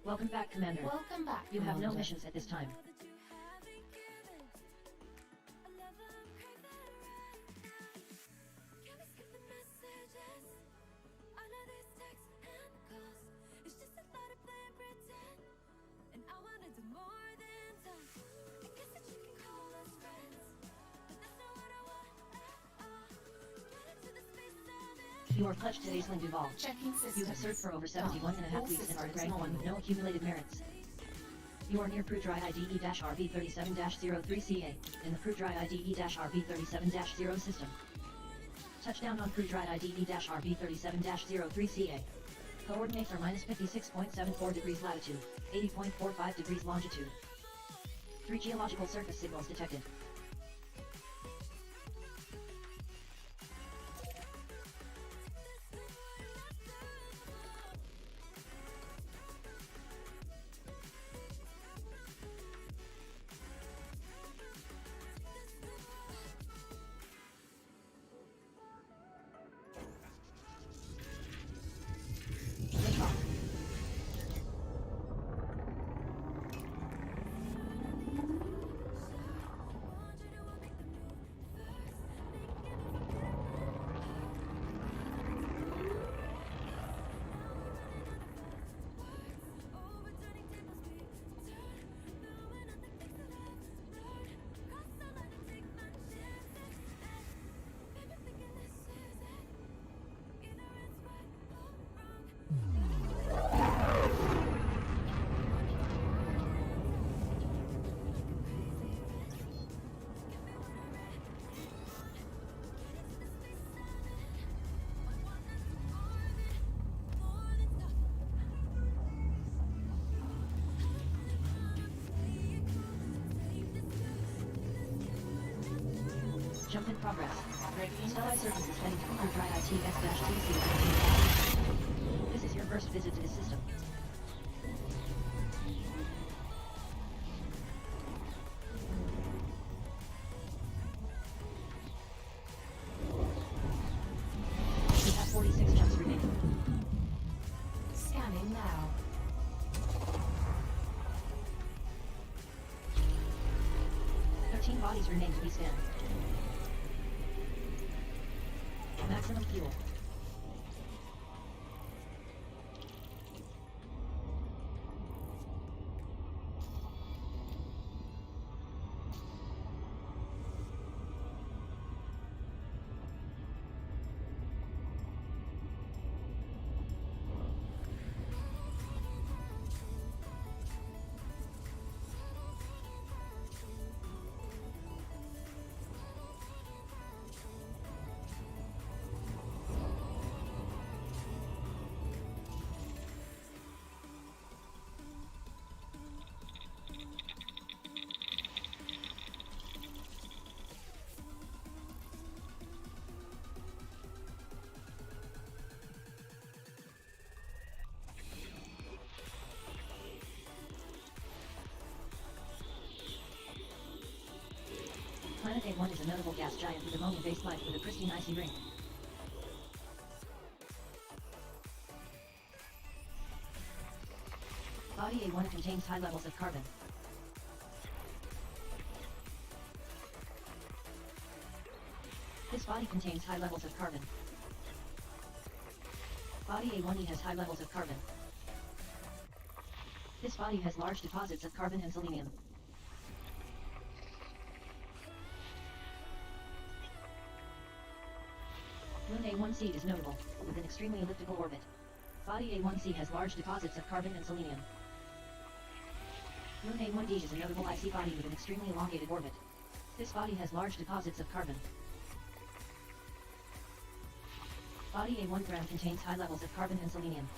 Welcome back, Commander. Welcome back, You have no Commander. missions at this time. You are pledged to Aislinn Duval. Checking systems. You have served for over 71 and a half All weeks and are at systems rank 1 with no accumulated merits. You are near Prudry IDE-RB37-03CA, in the Prudry IDE-RB37-0 system. Touchdown on Prudry IDE-RB37-03CA. Coordinates are minus 56.74 degrees latitude, 80.45 degrees longitude. 3 geological surface signals detected. Liftoff. Jump in progress. Allied surface is heading to Prudry ITX-TC. This is your first visit to the system. You have 46 jumps remaining. Scanning now. Bodies remain to be scanned. Maximum fuel. Planet A1 is a notable gas giant with ammonia-based life with a pristine icy ring. Body A1 contains high levels of carbon. This body contains high levels of carbon. Body A1E has high levels of carbon. This body has large deposits of carbon and selenium. Moon A1C is notable, with an extremely elliptical orbit. Body A1C has large deposits of carbon and selenium. Moon A1D is a notable icy body with an extremely elongated orbit. This body has large deposits of carbon. Body A1 Gram contains high levels of carbon and selenium.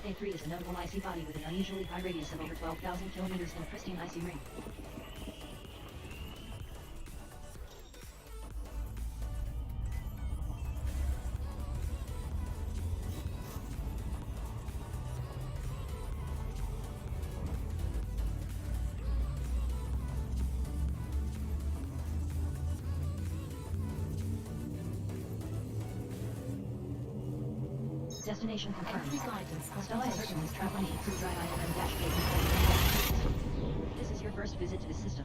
Planet A3 is a notable icy body with an unusually high radius of over 12,000 kilometers in a pristine icy ring. Destination confirmed. Stellae Circum is traveling through dry IMM-K. This is your first visit to the system.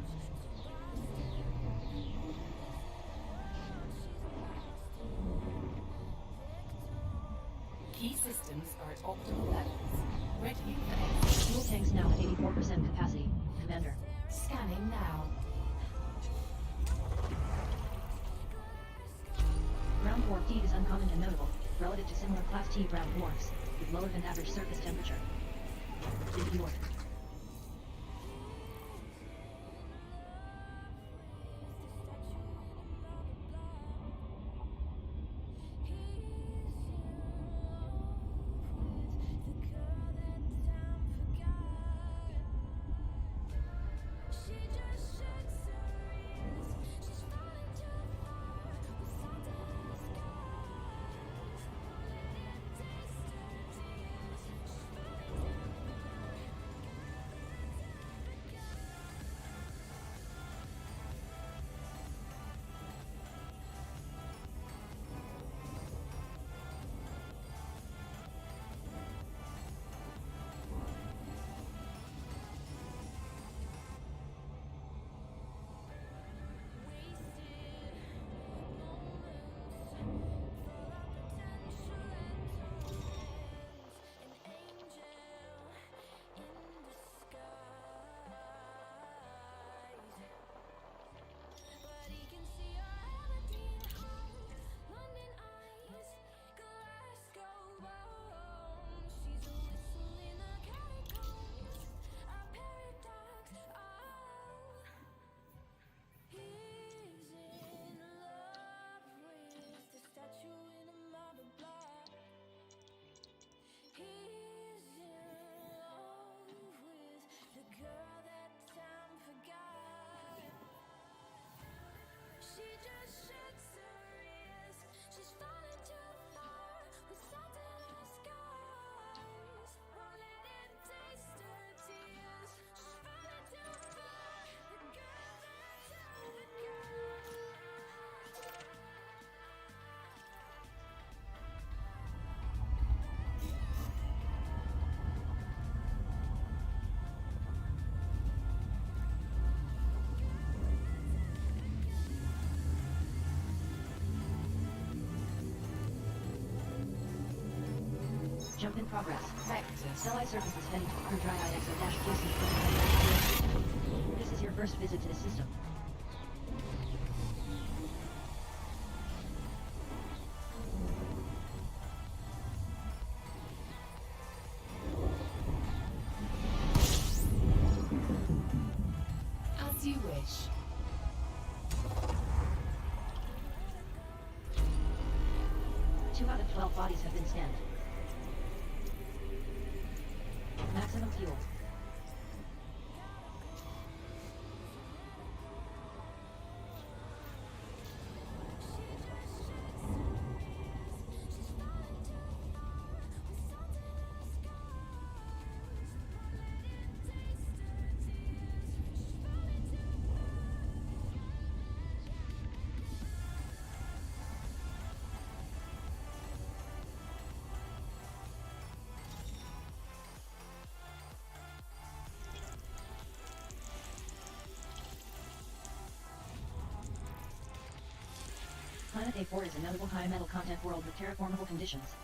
Key systems are at optimal levels. Ready for exit. Fuel tanks now at 84% capacity. Commander. Scanning now. Ground warp heat is uncommon and notable, relative to similar Class T ground warps, with lower than average surface temperature. Did you order? Jump in progress. Stellae Circus is heading through dry IXO-QC. This is your first visit to the system. As you wish. Two out of 12 bodies have been scanned. Maximum fuel. Planet A4 is a notable high metal content world with terraformable conditions.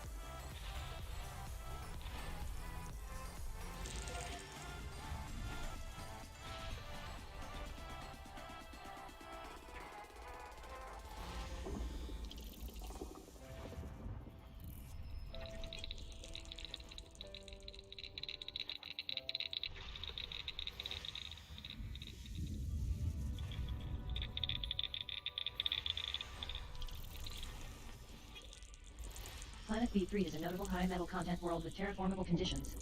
Planet B3 is a notable high metal content world with terraformable conditions.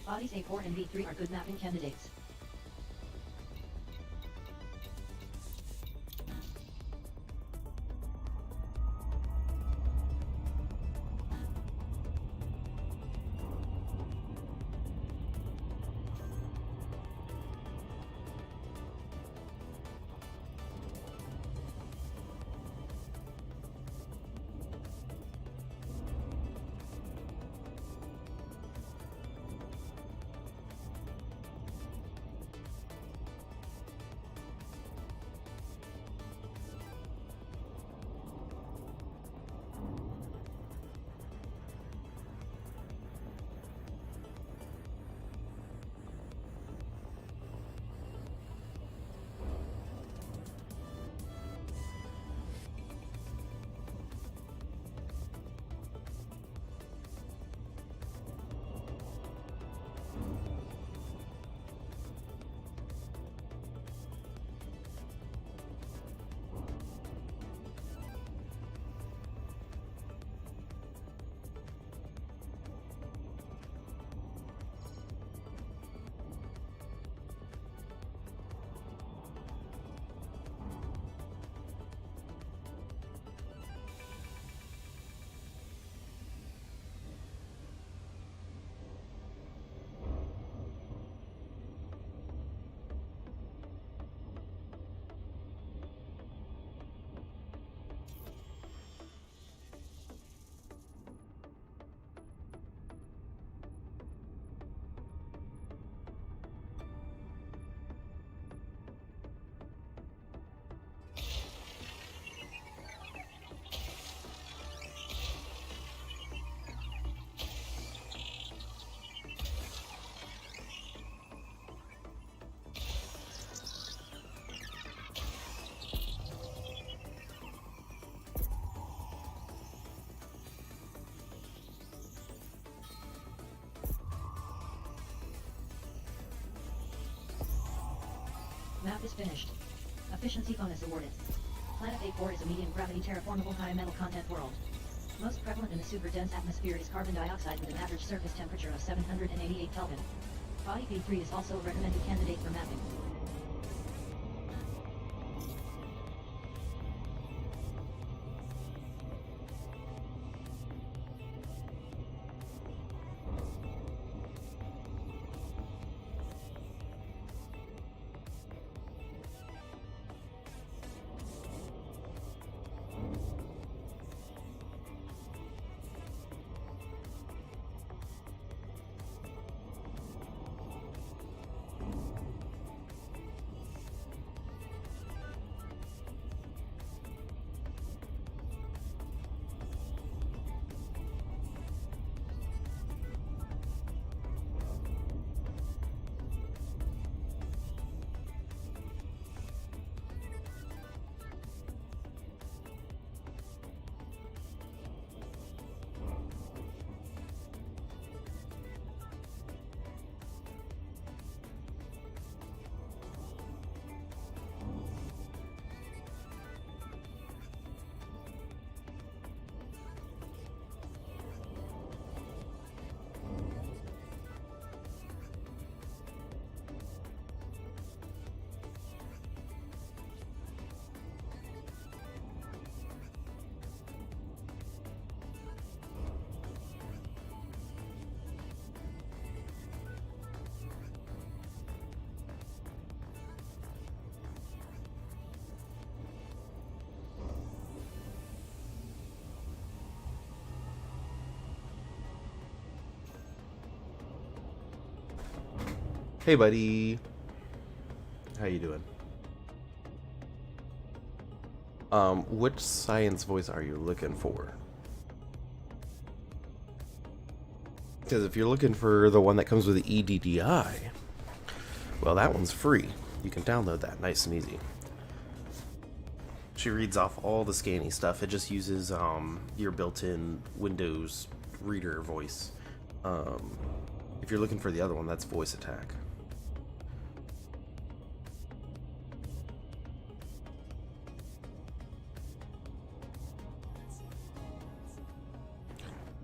Bodies A4 and B3 are good mapping candidates. Map is finished. Efficiency bonus awarded. Planet A4 is a medium gravity terraformable high metal content world. Most prevalent in the super dense atmosphere is carbon dioxide with an average surface temperature of 788 Kelvin. Body B3 is also a recommended candidate for mapping. Hey buddy, how you doing? Which science voice are you looking for? Because if you're looking for the one that comes with the EDDI, well, that one's free. You can download that nice and easy. She reads off all the scanny stuff. It just uses your built-in Windows reader voice. If you're looking for the other one, that's Voice Attack.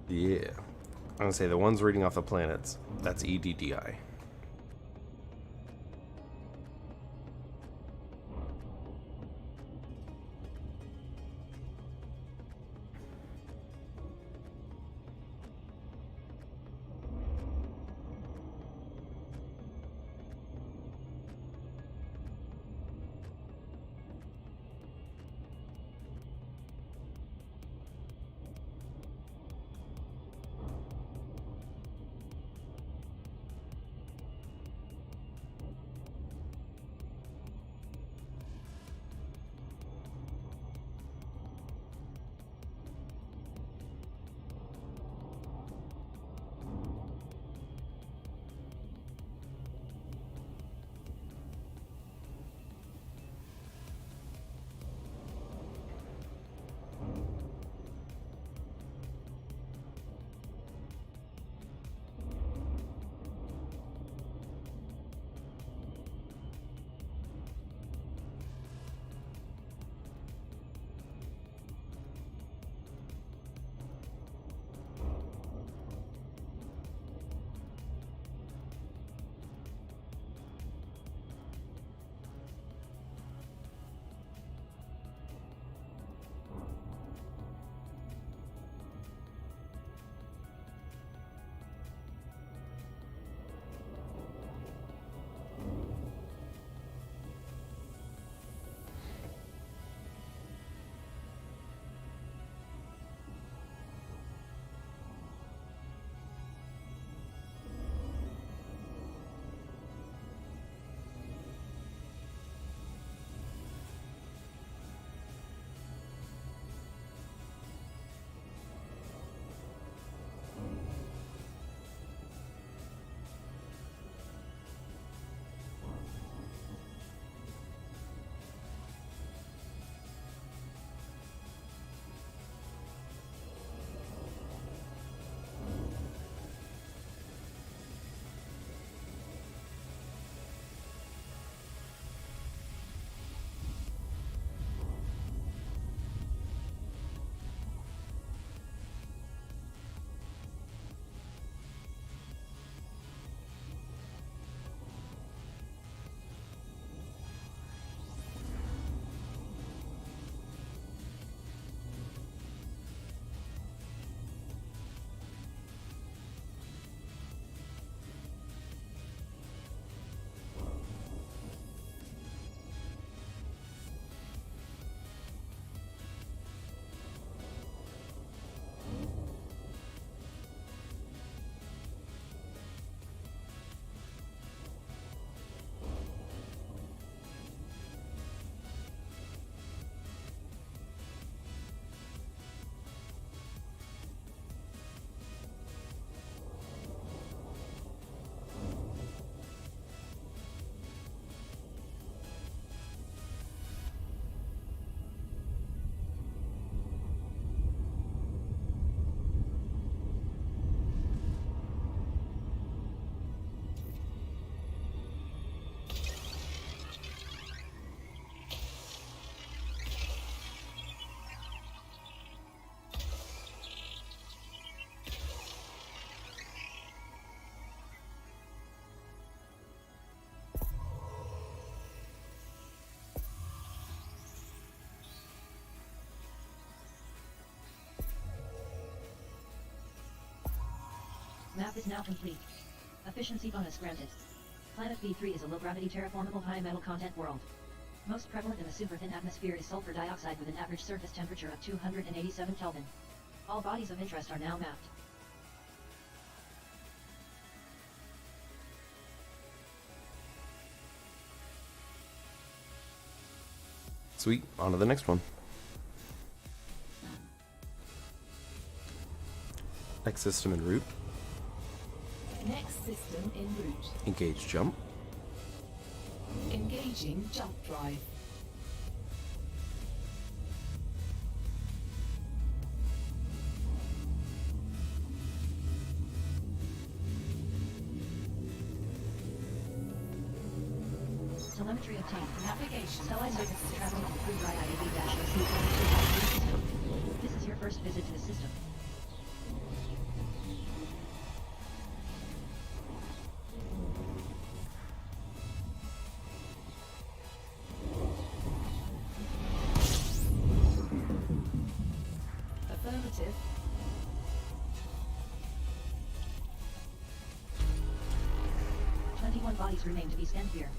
Yeah. I'm gonna say the ones reading off the planets, that's EDDI. Map is now complete. Efficiency bonus granted. Planet B3 is a low-gravity terraformable high-metal content world. Most prevalent in the super-thin atmosphere is sulfur dioxide with an average surface temperature of 287 Kelvin. All bodies of interest are now mapped. Sweet, on to the next one. Next system en route. Next system en route. Engage jump. Engaging jump drive. Telemetry obtained. Navigation. Stellai next surface is system. traveling through dry IAB-OC. This is your first visit to the system. Affirmative. One bodies remain to be scanned here.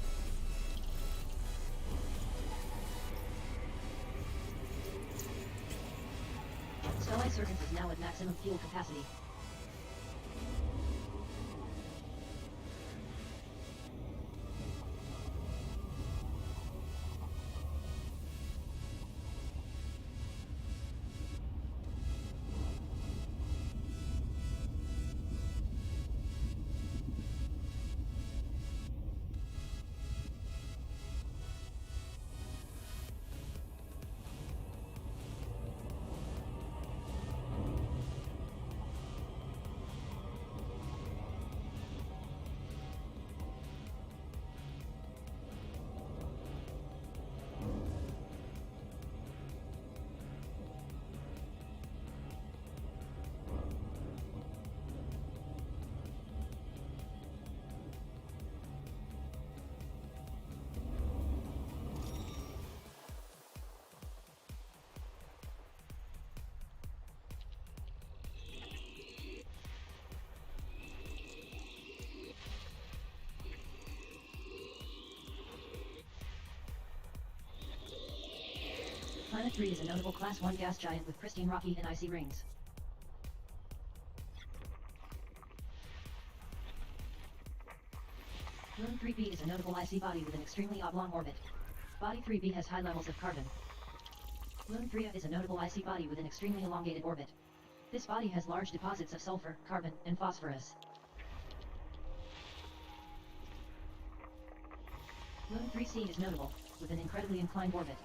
Stellai Circus is now at maximum fuel capacity. Planet 3 is a notable Class 1 gas giant with pristine rocky and icy rings. Moon 3B is a notable icy body with an extremely oblong orbit. Body 3B has high levels of carbon. Moon 3A is a notable icy body with an extremely elongated orbit. This body has large deposits of sulfur, carbon, and phosphorus. Moon 3C is notable, with an incredibly inclined orbit.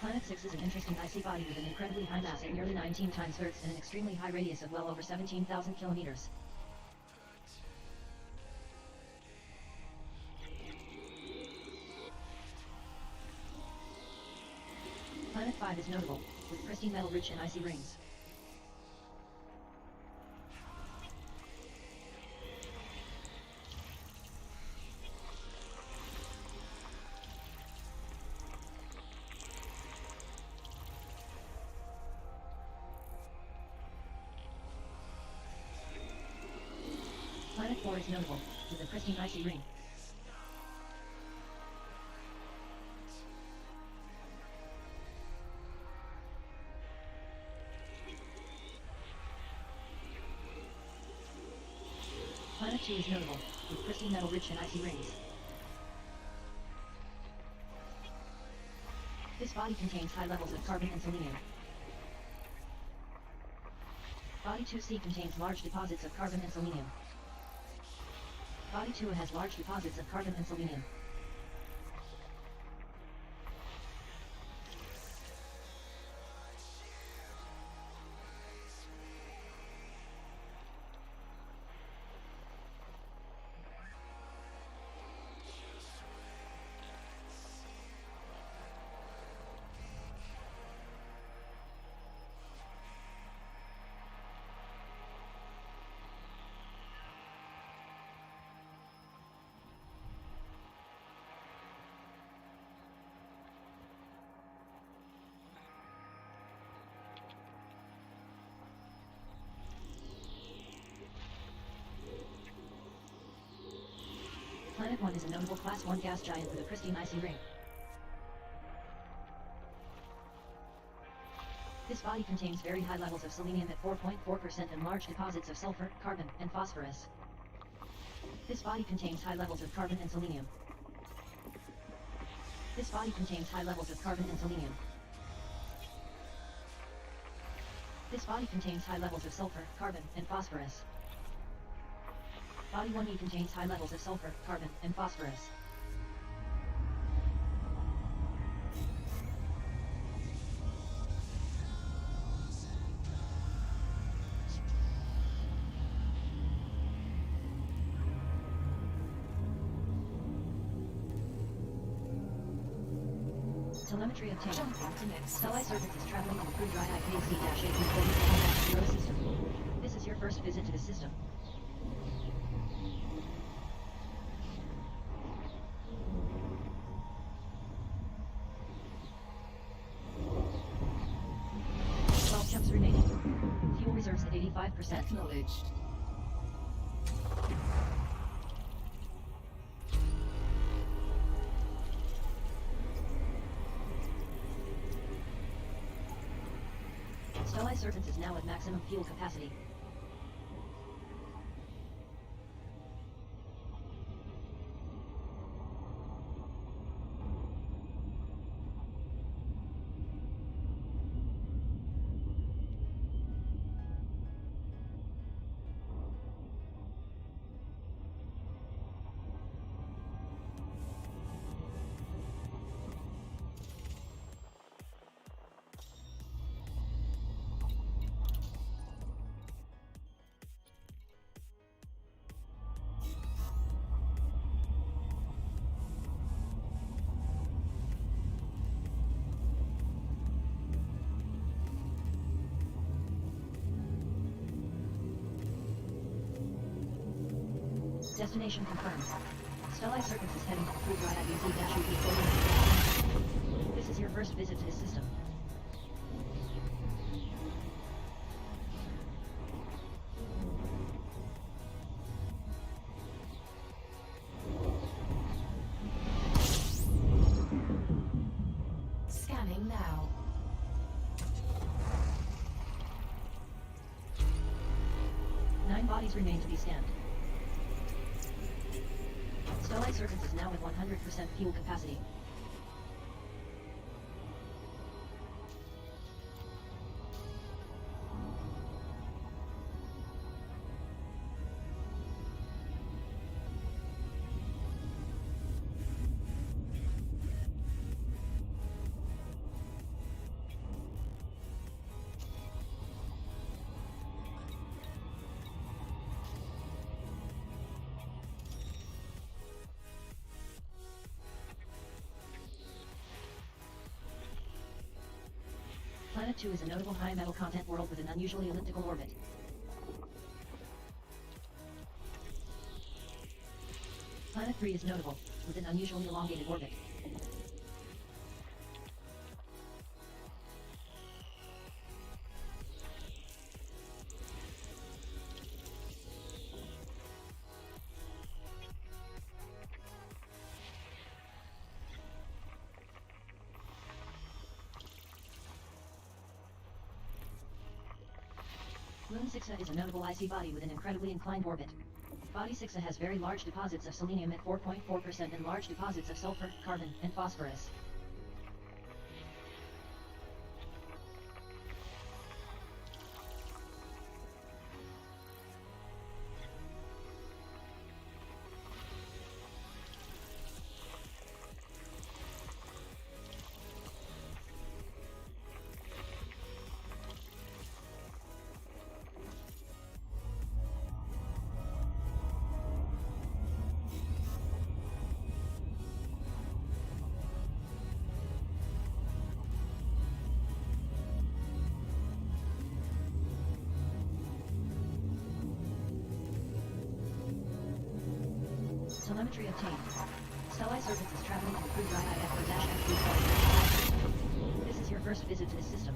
Planet 6 is an interesting icy body with an incredibly high mass at nearly 19 times Earth's and an extremely high radius of well over 17,000 kilometers. Planet 5 is notable, with pristine metal-rich and icy rings. Planet 4 is notable, with a pristine icy ring. Planet 2 is notable, with pristine metal-rich and icy rings. This body contains high levels of carbon and selenium. Body 2C contains large deposits of carbon and selenium. Body 2 has large deposits of carbon and selenium. Planet 1 is a notable Class 1 gas giant with a pristine icy ring. This body contains very high levels of selenium at 4.4% and large deposits of sulfur, carbon, and phosphorus. This body contains high levels of carbon and selenium. This body contains high levels of carbon and selenium. This body contains high levels of sulfur, carbon, and phosphorus. Body 1E contains high levels of sulfur, carbon, and phosphorus. Telemetry obtained. Jump into next. Stellai Serpents is traveling in through dry IKC-1840 system. This is your first visit to the system. Jumps remaining. Fuel reserves at 85%. Acknowledged. Stellai Serpents is now at maximum fuel capacity. Destination confirmed. Stellai Serpents is heading through dry IBZ-UV. This is your first visit to the system. Scanning now. Nine bodies remain to be scanned. Stellai Serpents is now at 100% fuel capacity. Planet 2 is a notable high metal content world with an unusually elliptical orbit. Planet 3 is notable, with an unusually elongated orbit. Lune 6A is a notable icy body with an incredibly inclined orbit. Body 6A has very large deposits of selenium at 4.4% and large deposits of sulfur, carbon, and phosphorus. Telemetry obtained. Stellai Serpents is traveling through dry IFR-F3. This is your first visit to the system.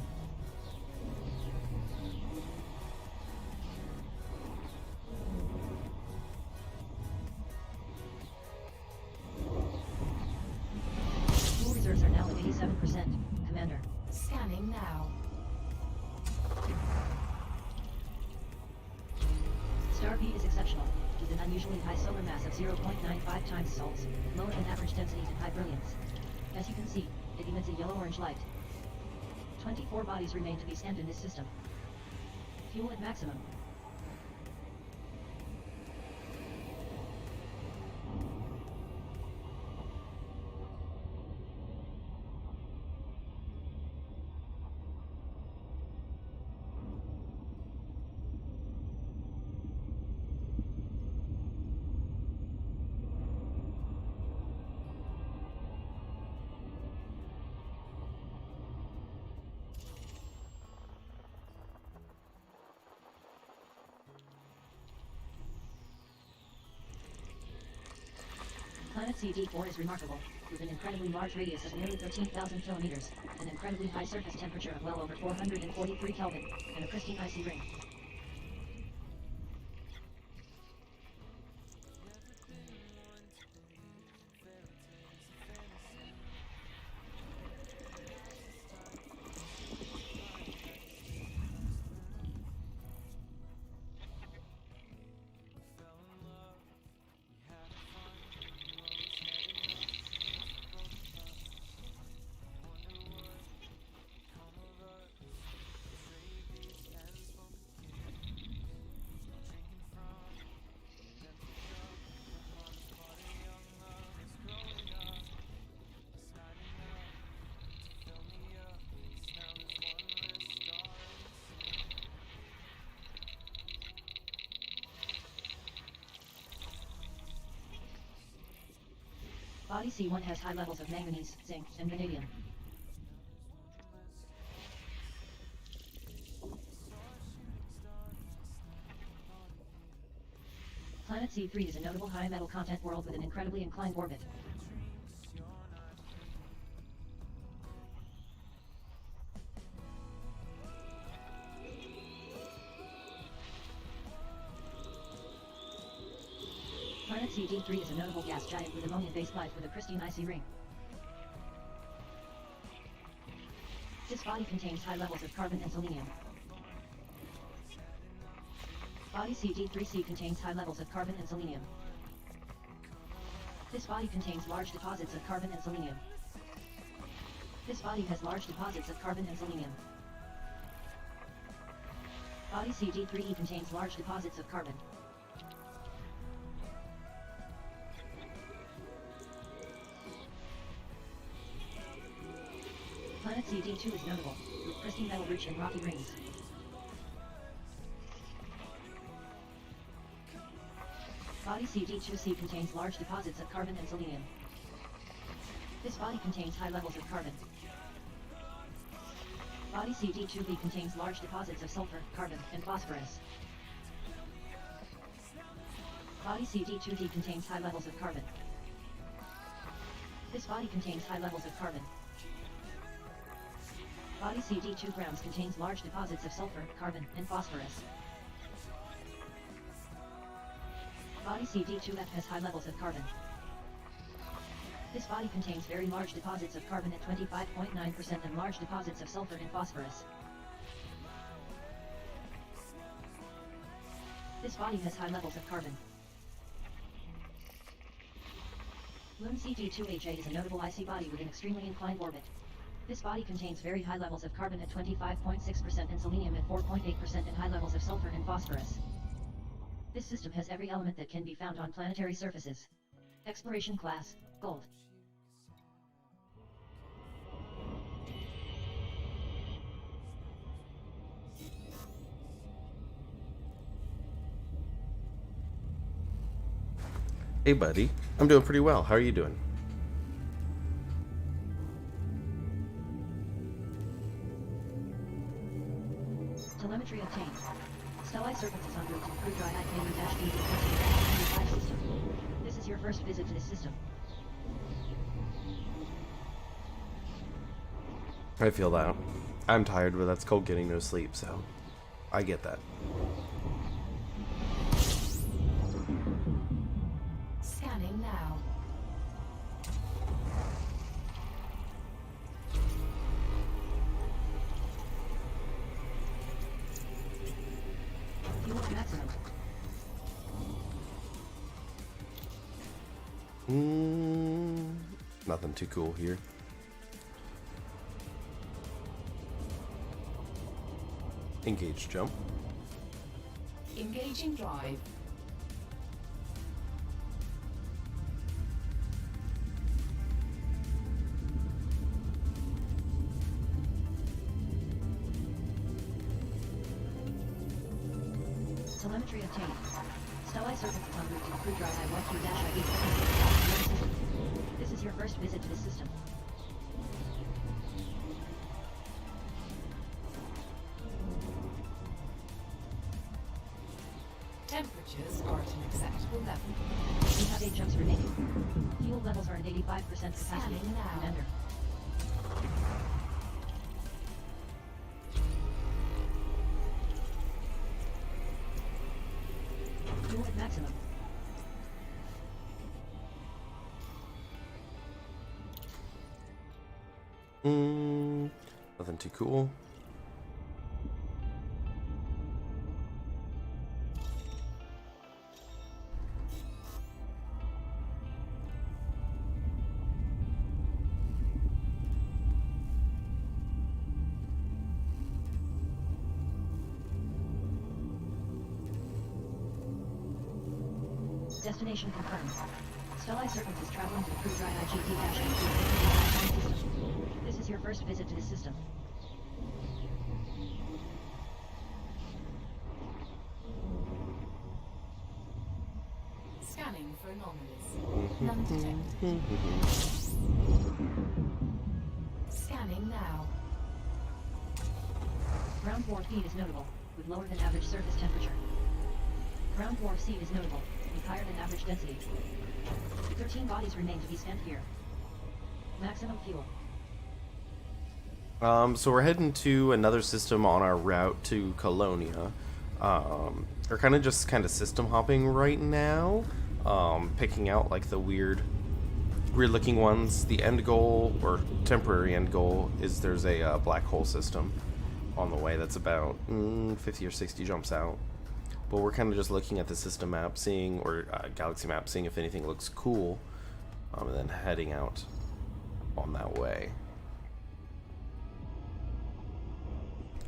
Fuel reserves are now at 87%, Commander. Scanning now. Star B is exceptional, with an unusually high solar mass of 0.95 times Sol's, lower than average densities and high brilliance. As you can see, it emits a yellow-orange light. 24 bodies remain to be scanned in this system. Fuel at maximum. Planet CD4 is remarkable, with an incredibly large radius of nearly 13,000 kilometers, an incredibly high surface temperature of well over 443 Kelvin, and a pristine icy ring. Body C1 has high levels of manganese, zinc, and vanadium. Planet C3 is a notable high metal content world with an incredibly inclined orbit. Planet CD3 is a notable gas giant with ammonia-based life with a pristine icy ring. This body contains high levels of carbon and selenium. Body CD3C contains high levels of carbon and selenium. This body contains large deposits of carbon and selenium. This body has large deposits of carbon and selenium. Body CD3E contains large deposits of carbon. Planet CD2 is notable, with pristine metal rich and rocky rings. Body CD2C contains large deposits of carbon and selenium. This body contains high levels of carbon. Body CD2B contains large deposits of sulfur, carbon, and phosphorus. Body CD2D contains high levels of carbon. This body contains high levels of carbon. Body CD2 grams contains large deposits of sulfur, carbon, and phosphorus. Body CD2F has high levels of carbon. This body contains very large deposits of carbon at 25.9% and large deposits of sulfur and phosphorus. This body has high levels of carbon. Lune CD2HA is a notable icy body with an extremely inclined orbit. This body contains very high levels of carbon at 25.6% and selenium at 4.8% and high levels of sulfur and phosphorus. This system has every element that can be found on planetary surfaces. Exploration class, Gold. Hey buddy, I'm doing pretty well. How are you doing? Telemetry obtained. Stellite Serpents is en route to Crew Dry IKU-D-25 system. This is your first visit to this system. I feel that. I'm tired, but that's called getting no sleep, so I get that. Scanning now. Fuel at maximum. Nothing too cool here. Engage jump. Engaging drive. Telemetry obtained. Stellai Serpents is en route to Crew Drive IYQ-IV. This is your first visit to the system. Temperatures are at an acceptable level. We have 8 jumps remaining. Fuel levels are at 85% capacity. Scanning now. Commander. Fuel at maximum. Nothing too cool. Destination confirmed. Stellai Serpents is traveling to the Crew Drive IGT-18 system. This is your first visit to the system. Scanning for anomalies. None detected. Scanning now. Ground floor feed is notable, with lower than average surface temperature. Ground floor seed is notable, with higher than average density. 13 bodies remain to be spent here. Maximum fuel. So we're heading to another system on our route to Colonia. We're kind of system hopping right now, picking out like the weird looking ones. The end goal, or temporary end goal, is there's a black hole system on the way that's about 50 or 60 jumps out. But we're kind of just looking at the system map, seeing, or galaxy map, seeing if anything looks cool, and then heading out on that way.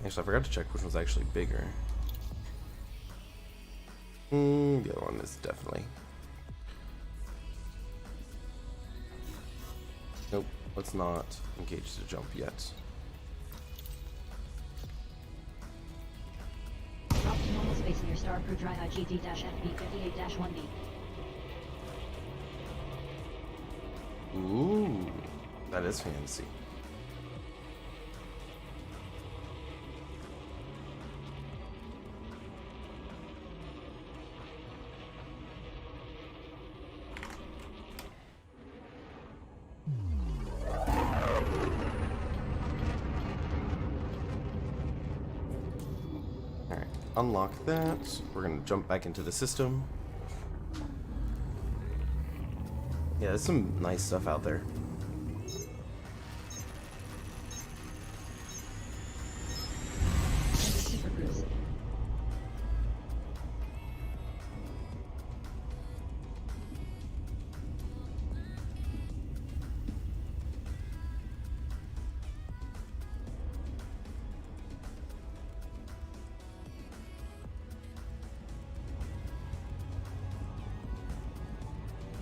Actually, I forgot to check which one's actually bigger. The other one is definitely. Nope, let's not engage the jump yet. Drop to normal space near Star Crew Drive IGT-FB58-1B. Ooh, that is fancy. Alright, unlock that. We're gonna jump back into the system. Yeah, there's some nice stuff out there. And the Super Cruise.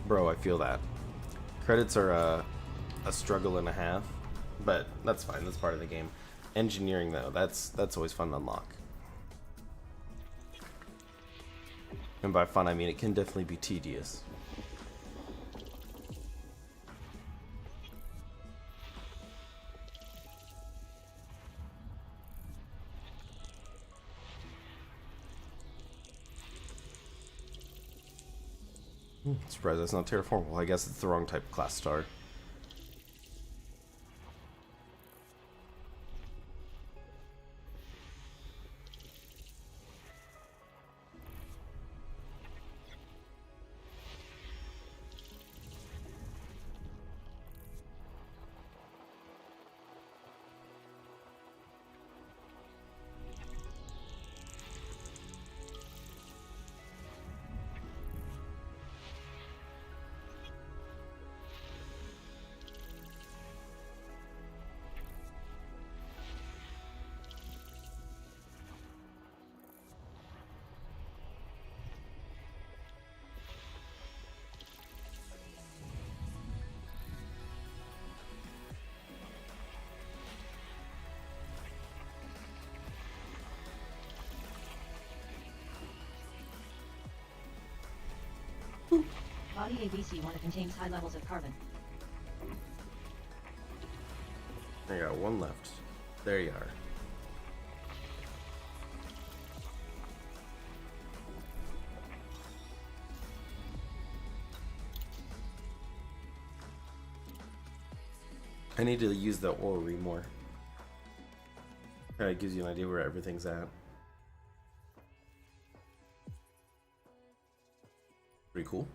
Bro, I feel that. Credits are a struggle and a half, but that's fine. That's part of the game. Engineering, though, that's always fun to unlock. And by fun, I mean it can definitely be tedious. Surprised that's not terraformable. I guess it's the wrong type of class star. Body ABC-1 contains high levels of carbon. I got one left. There you are. I need to use the orrery more. It gives you an idea where everything's at. Pretty cool.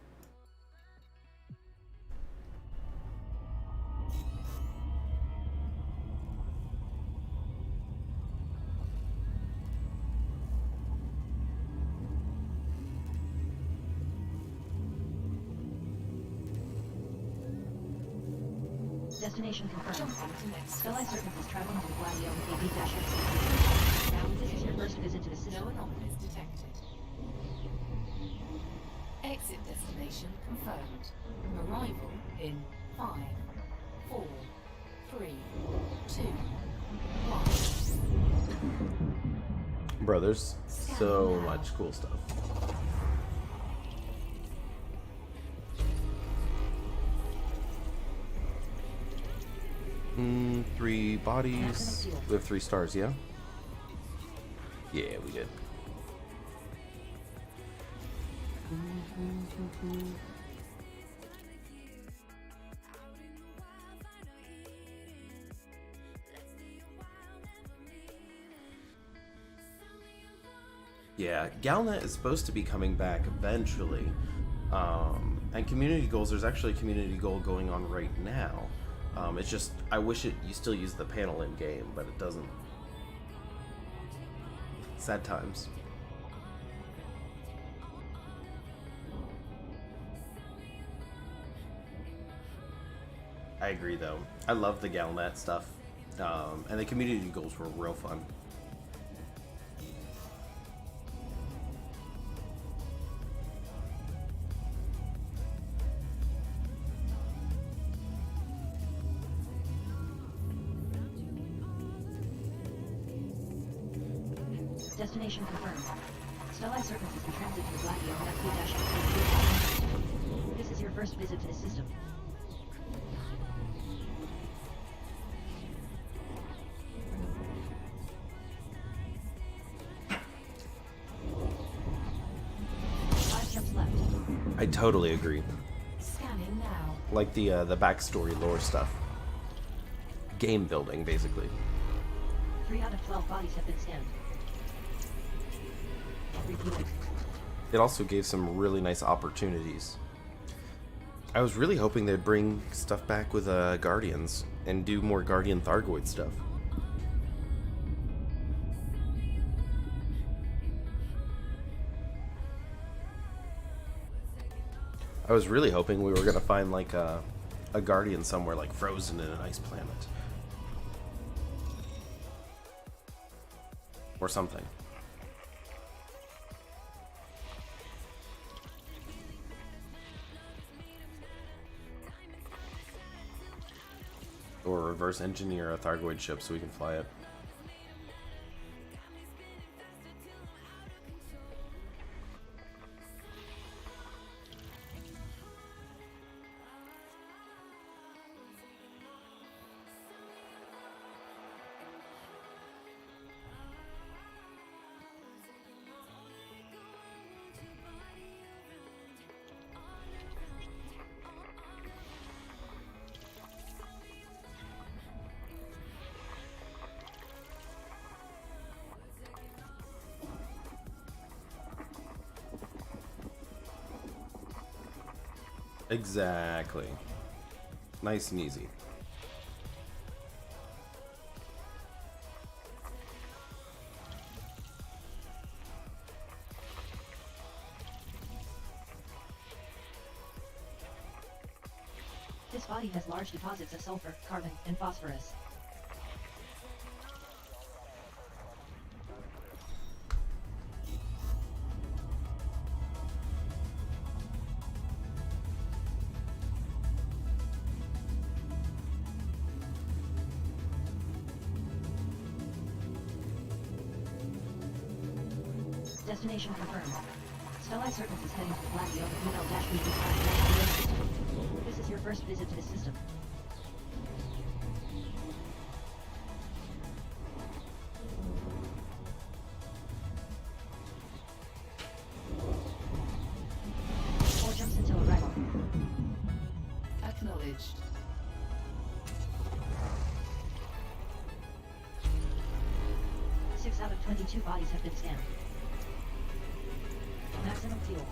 Destination confirmed. Jumping to next Stellae stop. Serpents is traveling to the Gladio with AB-X. Now, this is your first visit to the No system. anomalies detected. Exit destination confirmed. Arrival in 5, 4, 3, 2, 1. Bro, there's so much cool stuff. Three bodies. We have 3 stars, yeah? Yeah, we did. Yeah, Galnet is supposed to be coming back eventually. And community goals, there's actually a community goal going on right now. It's just, I wish you still use the panel in game, but it doesn't. Sad times. I agree though. I love the Galnet stuff. And the community goals were real fun. Destination confirmed. Stellae Serpents is in transit to the Gladio with FP-X. This is your first visit to the system. Five jumps left. I totally agree. Scanning now. Like the backstory lore stuff. Game building, basically. 3 out of 12 bodies have been scanned. Reviewing. It also gave some really nice opportunities. I was really hoping they'd bring stuff back with Guardians and do more Guardian Thargoid stuff. I was really hoping we were gonna find like a Guardian somewhere, like frozen in an ice planet. Or something. Or reverse engineer a Thargoid ship so we can fly it. Exactly. Nice and easy. This body has large deposits of sulfur, carbon, and phosphorus. Destination confirmed. Stellite Circus is heading to the Black Yoga Email-BB system. This is your first visit to this system. Four jumps until arrival. Acknowledged. Six out of 22 bodies have been scanned. Maximum fuel.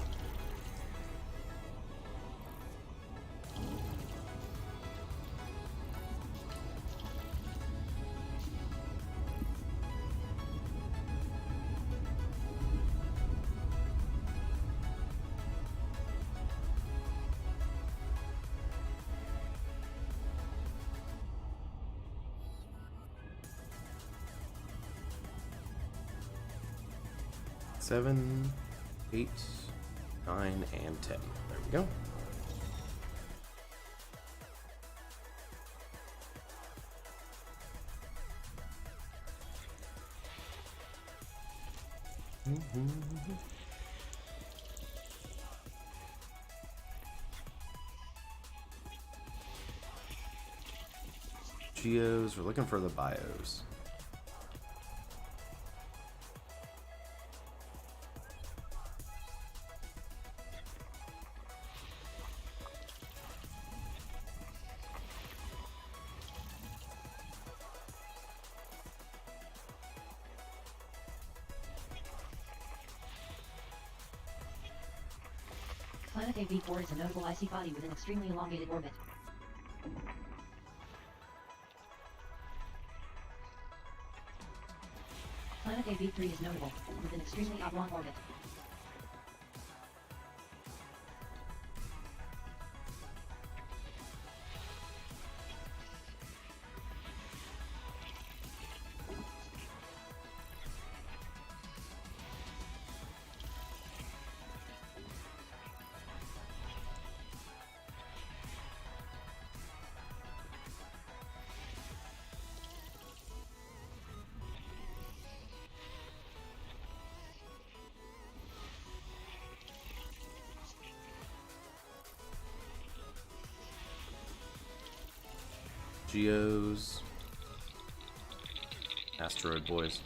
Seven, 8, 9, and 10. There we go. Geos, we're looking for the bios. Planet AB4 is a notable icy body with an extremely elongated orbit. Planet AB3 is notable, with an extremely oblong orbit. Geos. Asteroid boys.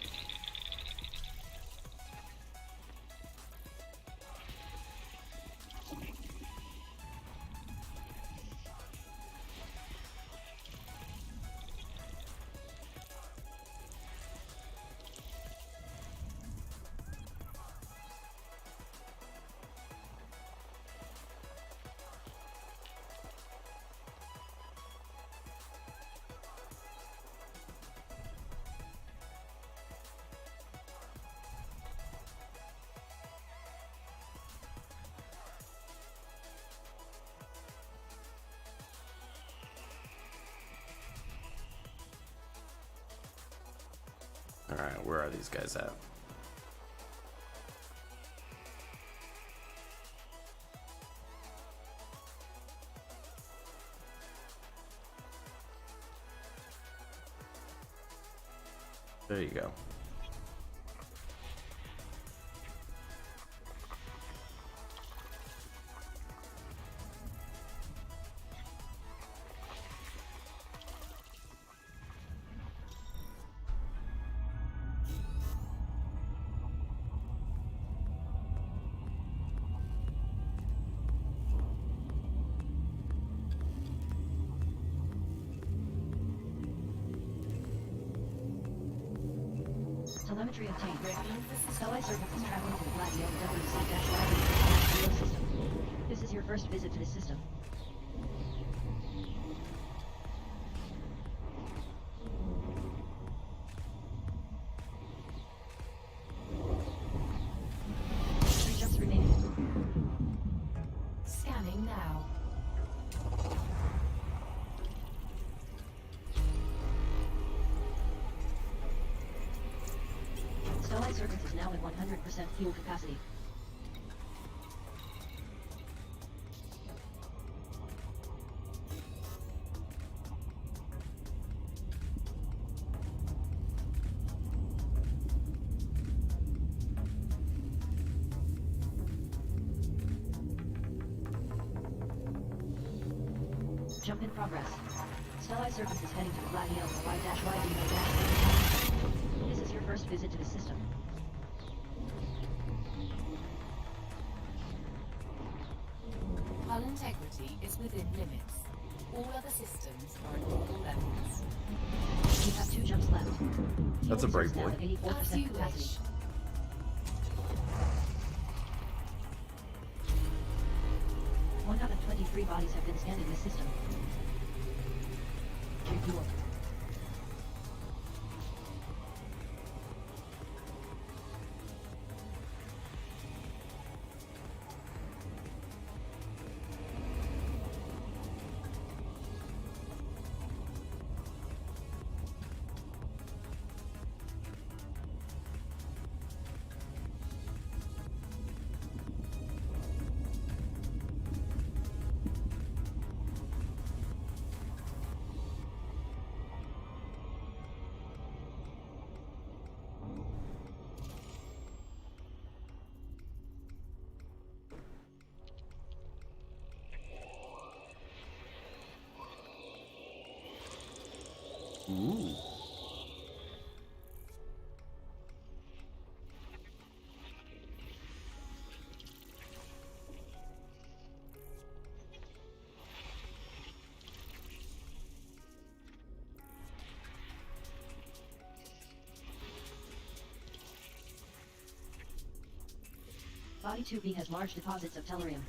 Alright, where are these guys at? There you go. Telemetry obtained. Stellite Circus is traveling to the Black Yoga system. This is your first visit to this system. Three jumps remaining. Scanning now. Stellite Circus is now at 100% fuel capacity. Jump in progress. Stellai Surface is heading to Gladio Y-YD. This is your first visit to the system. Hull integrity is within limits. All other systems are at normal levels. You have 2 jumps left. That's a Fuel brave reserves boy. now at 84% As you capacity. wish. One out of 23 bodies have been scanned in the system. Refuel. Ooh. Body 2B has large deposits of tellurium.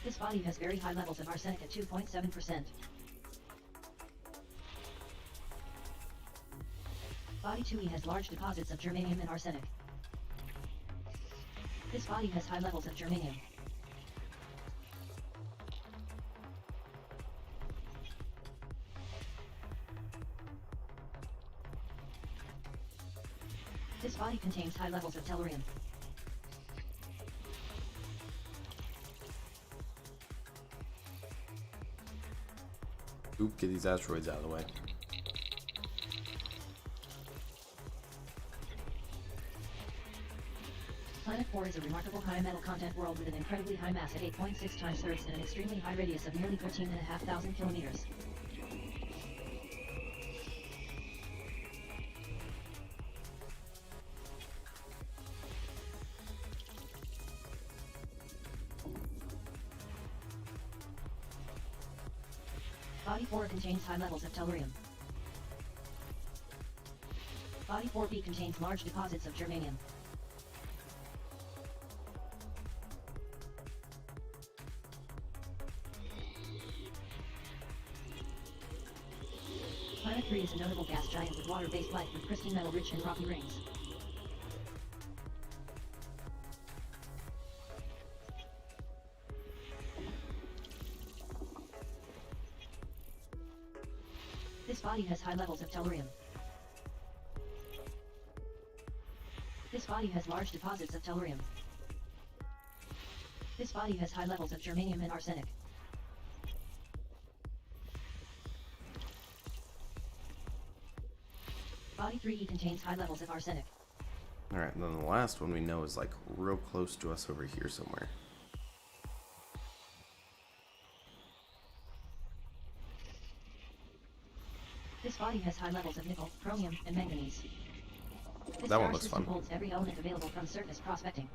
This body has very high levels of arsenic at 2.7%. Body 2E has large deposits of germanium and arsenic. This body has high levels of germanium. This body contains high levels of tellurium. Oop, get these asteroids out of the way. Planet 4 is a remarkable high metal content world with an incredibly high mass at 8.6 times Earth's and an extremely high radius of nearly 14,500 kilometers. Body 4 contains high levels of tellurium. Body 4B contains large deposits of germanium. Planet 3 is a notable gas giant with water-based life with crystal metal rich in rocky rings. This body has high levels of tellurium. This body has large deposits of tellurium. This body has high levels of germanium and arsenic. Body 3E contains high levels of arsenic. Alright, and then the last one we know is like real close to us over here somewhere. This body has high levels of nickel, chromium, and manganese. This That one star looks system fun. holds every element available from surface prospecting.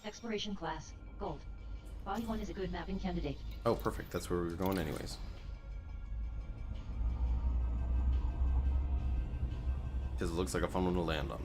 Exploration class, gold. Body 1 is a good mapping candidate. Oh, perfect. That's where we were going anyways. Because it looks like a fun one to land on.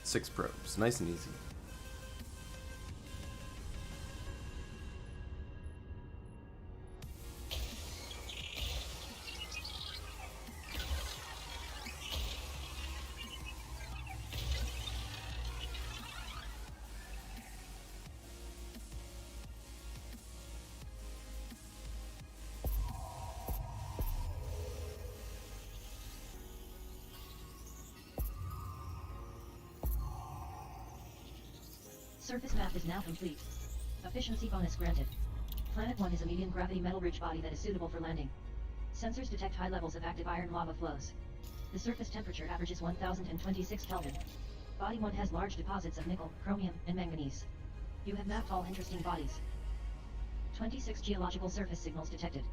Six probes. Nice and easy. Surface map is now complete. Efficiency bonus granted. Planet 1 is a medium gravity metal-rich body that is suitable for landing. Sensors detect high levels of active iron lava flows. The surface temperature averages 1026 Kelvin. Body 1 has large deposits of nickel, chromium, and manganese. You have mapped all interesting bodies. 26 geological surface signals detected.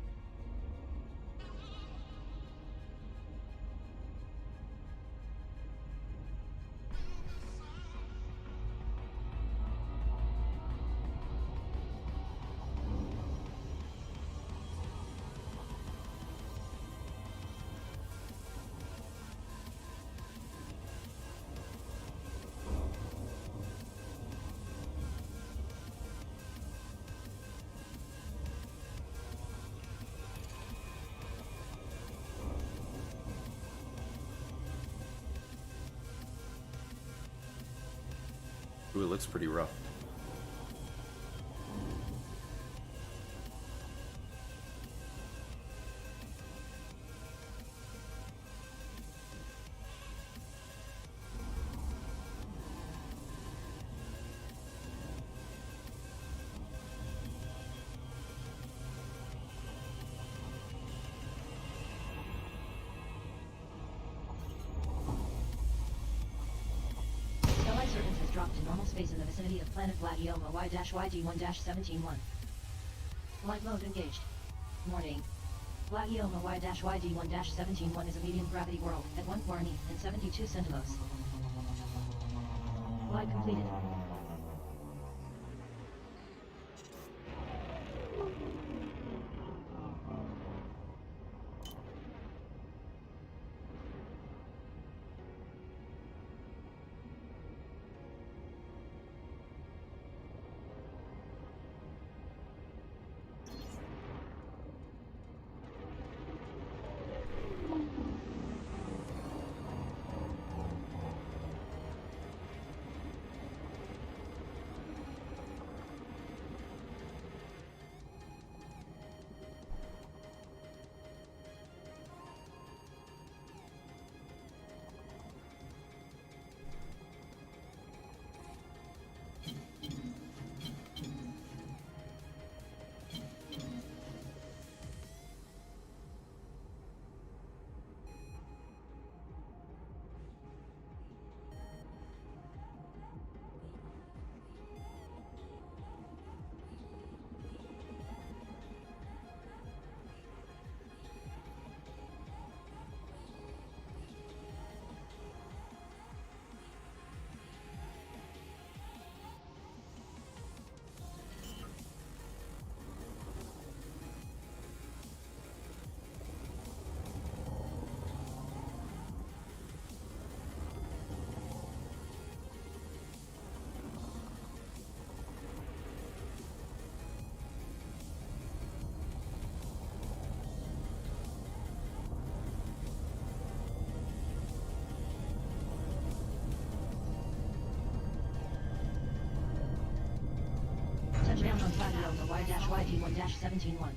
Ooh, it looks pretty rough. Stellite Serpents has dropped to normal space in the vicinity of planet Plagioma Y-YD1-171. Flight mode engaged. Warning. Plagioma Y-YD1-171 is a medium gravity world at 1 Guarani and 72 centimos. Flight completed. Touchdown on Plagioma Y-YD1-171.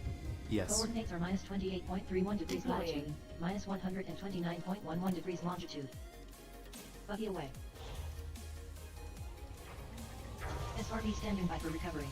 Yes. Coordinates are minus 28.31 degrees latitude, minus 129.11 degrees longitude. Buggy away. SRB standing by for recovery.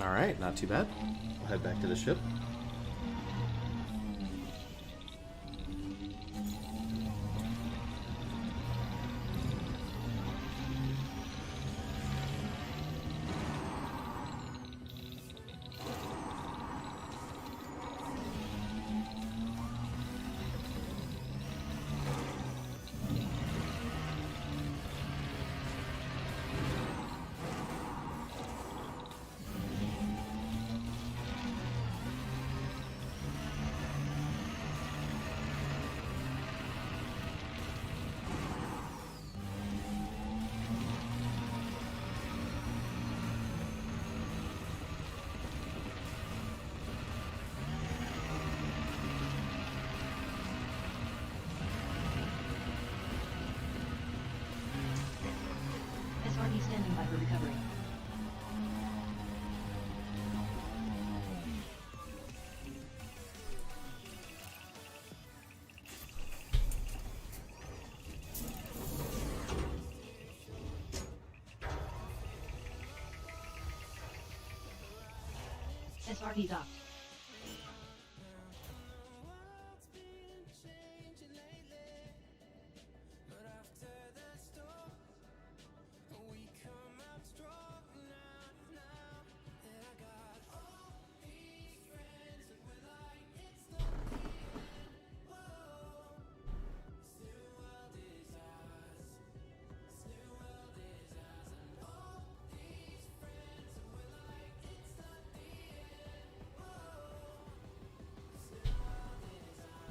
Alright, not too bad. We'll head back to the ship. SRB standing by for recovery. SRB docked.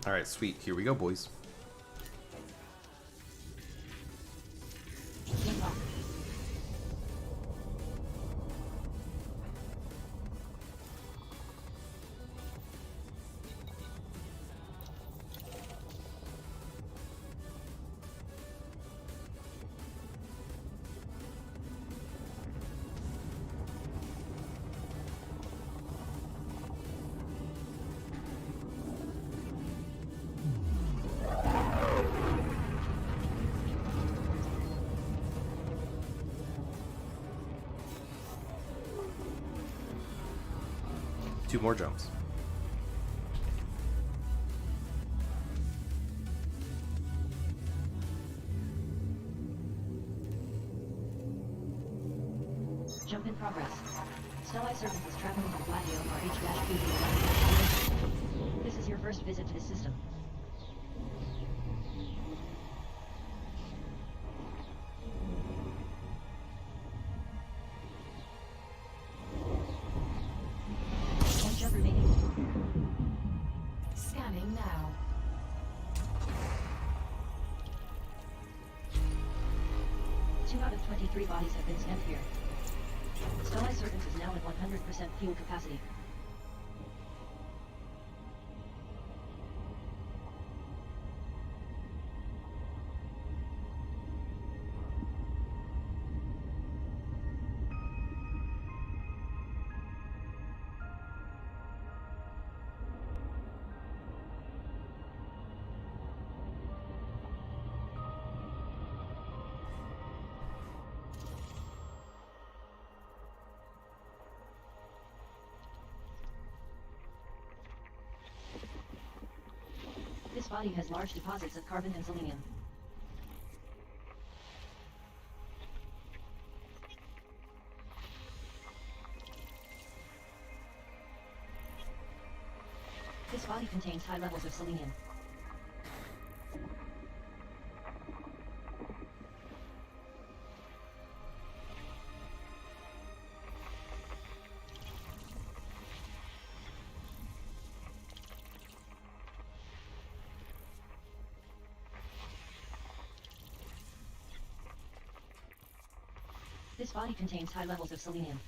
Alright, sweet. Here we go, boys. Link off. Two more jumps. Jump in progress. Stellite Serpent is traveling to Gladio RH-2. This is your first visit to this system. One jump remaining. Scanning now. Two out of 23 bodies have been scanned here. Stellite Serpent is now at 100% fuel capacity. This body has large deposits of carbon and selenium. This body contains high levels of selenium. This body contains high levels of selenium.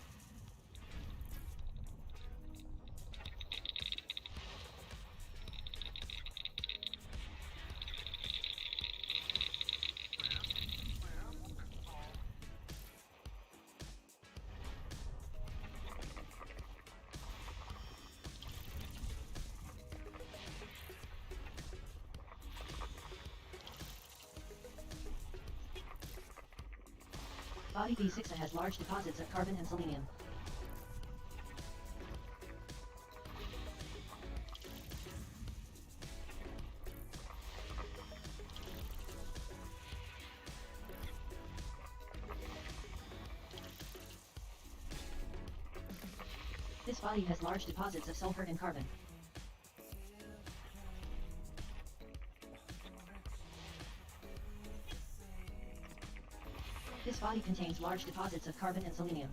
Body B6 has large deposits of carbon and selenium. This body has large deposits of sulfur and carbon. This body contains large deposits of carbon and selenium.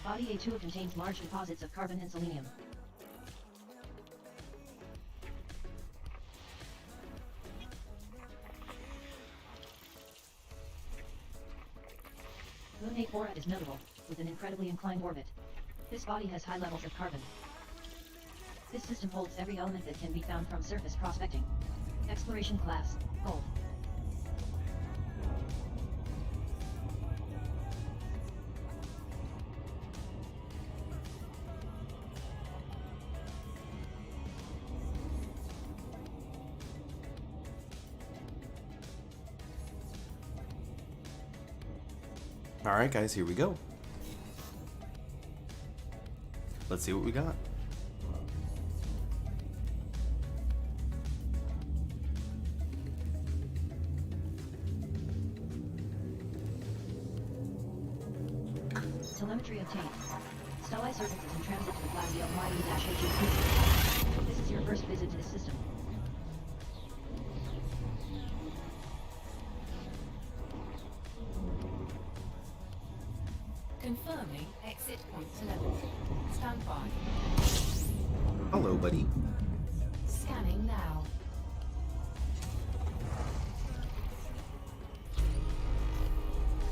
Body A2 contains large deposits of carbon and selenium. Moon A4 is notable, with an incredibly inclined orbit. This body has high levels of carbon. This system holds every element that can be found from surface prospecting. Exploration class, Gold. Alright guys, here we go. Let's see what we got. Telemetry obtained. Stellai Surface is in transit to the Gladio YE-HG. This is your first visit to this system. Confirming exit point telemetry. Stand by. Hello, buddy. Scanning now.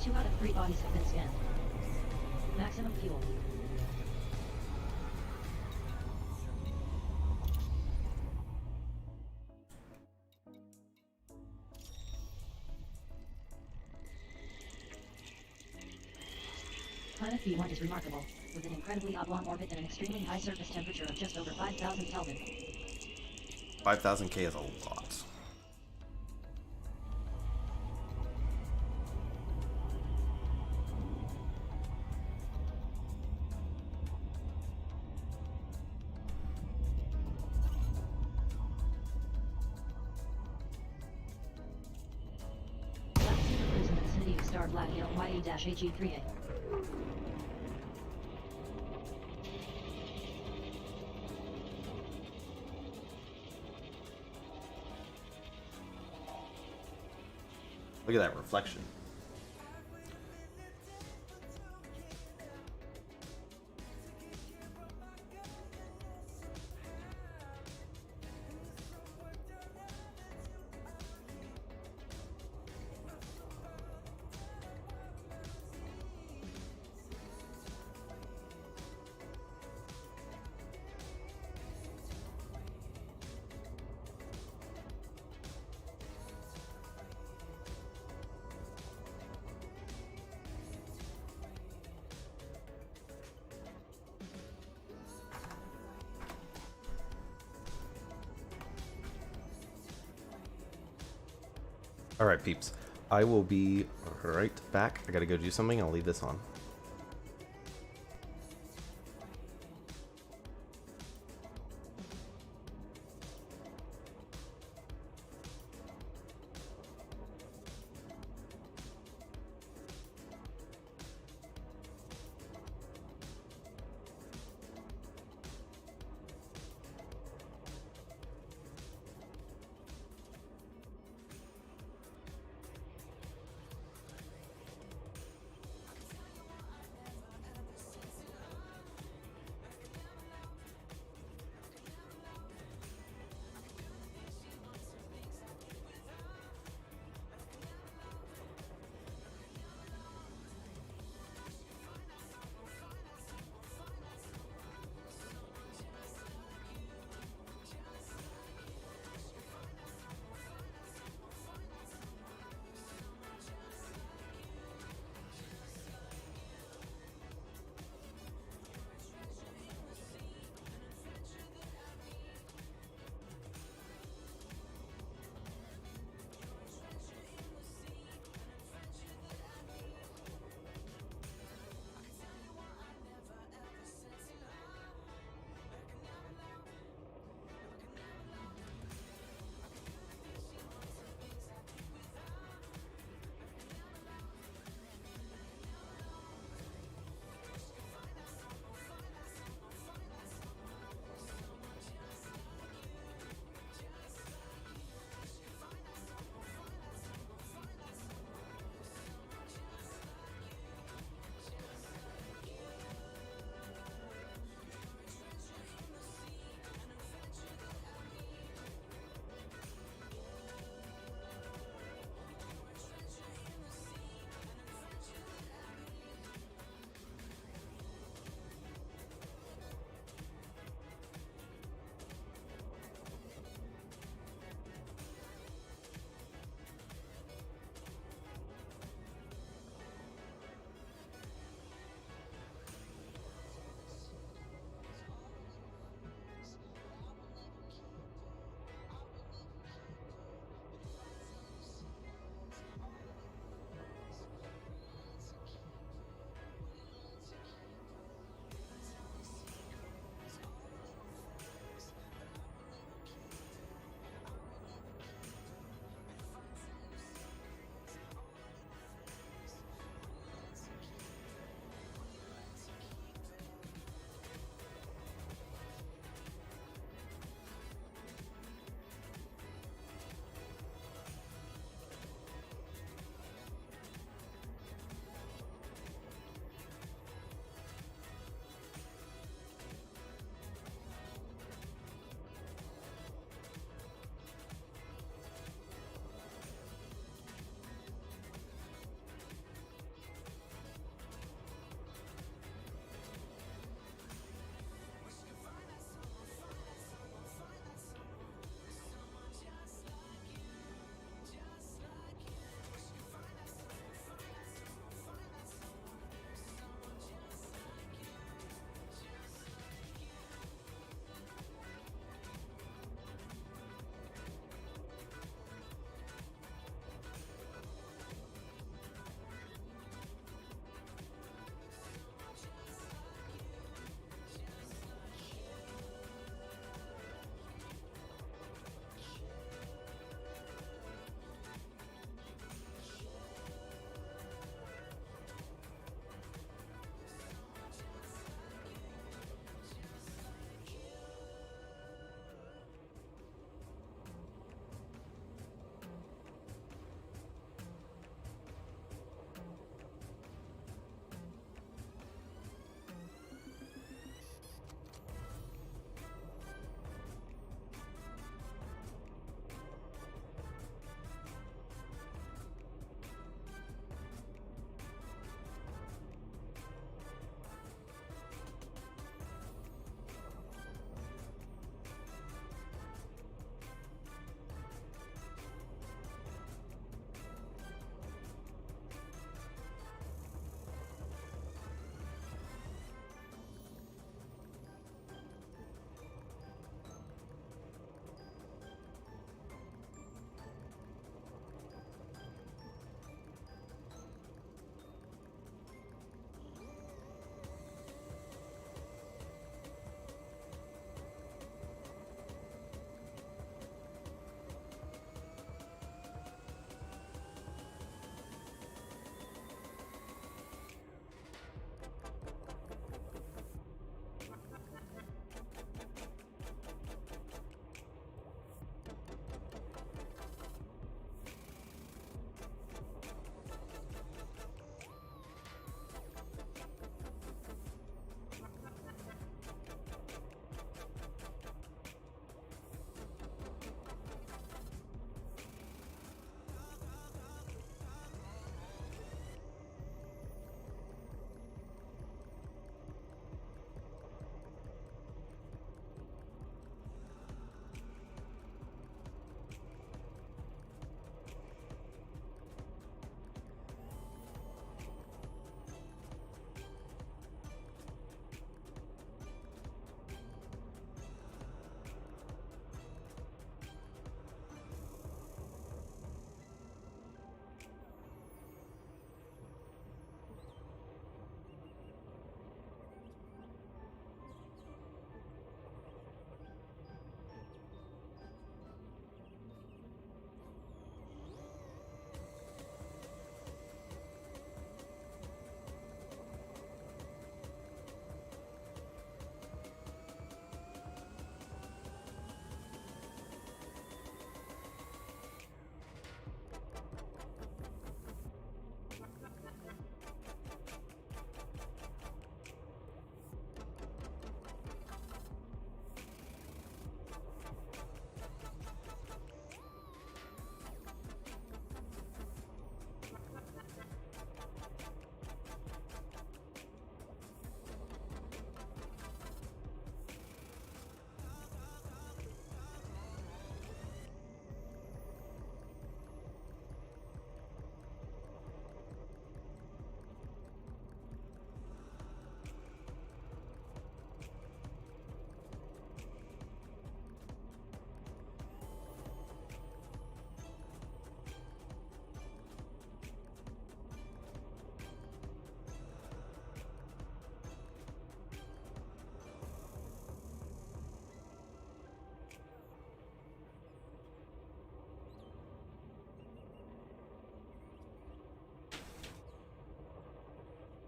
Two out of 3 bodies have been scanned. Maximum fuel. Planet B1 is remarkable, with an incredibly oblong orbit and an extremely high surface temperature of just over 5,000 Kelvin. 5,000 K is a lot. Left super cruise in the vicinity of star Gladio YE-HG3A. Look at that reflection. Alright, peeps. I will be right back. I gotta go do something. I'll leave this on.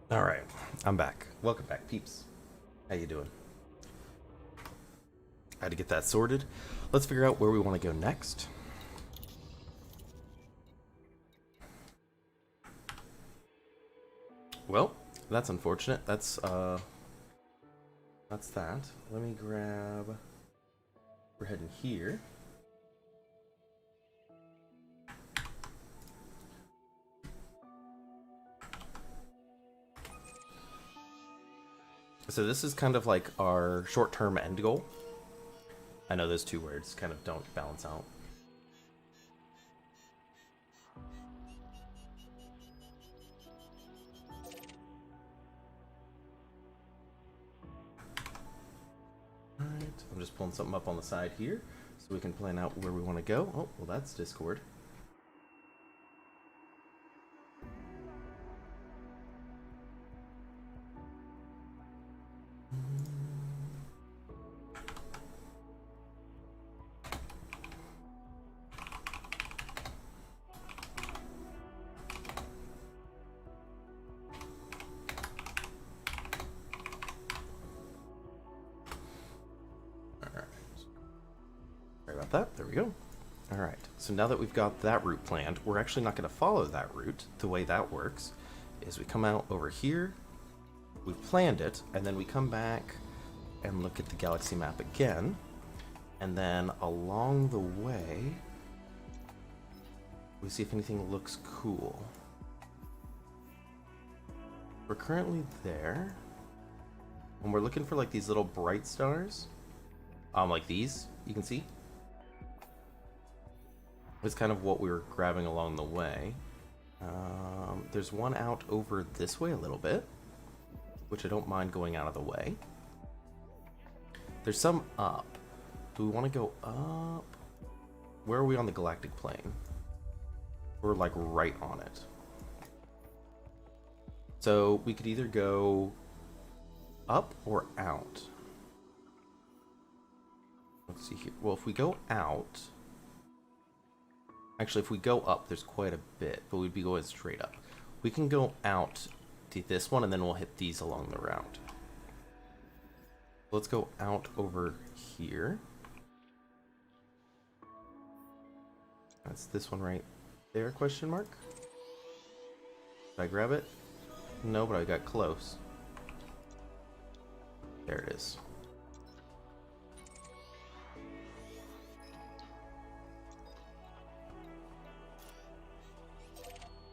All right, I'm back. Welcome back, peeps. How you doing? I had to get that sorted. Let's figure out where we want to go next. Well, that's unfortunate. That's that. Let me grab. We're heading here. So this is kind of like our short-term end goal. I know those two words kind of don't balance out. Alright, I'm just pulling something up on the side here so we can plan out where we want to go. Oh, well that's Discord. Sorry about that. There we go. Alright, so now that we've got that route planned, we're actually not going to follow that route. The way that works is we come out over here, we've planned it, and then we come back and look at the galaxy map again, and then along the way, we see if anything looks cool. We're currently there, and we're looking for like these little bright stars, like these, you can see. It's kind of what we were grabbing along the way. There's one out over this way a little bit, which I don't mind going out of the way. There's some up. Do we want to go up? Where are we on the galactic plane? We're like right on it. So we could either go up or out. Let's see here. Well, if we go out... Actually, if we go up, there's quite a bit, but we'd be going straight up. We can go out to this one, and then we'll hit these along the route. Let's go out over here. That's this one right there, question mark? Did I grab it? No, but I got close. There it is.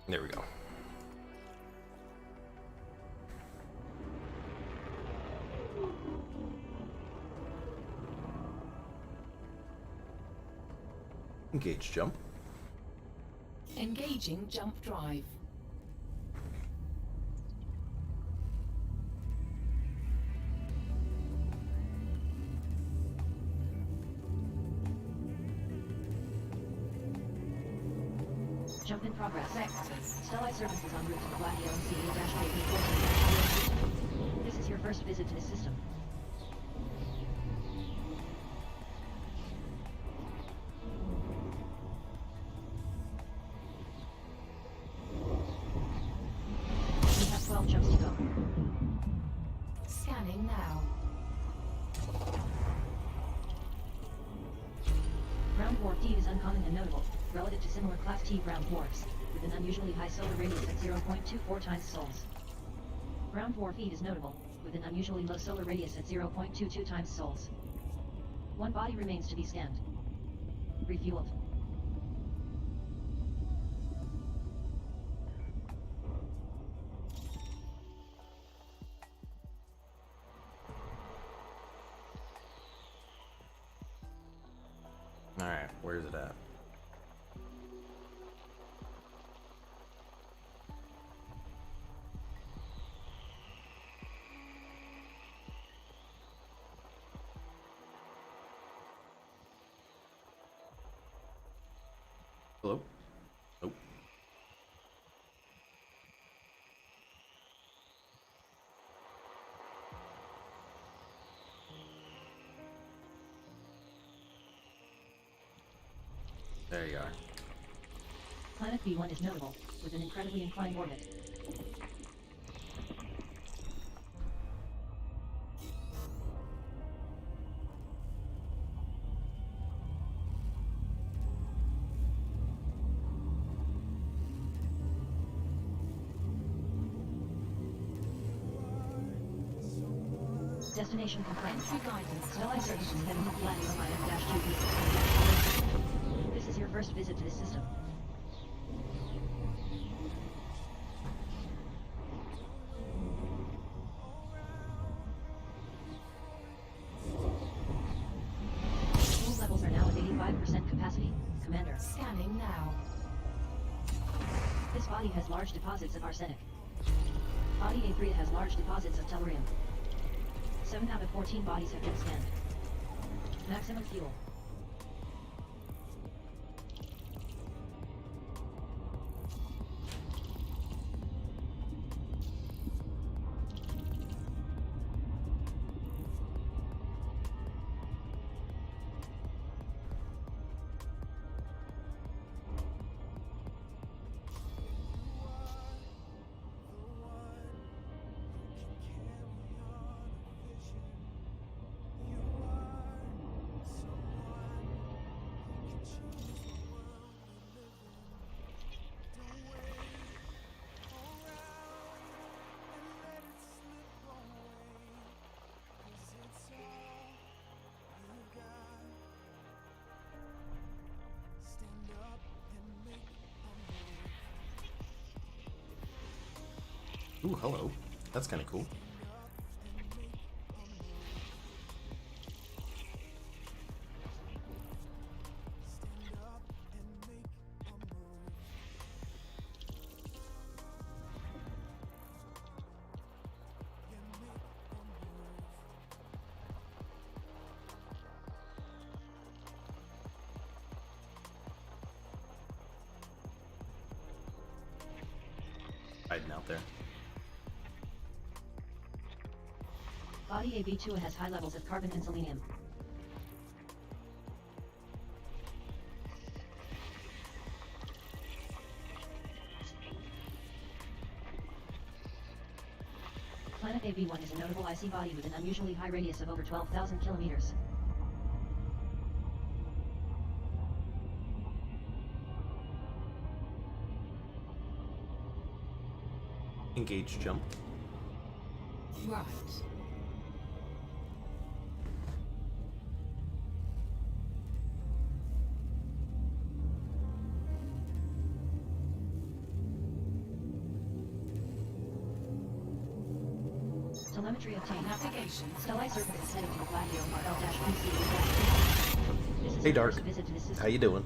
There we go. Engage jump. Engaging jump drive. Jump in progress. Stellite services en route to the Black LMC-8-JP. This is your first visit to this system. We have 12 jumps to go. Scanning now. Ground warp D is uncommon and notable, relative to similar Class T ground warps, with an unusually high solar radius at 0.24 times sols. Ground warp E is notable, with an unusually low solar radius at 0.22 times sols. One body remains to be scanned. Refueled. Alright, where's it at? Hello? Nope. There you are. Planet B1 is notable, with an incredibly inclined orbit. Destination confirmed. Entry guidance. Stellar Services heading to Planet Orion-2B. This is your first visit to this system. Fuel levels are now at 85% capacity, Commander. Scanning now. This body has large deposits of arsenic. Body A3 has large deposits of tellurium. 7 out of 14 bodies have been scanned. Maximum fuel. Ooh, hello. That's kind of cool. Hiding out there. Body AB2 has high levels of carbon and selenium. Planet AB1 is a notable icy body with an unusually high radius of over 12,000 kilometers. Engage jump. Right. Telemetry obtained. Navigation. Stellar Surface is heading to the Black Leopard L-PC. This is Hey, your Dark. first visit to this system. How you doing?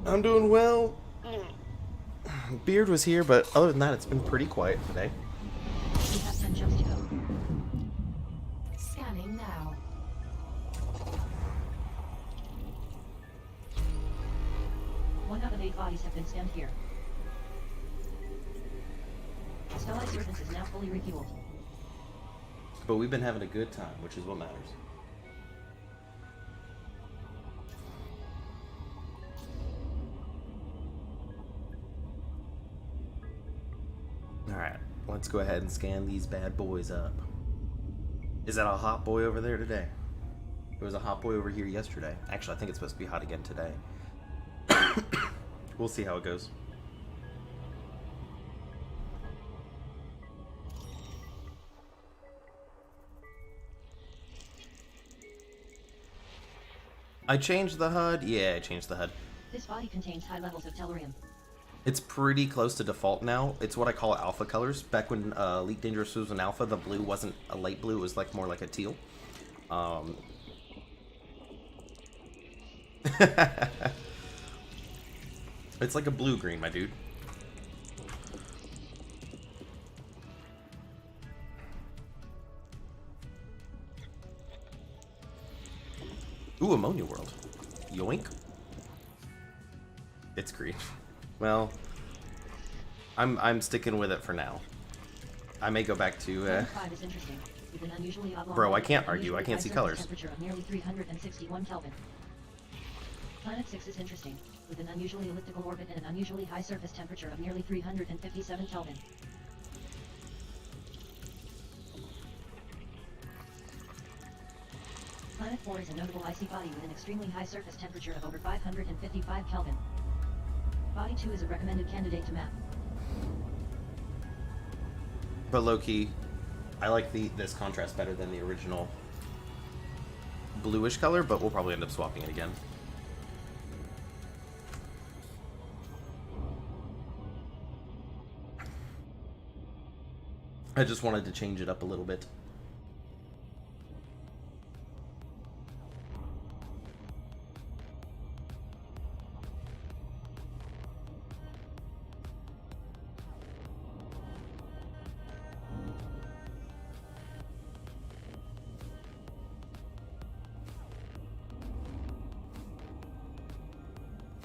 I'm doing well. Beard was here, but other than that, it's been pretty quiet today. We have 10 jumps to go. Scanning now. One out of 8 bodies have been scanned here. Stellar Serpents is now fully refueled. But we've been having a good time, which is what matters. Alright, let's go ahead and scan these bad boys up. Is that a hot boy over there today? There was a hot boy over here yesterday. Actually, I think it's supposed to be hot again today. We'll see how it goes. I changed the HUD? Yeah, I changed the HUD. This body contains high levels of tellurium. It's pretty close to default now. It's what I call alpha colors. Back when Elite Dangerous was an alpha, the blue wasn't a light blue. It was like more like a teal. It's like a blue-green, my dude. Ooh, Ammonia World. Yoink. It's green. Well, I'm sticking with it for now. I may go back to Planet 5 is interesting, with an unusually oblong Bro, I orbit can't and argue. I unusually can't high see surface colors. Temperature of nearly 361 Kelvin. Planet 6 is interesting, with an unusually elliptical orbit and an unusually high surface temperature of nearly 357 Kelvin. Planet 4 is a notable icy body with an extremely high surface temperature of over 555 Kelvin. Body 2 is a recommended candidate to map. But low-key, I like this contrast better than the original bluish color, but we'll probably end up swapping it again. I just wanted to change it up a little bit.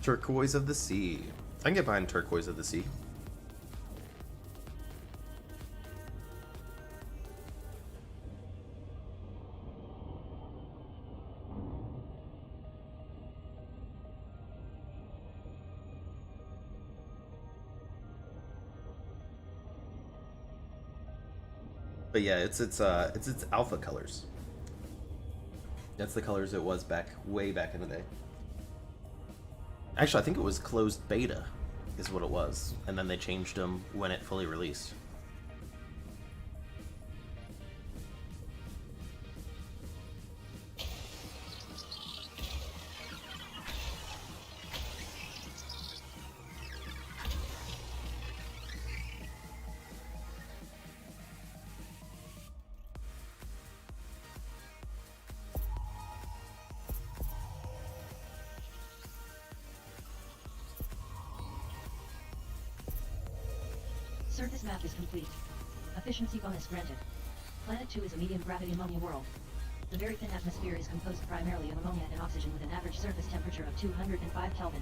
Turquoise of the Sea. I can get behind Turquoise of the Sea. But yeah, it's its alpha colors. That's the colors it was way back in the day. Actually, I think it was closed beta, is what it was, and then they changed them when it fully released. Surface map is complete. Efficiency bonus granted. Planet 2 is a medium gravity ammonia world. The very thin atmosphere is composed primarily of ammonia and oxygen with an average surface temperature of 205 Kelvin.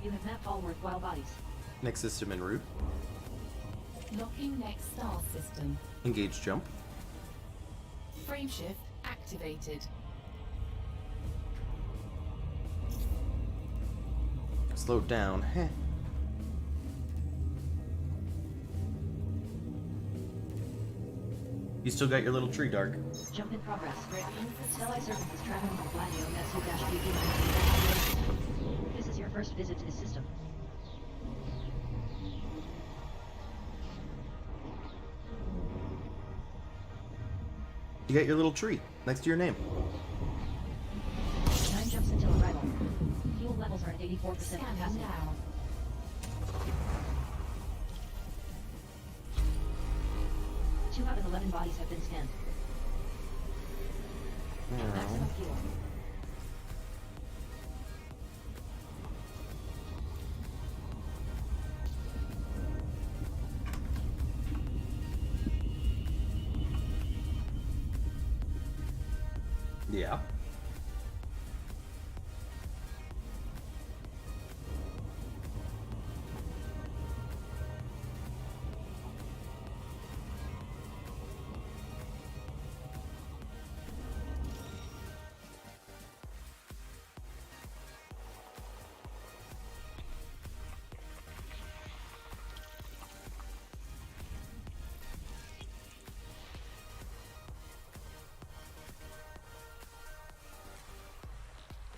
You have mapped all worthwhile bodies. Next system en route. Locking next star system. Engage jump. Frameshift activated. Slow down. Heh. You still got your little tree, Dark. Jump in progress. Stellai Serpent is traveling on Gladio Metsu-BP. This is your first visit to the system. You got your little tree next to your name. 9 jumps until arrival. Fuel levels are at 84% capacity. Now. 2 out of 11 bodies have been scanned. Maximum fuel. Yeah.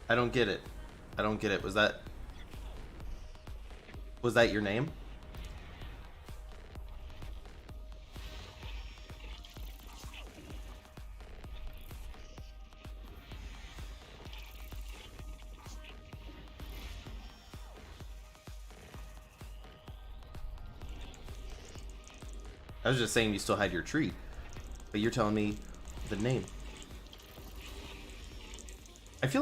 I don't get it. I don't get it. Was that your name? I was just saying you still had your tree, but you're telling me the name. I feel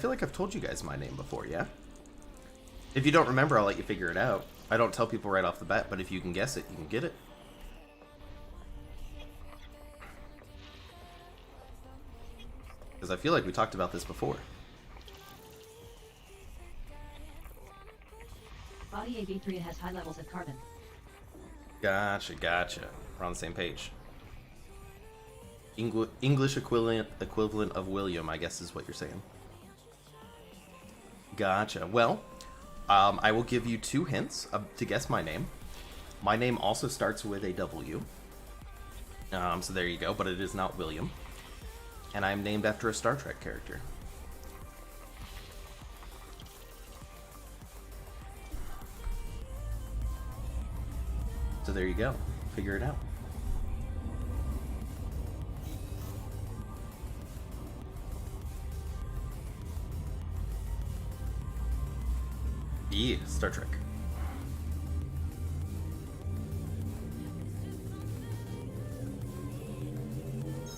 like I've told you guys my name before, yeah? If you don't remember, I'll let you figure it out. I don't tell people right off the bat, but if you can guess it, you can get it. Because I feel like we talked about this before. Body AB3 has high levels of carbon. Gotcha. We're on the same page. English equivalent of William, I guess is what you're saying. Gotcha. Well, I will give you 2 hints to guess my name. My name also starts with a W. So there you go, but it is not William. And I'm named after a Star Trek character. So there you go. Figure it out. Yeah, Star Trek.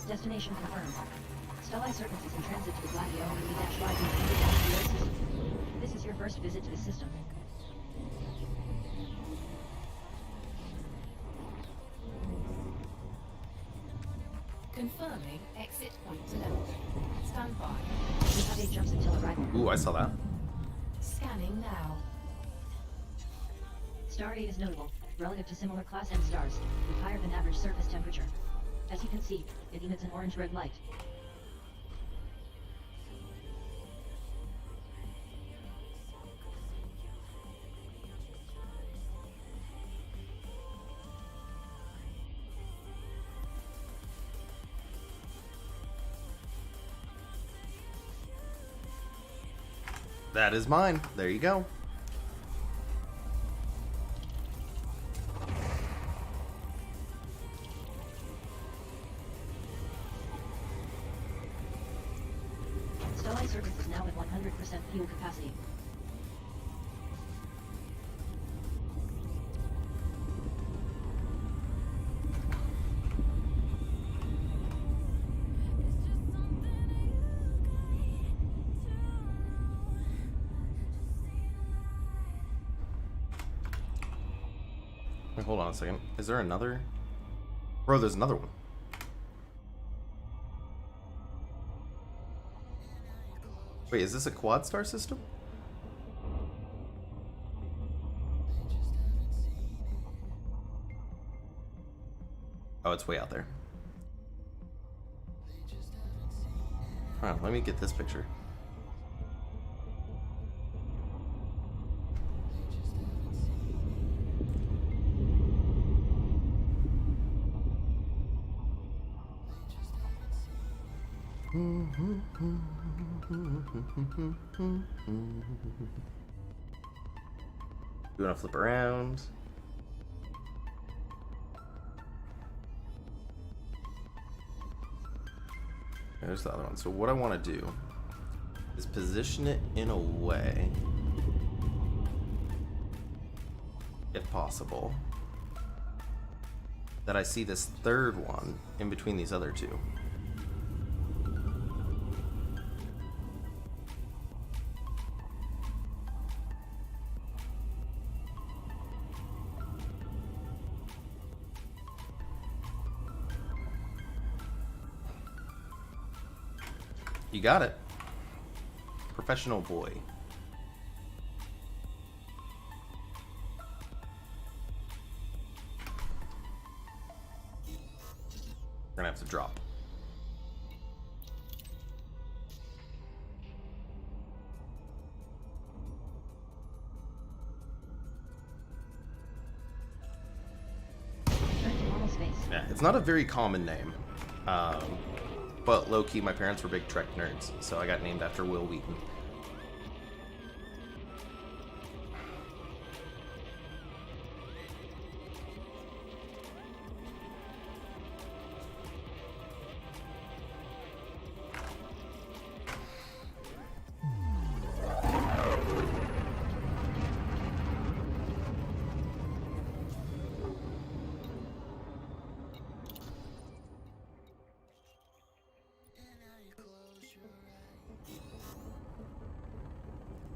Destination confirmed. Stellae Serpents is in transit to the Gladio E-5 system. This is your first visit to the system. Confirming exit point telemetry. Stand by. You have 8 jumps until arrival. Ooh, I saw that. Scanning now. Star 8 is notable, relative to similar Class M stars, with higher than average surface temperature. As you can see, it emits an orange-red light. That is mine. There you go. Stellae Serpents is now at 100% fuel capacity. Wait, hold on a second. Is there another? Bro, there's another one. Wait, is this a quad star system? Oh, it's way out there. Hold on, let me get this picture. You want to flip around? There's the other one. So what I want to do is position it in a way, if possible, that I see this third one in between these other two. You got it. Professional boy. We're gonna have to drop. Return to normal space. Yeah, it's not a very common name. But low-key, my parents were big Trek nerds, so I got named after Will Wheaton.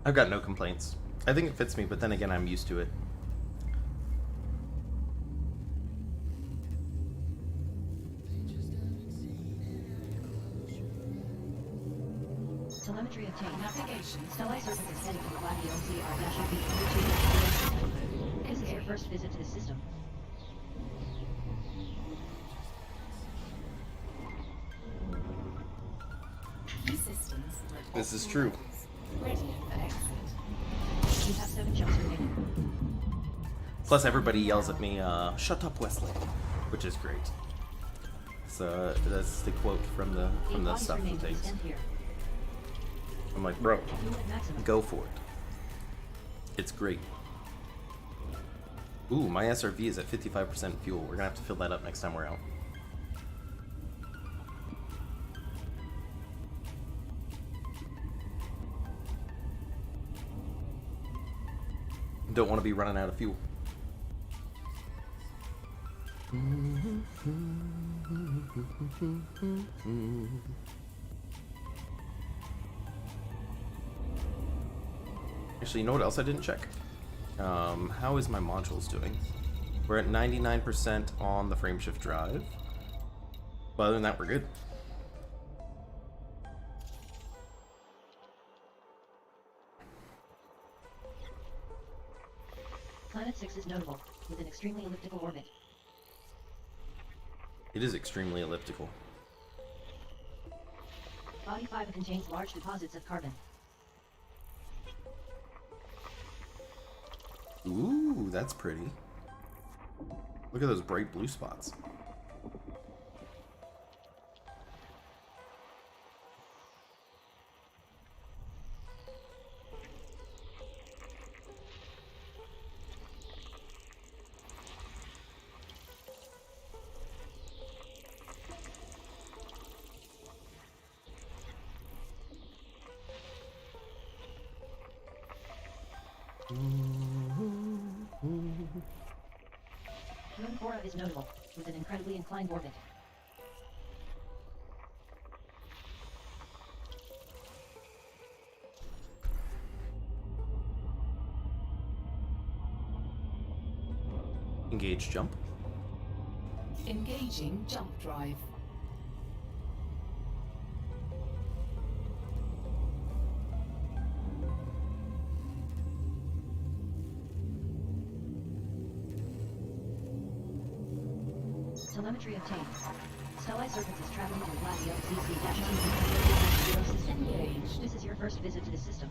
I've got no complaints. I think it fits me, but then again, I'm used to it. Telemetry obtained. Navigation. Stellae Serpents is heading to the Gladio CR-2. This is your first visit to the system. Key systems. This is true. Ready for exit. You have 7 jumps remaining. Plus, everybody yells at me, "Shut up, Wesley," which is great. So that's the quote from the Bodies stuff remain and to things. extend here. I'm like, bro, Fuel at maximum. go for it. It's great. Ooh, my SRV is at 55% fuel. We're gonna have to fill that up next time we're out. Don't want to be running out of fuel. Actually, you know what else I didn't check? How is my modules doing? We're at 99% on the frameshift drive. But other than that, we're good. Planet 6 is notable, with an extremely elliptical orbit. It is extremely elliptical. Body 5 contains large deposits of carbon. Ooh, that's pretty. Look at those bright blue spots. Moon Cora is notable, with an incredibly inclined orbit. Engage jump. Engaging jump drive. Telemetry obtained. Stellae Serpents is traveling to Gladio CC-T system. Engaged. This is your first visit to the system.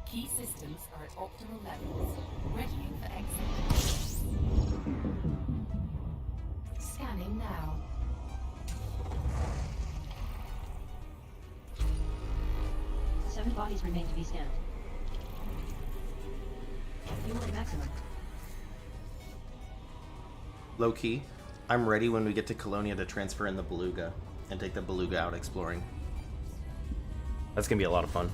Key systems are at optimal levels, readying for exit. Scanning now. Seven bodies remain to be scanned. Fuel at maximum. Low key, I'm ready when we get to Colonia to transfer in the Beluga and take the Beluga out exploring. That's gonna be a lot of fun.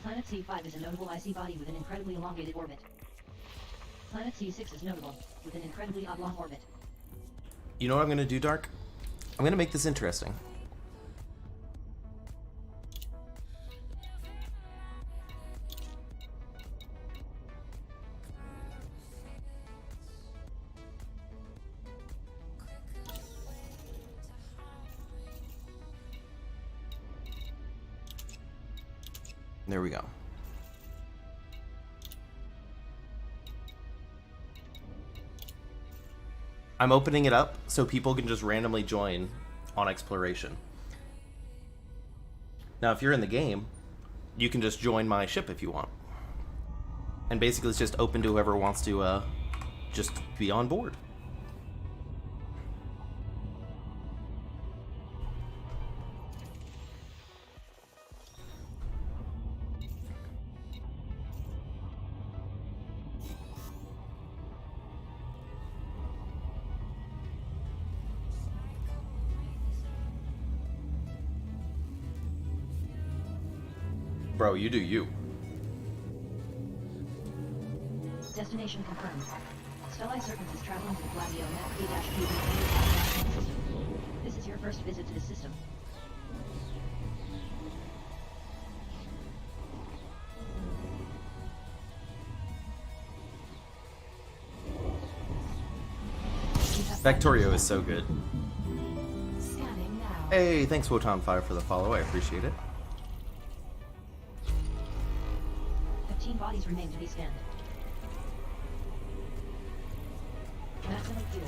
Planet C5 is a notable icy body with an incredibly elongated orbit. Planet C6 is notable, with an incredibly oblong orbit. You know what I'm gonna do, Dark? I'm gonna make this interesting. There we go. I'm opening it up so people can just randomly join on exploration. Now, if you're in the game, you can just join my ship if you want. And basically it's just open to whoever wants to just be on board. Bro, you do you. Destination confirmed. Stellae Serpents is traveling to the Gladio Map P-P system. This is is your first visit to the system. You have 5 Factorio minutes is so good. Scanning now. Hey, thanks Wotan5 for the follow. I appreciate it. 15 bodies remain to be scanned. Maximum fuel.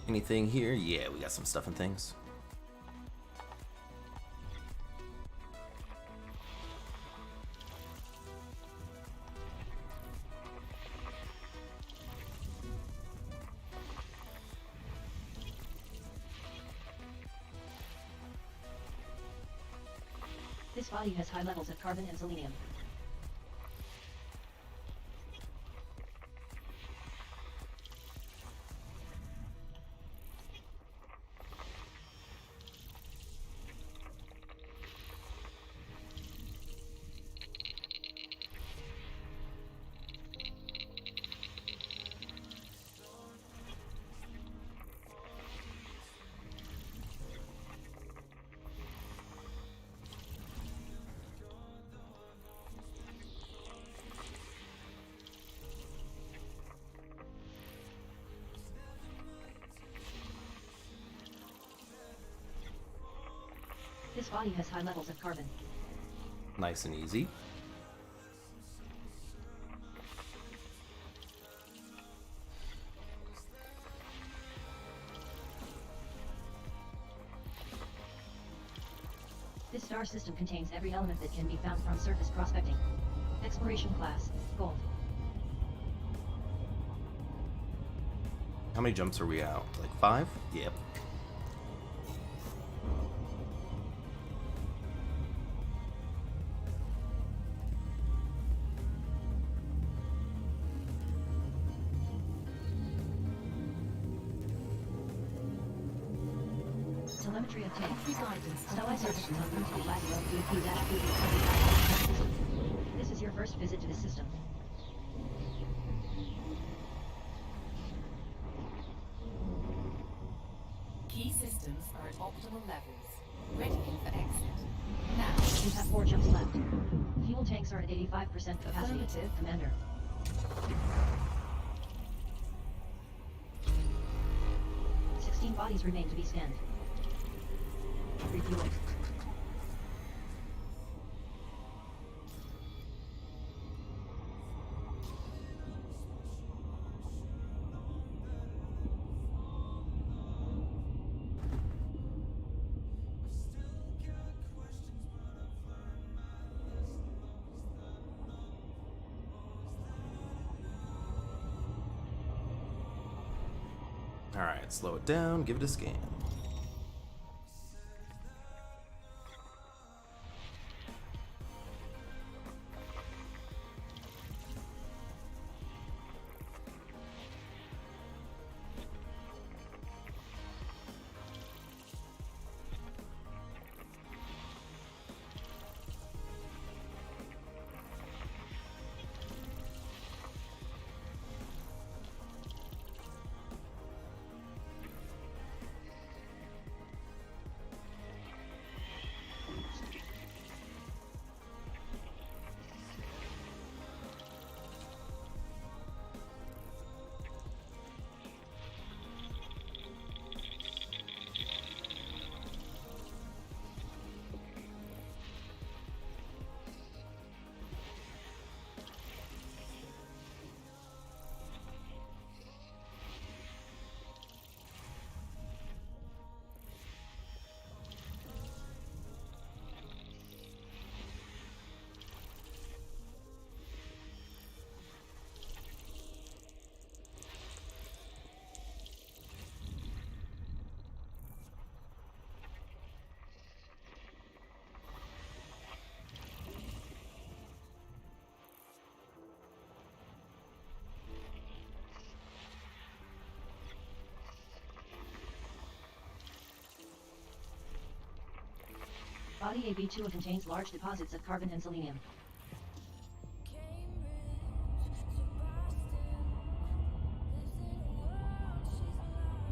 Anything here? Yeah, we got some stuff and things. This body has high levels of carbon and selenium. This body has high levels of carbon. Nice and easy. This star system contains every element that can be found from surface prospecting. Exploration class, Gold. How many jumps are we out? Like 5? Yep. Telemetry obtained. Entry guidance. Satellite services on route to Latio BP-BP. This is your first visit to the system. Key systems are at optimal levels. Readying for exit. Now. You have 4 jumps left. Fuel tanks are at 85% capacity. Affirmative. Commander. Bodies remain to be scanned. Refueling. Alright, slow it down, give it a scan. Body AB2 contains large deposits of carbon and selenium.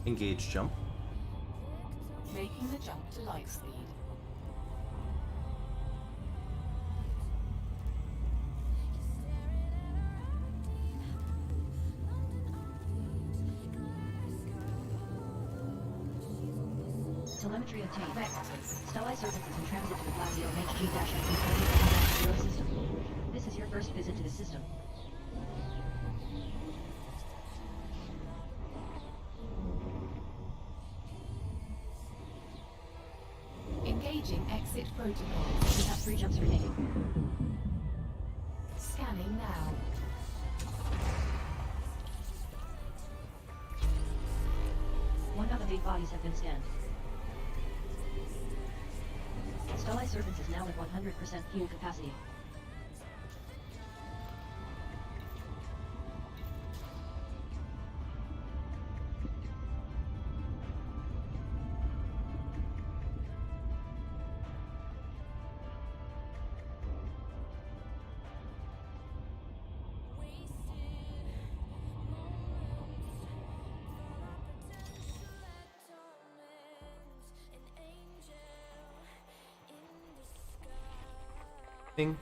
Engage jump. Making the jump to light speed. Telemetry obtained. Vectors. Stellae Serpents is in transit to the Gladio HG-0 system. This is your first visit to the system. Engaging exit protocol. You have 3 jumps remaining. Scanning now. One out of 8 bodies have been scanned. Stellae Serpents is now at 100% fuel capacity. Thing.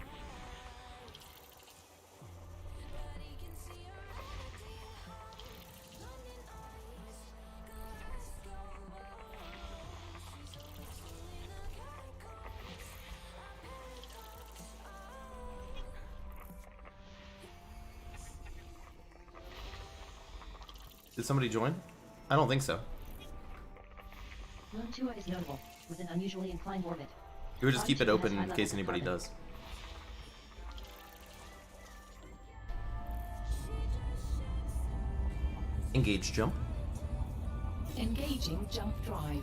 Did somebody join? I don't think so. Lone 2 is notable, with an unusually inclined orbit. You would just keep it Body open has in high case levels of anybody carbon. does. Engage jump. Engaging jump drive.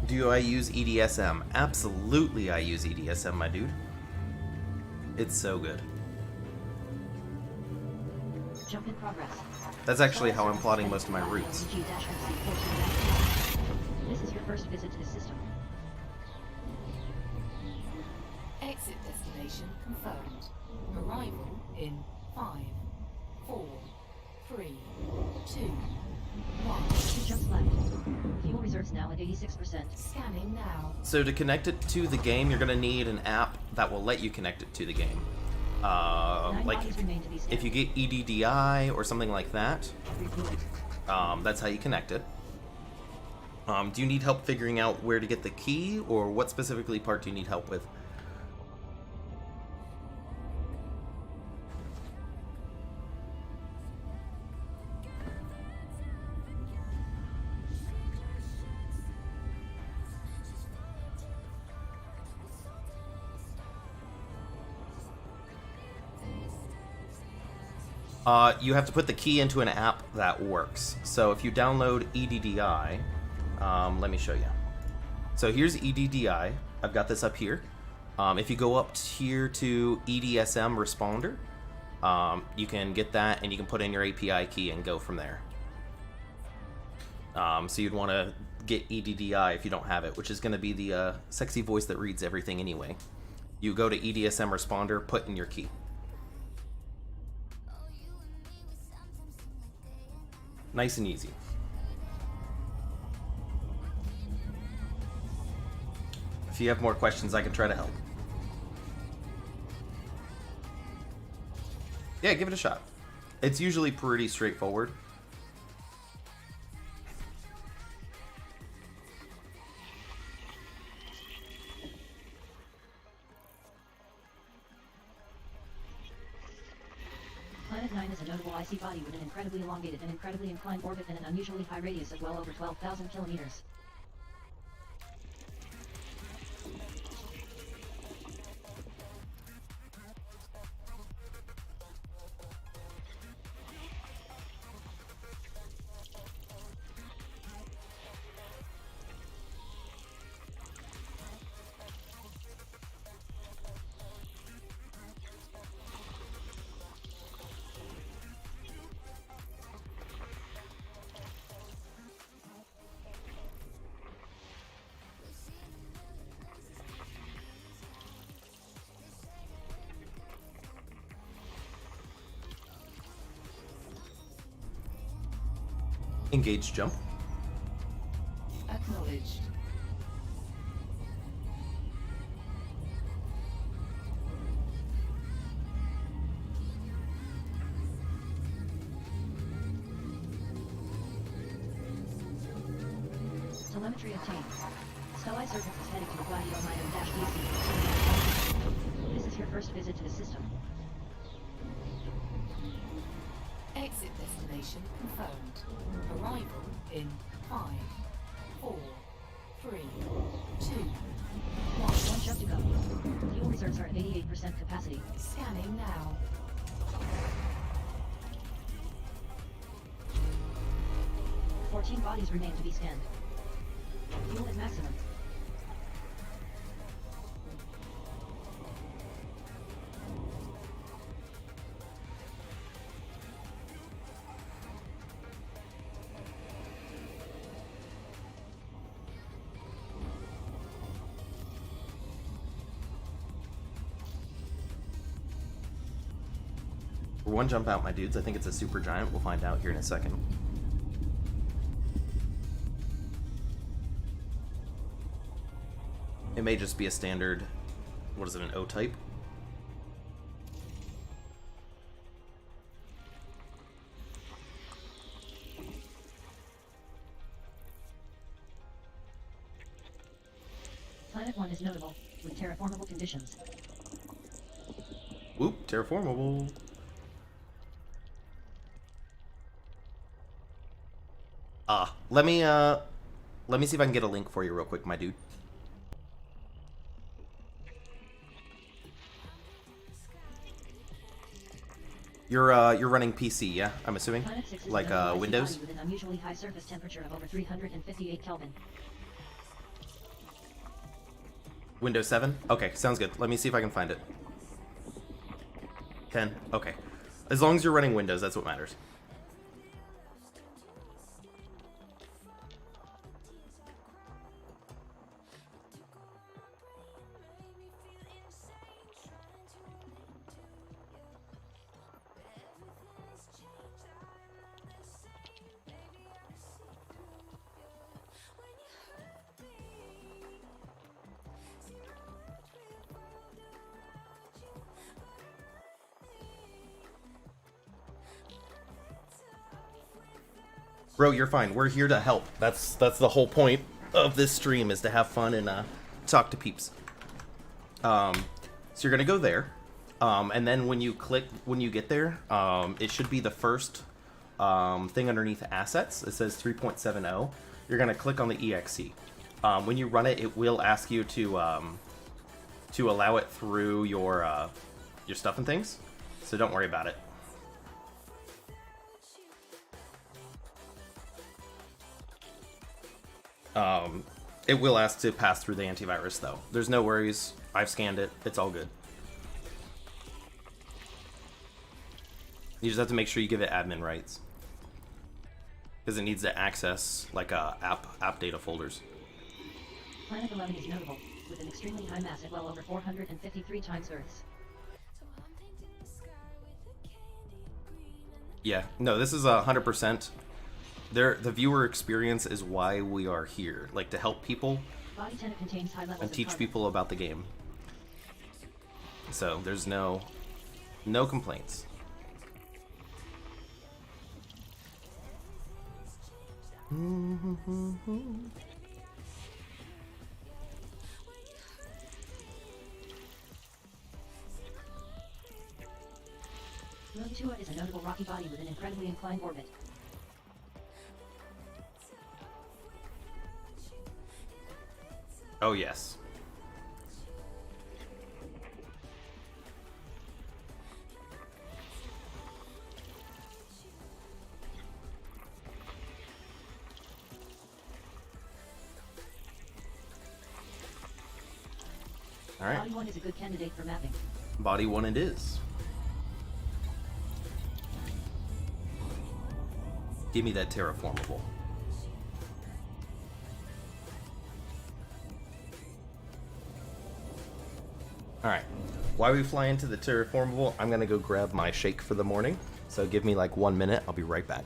Do I use EDSM? Absolutely I use EDSM, my dude. It's so good. Jump in progress. That's actually how I'm plotting most of my routes. This is your first visit to the system. Exit destination confirmed. Arrival in 5, 4, 3, 2, 1. 2 jumps left. Fuel reserves now at 86%. Scanning now. So to connect it to the game, you're going to need an app that will let you connect it to the game. 9 Like bodies remain to be scanned. if you get EDDI or something like that, Refueling. that's how you connect it. Do you need help figuring out where to get the key, or what specifically part do you need help with? You have to put the key into an app that works. So if you download EDDI, let me show you. So here's EDDI. I've got this up here. If you go up here to EDSM responder, you can get that and you can put in your API key and go from there. So you'd want to get EDDI if you don't have it, which is going to be the sexy voice that reads everything anyway. You go to EDSM responder, put in your key. Nice and easy. If you have more questions, I can try to help. Yeah, give it a shot. It's usually pretty straightforward. Planet 9 is a notable icy body with an incredibly elongated and incredibly inclined orbit and an unusually high radius of well over 12,000 kilometers. Engage jump. Acknowledged. Telemetry obtained. Stellite Surface is heading to Gladio Minor-DC. This is your first visit to the system. Exit destination confirmed. Arrival in 5, 4, 3, 2, 1. One jump to go. Fuel reserves are at 88% capacity. Scanning now. Fourteen bodies remain to be scanned. Fuel at maximum. We're one jump out, my dudes. I think it's a super giant. We'll find out here in a second. It may just be a standard, what is it, an O-type? Planet 1 is notable, with terraformable conditions. Whoop, terraformable. Let me see if I can get a link for you real quick, my dude. You're running PC, yeah? I'm assuming? Planet 6 is Like, a icy Windows? body with an unusually high surface temperature of over 358 Kelvin. Windows 7? Okay, sounds good. Let me see if I can find it. 10? Okay. As long as you're running Windows, that's what matters. Bro, you're fine. We're here to help. That's the whole point of this stream, is to have fun and talk to peeps. So you're gonna go there, and then when you get there, it should be the first thing underneath assets. It says 3.70. You're gonna click on the exe. When you run it, it will ask you to allow it through your stuff and things. So don't worry about it. It will ask to pass through the antivirus, though. There's no worries. I've scanned it. It's all good. You just have to make sure you give it admin rights, because it needs to access like app data folders. Planet 11 is notable, with an extremely high mass at well over 453 times Earth's. Yeah, no, this is 100%. The viewer experience is why we are here, like to help people Body tenant contains high levels and of teach carbon. people about the game. So there's no complaints. Lotua is a notable rocky body with an incredibly inclined orbit. Oh yes. All right. Body 1 is a good candidate for mapping. Body 1 it is. Give me that terraformable. Alright, while we fly into the terraformable, I'm gonna go grab my shake for the morning. So give me like 1 minute, I'll be right back.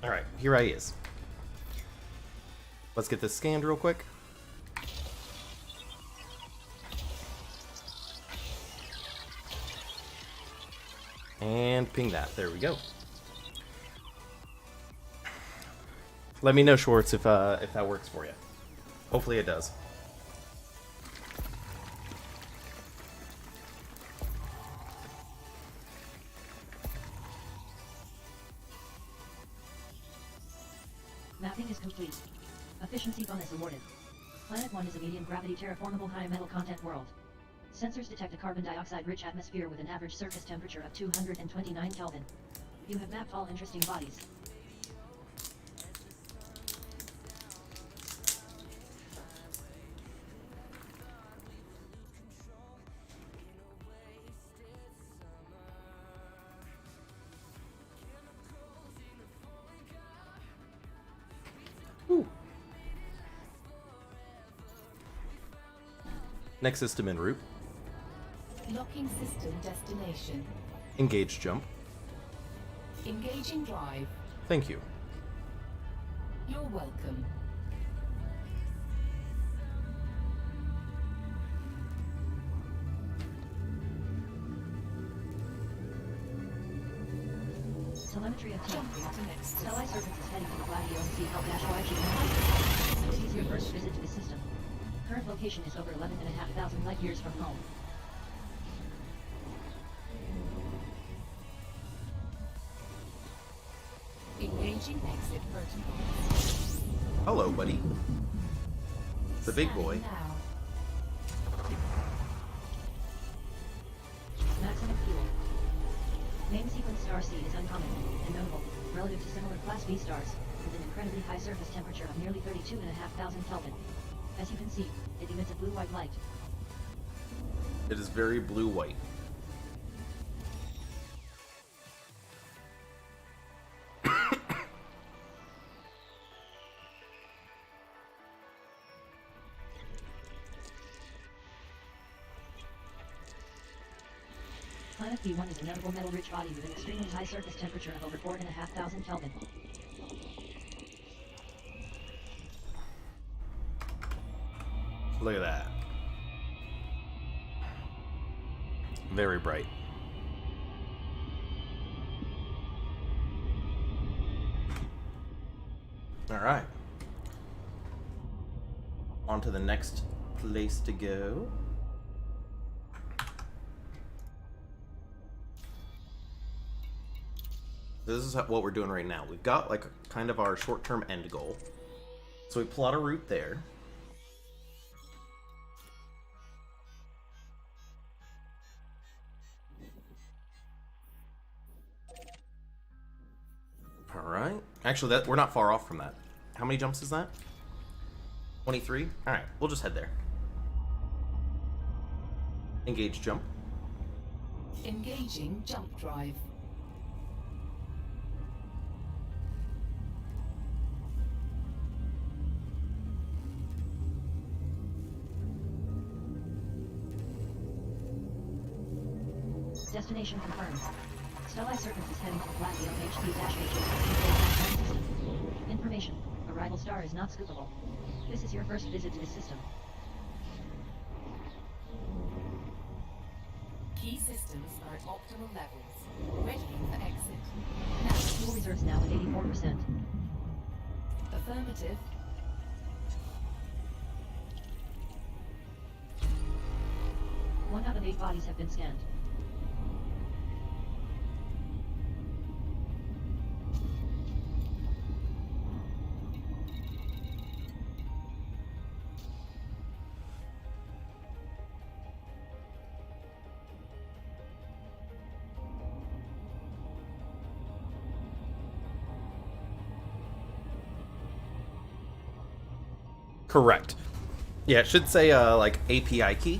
Alright, here I is. Let's get this scanned real quick. And ping that. There we go. Let me know, Schwartz, if that works for you. Hopefully it does. Mapping is complete. Efficiency bonus awarded. Planet 1 is a medium gravity terraformable high metal content world. Sensors detect a carbon dioxide rich atmosphere with an average surface temperature of 229 Kelvin. You have mapped all interesting bodies. Whew. Next system en route. Locking system destination. Engage jump. Engaging drive. Thank you. You're welcome. Telemetry obtained. Jumping to next Stellai system. Serpents is heading to the Gladio MC-YG. This is your first visit to the system. Current location is over 11,500 light years from home. Engaging exit protocols. Hello, buddy. The big Scanning boy. now. Maximum fuel. Main sequence star C is uncommon and notable relative to similar Class B stars, with an incredibly high surface temperature of nearly 32,500 Kelvin. As you can see, it emits a blue-white light. It is very blue-white. Planet B1 is a notable metal-rich body with an extremely high surface temperature of over 4,500 Kelvin. Look at that. Very bright. Alright. On to the next place to go. This is what we're doing right now. We've got like kind of our short-term end goal. So we plot a route there. Alright. Actually, we're not far off from that. How many jumps is that? 23? Alright, we'll just head there. Engage jump. Engaging jump drive. Destination confirmed. Stellai Serpents is heading to the Gladio HD-H. Information. Arrival star is not scoopable. This is your first visit to the system. Key systems are at optimal levels. Readying for exit. Now, Fuel reserves now at 84%. affirmative. One out of 8 bodies have been scanned. Correct. Yeah, it should say like API key.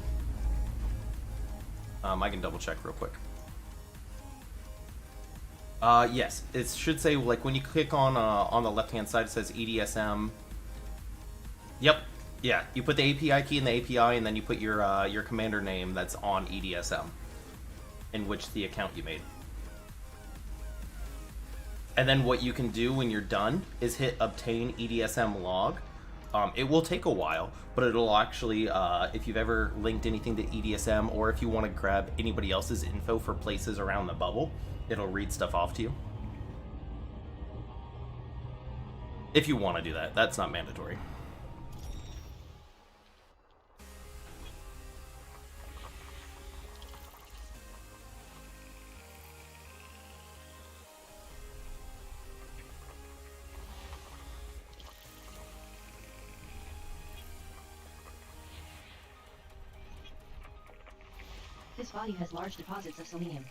I can double check real quick. Yes, it should say like when you click on the left hand side, it says EDSM. Yep. Yeah, you put the API key in the API, and then you put your commander name that's on EDSM, in which the account you made. And then what you can do when you're done is hit obtain EDSM log. It will take a while, but it'll actually, if you've ever linked anything to EDSM, or if you want to grab anybody else's info for places around the bubble, it'll read stuff off to you. If you want to do that, that's not mandatory. This body has large deposits of selenium.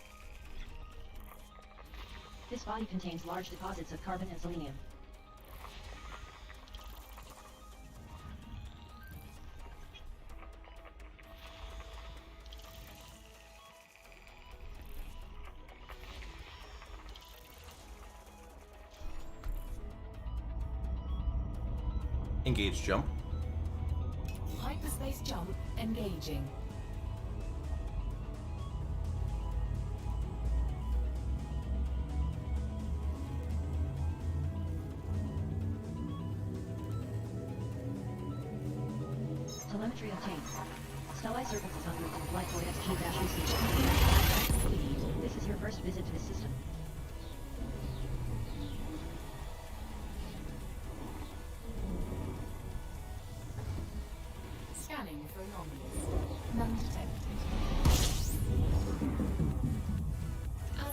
This body contains large deposits of carbon and selenium. Engage jump. Hyperspace jump engaging. Telemetry obtained. Stellai surfaces en route to flight for XG-UC. This is your first visit to the system. Scanning for anomalies. None detected.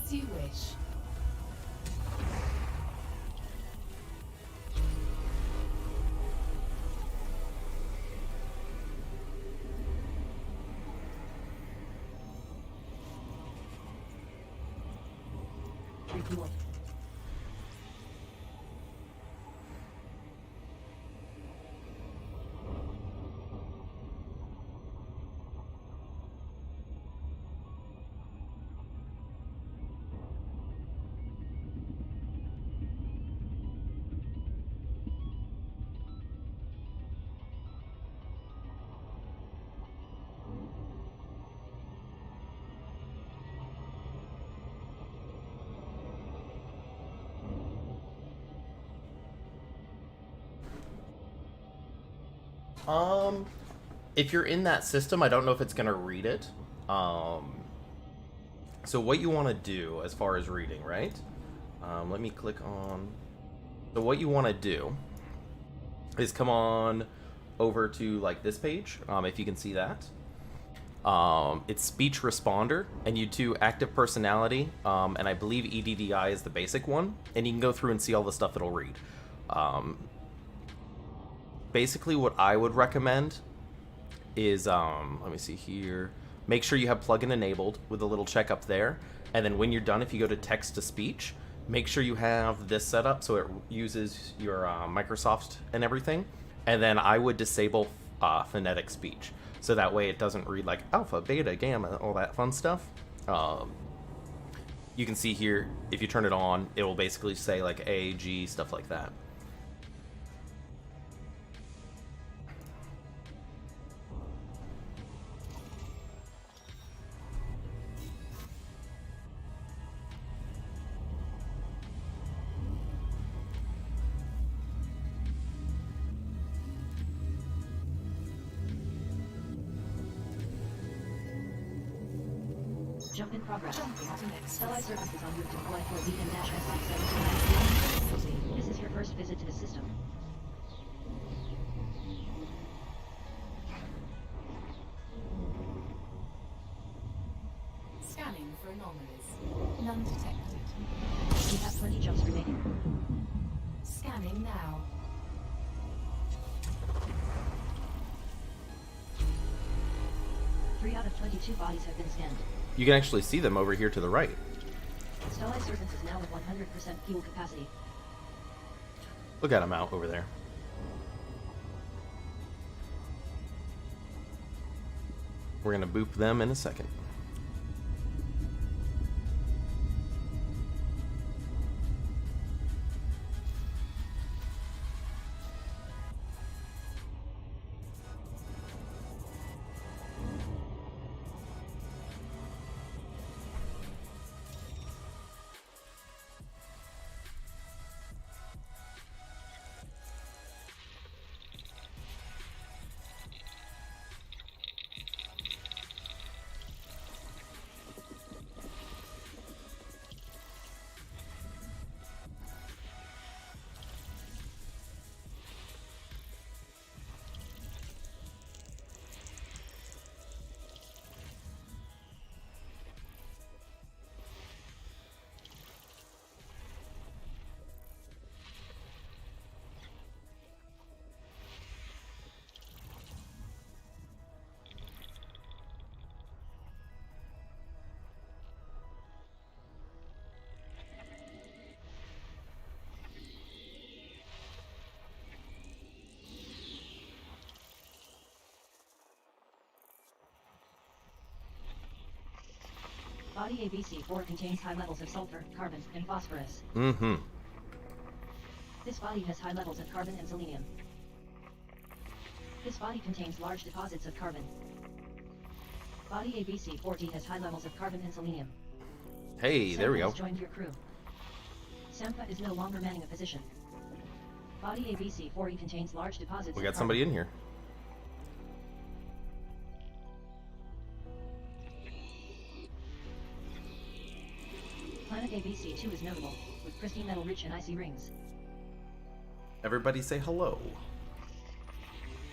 As you wish. Refuel. If you're in that system, I don't know if it's gonna read it. So what you want to do as far as reading, right? Let me click on. So what you want to do is come on over to like this page, if you can see that. It's speech responder, and you do active personality, and I believe EDDI is the basic one, and you can go through and see all the stuff it'll read. Basically what I would recommend is, let me see here, make sure you have plugin enabled with a little check up there, and then when you're done, if you go to text to speech, make sure you have this set up so it uses your Microsoft and everything, and then I would disable phonetic speech, so that way it doesn't read like alpha, beta, gamma, all that fun stuff. You can see here, if you turn it on, it will basically say like A, G, stuff like that. Jump in progress. Jumping to next. Stellai surfaces en route to flight for BN-SC-17. This is your first visit to the system. Scanning for anomalies. None detected. You have 20 jumps remaining. Scanning now. Three out of 22 bodies have been scanned. You can actually see them over here to the right. Stellai surface is now at 100% fuel capacity. Look at them out over there. We're gonna boop them in a second. Body ABC-4 contains high levels of sulfur, carbon, and phosphorus. Mm-hmm. This body has high levels of carbon and selenium. This body contains large deposits of carbon. Body ABC-40 has high levels of carbon and selenium. Hey, there we Sampha go. has joined your crew. Sampha is no longer manning a position. Body ABC-40 contains large deposits We of got somebody carbon. in here. Planet ABC-2 is notable, with pristine metal rich and icy rings. Everybody say hello.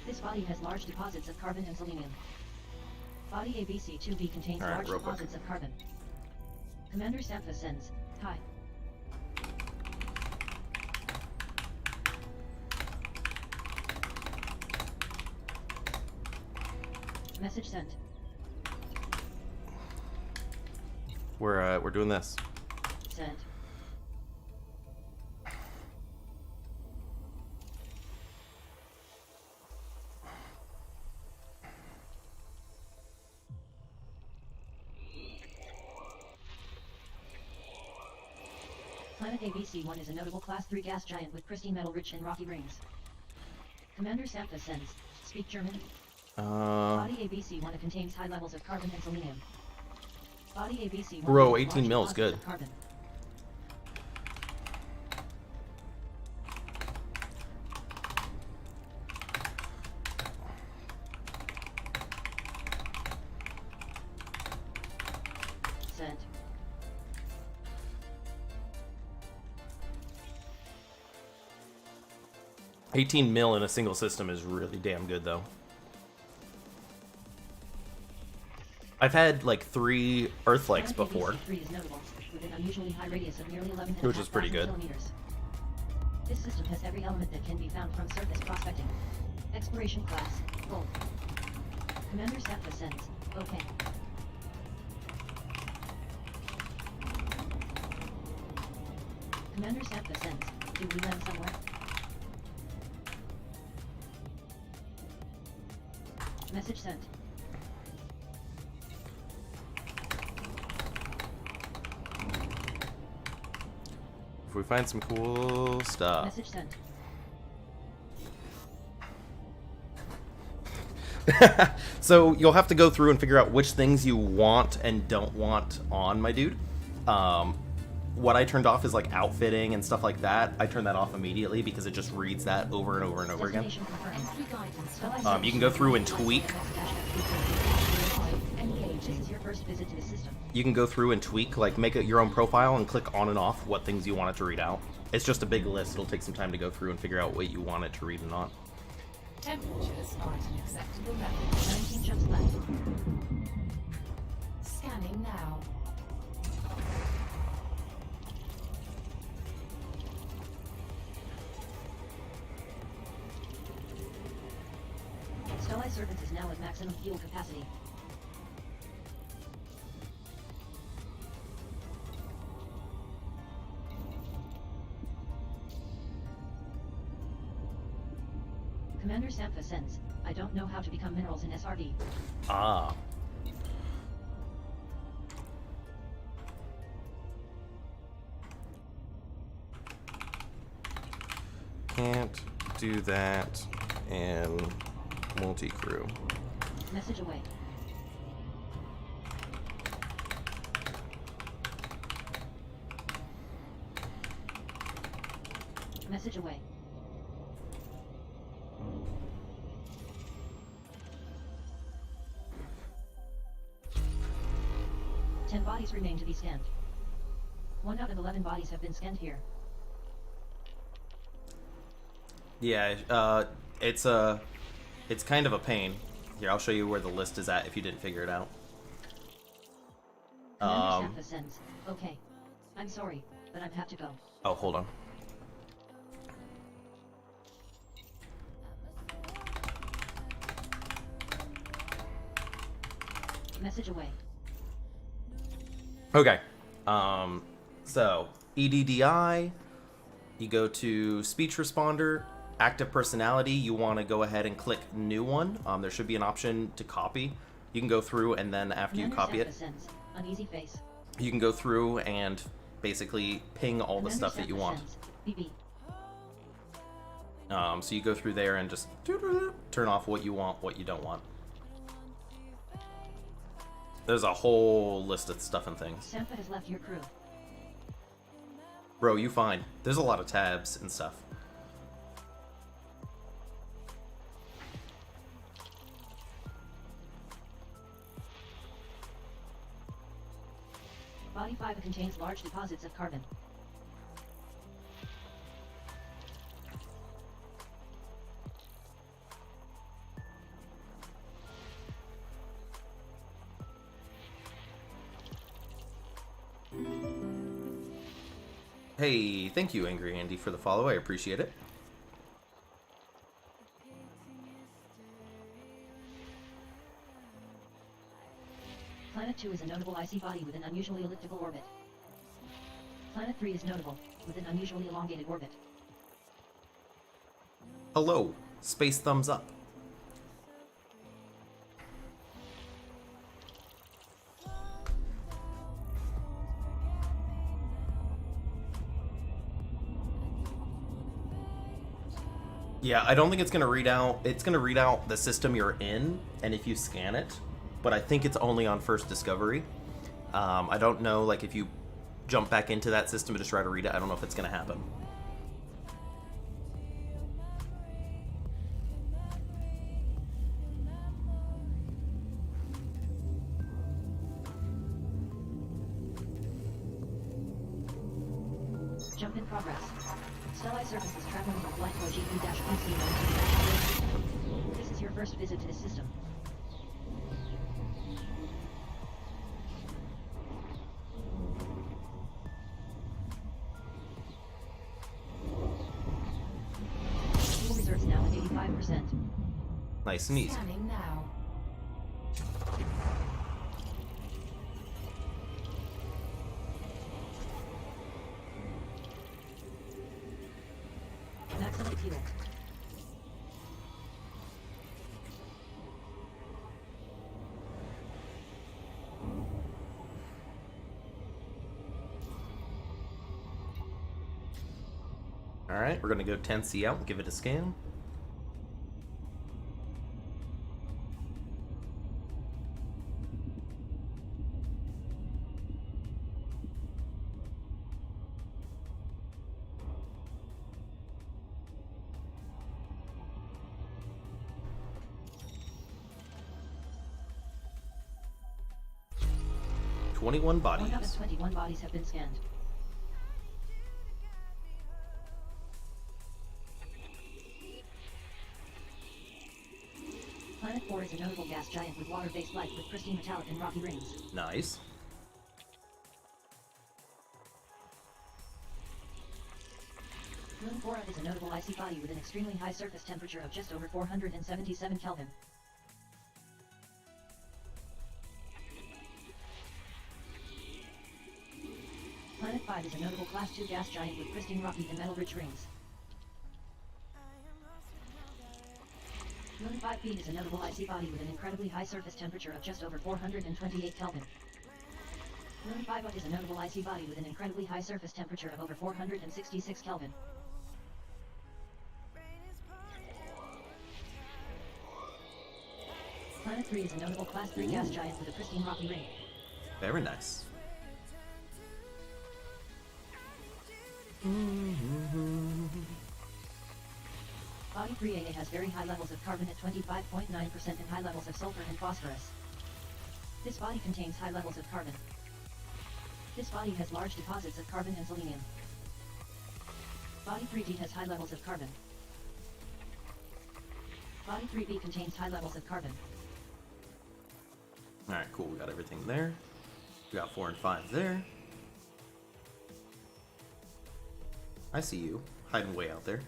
This body has large deposits of carbon and selenium. Body ABC-2b contains All right, large real quick. deposits of carbon. Commander Sampha sends, hi. Message sent. We're doing this. Sent. Planet ABC-1 is a notable Class 3 gas giant with pristine metal rich and rocky rings. Commander Sampha sends, speak German. Body ABC-1 contains high levels of carbon and selenium. Body ABC-1 Bro, contains 18 large mil is deposits good. of carbon. Sent. $18 mil in a single system is really damn good, though. I've had like 3 Earthlikes Planet before. ABC-3 is notable, with an unusually high radius of nearly 11 Which is pretty good. kilometers. This system has every element that can be found from surface prospecting. Exploration class, Gold. Commander Sampha sends, okay. Commander Sampha sends, do we land somewhere? Message sent. If we find some cool stuff. Message sent. So you'll have to go through and figure out which things you want and don't want on, my dude. What I turned off is like outfitting and stuff like that. I turned that off immediately because it just reads that over and over and over again. Destination confirmed. Entry guidance. You can go through and tweak. Engage. This is your first visit to the system. You can go through and tweak, like make it your own profile and click on and off what things you want it to read out. It's just a big list. It'll take some time to go through and figure out what you want it to read and not. Temperatures are at an acceptable level. 19 jumps left. Scanning now. Stellae Serpents is now at maximum fuel capacity. Commander Sampha sends, I don't know how to become minerals in SRD. Ah. Can't do that in multi-crew. Message away. Message away. Ten bodies remain to be scanned. 1 out of 11 bodies have been scanned here. Yeah, it's kind of a pain. Here, I'll show you where the list is at if you didn't figure it out. Commander Sampha sends, okay. I'm sorry, but I've had to go. Oh, hold on. Message away. Okay. So EDDI, you go to speech responder, active personality. You want to go ahead and click new one. There should be an option to copy. You can go through and then after you Commander copy Sampha it, sends, uneasy face. you can go through and basically ping all the Remember stuff that set you want. percents. BB. So you go through there and just turn off what you want, what you don't want. There's a whole list of stuff and things. Sampha has left your crew. Bro, you fine. There's a lot of tabs and stuff. Body 5 contains large deposits of carbon. Hey, thank you, Angry Andy, for the follow. I appreciate it. Planet 2 is a notable icy body with an unusually elliptical orbit. Planet 3 is notable, with an unusually elongated orbit. Hello, space thumbs up. Yeah, I don't think it's gonna read out. It's gonna read out the system you're in, and if you scan it, but I think it's only on first discovery. I don't know, like if you jump back into that system and just try to read it, I don't know if it's gonna happen. Jump in progress. Stellite surfaces traveling from flight flow GP-PC. This is your first visit to this system. Fuel reserves now at 85%. Nice and easy. Scanning now. Maximum fuel. Alright, we're gonna go 10C out and give it a scan. "21 1 out of bodies." 21 bodies have been scanned. Planet 4 is a notable gas giant with water-based life with pristine metallic and rocky rings. Nice. Moon 4 is a notable icy body with an extremely high surface temperature of just over 477 Kelvin. Planet 5 is a notable Class 2 gas giant with pristine rocky and metal-rich rings. Moon 5P is a notable icy body with an incredibly high surface temperature of just over 428 Kelvin. Moon 5 is a notable icy body with an incredibly high surface temperature of over 466 Kelvin. Planet 3 is a notable Class 3 gas giant with a pristine rocky ring. Very nice. Body 3A has very high levels of carbon at 25.9% and high levels of sulfur and phosphorus. This body contains high levels of carbon. This body has large deposits of carbon and selenium. Body 3D has high levels of carbon. Body 3B contains high levels of carbon. Alright, cool. We got everything there. We got 4 and 5 there. I see you, hiding way out there.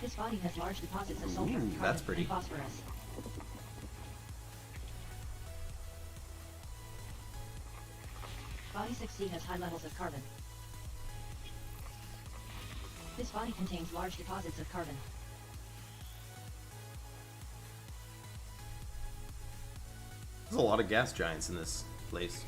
This body has large deposits of sulfur, Ooh, carbon, that's pretty. and phosphorus. Body Body 6C has high levels of carbon. This body contains large deposits of carbon. There's a lot of gas giants in this place.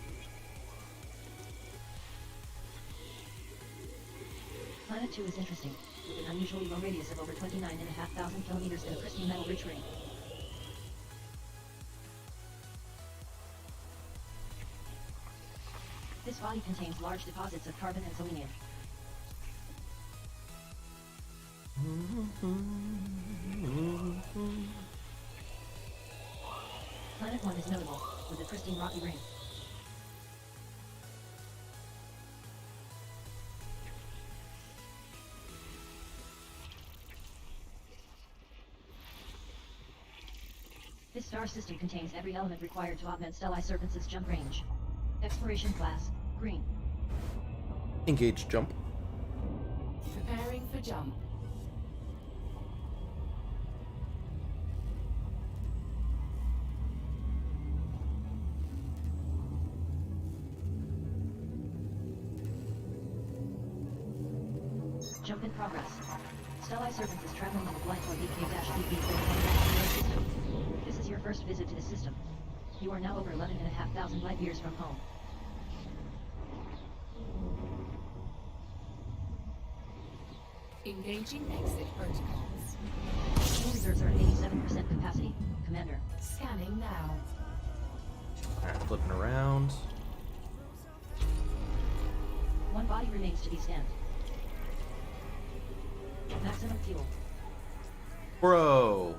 Planet 2 is interesting, with an unusually low radius of over 29,500 kilometers in a pristine metal-rich ring. This body contains large deposits of carbon and selenium. Planet 1 is notable, with a pristine rocky ring. This star system contains every element required to augment Stellai Serpens' jump range. Exploration class, green. Engage jump. Preparing for jump. Jump in progress. Stellai Serpens is traveling in the Glycor BK-DB4 system. This is your first visit to the system. You are now over 11,500 light years from home. Engaging exit protocols. Fuel reserves are at 87% capacity, Commander. Scanning now. Alright, flipping around. One body remains to be scanned. Maximum fuel. Bro,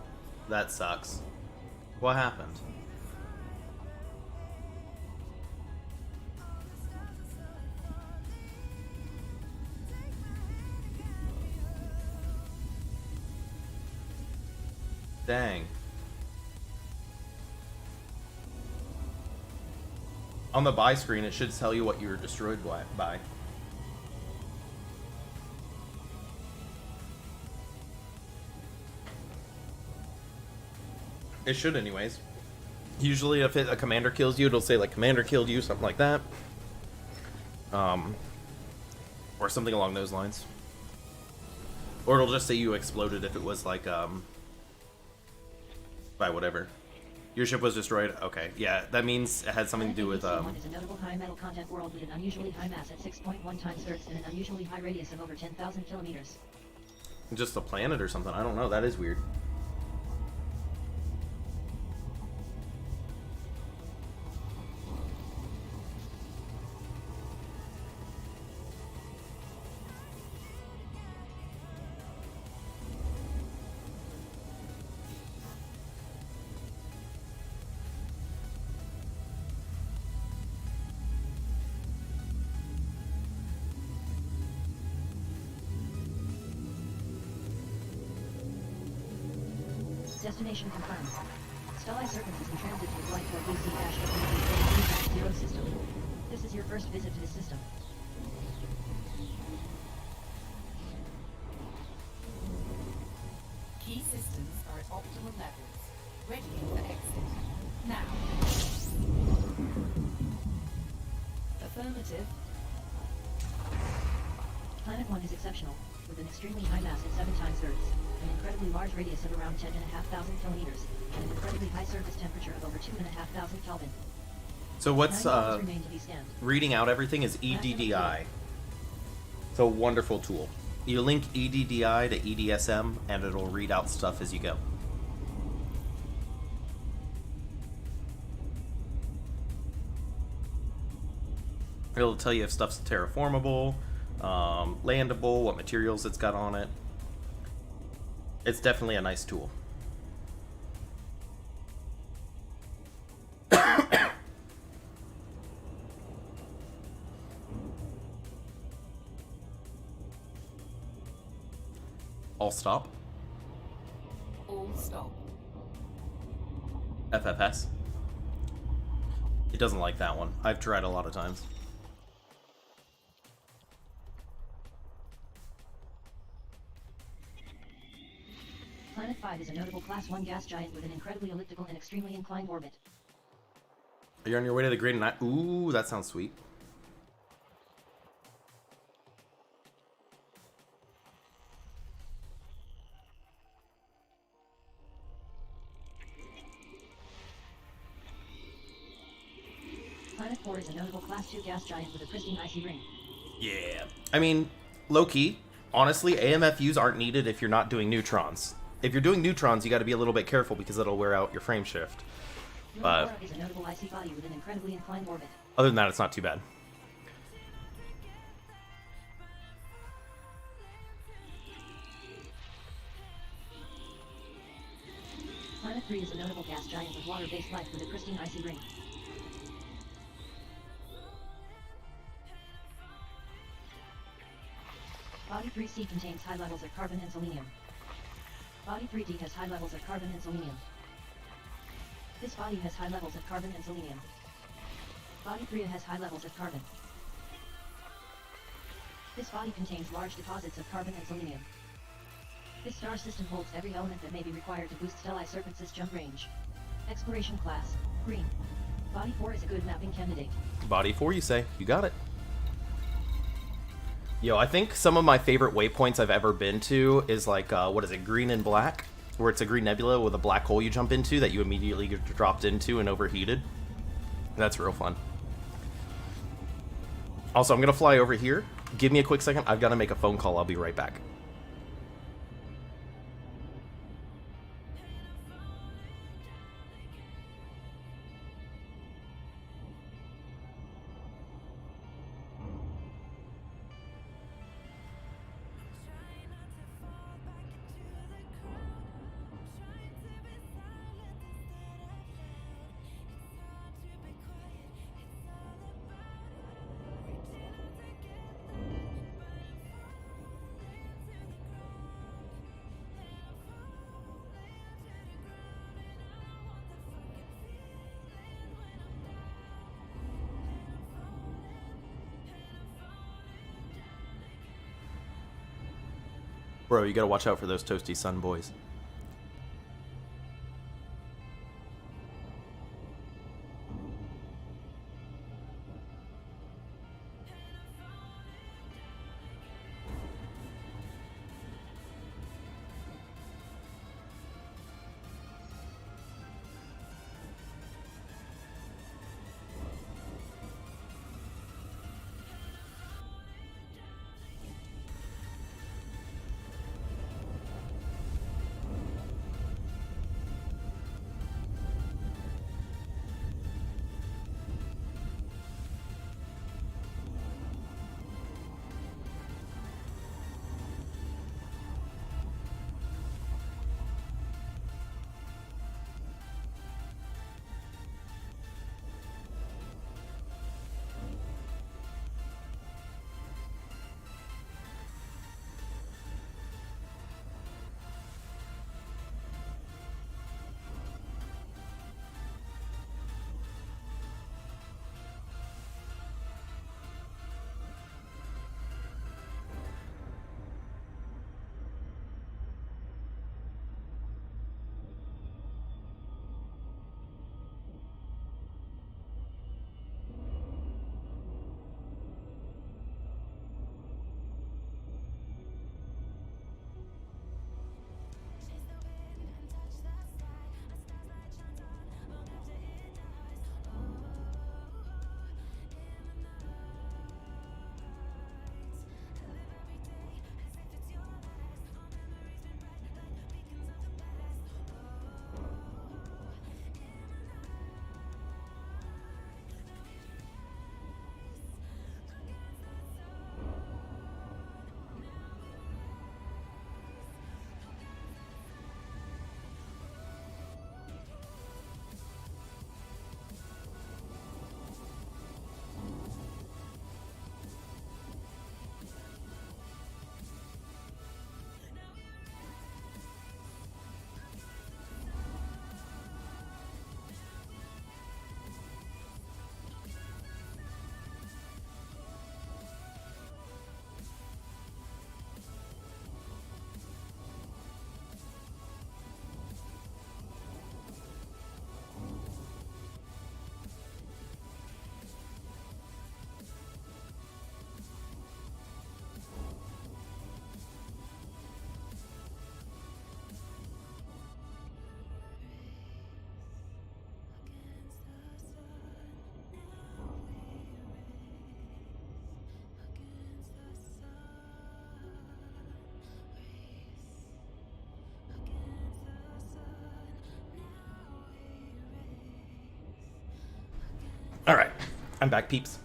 that sucks. What happened? Dang. On the buy screen, it should tell you what you were destroyed by. It should anyways. Usually if a commander kills you, it'll say like commander killed you, something like that. Or something along those lines. Or it'll just say you exploded if it was like, by whatever. Your ship was destroyed? Okay, yeah, that means it had something to do with, Planet is a notable high metal content world with an unusually high mass at 6.1 times Earth and an unusually high radius of over 10,000 kilometers. just a planet or something. I don't know, that is weird. Destination confirmed. Stellai Serpens is in transit to the Glycor BC-0 system. This is your first visit to the system. Key systems are at optimal levels. Ready for exit. Now. Affirmative. Planet 1 is exceptional, with an extremely high mass at 7 times Earth's, an incredibly large radius of around 10,500 kilometers, and an incredibly high surface temperature of over 2,500 Kelvin. So what's, 9 bodies remain to be scanned. reading out everything is EDDI. It's a wonderful tool. You link EDDI to EDSM, and it'll read out stuff as you go. It'll tell you if stuff's terraformable, landable, what materials it's got on it. It's definitely a nice tool. All stop. All stop. FFS. It doesn't like that one. I've tried a lot of times. Planet 5 is a notable Class 1 gas giant with an incredibly elliptical and extremely inclined orbit. You're on your way to the grid and ooh, that sounds sweet. Planet 4 is a notable Class 2 gas giant with a pristine icy ring. Yeah. I mean, low-key, honestly, AMFUs aren't needed if you're not doing neutrons. If you're doing neutrons, you got to be a little bit careful because it'll wear out your frame shift. But Aurora is a notable icy body with an incredibly inclined orbit. other than that, it's not too bad. Planet 3 is a notable gas giant with water-based life with a pristine icy ring. Body 3C contains high levels of carbon and selenium. Body 3D has high levels of carbon and selenium. This body has high levels of carbon and selenium. Body 3A has high levels of carbon. This body contains large deposits of carbon and selenium. This star system holds every element that may be required to boost Stelli's surface's jump range. Exploration class, green. Body 4 is a good mapping candidate. Body 4, you say? You got it. Yo, I think some of my favorite waypoints I've ever been to is like, what is it, Green and Black? Where it's a green nebula with a black hole you jump into that you immediately get dropped into and overheated. That's real fun. Also, I'm going to fly over here. Give me a quick second. I've got to make a phone call. I'll be right back. Bro, you gotta watch out for those toasty sun boys. Alright, I'm back, peeps.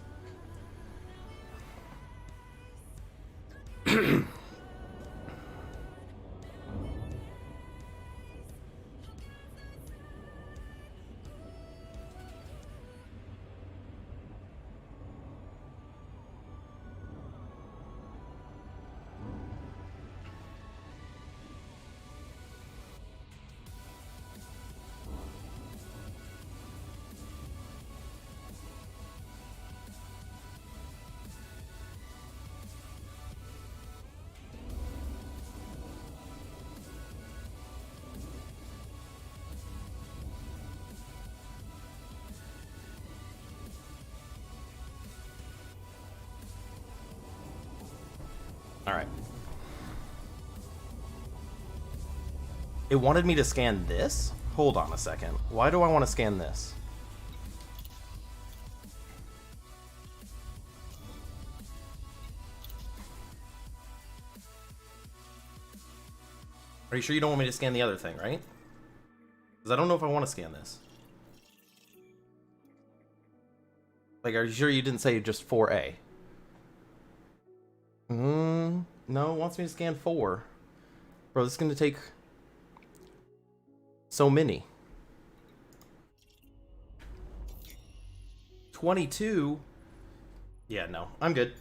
Alright. It wanted me to scan this? Hold on a second. Why do I want to scan this? Are you sure you don't want me to scan the other thing, right? Because I don't know if I want to scan this. Like, are you sure you didn't say just 4A? No, it wants me to scan 4. Bro, this is going to take so many. 22? Yeah, no, I'm good.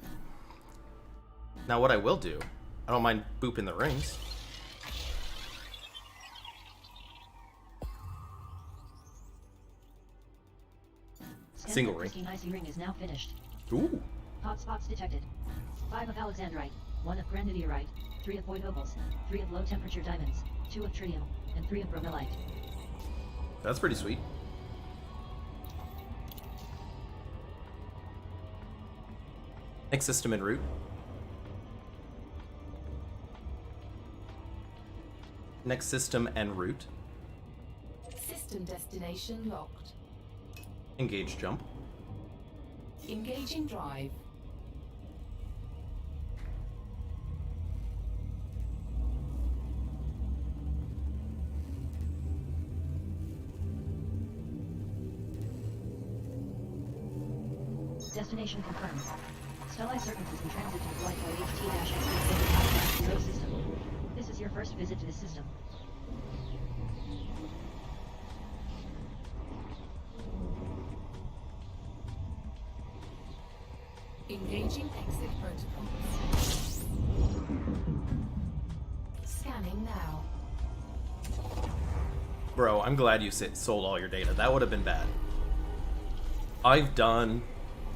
Now what I will do, I don't mind booping the rings. Single ring. Pristine icy ring is now finished. Ooh. Hotspots detected. 5 of alexandrite, 1 of granodiorite, 3 of void opals, 3 of low temperature diamonds, 2 of tritium, and 3 of bromellite. That's pretty sweet. Next system en route. Next system en route. System destination locked. Engage jump. Engaging drive. Destination confirmed. Stellae Serpents is in transit to the flight by HT-X0 system. This is your first visit to this system. Engaging exit protocols. Scanning now. Bro, I'm glad you sold all your data. That would have been bad. I've done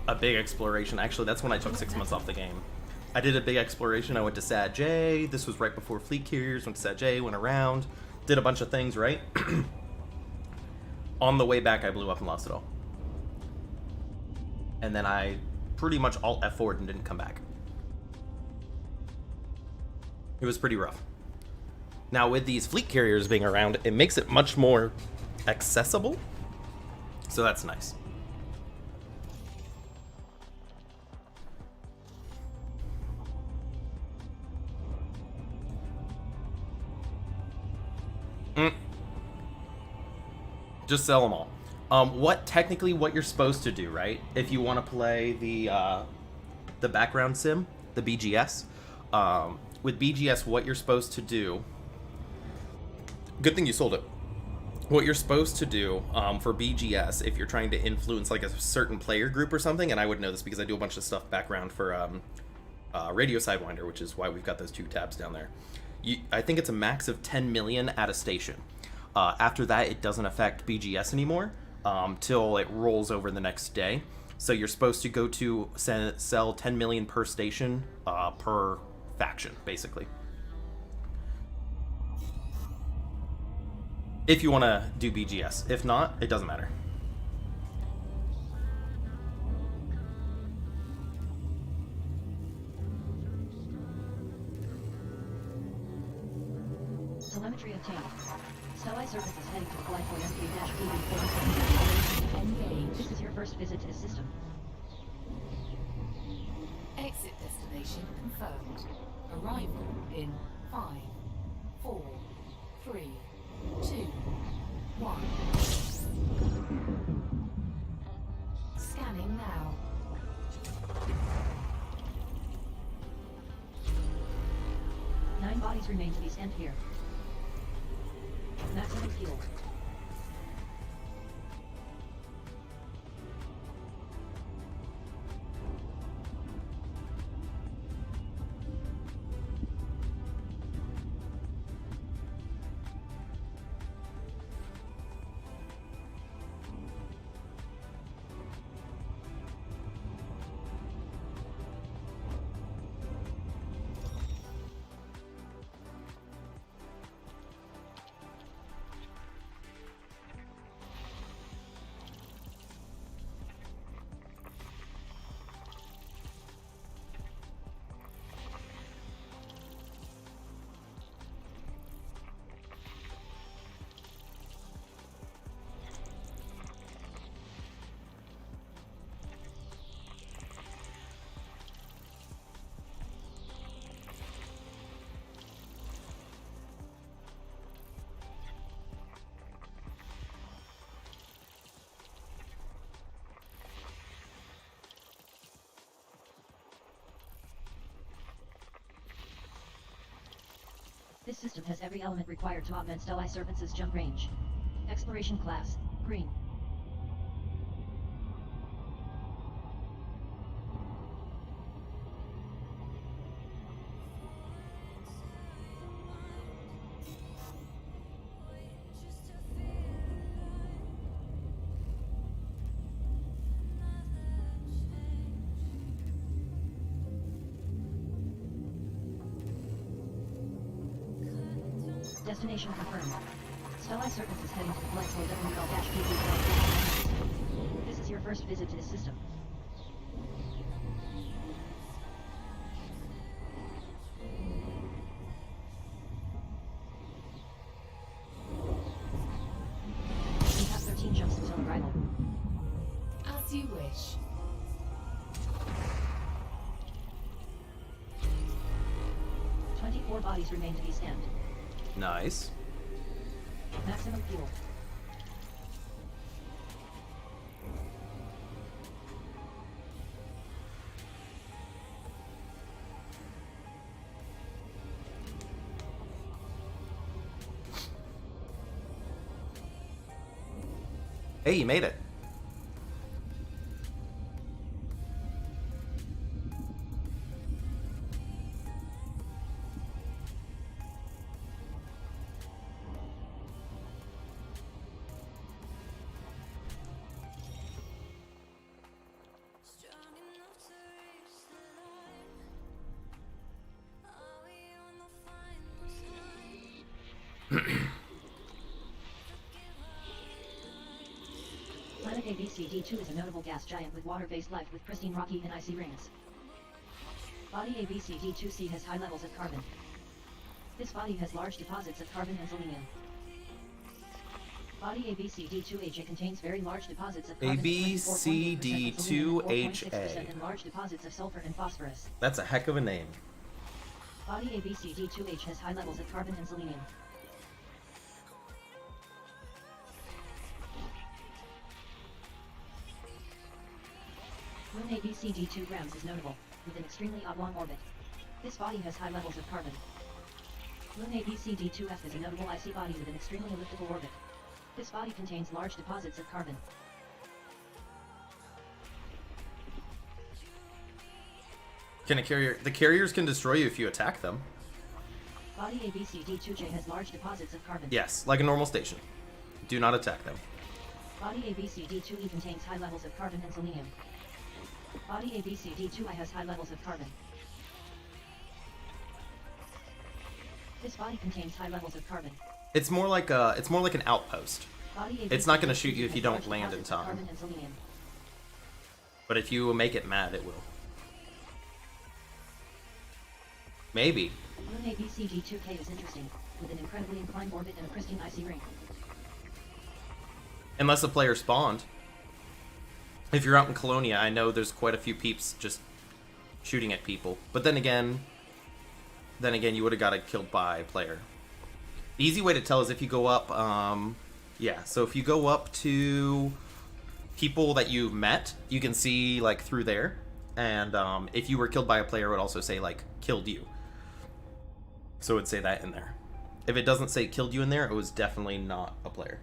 a big exploration. Actually, that's when I took 6 months off the game. I did a big exploration. I went to Sad J. This was right before Fleet Carriers. Went to Sad J, went around, did a bunch of things, right? On the way back, I blew up and lost it all. And then I pretty much alt F4'd and didn't come back. It was pretty rough. Now, with these Fleet Carriers being around, it makes it much more accessible. So that's nice. Just sell them all. What you're supposed to do, right? If you want to play the background sim, the BGS, with BGS, what you're supposed to do. Good thing you sold it. What you're supposed to do for BGS, if you're trying to influence like a certain player group or something, and I would know this because I do a bunch of stuff background for Radio Sidewinder, which is why we've got those 2 tabs down there. I think it's a max of 10 million at a station. After that, it doesn't affect BGS anymore till it rolls over the next day. So you're supposed to go to sell 10 million per station per faction, basically. If you want to do BGS. If not, it doesn't matter. Telemetry obtained. Stellae Serpents is heading to flight point MK-BB47. Engage. This is your first visit to the system. Exit destination confirmed. Arrival in 5, 4, 3, 2, 1. Scanning. 10 bodies remain to be scanned here. Maximum fuel. This system has every element required to augment Stellae Serpent's jump range. Exploration class, green. Destination confirmed. Stellae Serpents is heading to the Blightful WL-PP. This is your first visit to this system. We have 13 jumps until arrival. As you wish. Four bodies remain to be scanned. Nice. Maximum fuel. Hey, you made it. Planet ABCD2 is a notable gas giant with water-based life with pristine rocky and icy rings. Body ABCD2C has high levels of carbon. This body has large deposits of carbon and selenium. Body ABCD2HA contains very large deposits of carbon ABCD2HA. and large deposits of sulfur and phosphorus. That's a heck of a name. Body ABCD2H has high levels of carbon and selenium. Moon ABCD2 grams is notable, with an extremely oblong orbit. This body has high levels of carbon. Moon ABCD2F is a notable icy body with an extremely elliptical orbit. This body contains large deposits of carbon. Can a carrier? The carriers can destroy you if you attack them. Body ABCD2J has large deposits of carbon. Yes, like a normal station. Do not attack them. Body ABCD2E contains high levels of carbon and selenium. Body ABCD2I has high levels of carbon. This body contains high levels of carbon. It's more like an outpost. Body It's not going to ABCD2 shoot you if you has don't large land in deposits of time. Carbon and selenium. But if you make it mad, it will. Maybe. Moon ABCD2K is interesting, with an incredibly inclined orbit and a pristine icy ring. Unless the player spawned. If you're out in Colonia, I know there's quite a few peeps just shooting at people. But then again, you would have got it killed by a player. The easy way to tell is if you go up, so if you go up to people that you've met, you can see, like, through there. And if you were killed by a player, it would also say, like, killed you. So it would say that in there. If it doesn't say killed you in there, it was definitely not a player.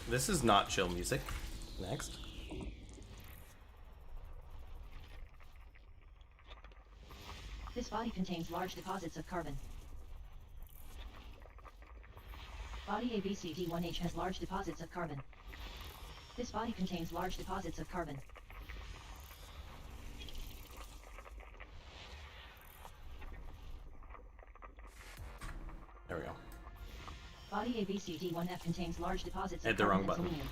This is not chill music. Next. This body contains large deposits of carbon. Body ABCD1H has large deposits of carbon. This body contains large deposits of carbon. There we go. Body ABCD1F contains large deposits Hit of the carbon wrong button. and selenium.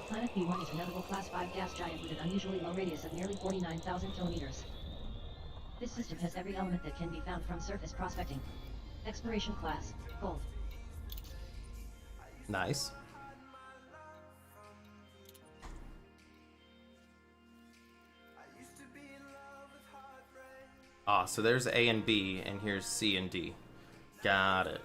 Planet B1 is a notable Class 5 gas giant with an unusually low radius of nearly 49,000 kilometers. This system has every element that can be found from surface prospecting. Exploration class, Gold. Nice. Ah, so there's A and B, and here's C and D. Got it.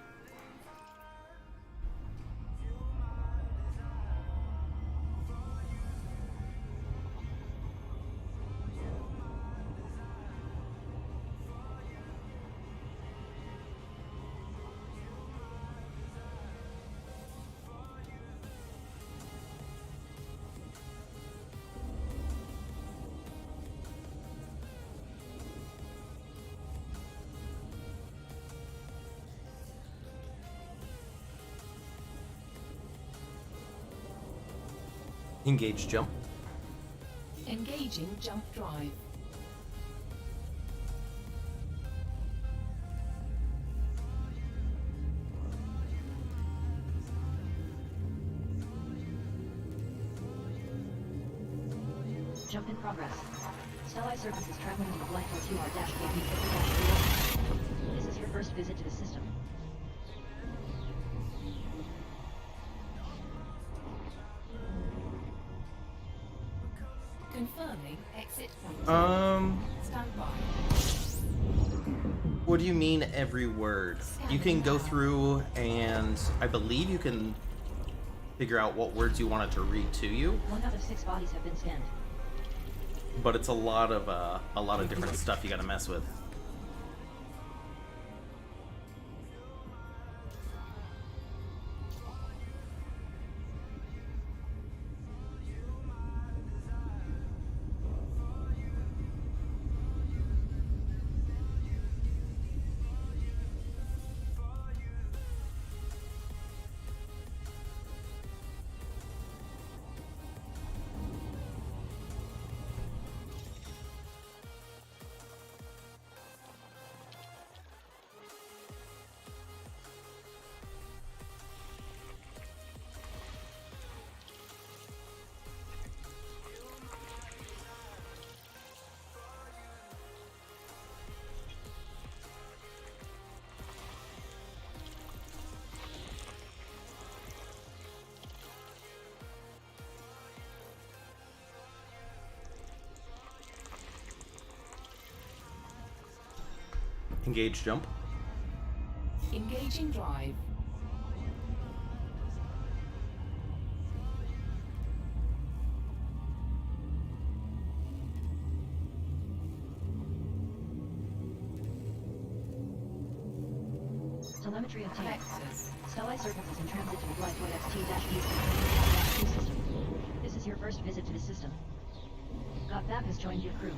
Engage jump. Engaging jump drive. Jump in progress. Stellite surfaces traveling in the flight towards UR-KB-50-31. This is your first visit to the system. Confirming exit point. Stand by. What do you mean every word? You can go through and I believe you can figure out what words you want it to read to you, 1 out of 6 bodies have been scanned. but it's a lot of different stuff you gotta mess with. Engage jump. Engaging drive. Telemetry obtained. Vectors. Stellite surfaces in transit to the Glyphoid XT-E system. This is your first visit to the system. Gothap has joined your crew.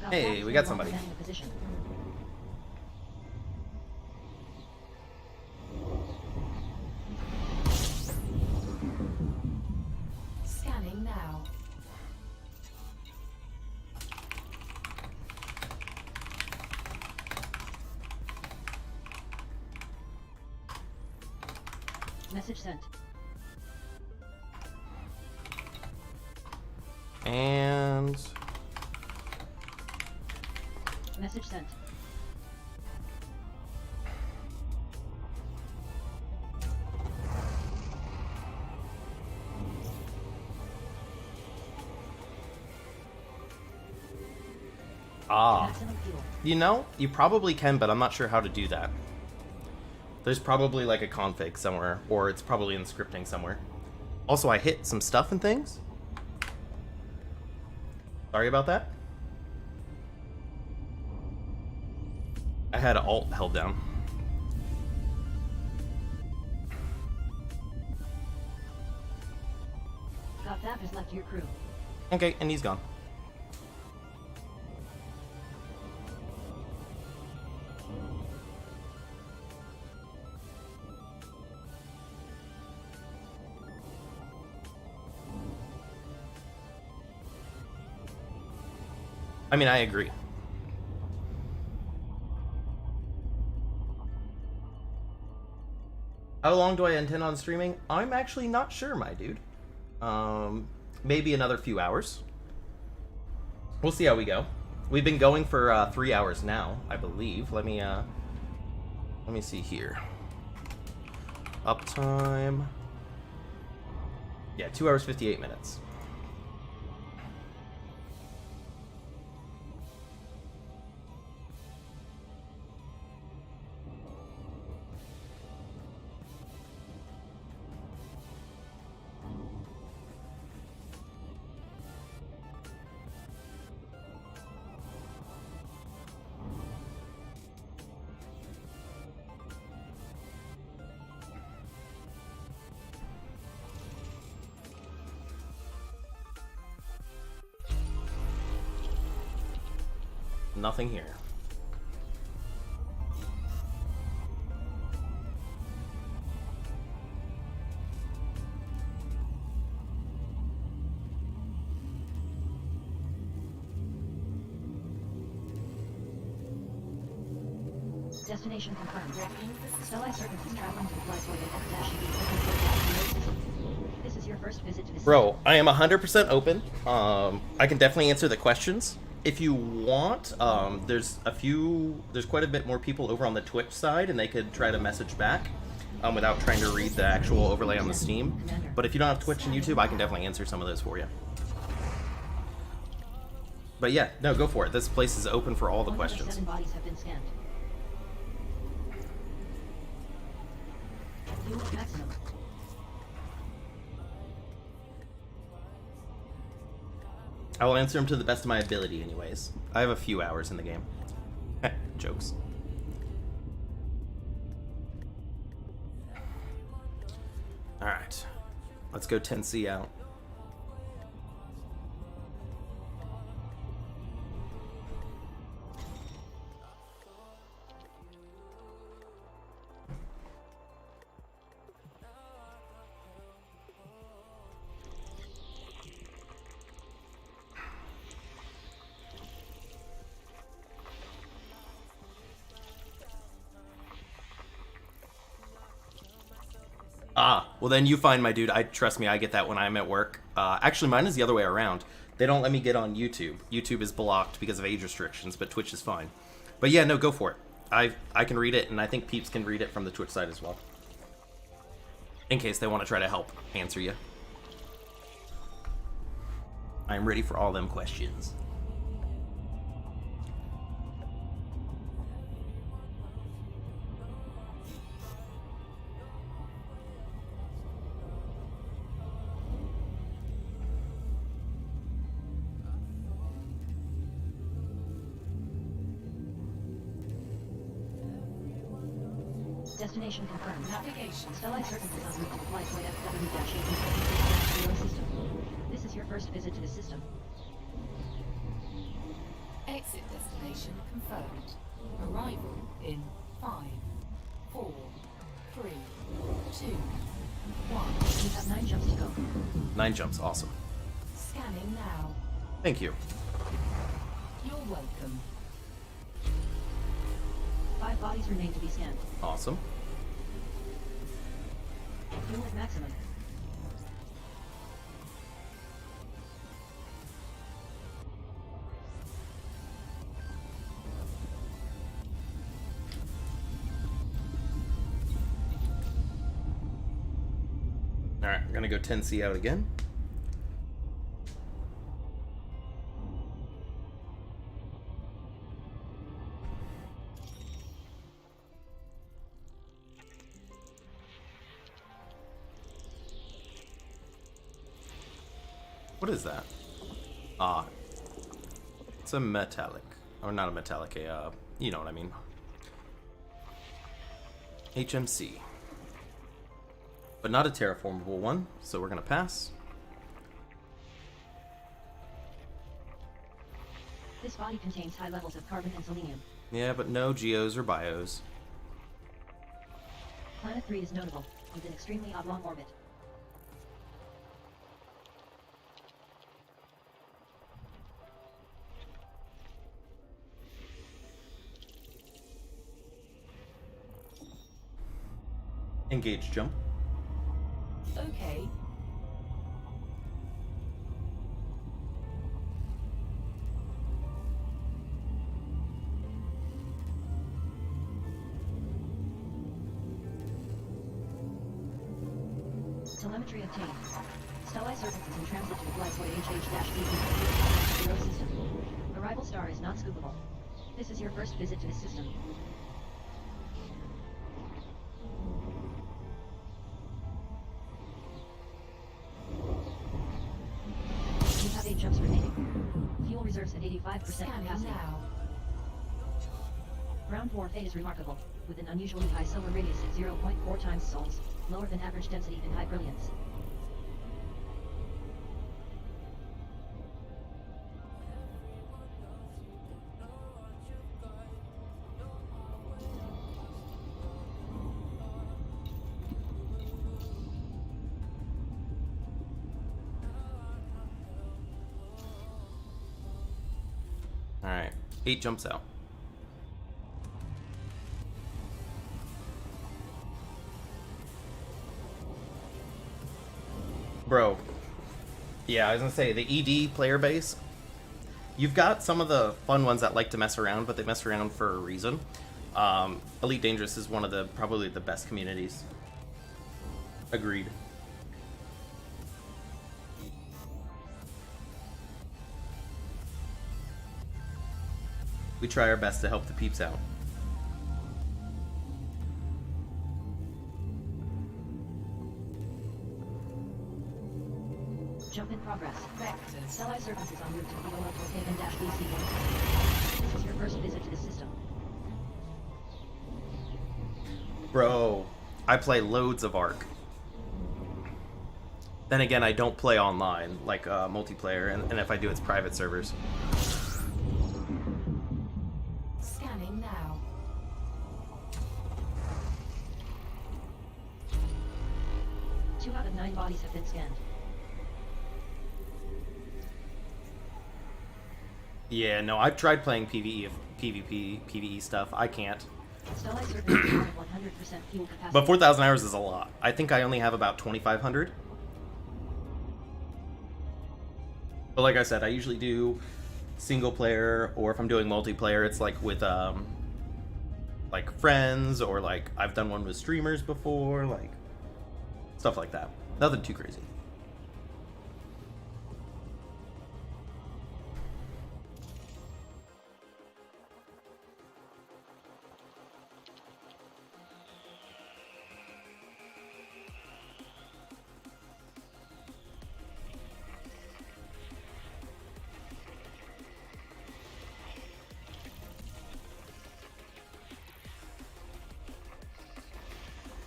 Gothap Hey, is we no got longer somebody. manning the position. Scanning now. Message sent. And Message sent. Maximum fuel. you know, you probably can, but I'm not sure how to do that. There's probably like a config somewhere, or it's probably in scripting somewhere. Also, I hit some stuff and things. Sorry about that. I had Alt held down. Gothap has left your crew. Okay, and he's gone. I mean, I agree. How long do I intend on streaming? I'm actually not sure, my dude. Maybe another few hours. We'll see how we go. We've been going for 3 hours now, I believe. Let me see here. Uptime. Yeah, 2 hours 58 minutes. Nothing here. Destination confirmed. Readying for system. Stellite surfaces traveling to the Glyphoid X-E. This is your first visit to the system. Bro, I am 100% open. I can definitely answer the questions. If you want, there's quite a bit more people over on the Twitch side, and they could try to message back without trying to read the actual overlay on the Steam. But if you don't have Twitch and YouTube, I can definitely answer some of those for you. But yeah, no, go for it. This place is open for all the questions. 7 bodies have been scanned. Fuel at maximum. I will answer them to the best of my ability anyways. I have a few hours in the game. Jokes. Alright. Let's go 10C out. Ah, well then you find my dude. Trust me, I get that when I'm at work. Actually, mine is the other way around. They don't let me get on YouTube. YouTube is blocked because of age restrictions, but Twitch is fine. But yeah, no, go for it. I can read it, and I think peeps can read it from the Twitch side as well. In case they want to try to help answer you. I'm ready for all them questions. Destination confirmed. Navigation. Stellite Surfaces en route to the flight point FW-8 system. This is your first visit to the system. Exit destination confirmed. Arrival in 5, 4, 3, 2, 1. You have 9 jumps to go. 9 jumps, awesome. Scanning now. Thank you. You're welcome. 5 bodies remain to be scanned. Awesome. Fuel at maximum. Alright, we're gonna go 10C out again. What is that? Ah. It's a metallic. Or not a metallic, you know what I mean. HMC. But not a terraformable one, so we're gonna pass. This body contains high levels of carbon and selenium. Yeah, but no geos or bios. Planet 3 is notable, with an extremely oblong orbit. Engage jump. Okay. Telemetry obtained. Stellite surfaces in transit to flight point HH-DC system. Arrival star is not scoopable. This is your first visit to the system. You have 8 jumps remaining. Fuel reserves at 85% Scanning capacity. now. Round 4 fate is remarkable, with an unusually high solar radius at 0.4 times sols, lower than average density and high brilliance. Alright, 8 jumps out. Bro. Yeah, I was gonna say, the ED player base, you've got some of the fun ones that like to mess around, but they mess around for a reason. Elite Dangerous is one of the, probably the best communities. Agreed. We try our best to help the peeps out. Jump in progress. Vectors. Stellite surfaces en route to VOL-DC. This is your first visit to the system. Bro, I play loads of Ark. Then again, I don't play online, like multiplayer, and if I do, it's private servers. Scanning now. Two out of 9 bodies have been scanned. Yeah, no, I've tried playing PvE, PvP, PvE stuff. I can't. Stellite surfaces have 100% fuel capacity. But 4,000 hours is a lot. I think I only have about 2,500. But like I said, I usually do single player, or if I'm doing multiplayer, it's like with like friends, or like I've done one with streamers before, like stuff like that. Nothing too crazy.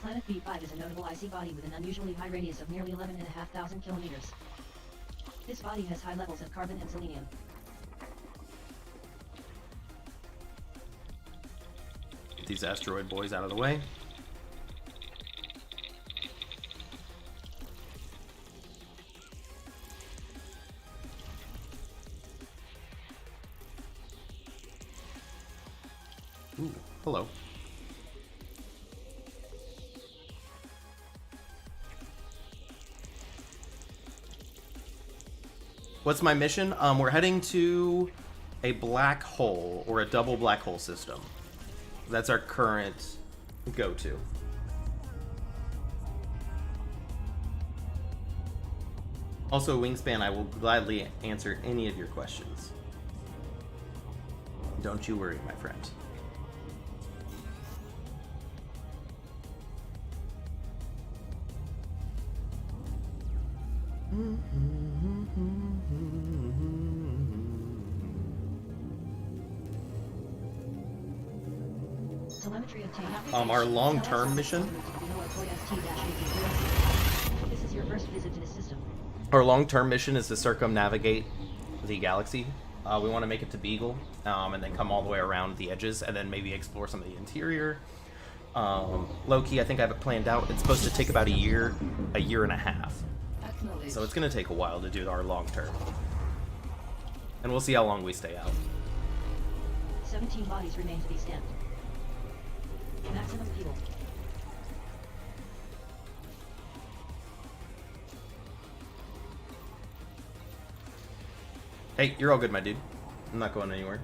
Planet B5 is a notable icy body with an unusually high radius of nearly 11,500 kilometers. This body has high levels of carbon and selenium. Get these asteroid boys out of the way. Ooh, hello. What's my mission? We're heading to a black hole, or a double black hole system. That's our current go-to. Also, Wingspan, I will gladly answer any of your questions. Don't you worry, my friend. Telemetry obtained. Our long-term mission. This is your first visit to this system. Our long-term mission is to circumnavigate the galaxy. We want to make it to Beagle, and then come all the way around the edges, and then maybe explore some of the interior. Low-key, I think I have it planned out. It's supposed to take about a year and a half. Acknowledged. So it's going to take a while to do our long-term. And we'll see how long we stay out. 17 bodies remain to be scanned. Maximum fuel. Hey, you're all good, my dude. I'm not going anywhere.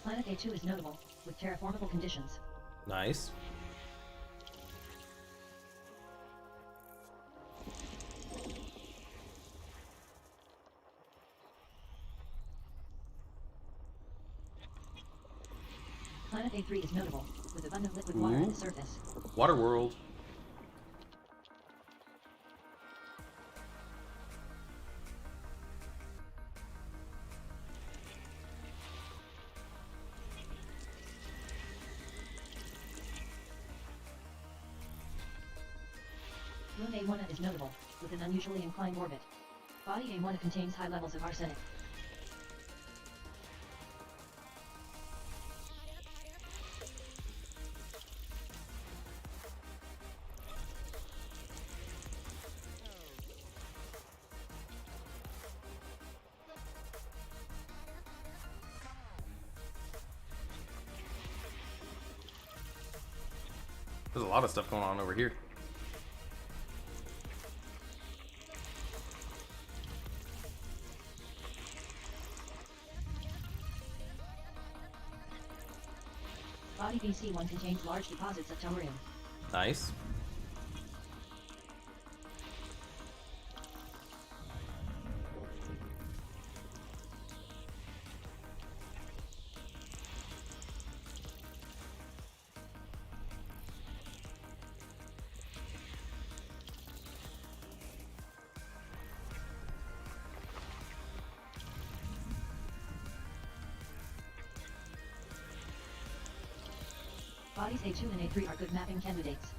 Planet A2 is notable, with terraformable conditions. Nice. Planet A3 is notable, with abundant liquid water at the surface. Water world. Moon A1 is notable, with an unusually inclined orbit. Body A1 contains high levels of arsenic. There's a lot of stuff going on over here. Body BC1 contains large deposits of tellurium. Nice. Bodies A2 and A3 are good mapping candidates.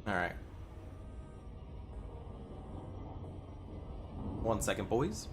Alright. 1 second, boys.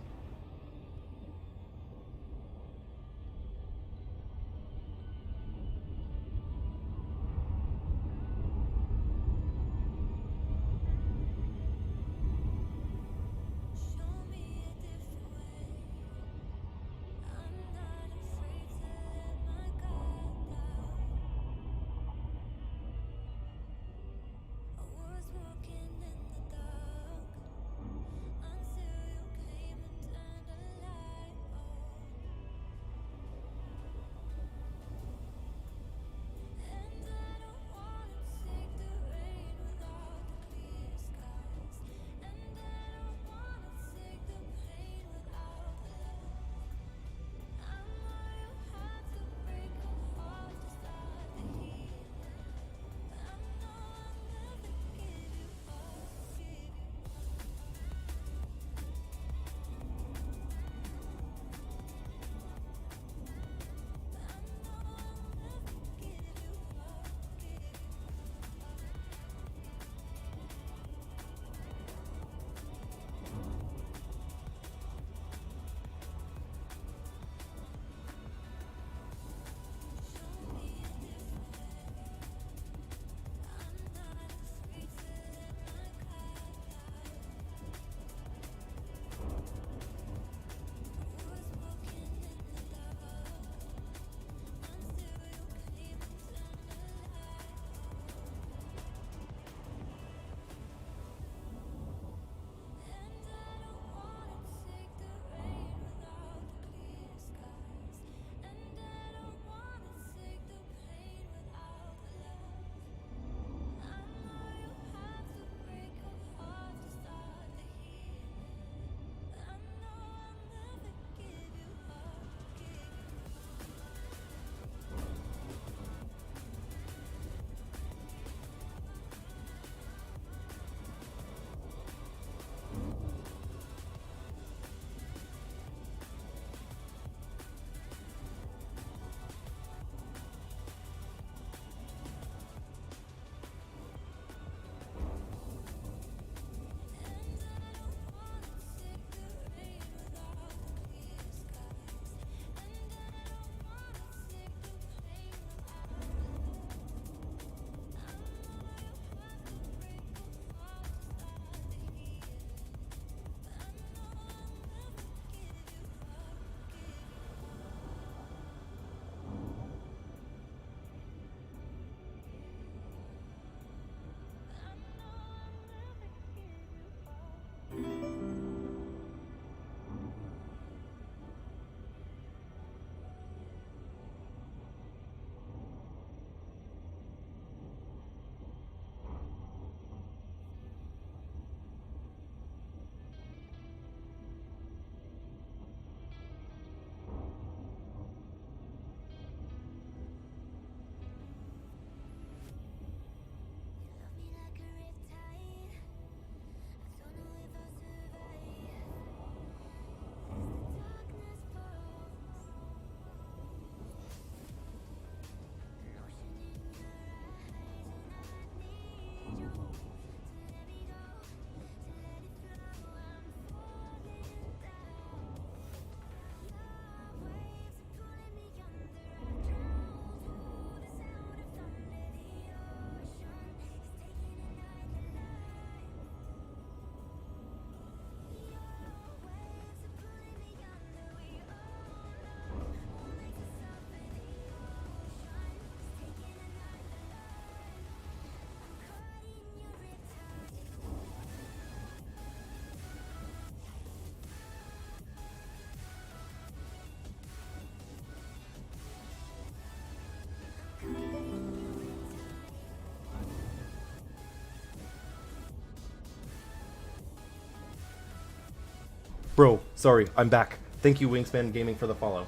Bro, sorry, I'm back. Thank you, Wingspan Gaming, for the follow.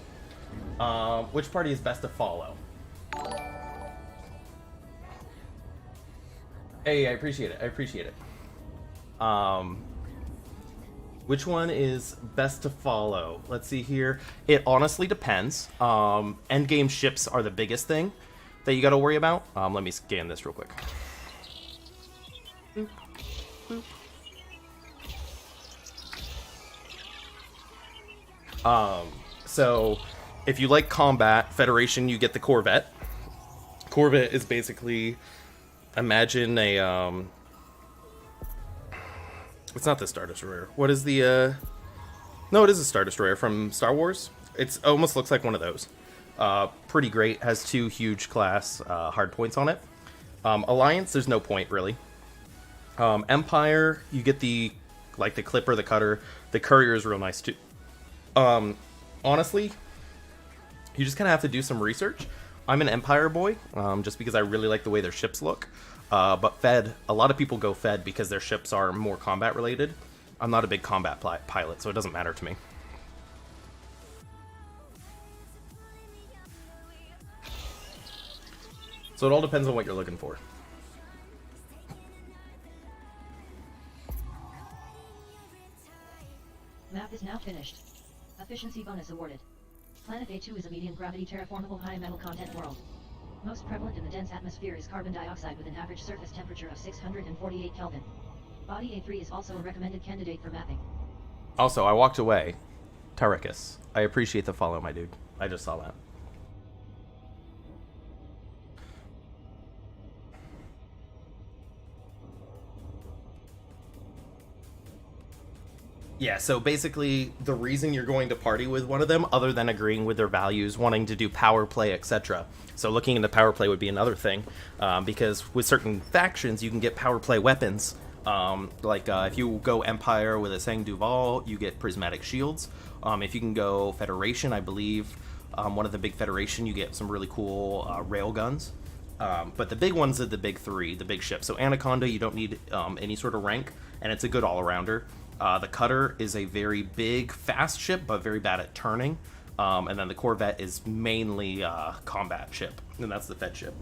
Which party is best to follow? Hey, I appreciate it. I appreciate it. Which one is best to follow? Let's see here. It honestly depends. Endgame ships are the biggest thing that you got to worry about. Let me scan this real quick. Boop, boop. So if you like combat, Federation, you get the Corvette. Corvette is basically, imagine a, it's not the Star Destroyer. What is the, no, it is a Star Destroyer from Star Wars. It almost looks like one of those. Pretty great, has 2 huge class hard points on it. Alliance, there's no point, really. Empire, you get the, like, the Clipper, the Cutter. The Courier is real nice, too. Honestly, you just kind of have to do some research. I'm an Empire boy, just because I really like the way their ships look. But Fed, a lot of people go Fed because their ships are more combat related. I'm not a big combat pilot, so it doesn't matter to me. So it all depends on what you're looking for. Map is now finished. Efficiency bonus awarded. Planet A2 is a medium gravity terraformable high metal content world. Most prevalent in the dense atmosphere is carbon dioxide with an average surface temperature of 648 Kelvin. Body A3 is also a recommended candidate for mapping. Also, I walked away. Tarikus. I appreciate the follow, my dude. I just saw that. Yeah, so basically, the reason you're going to party with one of them, other than agreeing with their values, wanting to do power play, etc. So looking into power play would be another thing, because with certain factions, you can get power play weapons. If you go Empire with a Sang Duval, you get prismatic shields. If you can go Federation, I believe, one of the big Federation, you get some really cool rail guns. But the big ones are the big 3, the big ships. So Anaconda, you don't need any sort of rank, and it's a good all-arounder. The Cutter is a very big, fast ship, but very bad at turning. And then the Corvette is mainly a combat ship, and that's the Fed ship.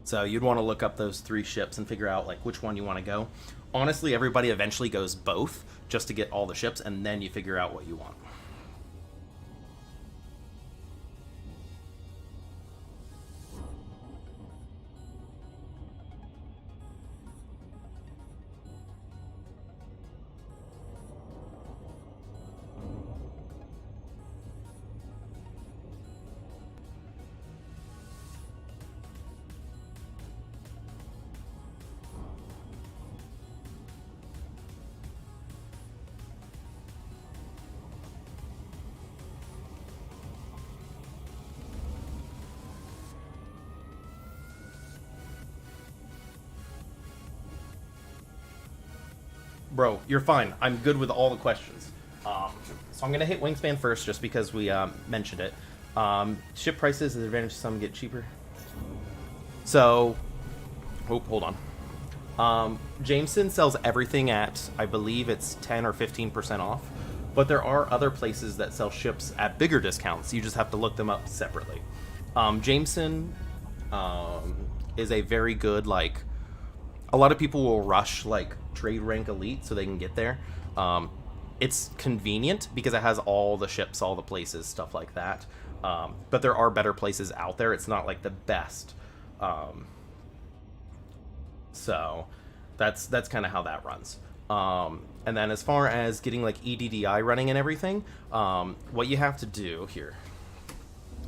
So you'd want to look up those 3 ships and figure out like which one you want to go. Honestly, everybody eventually goes both just to get all the ships, and then you figure out what you want. Bro, you're fine. I'm good with all the questions. So I'm going to hit Wingspan first just because we mentioned it. Ship prices, the advantage some get cheaper. So, hold on. Jameson sells everything at, I believe it's 10 or 15% off. But there are other places that sell ships at bigger discounts. You just have to look them up separately. Jameson is a very good, like, a lot of people will rush, like, trade rank elite so they can get there. It's convenient because it has all the ships, all the places, stuff like that. But there are better places out there. It's not like the best. So that's kind of how that runs. And then as far as getting like EDDI running and everything, what you have to do here,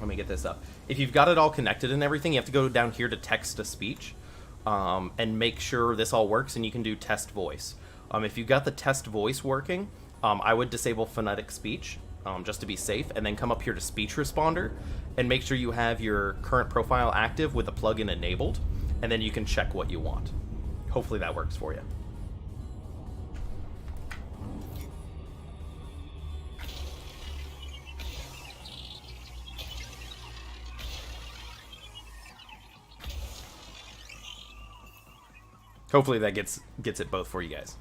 let me get this up. If you've got it all connected and everything, you have to go down here to text to speech. And make sure this all works, and you can do test voice. If you've got the test voice working, I would disable phonetic speech, just to be safe, and then come up here to speech responder, and make sure you have your current profile active with the plugin enabled, and then you can check what you want. Hopefully that works for you. Hopefully that gets it both for you guys.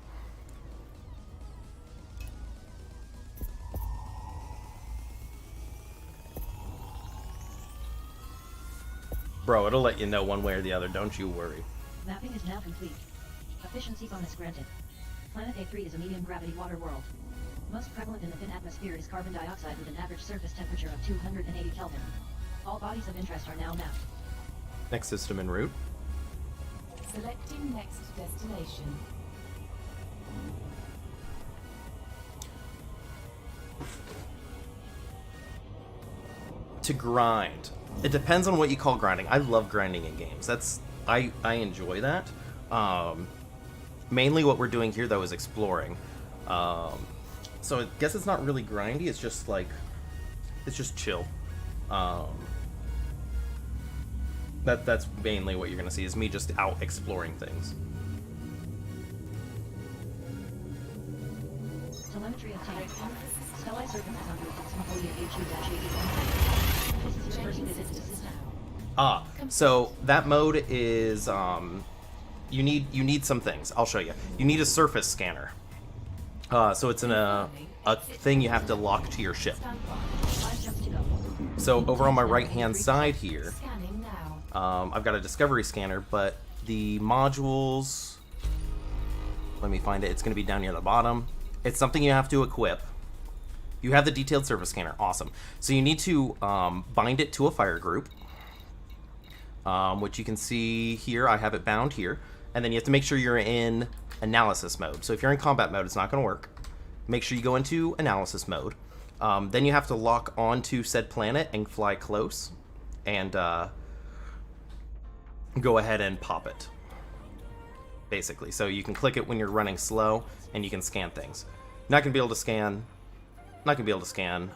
Bro, it'll let you know one way or the other, don't you worry. Mapping is now complete. Efficiency bonus granted. Planet A3 is a medium gravity water world. Most prevalent in the thin atmosphere is carbon dioxide with an average surface temperature of 280 Kelvin. All bodies of interest are now mapped. Next system en route. Selecting next destination. To grind. It depends on what you call grinding. I love grinding in games. I enjoy that. Mainly what we're doing here though is exploring. So I guess it's not really grindy, it's just like it's just chill. That's mainly what you're gonna see is me just out exploring things. Telemetry obtained. Stellite surface is under Cosmopolia HU-81. This is your first visit to system. So that mode is you need some things. I'll show you. You need a surface scanner. So it's a thing you have to lock to your ship. 5 jumps to go. So over on my right hand side here, Scanning now. I've got a discovery scanner, but the modules, let me find it. It's going to be down near the bottom. It's something you have to equip. You have the detailed surface scanner. Awesome. So you need to bind it to a fire group, which you can see here. I have it bound here. And then you have to make sure you're in analysis mode. So if you're in combat mode, it's not going to work. Make sure you go into analysis mode. Then you have to lock onto said planet and fly close. And go ahead and pop it. Basically. So you can click it when you're running slow, and you can scan things. Not going to be able to scan... Not going to be able to scan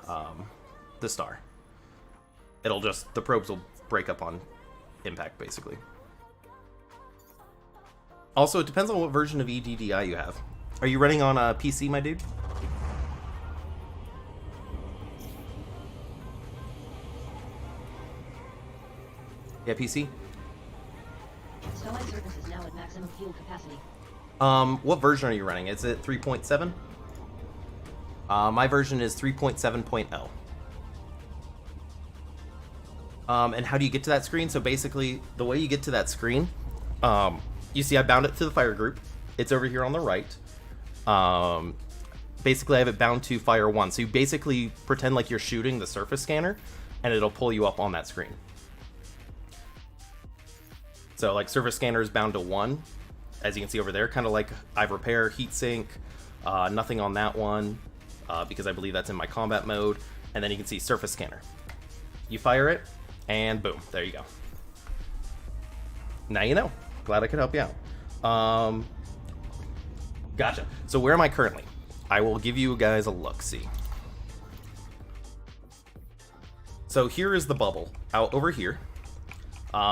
the star. It'll just... The probes will break up on impact, basically. Also, it depends on what version of EDDI you have. Are you running on a PC, my dude? Yeah, PC? Stellite surface is now at maximum fuel capacity. What version are you running? Is it 3.7? My version is 3.7.0. And how do you get to that screen? So basically, the way you get to that screen, you see I bound it to the fire group. It's over here on the right. Basically, I have it bound to fire 1. So you basically pretend like you're shooting the surface scanner, and it'll pull you up on that screen. So like surface scanner is bound to 1, as you can see over there, kind of like I've repair, heatsink, nothing on that one, because I believe that's in my combat mode. And then you can see surface scanner. You fire it, and boom, there you go. Now you know. Glad I could help you out. Gotcha. So where am I currently? I will give you guys a look-see. So here is the bubble, out over here.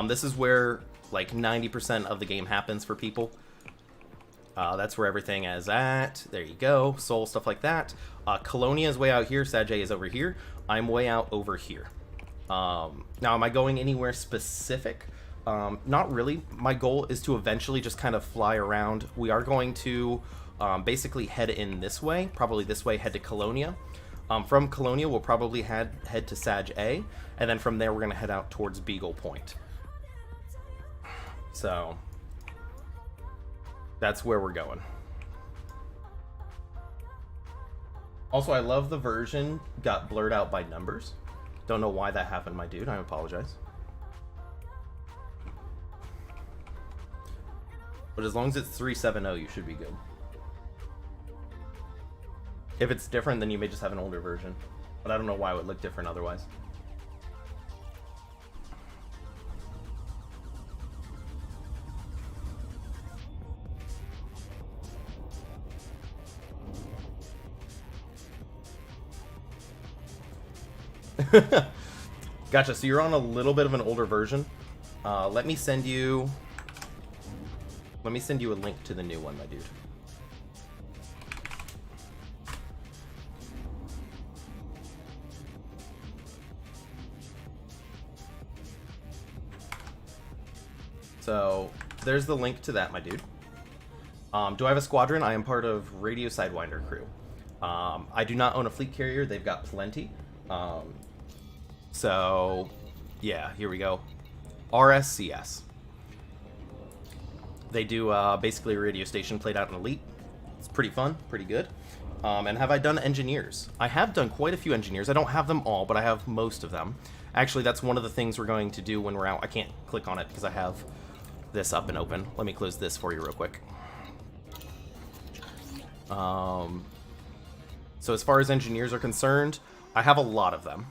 This is where like 90% of the game happens for people. That's where everything is at. There you go. Soul, stuff like that. Colonia is way out here. Saj is over here. I'm way out over here. Now, am I going anywhere specific? Not really. My goal is to eventually just kind of fly around. We are going to basically head in this way. Probably this way, head to Colonia. From Colonia, we'll probably head to Saj A. And then from there, we're going to head out towards Beagle Point. So that's where we're going. Also, I love the version got blurred out by numbers. Don't know why that happened, my dude. I apologize. But as long as it's 370, you should be good. If it's different, then you may just have an older version. But I don't know why it would look different otherwise. Gotcha, so you're on a little bit of an older version. Let me send you a link to the new one, my dude. So there's the link to that, my dude. Do I have a squadron? I am part of Radio Sidewinder crew. I do not own a fleet carrier. They've got plenty. So, yeah, here we go. RSCS. They do basically a radio station played out in Elite. It's pretty fun, pretty good. And have I done engineers? I have done quite a few engineers. I don't have them all, but I have most of them. Actually, that's one of the things we're going to do when we're out. I can't click on it because I have this up and open. Let me close this for you real quick. So as far as engineers are concerned, I have a lot of them.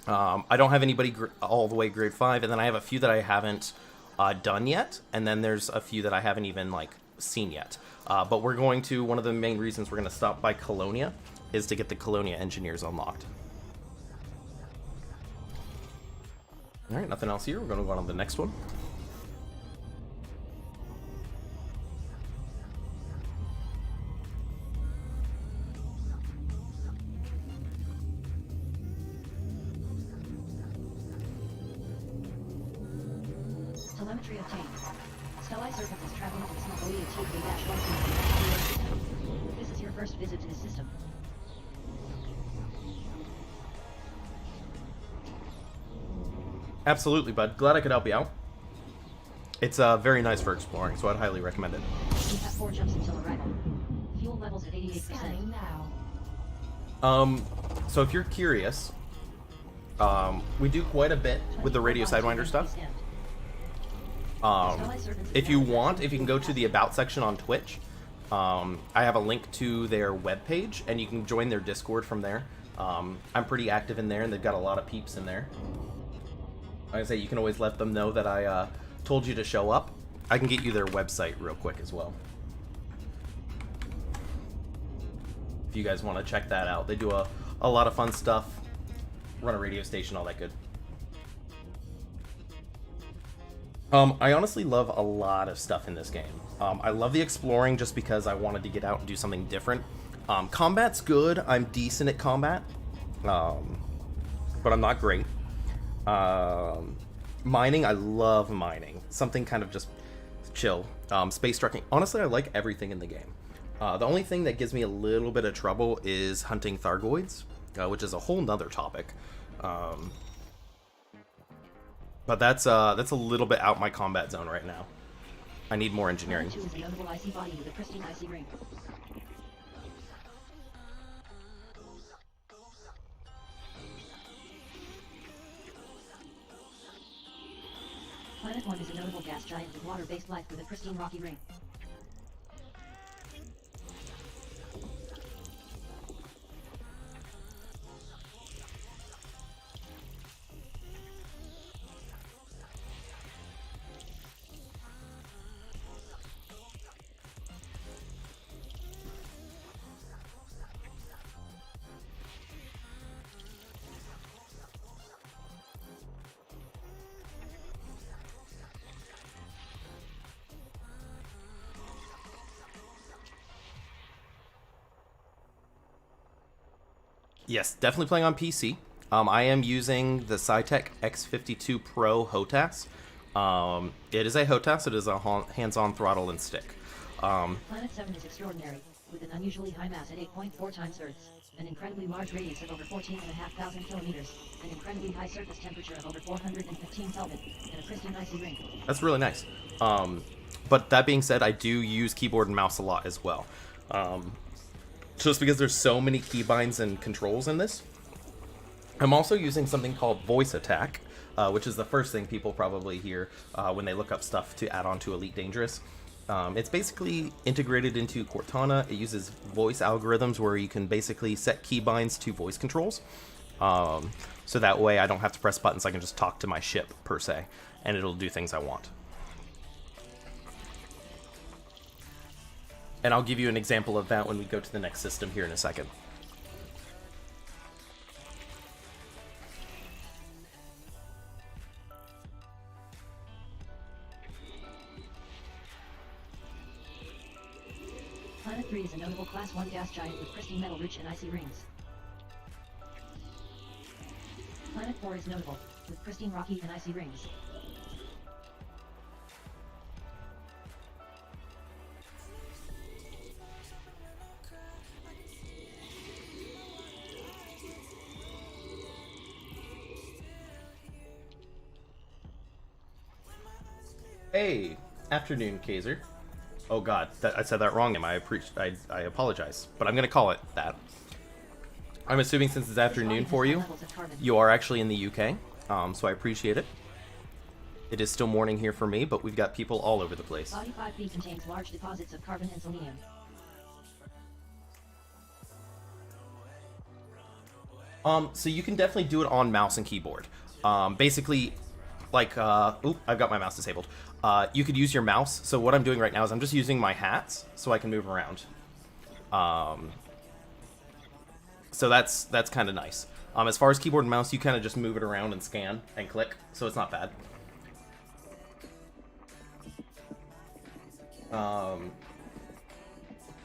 I don't have anybody all the way grade 5, and then I have a few that I haven't done yet, and then there's a few that I haven't even like seen yet. But we're going to, one of the main reasons we're going to stop by Colonia is to get the Colonia engineers unlocked. Alright, nothing else here. We're going to go on to the next one. Telemetry obtained. Stellai Serpent is traveling to the Snowboia TK-1. This is your first visit to the system. Absolutely, bud. Glad I could help you out. It's very nice for exploring, so I'd highly recommend it. You have 4 jumps until arrival. Fuel levels at 88%. Scanning now. So if you're curious, we do quite a bit with the Radio Sidewinder stuff. If you want, if you can go to the About section on Twitch, I have a link to their webpage, and you can join their Discord from there. I'm pretty active in there, and they've got a lot of peeps in there. Like I say, you can always let them know that I told you to show up. I can get you their website real quick as well, if you guys want to check that out. They do a lot of fun stuff, run a radio station, all that good. I honestly love a lot of stuff in this game. I love the exploring just because I wanted to get out and do something different. Combat's good. I'm decent at combat, but I'm not great. Mining, I love mining. Something kind of just chill. Space trucking. Honestly, I like everything in the game. The only thing that gives me a little bit of trouble is hunting Thargoids, which is a whole nother topic. But that's a little bit out my combat zone right now. I need more engineering. Planet 2 is a notable icy body with a pristine icy ring. Planet 1 is a notable gas giant with water-based life with a pristine rocky ring. Yes, definitely playing on PC. I am using the Cytec X52 Pro HOTAS. It is a HOTAS. It is a hands-on throttle and stick. Planet 7 is extraordinary, with an unusually high mass at 8.4 times Earth's, an incredibly large radius of over 14,500 kilometers, an incredibly high surface temperature of over 415 Kelvin, and a pristine icy ring. That's really nice. But that being said, I do use keyboard and mouse a lot as well. Just because there's so many keybinds and controls in this. I'm also using something called Voice Attack, which is the first thing people probably hear when they look up stuff to add on to Elite Dangerous. It's basically integrated into Cortana. It uses voice algorithms where you can basically set keybinds to voice controls. So that way I don't have to press buttons, I can just talk to my ship, per se, and it'll do things I want. And I'll give you an example of that when we go to the next system here in a second. Planet 3 is a notable Class 1 gas giant with pristine metal rich and icy rings. Planet 4 is notable, with pristine rocky and icy rings. Hey, afternoon, Kaiser. Oh god, I said that wrong. I apologize, but I'm gonna call it that. I'm assuming since it's afternoon for you, you are actually in the UK, so I appreciate it. It is still morning here for me, but we've got people all over the place. Body 5B contains large deposits of carbon and selenium. So you can definitely do it on mouse and keyboard. Basically, like, oop, I've got my mouse disabled. You could use your mouse. So what I'm doing right now is I'm just using my hats so I can move around. So that's kind of nice. As far as keyboard and mouse, you kind of just move it around and scan and click, so it's not bad.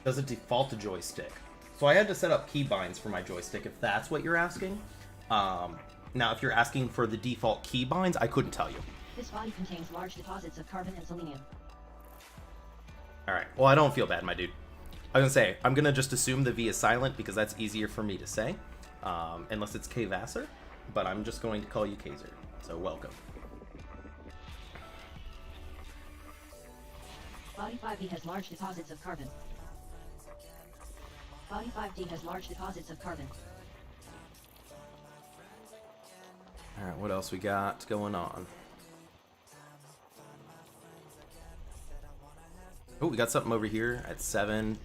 Does it default to joystick? So I had to set up keybinds for my joystick, if that's what you're asking. Now, if you're asking for the default keybinds, I couldn't tell you. This body contains large deposits of carbon and selenium. Alright, well, I don't feel bad, my dude. I was gonna say, I'm gonna just assume the V is silent because that's easier for me to say. Unless it's K Vassar, but I'm just going to call you Kaiser. So, welcome. Body 5B has large deposits of carbon. Body 5D has large deposits of carbon. Alright, what else we got going on? Oh, we got something over here at 7.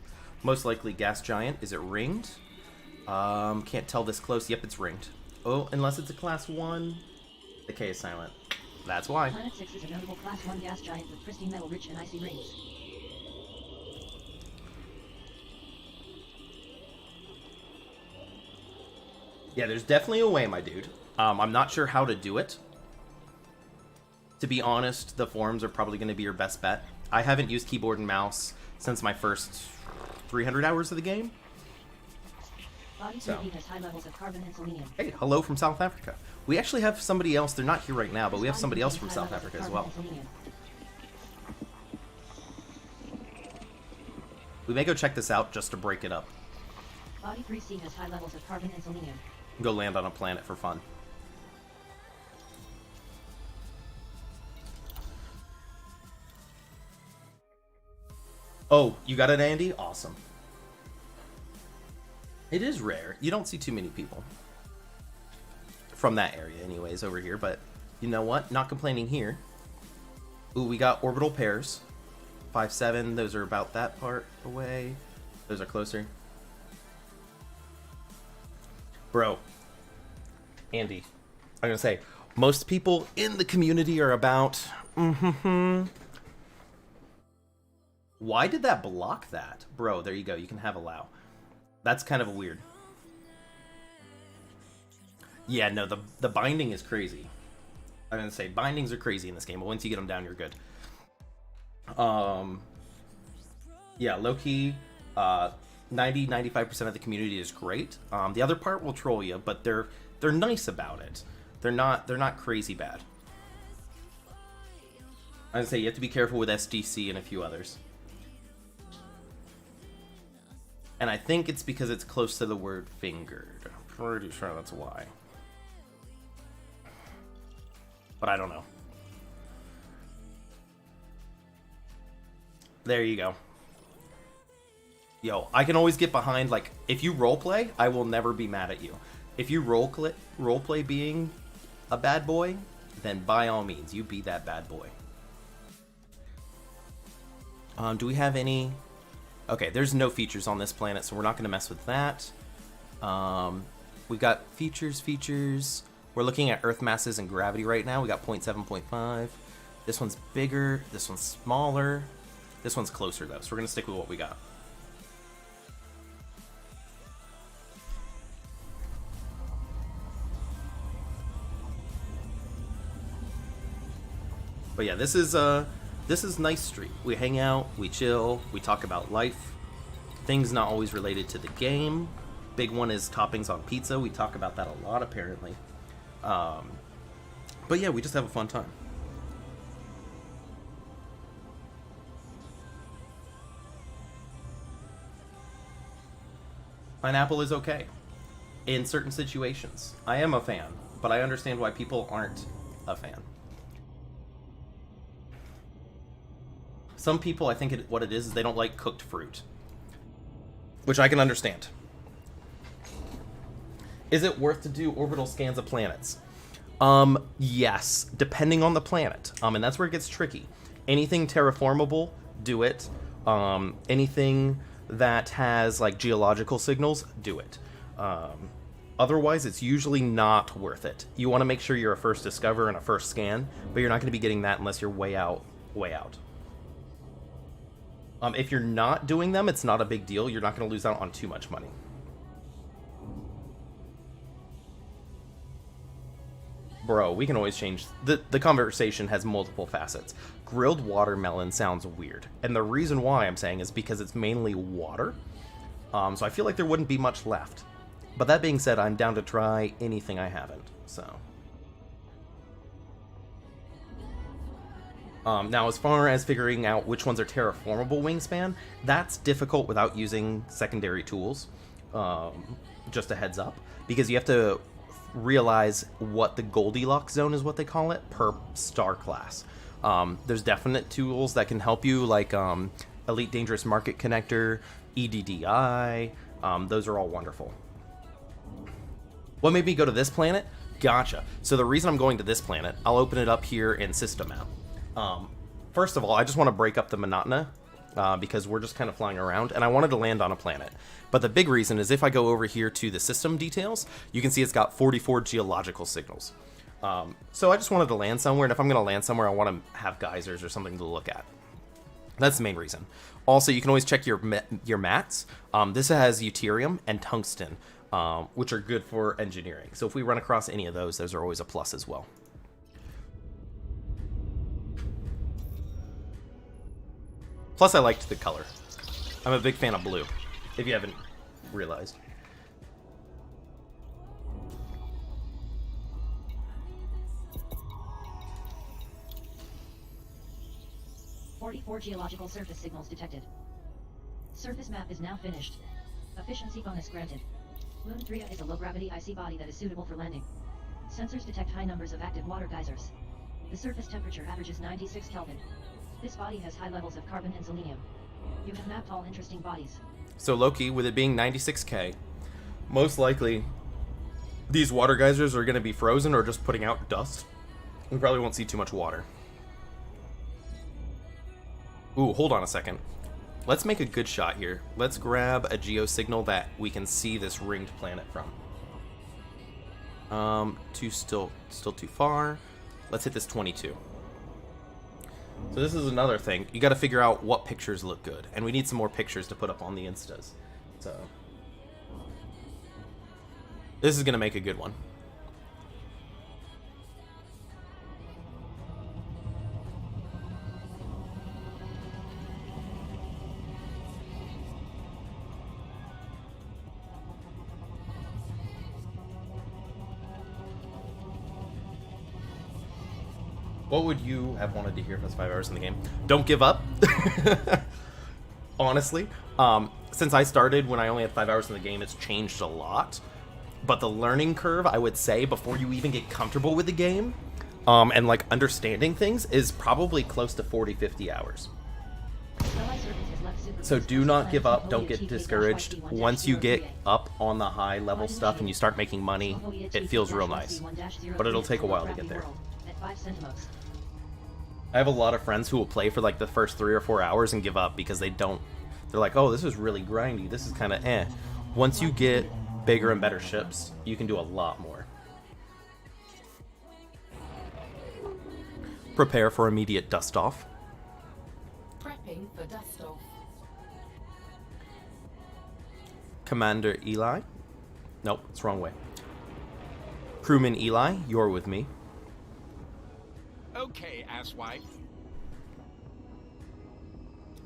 Most likely gas giant. Is it ringed? Can't tell this close. Yep, it's ringed. Oh, unless it's a class 1. The K is silent. That's why. Planet 6 is a notable class 1 gas giant with pristine metal rich and icy rings. Yeah, there's definitely a way, my dude. I'm not sure how to do it. To be honest, the forums are probably going to be your best bet. I haven't used keyboard and mouse since my first 300 hours of the game. Body 2B has high levels of carbon and selenium. Hey, hello from South Africa. We actually have somebody else. They're not here right now, but we have somebody else from South Africa as well. We may go check this out just to break it up. Body 3C has high levels of carbon and selenium. Go land on a planet for fun. Oh, you got it, Andy? Awesome. It is rare. You don't see too many people from that area anyways over here, but you know what? Not complaining here. Ooh, we got orbital pairs. 5-7, those are about that part away. Those are closer. Bro, Andy, I'm gonna say, most people in the community are about, Why did that block that? Bro, there you go, you can have allow. That's kind of weird. Yeah, no, the binding is crazy. I'm gonna say, bindings are crazy in this game, but once you get them down, you're good. Yeah, low-key, 90-95% of the community is great. The other part will troll you, but they're nice about it. They're not crazy bad. I'd say you have to be careful with SDC and a few others. And I think it's because it's close to the word fingered. I'm pretty sure that's why. But I don't know. There you go. Yo, I can always get behind, like, if you roleplay, I will never be mad at you. If you roleplay being a bad boy, then by all means, you be that bad boy. Do we have any... Okay, there's no features on this planet, so we're not going to mess with that. We've got features. We're looking at Earth masses and gravity right now. We got 0.7, 0.5. This one's bigger. This one's smaller. This one's closer, though, so we're going to stick with what we got. But yeah, this is Nice Street. We hang out, we chill, we talk about life, things not always related to the game. Big one is toppings on pizza. We talk about that a lot, apparently. But yeah, we just have a fun time. Pineapple is okay in certain situations. I am a fan, but I understand why people aren't a fan. Some people, I think what it is they don't like cooked fruit. Which I can understand. Is it worth to do orbital scans of planets? Yes, depending on the planet. And that's where it gets tricky. Anything terraformable, do it. Anything that has like geological signals, do it. Otherwise, it's usually not worth it. You want to make sure you're a first discover and a first scan, but you're not going to be getting that unless you're way out, way out. If you're not doing them, it's not a big deal. You're not going to lose out on too much money. Bro, we can always change. The conversation has multiple facets. Grilled watermelon sounds weird. And the reason why I'm saying is because it's mainly water. So I feel like there wouldn't be much left. But that being said, I'm down to try anything I haven't. So. Now, as far as figuring out which ones are terraformable wingspan, that's difficult without using secondary tools. Just a heads up. Because you have to realize what the Goldilocks zone is, what they call it, per star class. There's definite tools that can help you, like Elite Dangerous Market Connector, EDDI. Those are all wonderful. What made me go to this planet? Gotcha. So the reason I'm going to this planet, I'll open it up here in System Map. First of all, I just want to break up the monotony, because we're just kind of flying around, and I wanted to land on a planet. But the big reason is if I go over here to the system details, you can see it's got 44 geological signals. So I just wanted to land somewhere, and if I'm going to land somewhere, I want to have geysers or something to look at. That's the main reason. Also, you can always check your mats. This has deuterium and tungsten, which are good for engineering. So if we run across any of those are always a plus as well. Plus, I liked the color. I'm a big fan of blue, if you haven't realized. "44 geological surface signals detected. Surface map is now finished. Efficiency bonus granted. Moon 3 is a low-gravity icy body that is suitable for landing. Sensors detect high numbers of active water geysers. The surface temperature averages 96 Kelvin. This body has high levels of carbon and selenium. You have mapped all interesting bodies." So Loki, with it being 96K, most likely these water geysers are going to be frozen or just putting out dust. We probably won't see too much water. Ooh, hold on a second. Let's make a good shot here. Let's grab a geosignal that we can see this ringed planet from. Still too far. Let's hit this 22. So this is another thing. You got to figure out what pictures look good. And we need some more pictures to put up on the Instas. So this is going to make a good one. What would you have wanted to hear from us 5 hours in the game? Don't give up. Honestly. Since I started when I only had 5 hours in the game, it's changed a lot. But the learning curve, I would say, before you even get comfortable with the game, and like understanding things, is probably close to 40-50 hours. So do not give up, don't get discouraged. Once you get up on the high level stuff and you start making money, it feels real nice. But it'll take a while to get there. I have a lot of friends who will play for like the first 3 or 4 hours and give up because they're like, oh, this is really grindy, this is kind of eh. Once you get bigger and better ships, you can do a lot more. Prepare for immediate dust off. Prepping for dust off. Commander Eli. Nope, it's wrong way. Crewman Eli, you're with me. Okay, asswipe.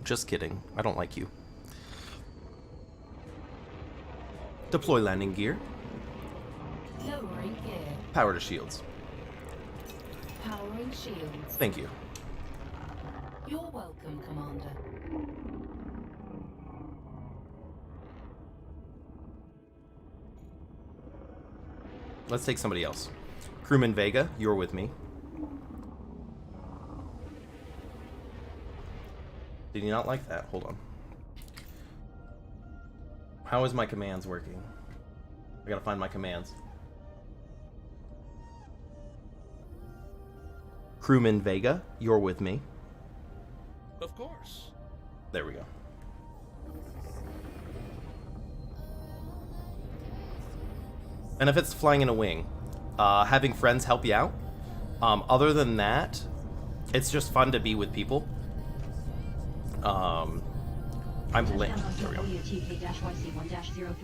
Just kidding. I don't like you. Deploy landing gear. Lowering gear. Power to shields. Powering shields. Thank you. You're welcome, Commander. Let's take somebody else. Crewman Vega, you're with me. Did you not like that? Hold on. How is my commands working? I gotta find my commands. Crewman Vega, you're with me. Of course. There we go. And if it's flying in a wing, having friends help you out. Other than that, it's just fun to be with people. I'm lit. There we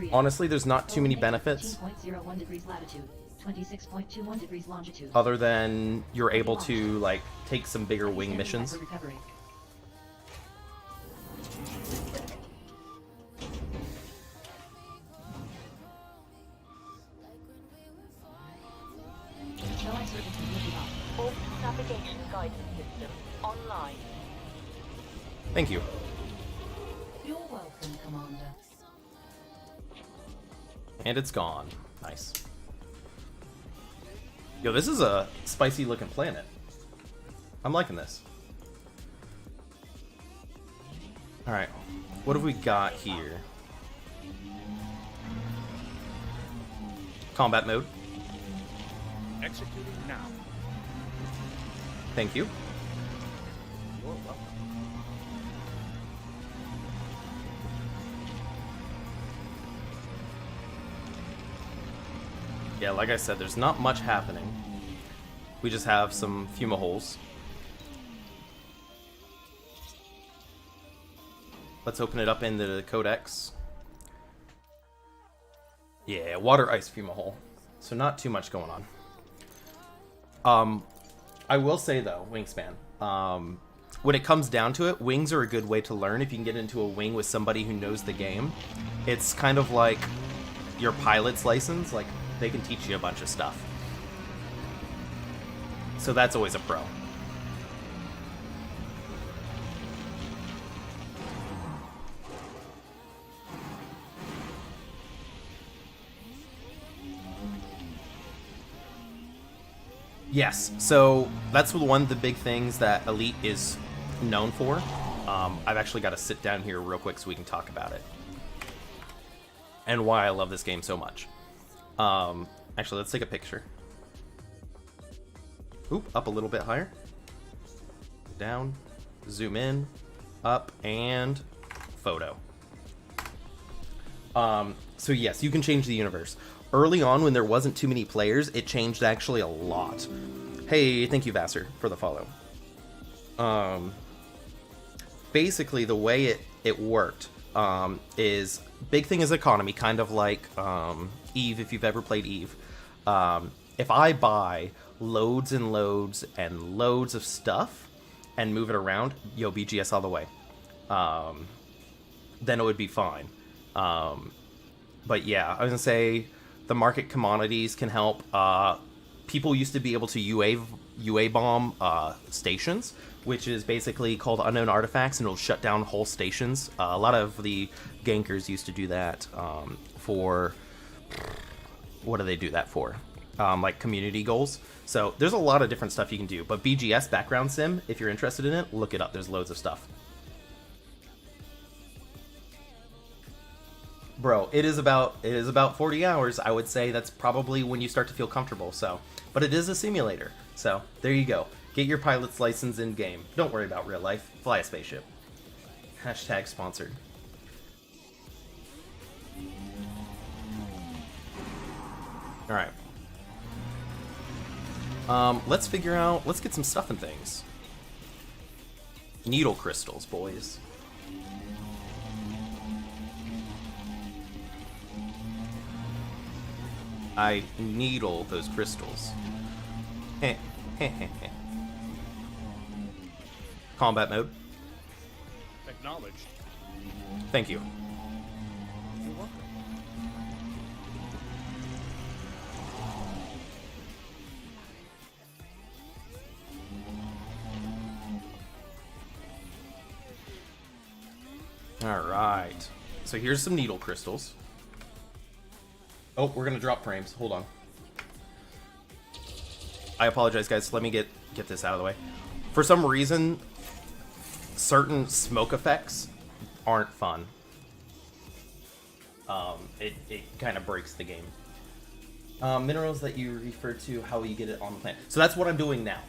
go. Honestly, there's not too many benefits 18.01 degrees latitude, 26.21 degrees longitude. other than you're able to like take some bigger wing missions. Recovery. No uncertainty lifted off. Orbit navigation guidance system online. Thank you. You're welcome, Commander. And it's gone. Nice. Yo, this is a spicy looking planet. I'm liking this. Alright. What have we got here? Combat mode. Executing now. Thank you. You're welcome. Yeah, like I said, there's not much happening. We just have some Fuma holes. Let's open it up into the Codex. Yeah, water ice Fuma hole. So not too much going on. I will say though, Wingspan, when it comes down to it, wings are a good way to learn if you can get into a wing with somebody who knows the game. It's kind of like your pilot's license, like they can teach you a bunch of stuff. So that's always a pro. Yes, so that's one of the big things that Elite is known for. I've actually got to sit down here real quick so we can talk about it. And why I love this game so much. Actually, let's take a picture. Oop, up a little bit higher. Down, zoom in, up, and photo. So yes, you can change the universe. Early on, when there wasn't too many players, it changed actually a lot. Hey, thank you, Vassar, for the follow. Basically, the way it worked is big thing is economy, kind of like Eve, if you've ever played Eve. If I buy loads and loads and loads of stuff and move it around, yo, BGS all the way, then it would be fine. But yeah, I was gonna say the market commodities can help. People used to be able to UA bomb stations, which is basically called unknown artifacts, and it'll shut down whole stations. A lot of the gankers used to do that for, what do they do that for? Like community goals. So there's a lot of different stuff you can do. But BGS, background sim, if you're interested in it, look it up. There's loads of stuff. Bro, it is about 40 hours. I would say that's probably when you start to feel comfortable. So, but it is a simulator. So there you go. Get your pilot's license in game. Don't worry about real life. Fly a spaceship. Hashtag sponsored. All right. Let's figure out. Let's get some stuff and things. Needle crystals, boys. I needle those crystals. Heh, heh, heh, heh. Combat mode. Acknowledged. Thank you. You're welcome. Alright. So here's some needle crystals. Oh, we're gonna drop frames. Hold on. I apologize, guys. Let me get this out of the way. For some reason, certain smoke effects aren't fun. It kind of breaks the game. Minerals that you refer to, how you get it on the planet. So that's what I'm doing now.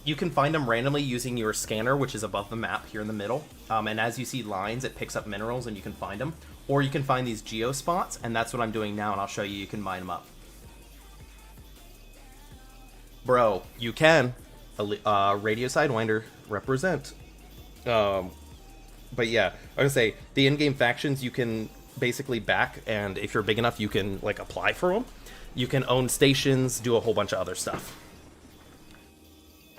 You can find them randomly using your scanner, which is above the map here in the middle. And as you see lines, it picks up minerals and you can find them. Or you can find these geo spots, and that's what I'm doing now, and I'll show you. You can mine them up. Bro, you can. Radio Sidewinder, represent. But yeah, I was gonna say, the in-game factions you can basically back, and if you're big enough, you can like apply for them. You can own stations, do a whole bunch of other stuff.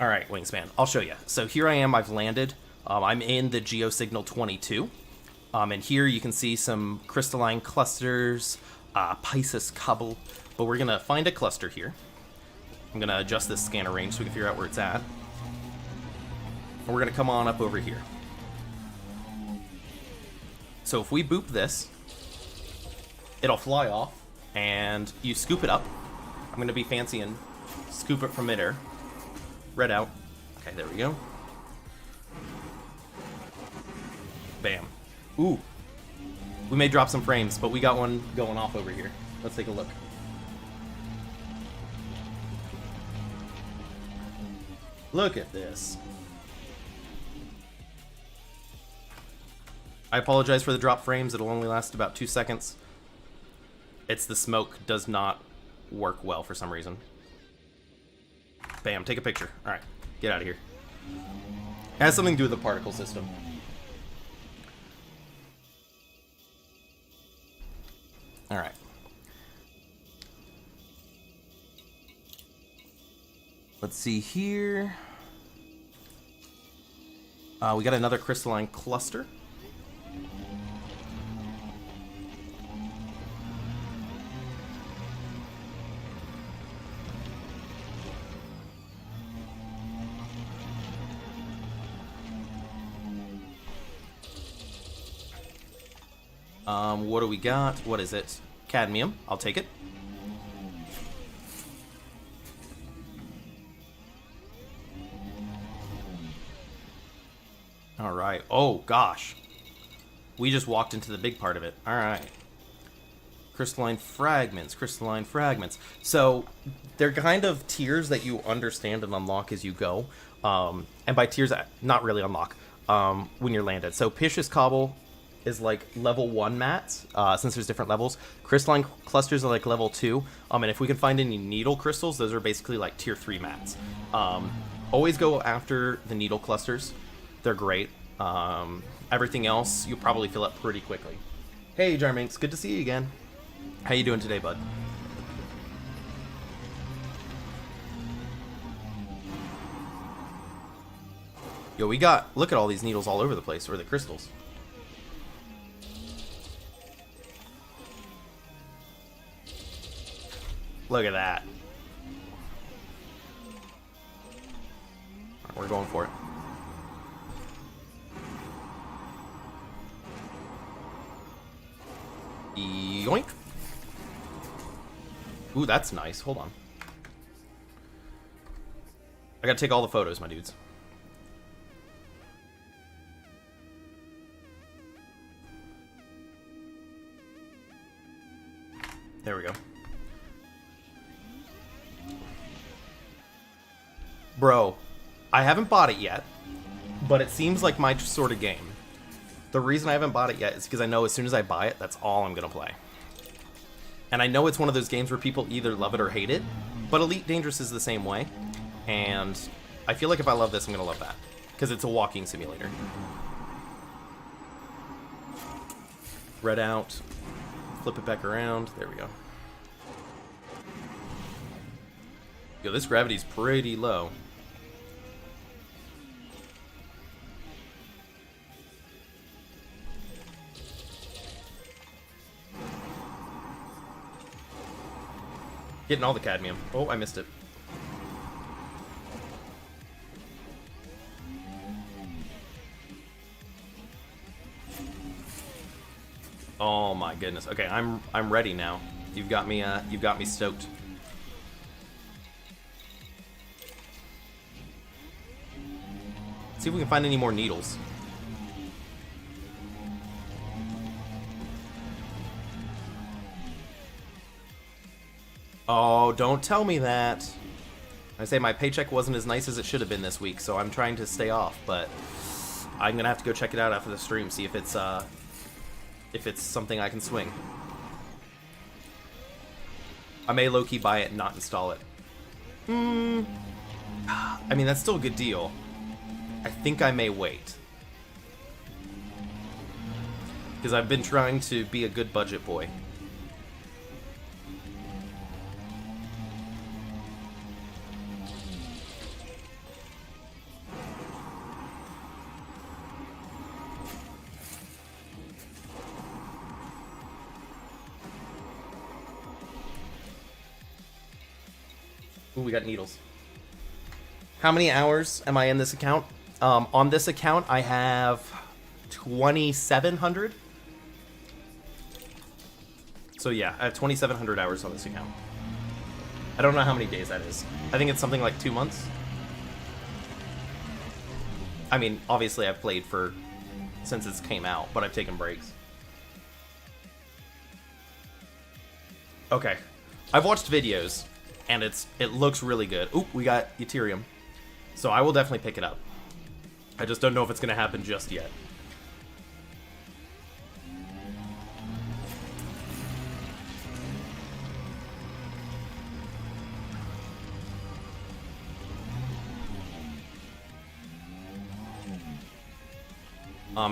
All right, Wingspan, I'll show you. So here I am, I've landed. I'm in the Geosignal 22. And here you can see some crystalline clusters, Pisces cobble, but we're gonna find a cluster here. I'm gonna adjust this scanner range so we can figure out where it's at. And we're gonna come on up over here. So if we boop this, it'll fly off, and you scoop it up. I'm gonna be fancy and scoop it from midair. Red out. Okay, there we go. Bam. Ooh. We may drop some frames, but we got one going off over here. Let's take a look. Look at this. I apologize for the drop frames. It'll only last about 2 seconds. It's the smoke does not work well for some reason. Bam, take a picture. Alright, get out of here. It has something to do with the particle system. Alright. Let's see here. We got another crystalline cluster. What do we got? What is it? Cadmium. I'll take it. Alright. Oh, gosh. We just walked into the big part of it. Alright. Crystalline fragments. Crystalline fragments. So, they're kind of tiers that you understand and unlock as you go. And by tiers, not really unlock when you're landed. So, Pisces cobble is like level 1 mats, since there's different levels. Crystalline clusters are like level 2. And if we can find any needle crystals, those are basically like tier 3 mats. Always go after the needle clusters. They're great. Everything else, you'll probably fill up pretty quickly. Hey, Jarminx, good to see you again. How you doing today, bud? Yo, we got, look at all these needles all over the place, or the crystals. Look at that. Right, we're going for it. Yoink. Ooh, that's nice. Hold on. I gotta take all the photos, my dudes. There we go. Bro, I haven't bought it yet, but it seems like my sort of game. The reason I haven't bought it yet is because I know as soon as I buy it, that's all I'm going to play. And I know it's one of those games where people either love it or hate it, but Elite Dangerous is the same way. And I feel like if I love this, I'm going to love that. Because it's a walking simulator. Red out. Flip it back around. There we go. Yo, this gravity's pretty low. Getting all the cadmium. Oh, I missed it. Oh my goodness. Okay, I'm ready now. You've got me stoked. See if we can find any more needles. Oh, don't tell me that. I say my paycheck wasn't as nice as it should have been this week, so I'm trying to stay off, but I'm gonna have to go check it out after the stream, see if it's something I can swing. I may low-key buy it and not install it. I mean, that's still a good deal. I think I may wait. Because I've been trying to be a good budget boy. Ooh, we got needles. How many hours am I in this account? On this account, I have 2,700. So yeah, I have 2,700 hours on this account. I don't know how many days that is. I think it's something like 2 months. I mean, obviously I've played for since it came out, but I've taken breaks. Okay, I've watched videos, and it looks really good. Oop, we got Ethereum. So I will definitely pick it up. I just don't know if it's going to happen just yet.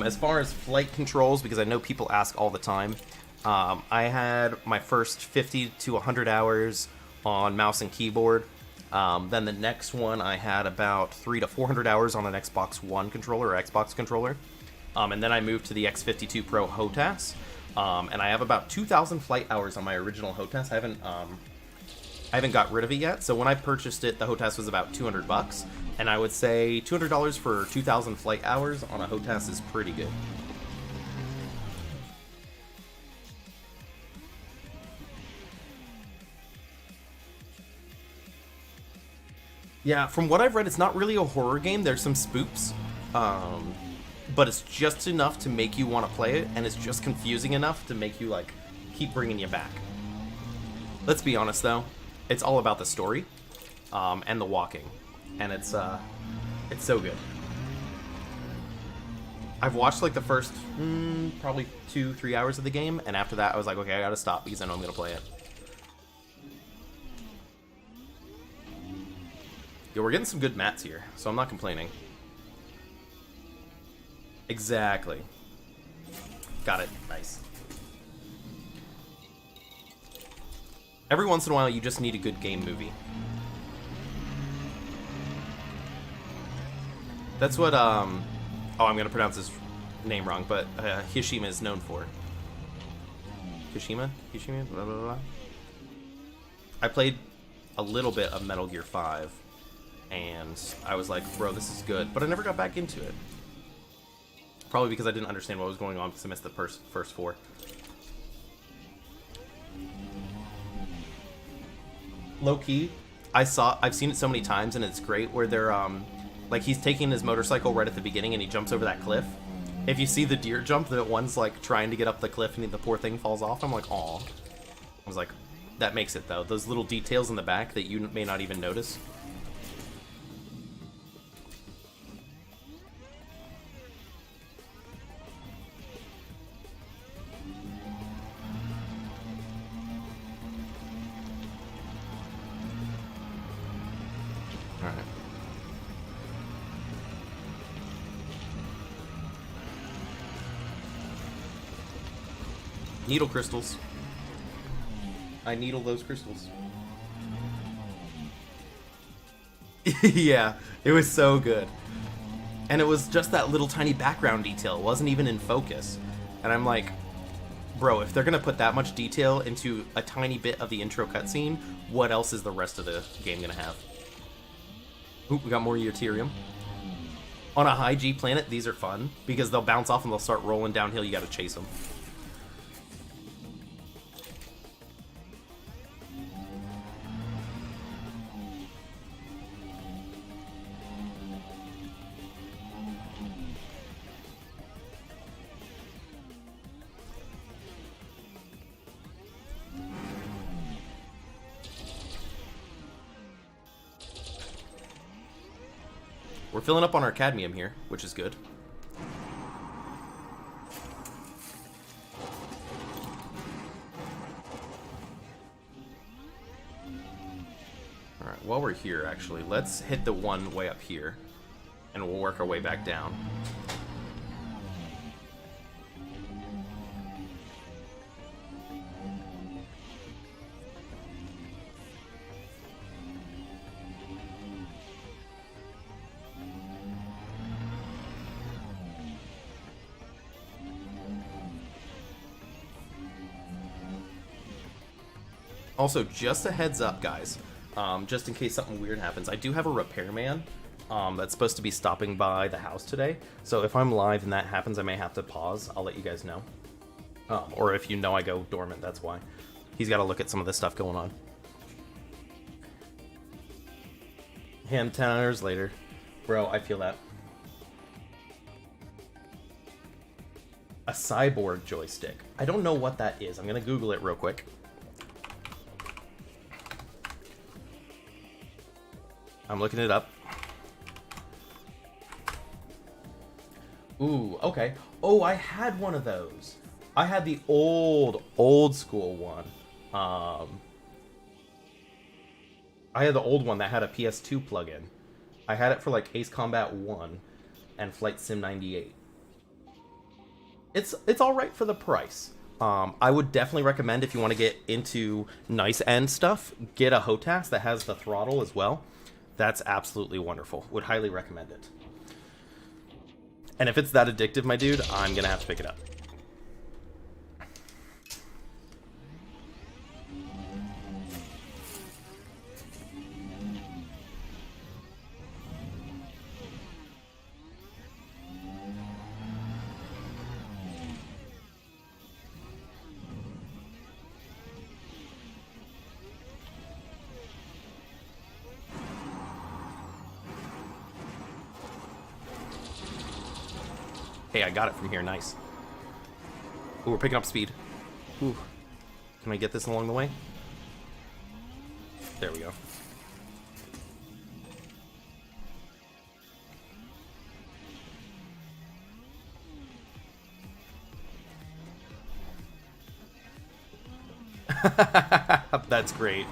As far as flight controls, because I know people ask all the time, I had my first 50 to 100 hours on mouse and keyboard. Then the next one I had about 300 to 400 hours on an Xbox One controller or Xbox controller. And then I moved to the X52 Pro HOTAS. And I have about 2,000 flight hours on my original HOTAS. I haven't got rid of it yet. So when I purchased it, the HOTAS was about $200. And I would say $200 for 2,000 flight hours on a HOTAS is pretty good. Yeah, from what I've read, it's not really a horror game. There's some spooks, but it's just enough to make you want to play it, and it's just confusing enough to make you, like, keep bringing you back. Let's be honest, though. It's all about the story, and the walking, and it's so good. I've watched, like, the first, probably 2-3 hours of the game, and after that, I was like, okay, I gotta stop, because I know I'm gonna play it. Yo, we're getting some good mats here, so I'm not complaining. Exactly. Got it. Nice. Every once in a while, you just need a good game movie. That's what, oh, I'm gonna pronounce his name wrong, but Hishima is known for. Hishima? Blah, blah, blah. I played a little bit of Metal Gear 5. And I was like, bro, this is good. But I never got back into it. Probably because I didn't understand what was going on because I missed the first 4. Low-key, I've seen it so many times, and it's great where they're, like, he's taking his motorcycle right at the beginning, and he jumps over that cliff. If you see the deer jump, the one's, like, trying to get up the cliff, and the poor thing falls off. I'm like, aw. I was like, that makes it, though. Those little details in the back that you may not even notice. Needle crystals. I needle those crystals. Yeah, it was so good. And it was just that little tiny background detail. It wasn't even in focus. And I'm like, bro, if they're gonna put that much detail into a tiny bit of the intro cutscene, what else is the rest of the game gonna have? Oop, we got more Ethereum. On a high G planet, these are fun, because they'll bounce off and they'll start rolling downhill, you gotta chase them. We're filling up on our cadmium here, which is good. Alright, while we're here, actually, let's hit the one way up here, and we'll work our way back down. Also, just a heads up, guys, just in case something weird happens, I do have a repairman that's supposed to be stopping by the house today. So if I'm live and that happens, I may have to pause. I'll let you guys know. Or if you know I go dormant, that's why. He's got to look at some of this stuff going on. And 10 hours later. Bro, I feel that. A cyborg joystick. I don't know what that is. I'm going to Google it real quick. I'm looking it up. Ooh, okay. Oh, I had one of those. I had the old school one. I had the old one that had a PS2 plug-in. I had it for like Ace Combat 1 and Flight Sim 98. It's all right for the price. I would definitely recommend, if you want to get into nice end stuff, get a HOTAS that has the throttle as well. That's absolutely wonderful. Would highly recommend it. And if it's that addictive, my dude, I'm gonna have to pick it up. Hey, I got it from here. Nice. Ooh, we're picking up speed. Ooh. Can I get this along the way? There we go. That's great.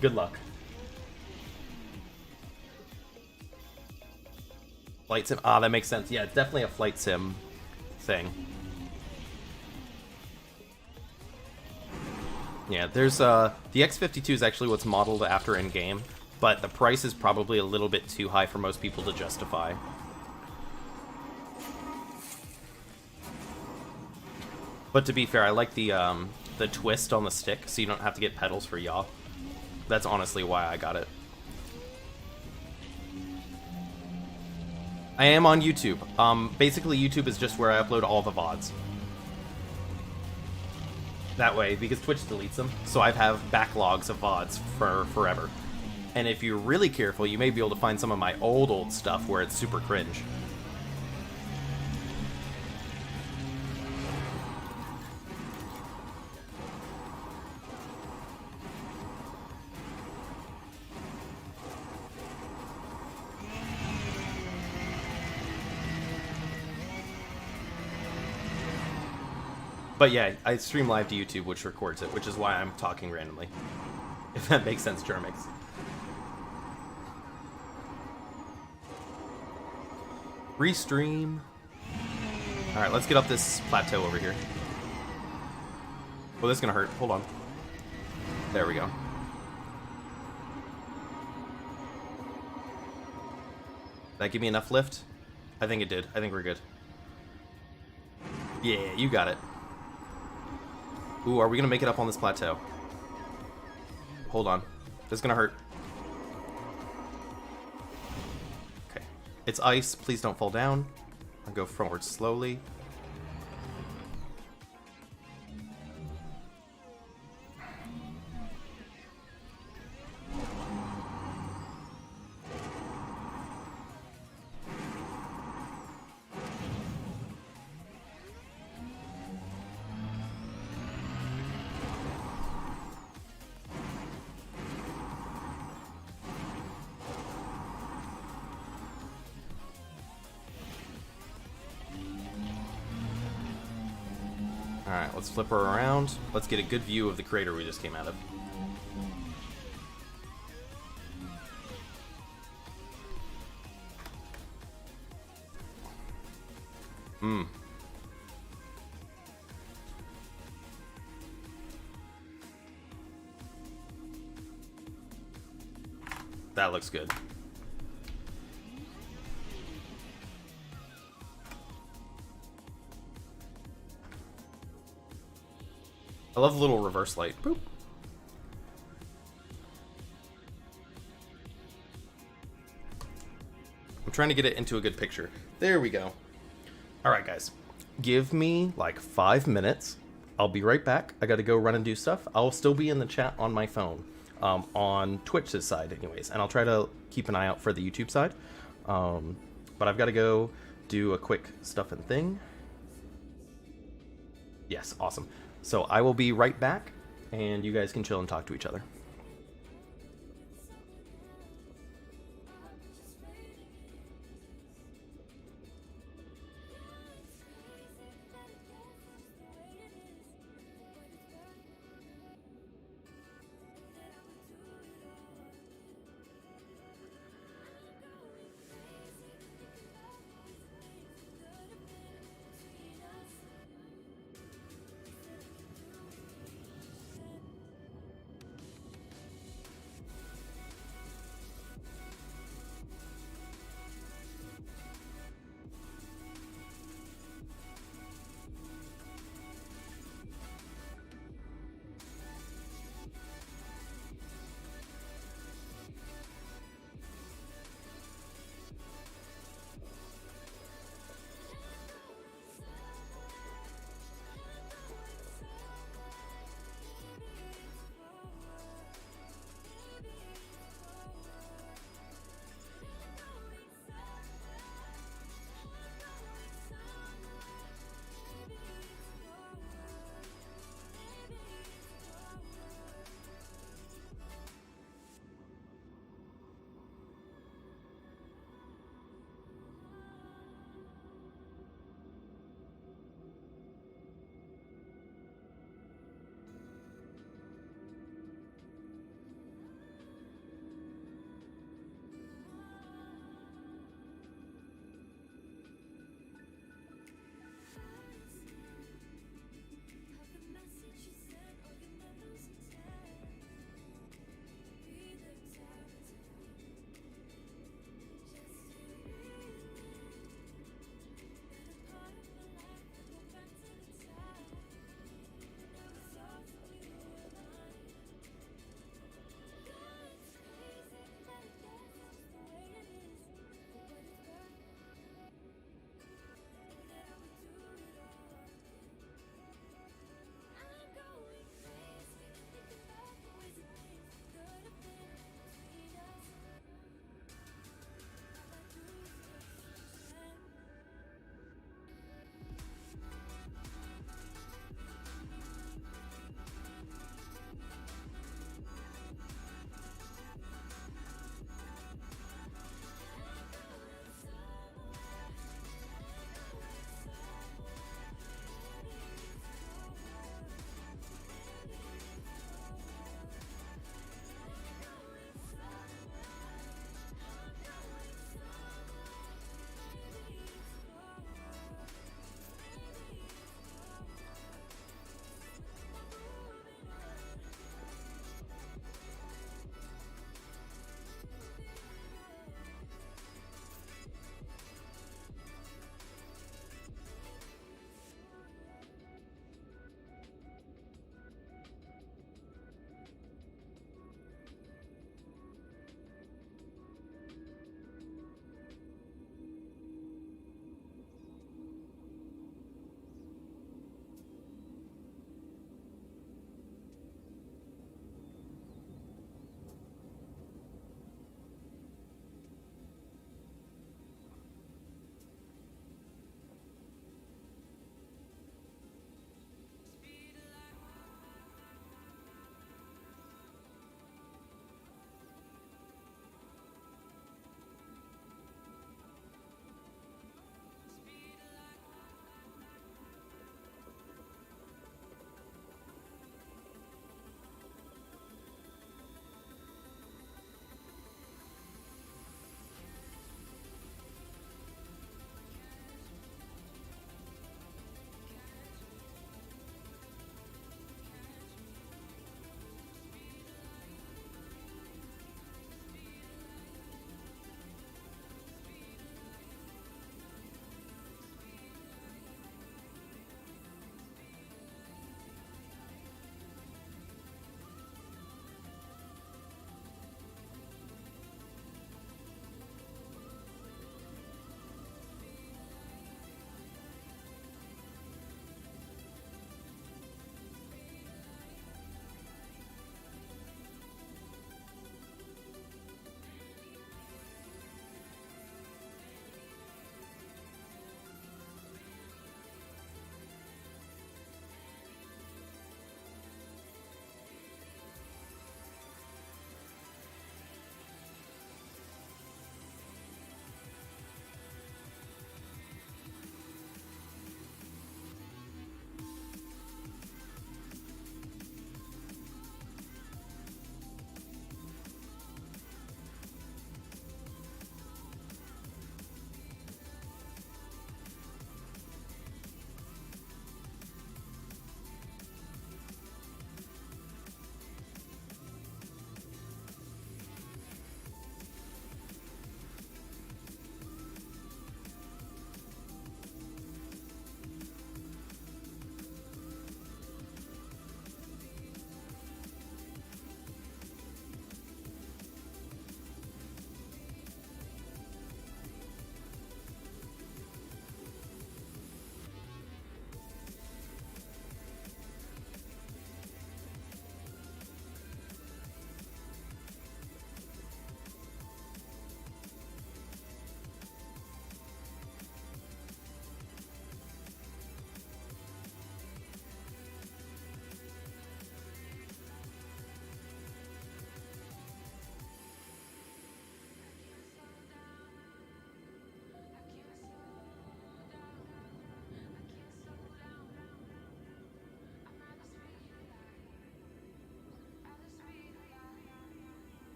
Good luck. Flight sim. Ah, that makes sense. Yeah, it's definitely a flight sim thing. Yeah, there's the X-52 is actually what's modeled after in game, but the price is probably a little bit too high for most people to justify. But to be fair, I like the twist on the stick, so you don't have to get pedals for yaw. That's honestly why I got it. I am on YouTube. Basically, YouTube is just where I upload all the VODs. That way, because Twitch deletes them, so I have backlogs of VODs for forever. And if you're really careful, you may be able to find some of my old stuff where it's super cringe. But yeah, I stream live to YouTube, which records it, which is why I'm talking randomly. If that makes sense, Germix. Restream. Alright, let's get up this plateau over here. Oh, this is gonna hurt. Hold on. There we go. Did that give me enough lift? I think it did. I think we're good. Yeah, you got it. Ooh, are we gonna make it up on this plateau? Hold on. This is gonna hurt. Okay. It's ice. Please don't fall down. I'll go forward slowly. Alright, let's flip her around. Let's get a good view of the crater we just came out of. That looks good. I love the little reverse light. Boop. I'm trying to get it into a good picture. There we go. Alright, guys. Give me like 5 minutes. I'll be right back. I gotta go run and do stuff. I'll still be in the chat on my phone. On Twitch's side anyways. And I'll try to keep an eye out for the YouTube side. But I've got to go do a quick stuff and thing. Yes, awesome. So I will be right back, and you guys can chill and talk to each other.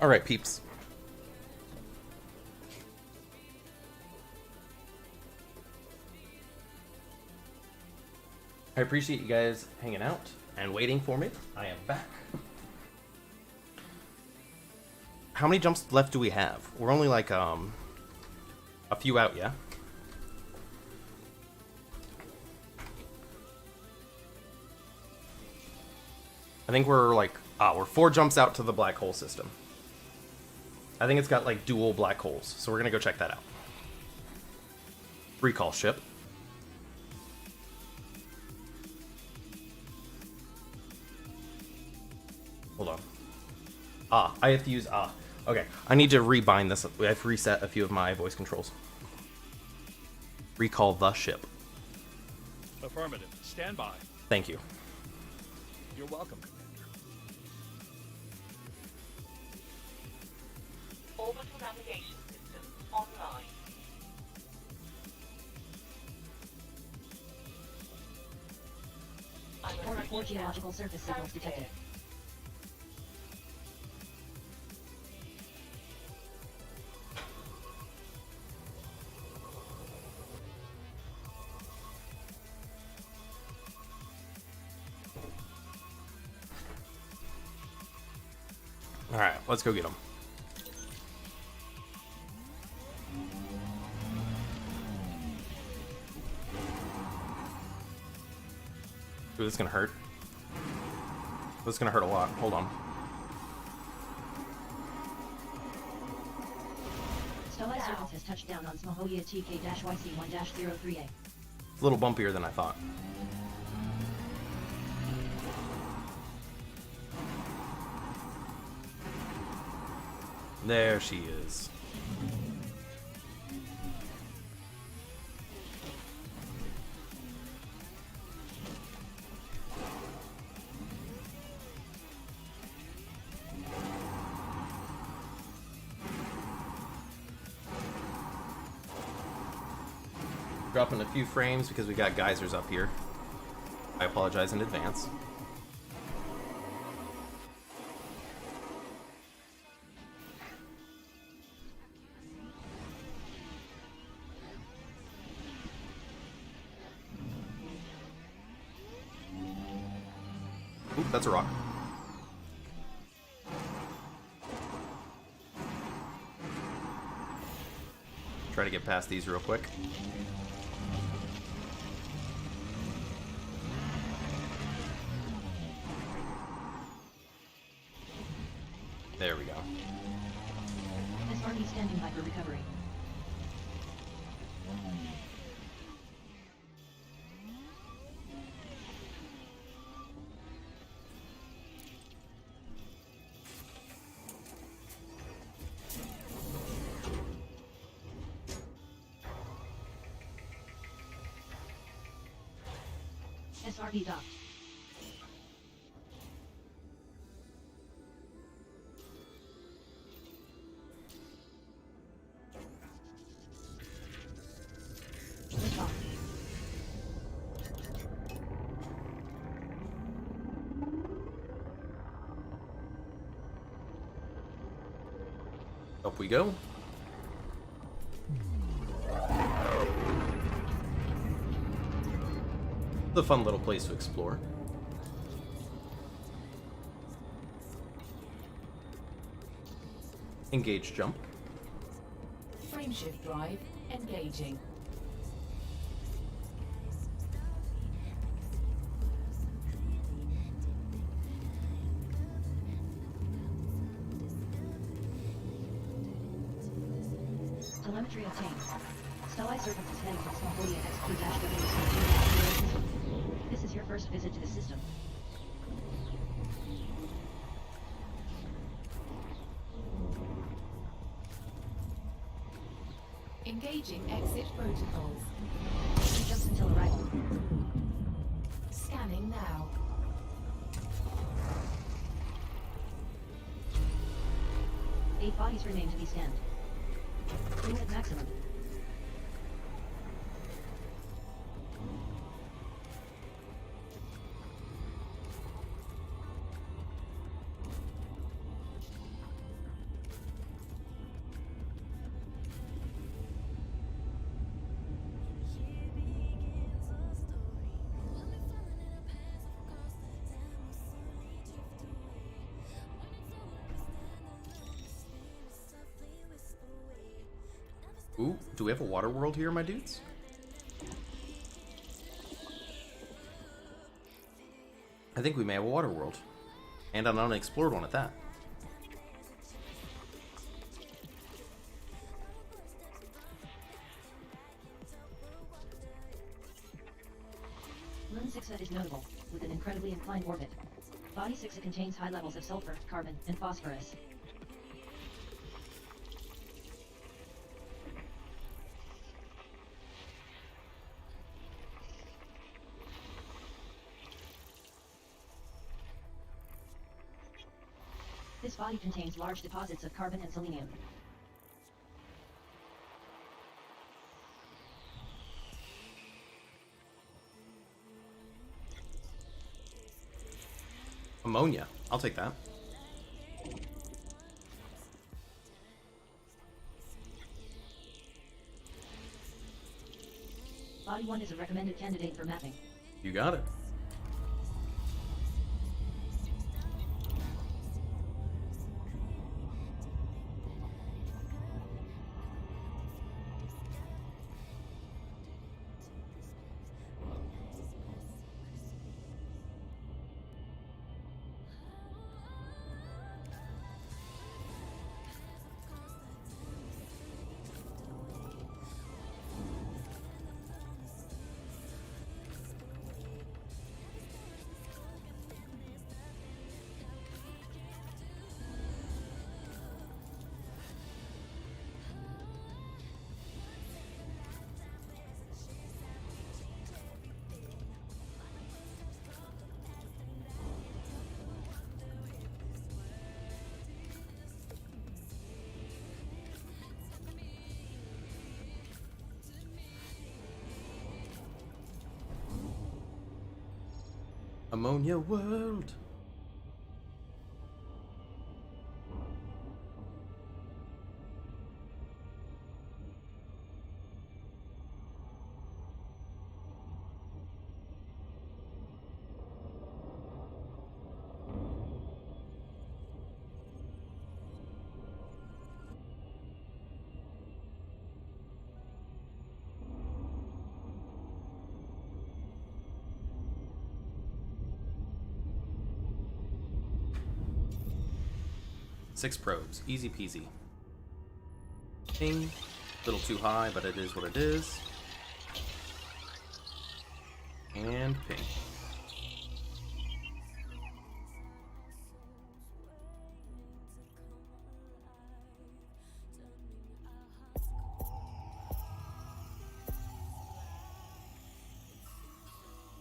Alright, peeps. I appreciate you guys hanging out and waiting for me. I am back. How many jumps left do we have? We're only like, a few out, yeah? I think we're like, we're 4 jumps out to the black hole system. I think it's got like dual black holes, so we're gonna go check that out. Recall ship. Hold on. I have to use Okay, I need to rebind this. I have to reset a few of my voice controls. Recall the ship. Affirmative. Stand by. Thank you. You're welcome, Commander. Orbital navigation system online. Or 4 geological surface signals detected. Alright, let's go get them. Ooh, this is gonna hurt. This is gonna hurt a lot. Hold on. Stellae Serpents has touched down on Smohovia TK-YC1-03A. It's a little bumpier than I thought. There she is. Dropping a few frames because we got geysers up here. I apologize in advance. Oop, that's a rock. Try to get past these real quick. There we go. SRB standing by for recovery. SRB docked. Lift off. Up we go. It's a fun little place to explore. Engage jump. Frameshift drive engaging. Telemetry obtained. Stellae Serpents is heading to the Smohovia XQ-WC2. This is your first visit to the system. Engaging exit protocols. 3 jumps until arrival. Scanning now. 8 bodies remain to be scanned. Crew at maximum. Ooh, do we have a water world here, my dudes? I think we may have a water world. And an unexplored one at that. Lune 6A is notable, with an incredibly inclined orbit. Body 6A contains high levels of sulfur, carbon, and phosphorus. This body contains large deposits of carbon and selenium. Ammonia. I'll take that. Body 1 is a recommended candidate for mapping. You got it. Ammonia world. Six probes, easy peasy. Ping, little too high, but it is what it is. And ping.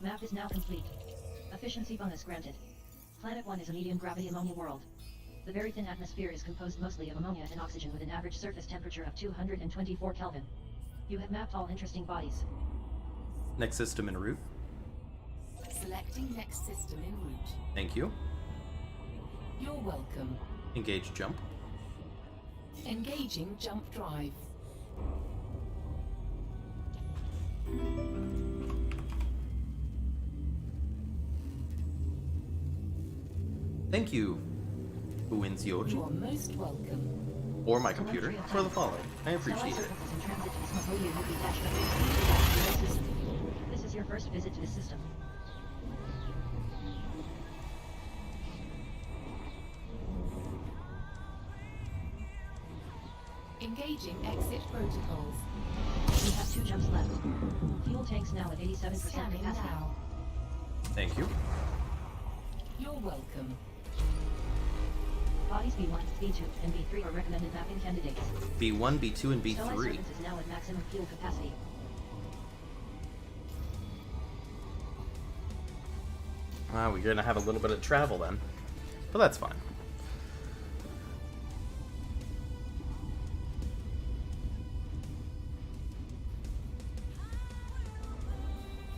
Map is now complete. Efficiency bonus granted. Planet 1 is a medium gravity ammonia world. The very thin atmosphere is composed mostly of ammonia and oxygen with an average surface temperature of 224 Kelvin. You have mapped all interesting bodies. Next system en route. Selecting next system en route. Thank you. You're welcome. Engage jump. Engaging jump drive. Thank you, Uwin's You Yoji, are most welcome. or my computer, for the follow. I appreciate it. Circles in transit to Cosmopodia This is your first visit to the system. Engaging exit protocols. You have 2 jumps left. Fuel tanks now at 87% Scanning capacity. now. Thank you. You're welcome. Bodies B1, B2, and B3 are recommended mapping candidates. B1, B2, and Stellae B3. Serpents is now at maximum fuel capacity. We're gonna have a little bit of travel then. But that's fine.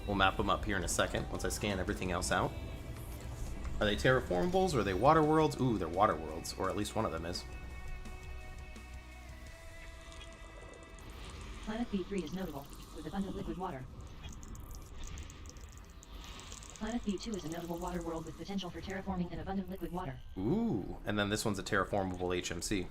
We'll map them up here in a second once I scan everything else out. Are they terraformables or are they water worlds? Ooh, they're water worlds, or at least one of them is. Planet B3 is notable, with abundant liquid water. Planet B2 is a notable water world with potential for terraforming and abundant liquid water. Ooh, and then this one's a terraformable HMC.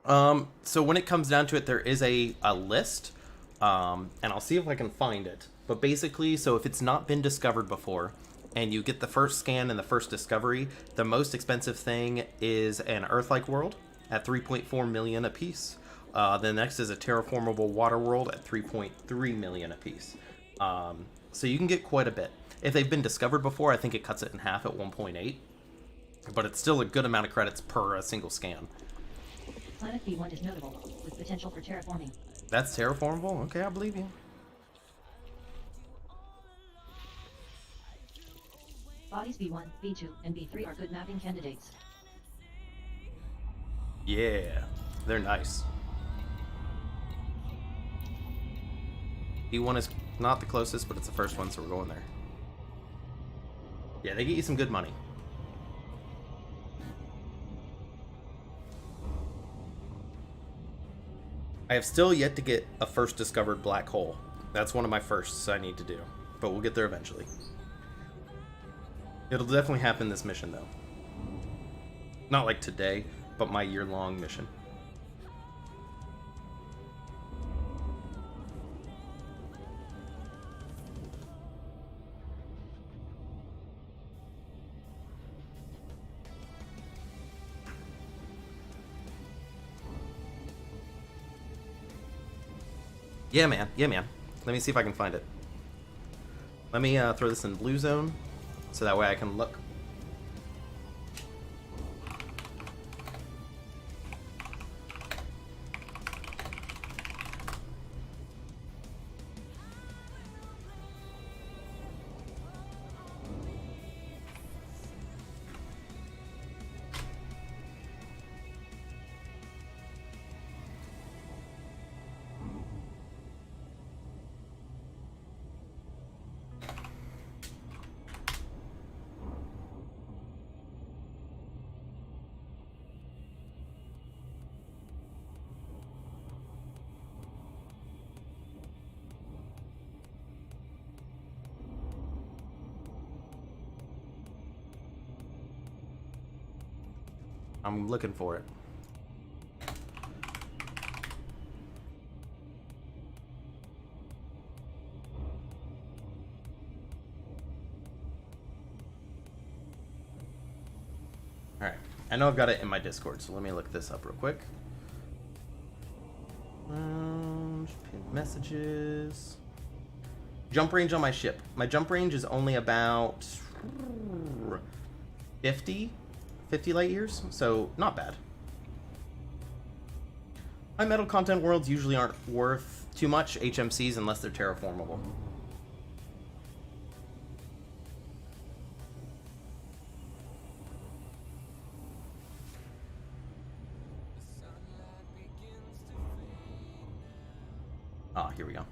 So when it comes down to it, there is a list, and I'll see if I can find it. But basically, so if it's not been discovered before, and you get the first scan and the first discovery, the most expensive thing is an Earth-like world at 3.4 million apiece. The next is a terraformable water world at 3.3 million apiece. So you can get quite a bit. If they've been discovered before, I think it cuts it in half at 1.8. But it's still a good amount of credits per a single scan. Planet B1 is notable, with potential for terraforming. That's terraformable? Okay, I believe you. Bodies B1, B2, and B3 are good mapping candidates. Yeah, they're nice. B1 is not the closest, but it's the first one, so we're going there. Yeah, they get you some good money. I have still yet to get a first discovered black hole. That's one of my firsts I need to do, but we'll get there eventually. It'll definitely happen this mission, though. Not like today, but my year-long mission. Yeah, man. Yeah, man. Let me see if I can find it. Let me throw this in blue zone, so that way I can look. I'm looking for it. Alright, I know I've got it in my Discord, so let me look this up real quick. Pinned messages. Jump range on my ship. My jump range is only about 50 light years, so not bad. High metal content worlds usually aren't worth too much HMCs unless they're terraformable. Ah, here we go.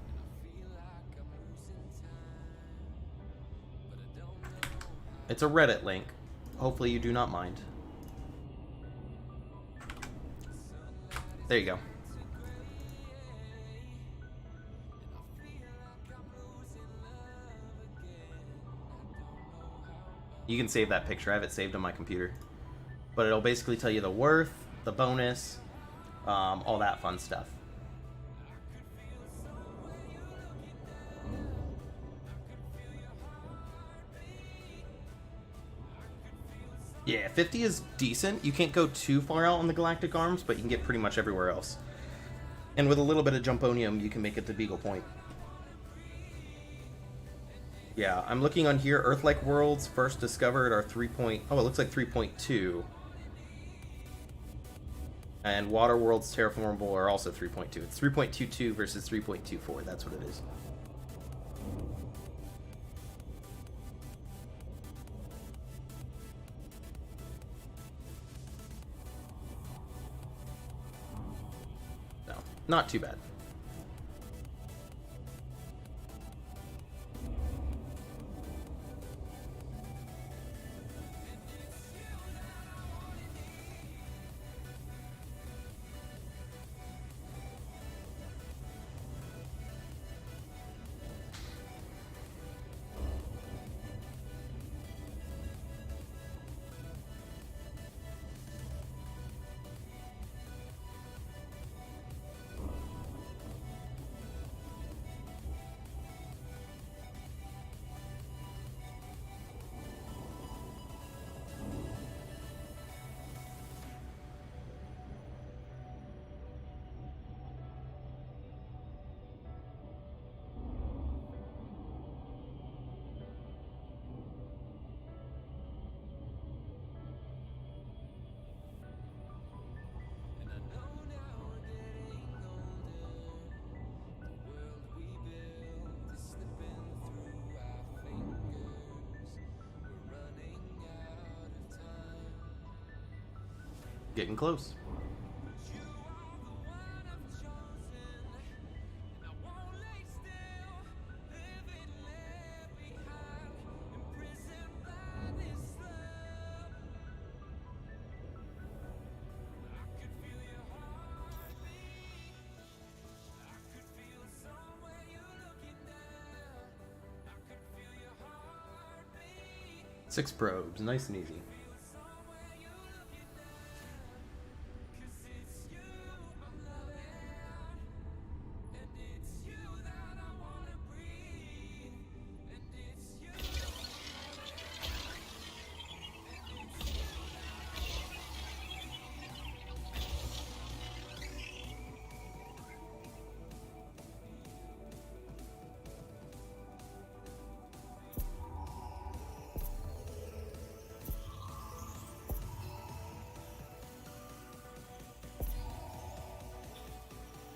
It's a Reddit link. Hopefully you do not mind. There you go. You can save that picture. I have it saved on my computer. But it'll basically tell you the worth, the bonus, all that fun stuff. Yeah, 50 is decent. You can't go too far out on the Galactic Arms, but you can get pretty much everywhere else. And with a little bit of Jumponium, you can make it to Beagle Point. Yeah, I'm looking on here. Earth-like worlds first discovered are 3. Oh, it looks like 3.2. And water worlds terraformable are also 3.2. It's 3.22 versus 3.24. That's what it is. No, not too bad. Getting close. Six probes, nice and easy.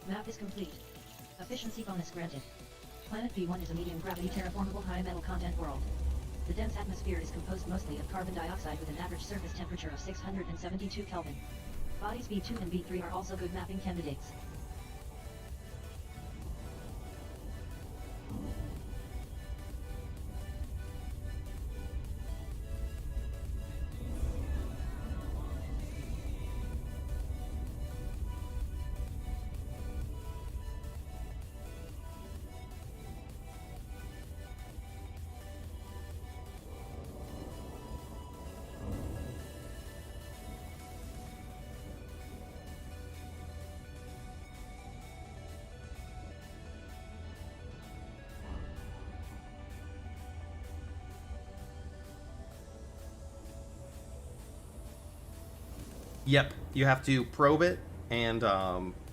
Map is complete. Efficiency bonus granted. Planet B1 is a medium gravity terraformable high metal content world. The dense atmosphere is composed mostly of carbon dioxide with an average surface temperature of 672 Kelvin. Bodies B2 and B3 are also good mapping candidates. Yep, you have to probe it and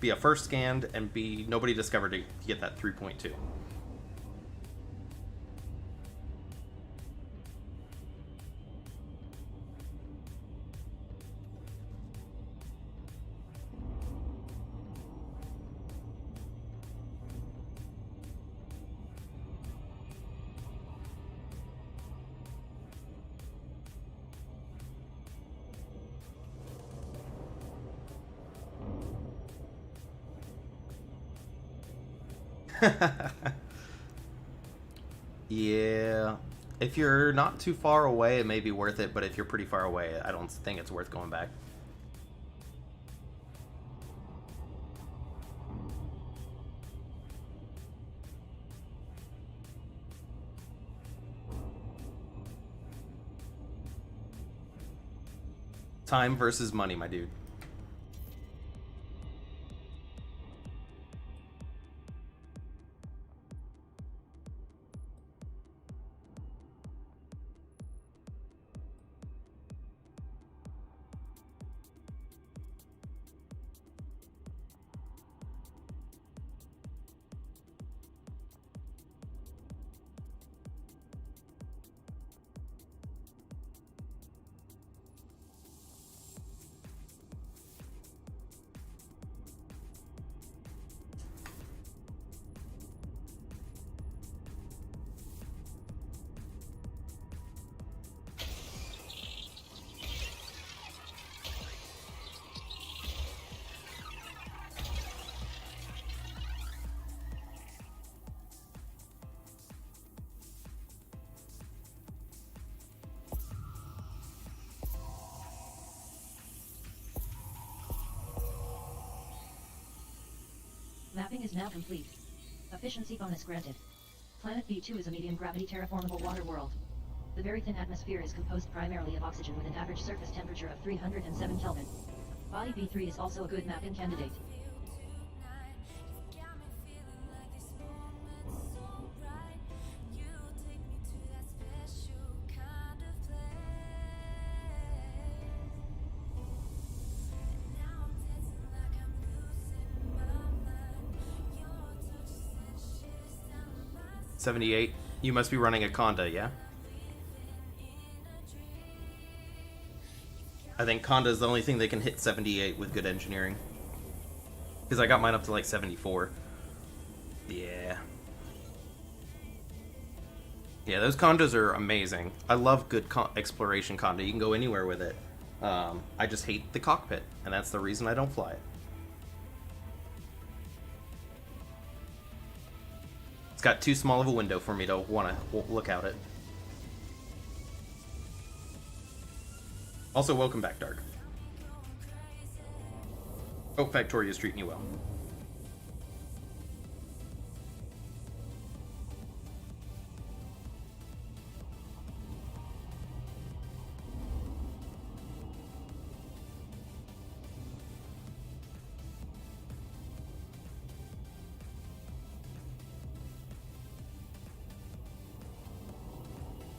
be a first scanned and be nobody discovered to get that 3.2. Yeah, if you're not too far away, it may be worth it, but if you're pretty far away, I don't think it's worth going back. Time versus money, my dude. Mapping is now complete. Efficiency bonus granted. Planet B2 is a medium gravity terraformable water world. The very thin atmosphere is composed primarily of oxygen with an average surface temperature of 307 Kelvin. Body B3 is also a good mapping candidate. $78. You must be running a Conda, yeah? I think Conda is the only thing that can hit 78 with good engineering. Because I got mine up to like 74. Yeah. Yeah, those Condas are amazing. I love good exploration Conda. You can go anywhere with it. I just hate the cockpit, and that's the reason I don't fly it. It's got too small of a window for me to want to look out it. Also, welcome back, Dark. Hope Factoria's treating you well.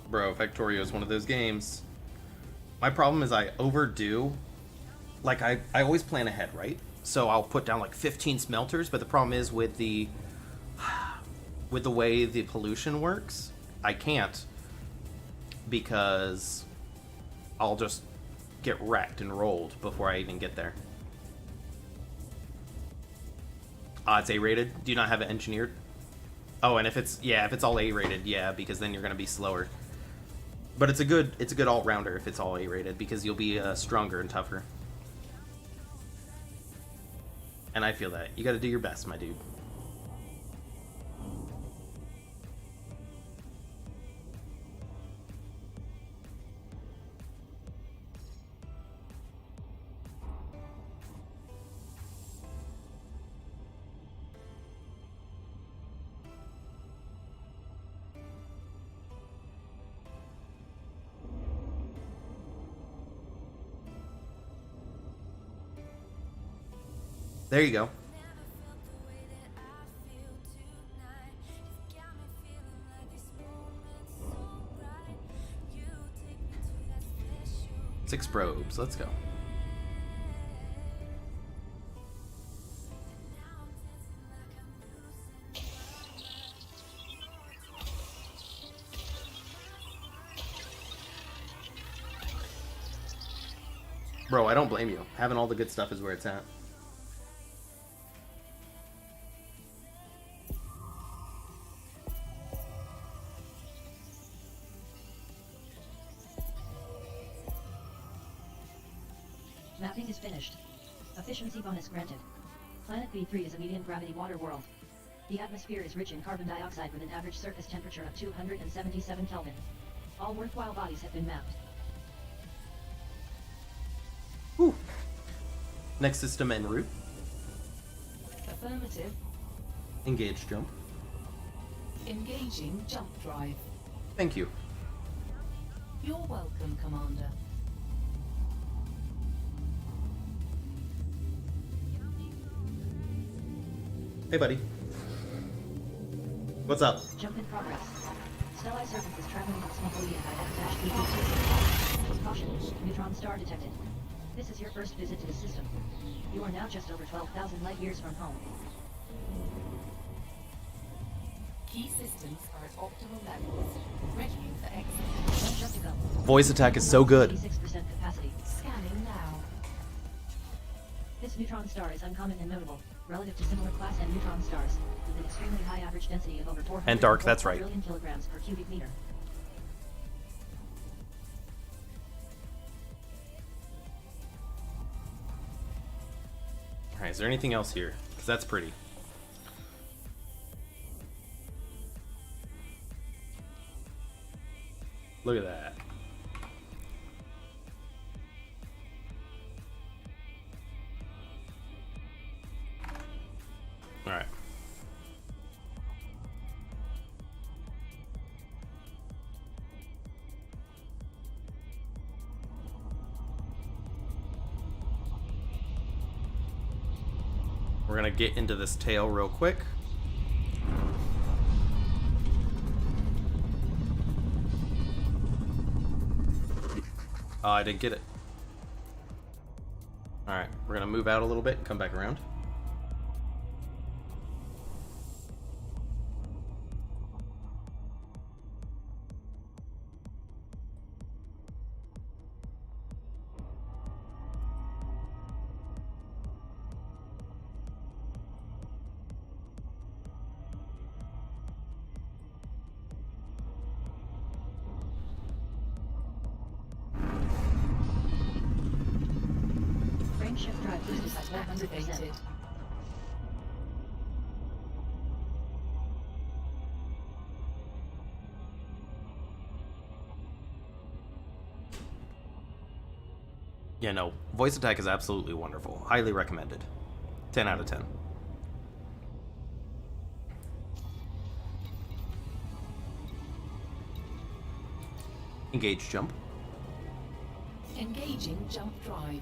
Bro, Factorio is one of those games. My problem is I overdo. Like, I always plan ahead, right? So I'll put down like 15 smelters, but the problem is with the way the pollution works, I can't, because I'll just get wrecked and rolled before I even get there. It's A-rated. Do you not have it engineered? Oh, and if it's all A-rated, yeah, because then you're gonna be slower. But it's a good all-rounder if it's all A-rated, because you'll be stronger and tougher. And I feel that. You gotta do your best, my dude. There you go. Six probes, let's go. Bro, I don't blame you. Having all the good stuff is where it's at. Mapping is finished. Efficiency bonus granted. Planet B3 is a medium gravity water world. The atmosphere is rich in carbon dioxide with an average surface temperature of 277 Kelvin. All worthwhile bodies have been mapped. Whew. Next system en route. Affirmative. Engage jump. Engaging jump drive. Thank you. You're welcome, Commander. Hey, buddy. What's up? Jump in progress. Stellar Serpent is traveling at Smogolia by F-BP2. Caution, neutron star detected. This is your first visit to the system. You are now just over 12,000 light years from home. Key systems are at optimal levels. Readying for exit. One jump to go. Voice attack is so good. 86% capacity. Scanning now. This neutron star is uncommon and notable, relative to similar class and neutron stars, with an extremely high average density of over 400 And dark, that's right. billion kilograms per cubic meter. Alright, is there anything else here? Because that's pretty. Look at that. Alright. We're gonna get into this tail real quick. Oh, I didn't get it. Alright, we're gonna move out a little bit and come back around. boosted by 400%. Activated. Yeah, no, voice attack is absolutely wonderful. Highly recommended. 10 out of 10. Engage jump. Engaging jump drive.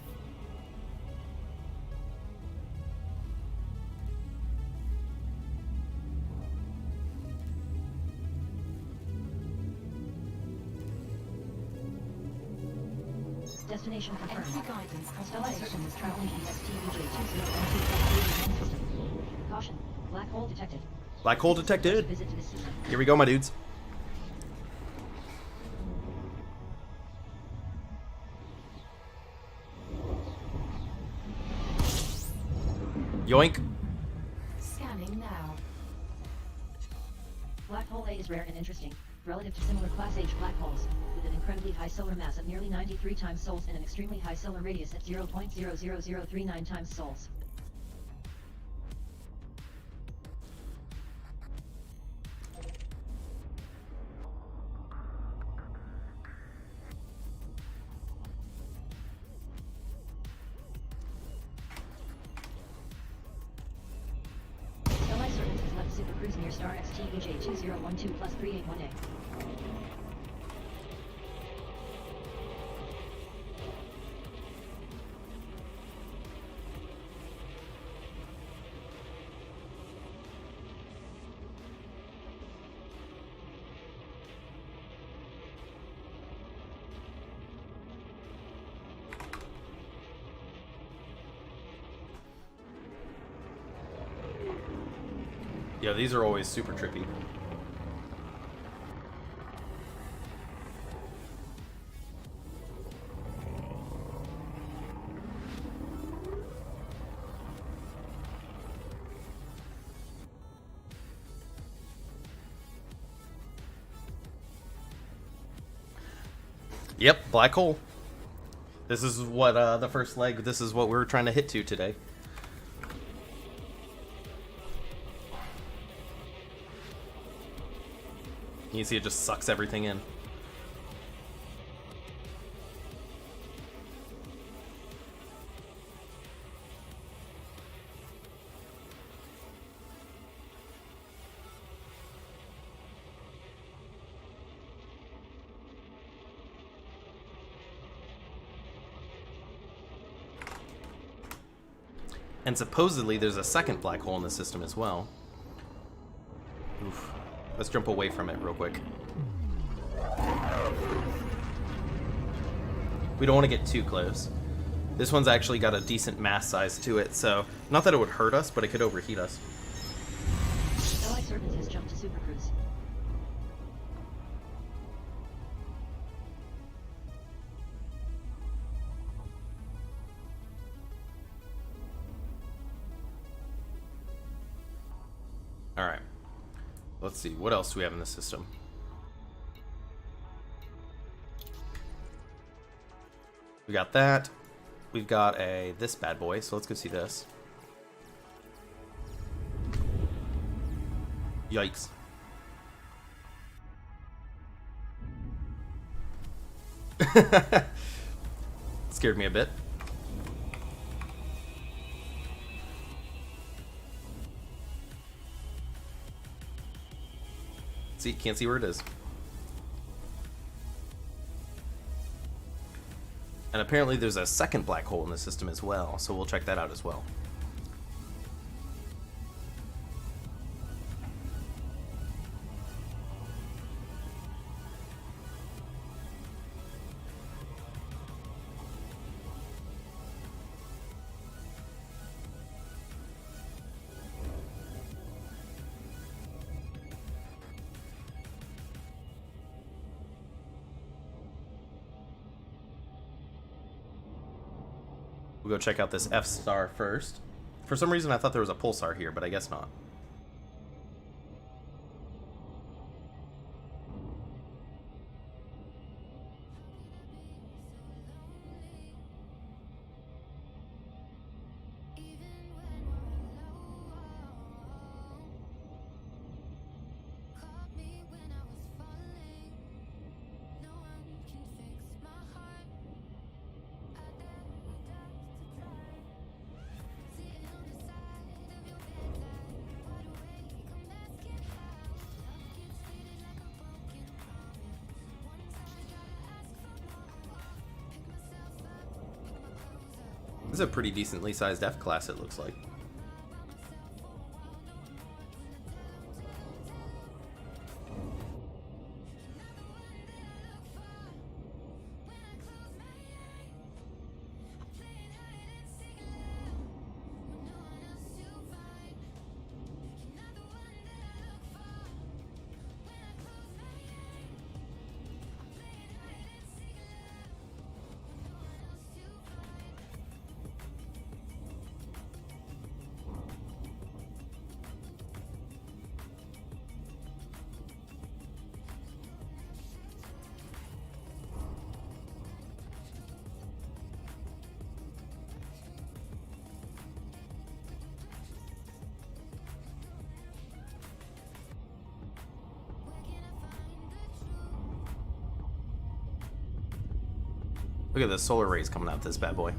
Destination Entry confirmed. guidance Stella Certain confirmation. is traveling ESTVJ2012 system. Caution. Black hole detected. Black hole detected. Visit to this system. Here we go, my dudes. Yoink. Scanning now. Black hole A is rare and interesting, relative to similar class H black holes, with an incredibly high solar mass of nearly 93 times sols and an extremely high solar radius at 0.00039 times sols. Stellite Serpents has left Super Cruise near star XTVJ 2012 plus 381A. Yeah, these are always super trippy. Yep, black hole. This is what the first leg, this is what we're trying to hit to today. You see it just sucks everything in. And supposedly there's a second black hole in the system as well. Oof. Let's jump away from it real quick. We don't want to get too close. This one's actually got a decent mass size to it, so not that it would hurt us, but it could overheat us. Stellite Serpents has jumped to Super Cruise. Alright. Let's see, what else do we have in the system? We got that. We've got this bad boy, so let's go see this. Yikes. Scared me a bit. See, can't see where it is. And apparently there's a second black hole in the system as well, so we'll check that out as well. We'll go check out this F star first. For some reason I thought there was a pulsar here, but I guess not. This is a pretty decently sized F class, it looks like. Look at the solar rays coming out this bad boy.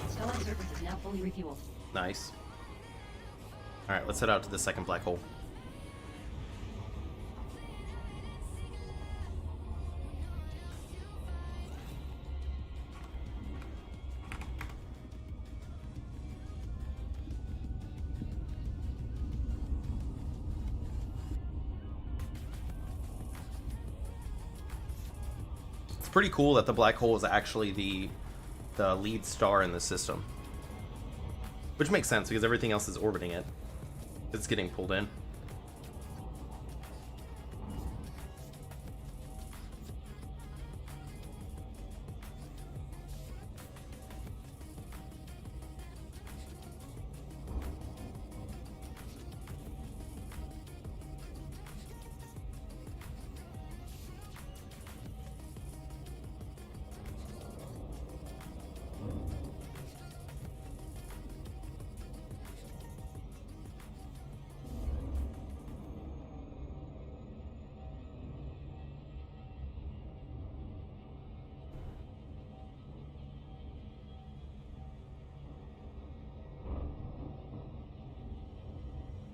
Starlight Surface is now fully refueled. Nice. Alright, let's head out to the second black hole. It's pretty cool that the black hole is actually the lead star in the system. Which makes sense because everything else is orbiting it. It's getting pulled in.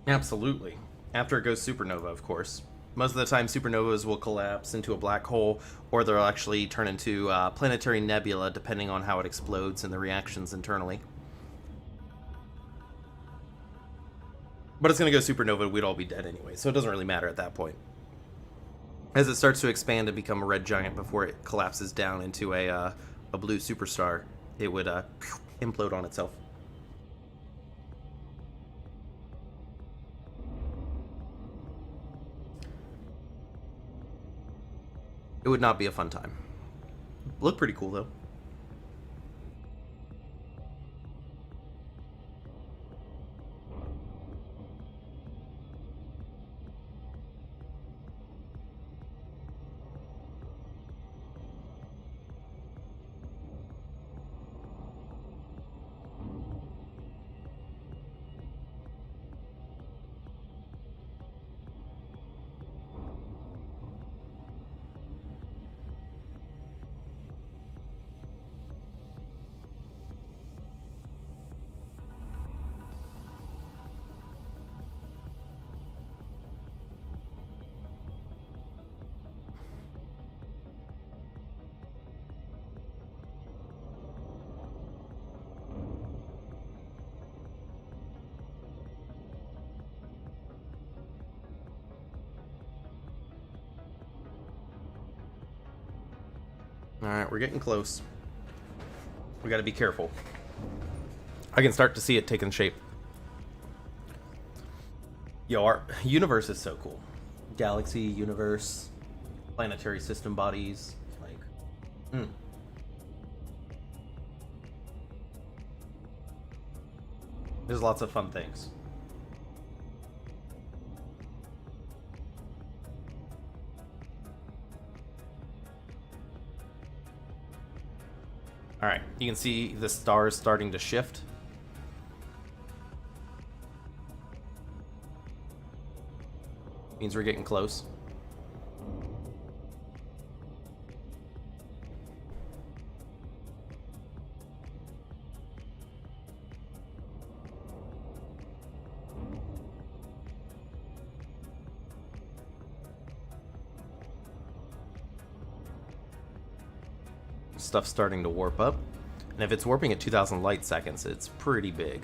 Absolutely. After it goes supernova, of course. Most of the time, supernovas will collapse into a black hole, or they'll actually turn into planetary nebula, depending on how it explodes and the reactions internally. But it's going to go supernova, we'd all be dead anyway, so it doesn't really matter at that point. As it starts to expand and become a red giant before it collapses down into a blue superstar, it would implode on itself. It would not be a fun time. Look pretty cool, though. Alright, we're getting close. We gotta be careful. I can start to see it taking shape. Yo, our universe is so cool. Galaxy, universe, planetary system bodies, like... There's lots of fun things. Alright, you can see the stars starting to shift. Means we're getting close. Stuff's starting to warp up. And if it's warping at 2,000 light seconds, it's pretty big.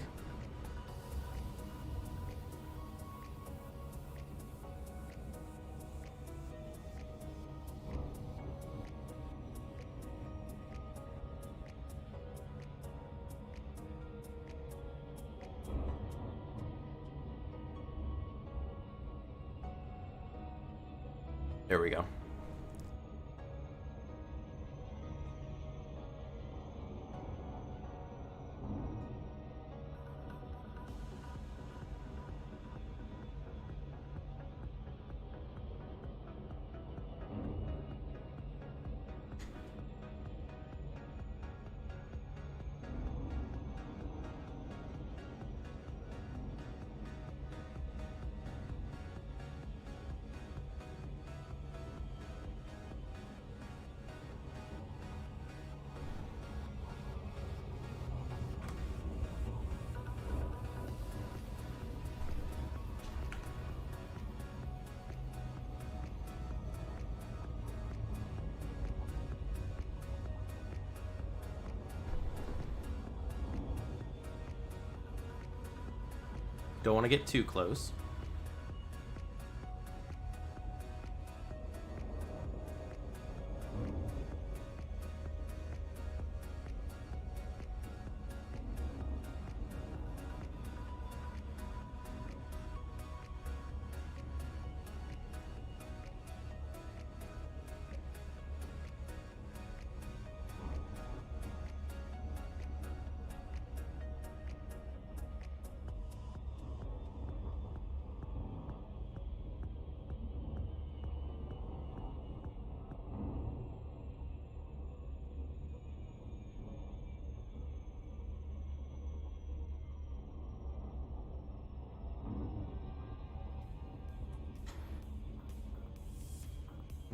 There we go. Don't want to get too close.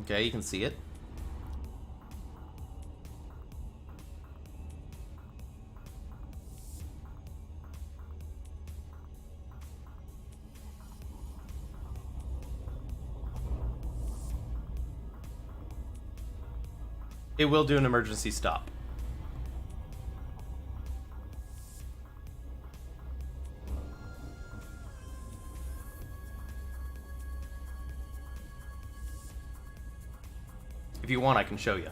Okay, you can see it. It will do an emergency stop. If you want, I can show you.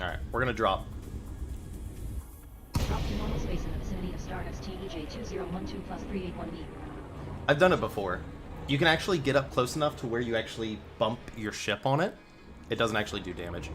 Alright, we're gonna drop. Drop to normal space in the vicinity of star XTEJ2012 plus 381b. I've done it before. You can actually get up close enough to where you actually bump your ship on it. It doesn't actually do damage.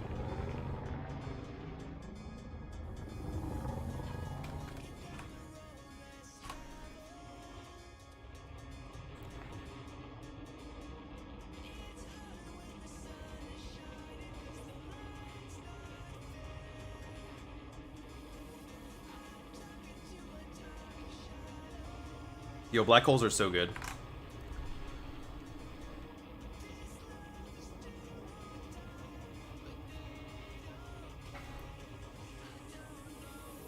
Yo, black holes are so good.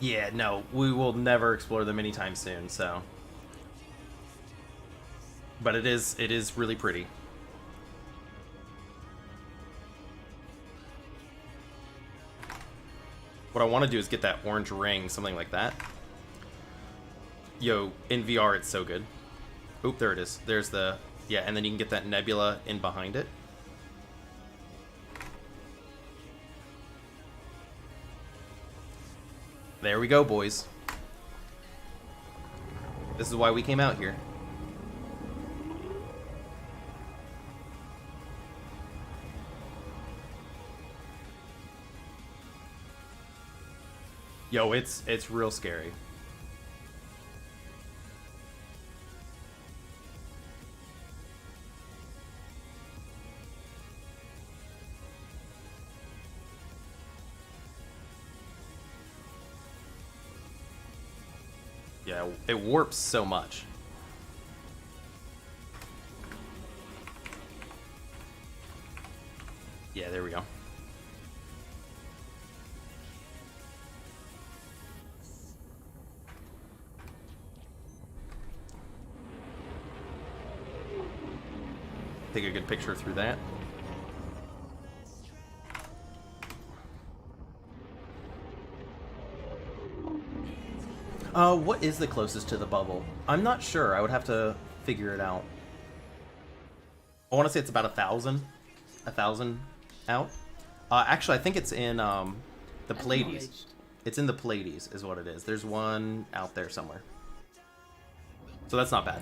Yeah, no, we will never explore them anytime soon, so. But it is really pretty. What I want to do is get that orange ring, something like that. Yo, in VR, it's so good. Oop, there it is. There's the... Yeah, and then you can get that nebula in behind it. There we go, boys. This is why we came out here. Yo, it's real scary. Yeah, it warps so much. Yeah, there we go. Take a good picture through that. What is the closest to the bubble? I'm not sure. I would have to figure it out. I want to say it's about 1,000. 1,000 out. Actually, I think it's in the Pleiades. It's in the Pleiades, is what it is. There's one out there somewhere. So that's not bad.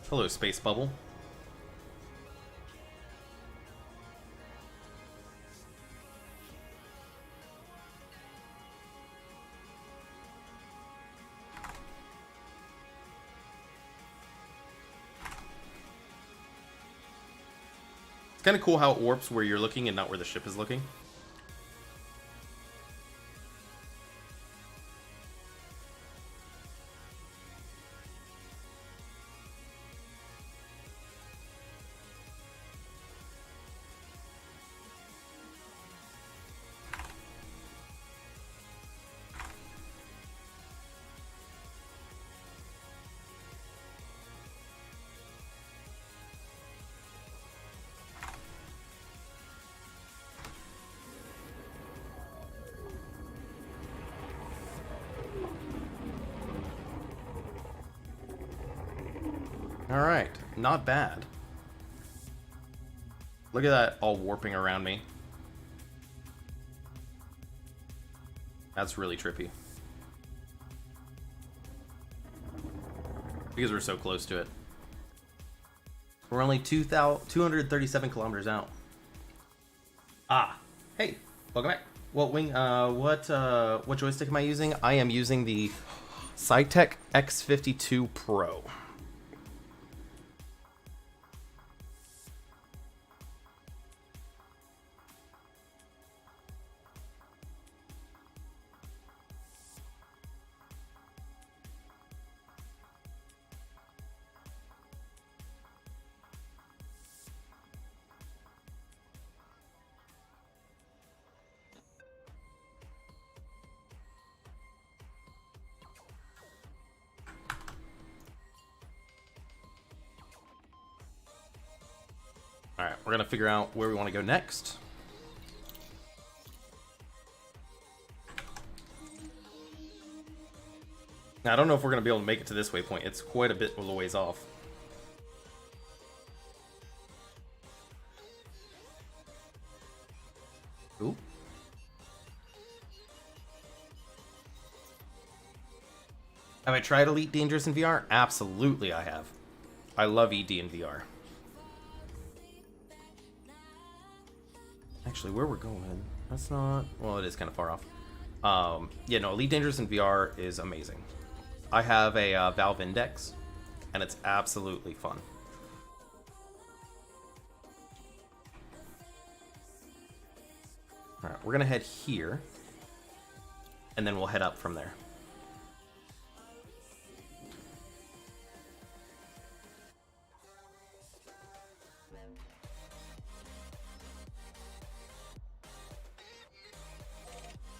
Hello, Space Bubble. It's kind of cool how it warps where you're looking and not where the ship is looking. Alright, not bad. Look at that all warping around me. That's really trippy. Because we're so close to it. We're only 237 kilometers out. Ah, hey, welcome back. Well, Wing, what joystick am I using? I am using the Cytec X52 Pro. Alright, we're going to figure out where we want to go next. Now, I don't know if we're going to be able to make it to this waypoint. It's quite a bit of a ways off. Ooh. Have I tried Elite Dangerous in VR? Absolutely I have. I love ED in VR. Actually, where we're going, that's not... Well, it is kind of far off. Yeah, no, Elite Dangerous in VR is amazing. I have a Valve Index, and it's absolutely fun. Alright, we're going to head here, and then we'll head up from there.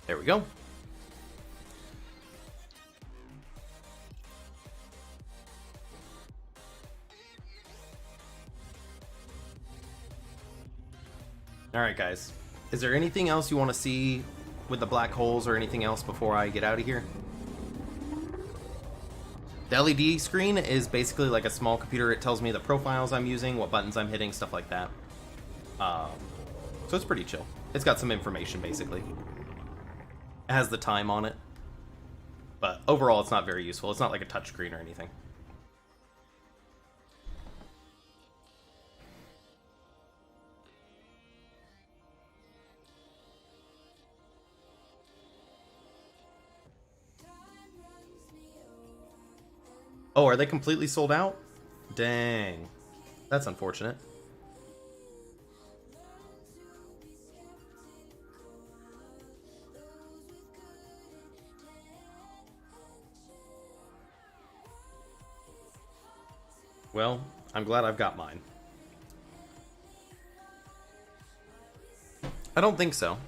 There we go. Alright guys, is there anything else you want to see with the black holes or anything else before I get out of here? The LED screen is basically like a small computer. It tells me the profiles I'm using, what buttons I'm hitting, stuff like that. So it's pretty chill. It's got some information basically. It has the time on it. But overall, it's not very useful. It's not like a touchscreen or anything. Oh, are they completely sold out? Dang. That's unfortunate. Well, I'm glad I've got mine. I don't think so.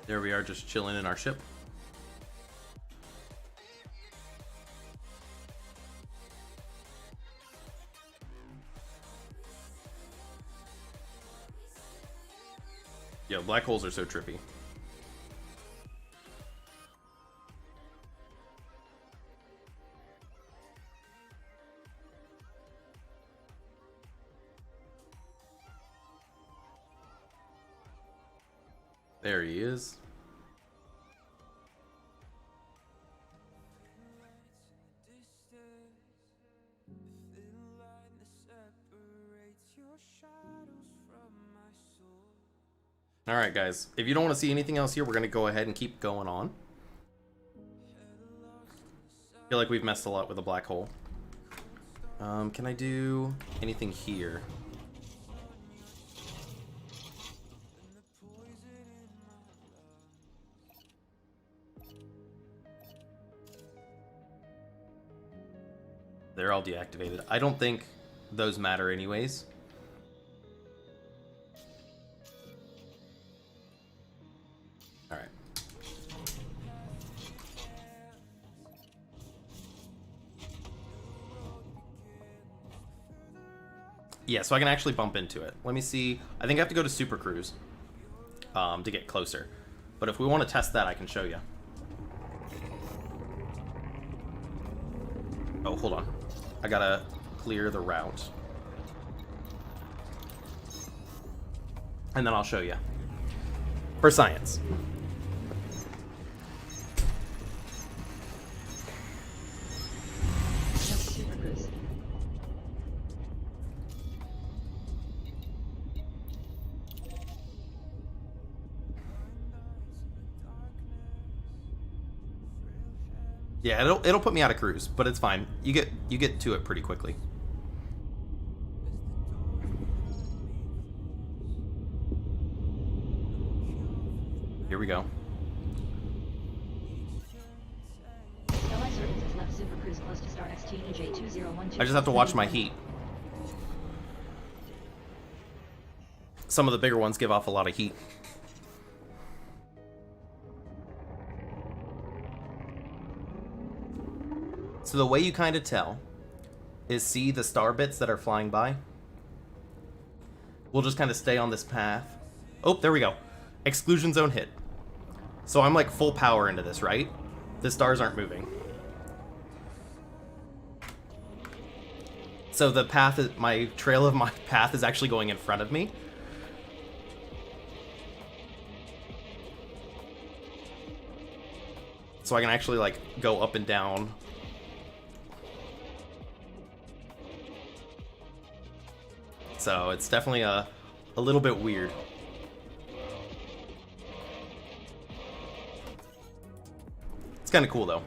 There we are, just chilling in our ship. Yo, black holes are so trippy. There he is. Alright guys, if you don't want to see anything else here, we're going to go ahead and keep going on. I feel like we've messed a lot with the black hole. Can I do anything here? They're all deactivated. I don't think those matter anyways. Alright. Yeah, so I can actually bump into it. Let me see. I think I have to go to Super Cruise to get closer. But if we want to test that, I can show you. Oh, hold on. I gotta clear the route. And then I'll show you. For science. Super Cruise. Yeah, it'll put me out of cruise, but it's fine. You get to it pretty quickly. Here we go. LI Circuits has left Super Cruise close to star XTEJ2012. I just have to watch my heat. Some of the bigger ones give off a lot of heat. So the way you kind of tell is see the star bits that are flying by. We'll just kind of stay on this path. Oh, there we go. Exclusion zone hit. So I'm like full power into this, right? The stars aren't moving. So the path is, my trail of my path is actually going in front of me. So I can actually like go up and down. So it's definitely a little bit weird. It's kind of cool though.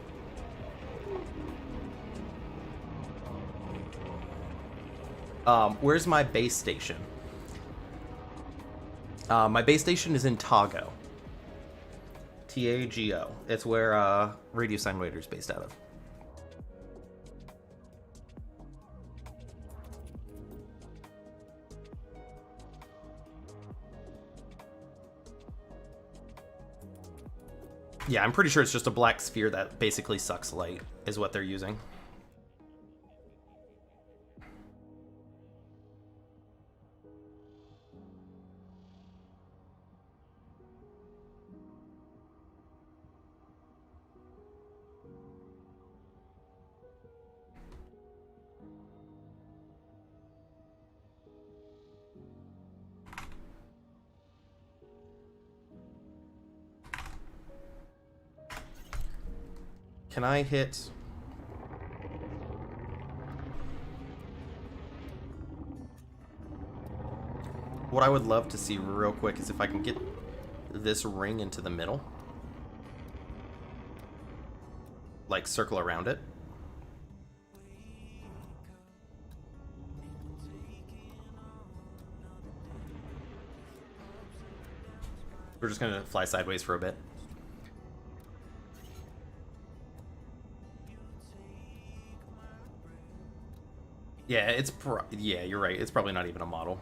Where's my base station? My base station is in Tago. T-A-G-O. It's where Radio Sign Raider is based out of. Yeah, I'm pretty sure it's just a black sphere that basically sucks light, is what they're using. Can I hit... What I would love to see real quick is if I can get this ring into the middle. Like, circle around it. We're just gonna fly sideways for a bit. Yeah, yeah, you're right. It's probably not even a model.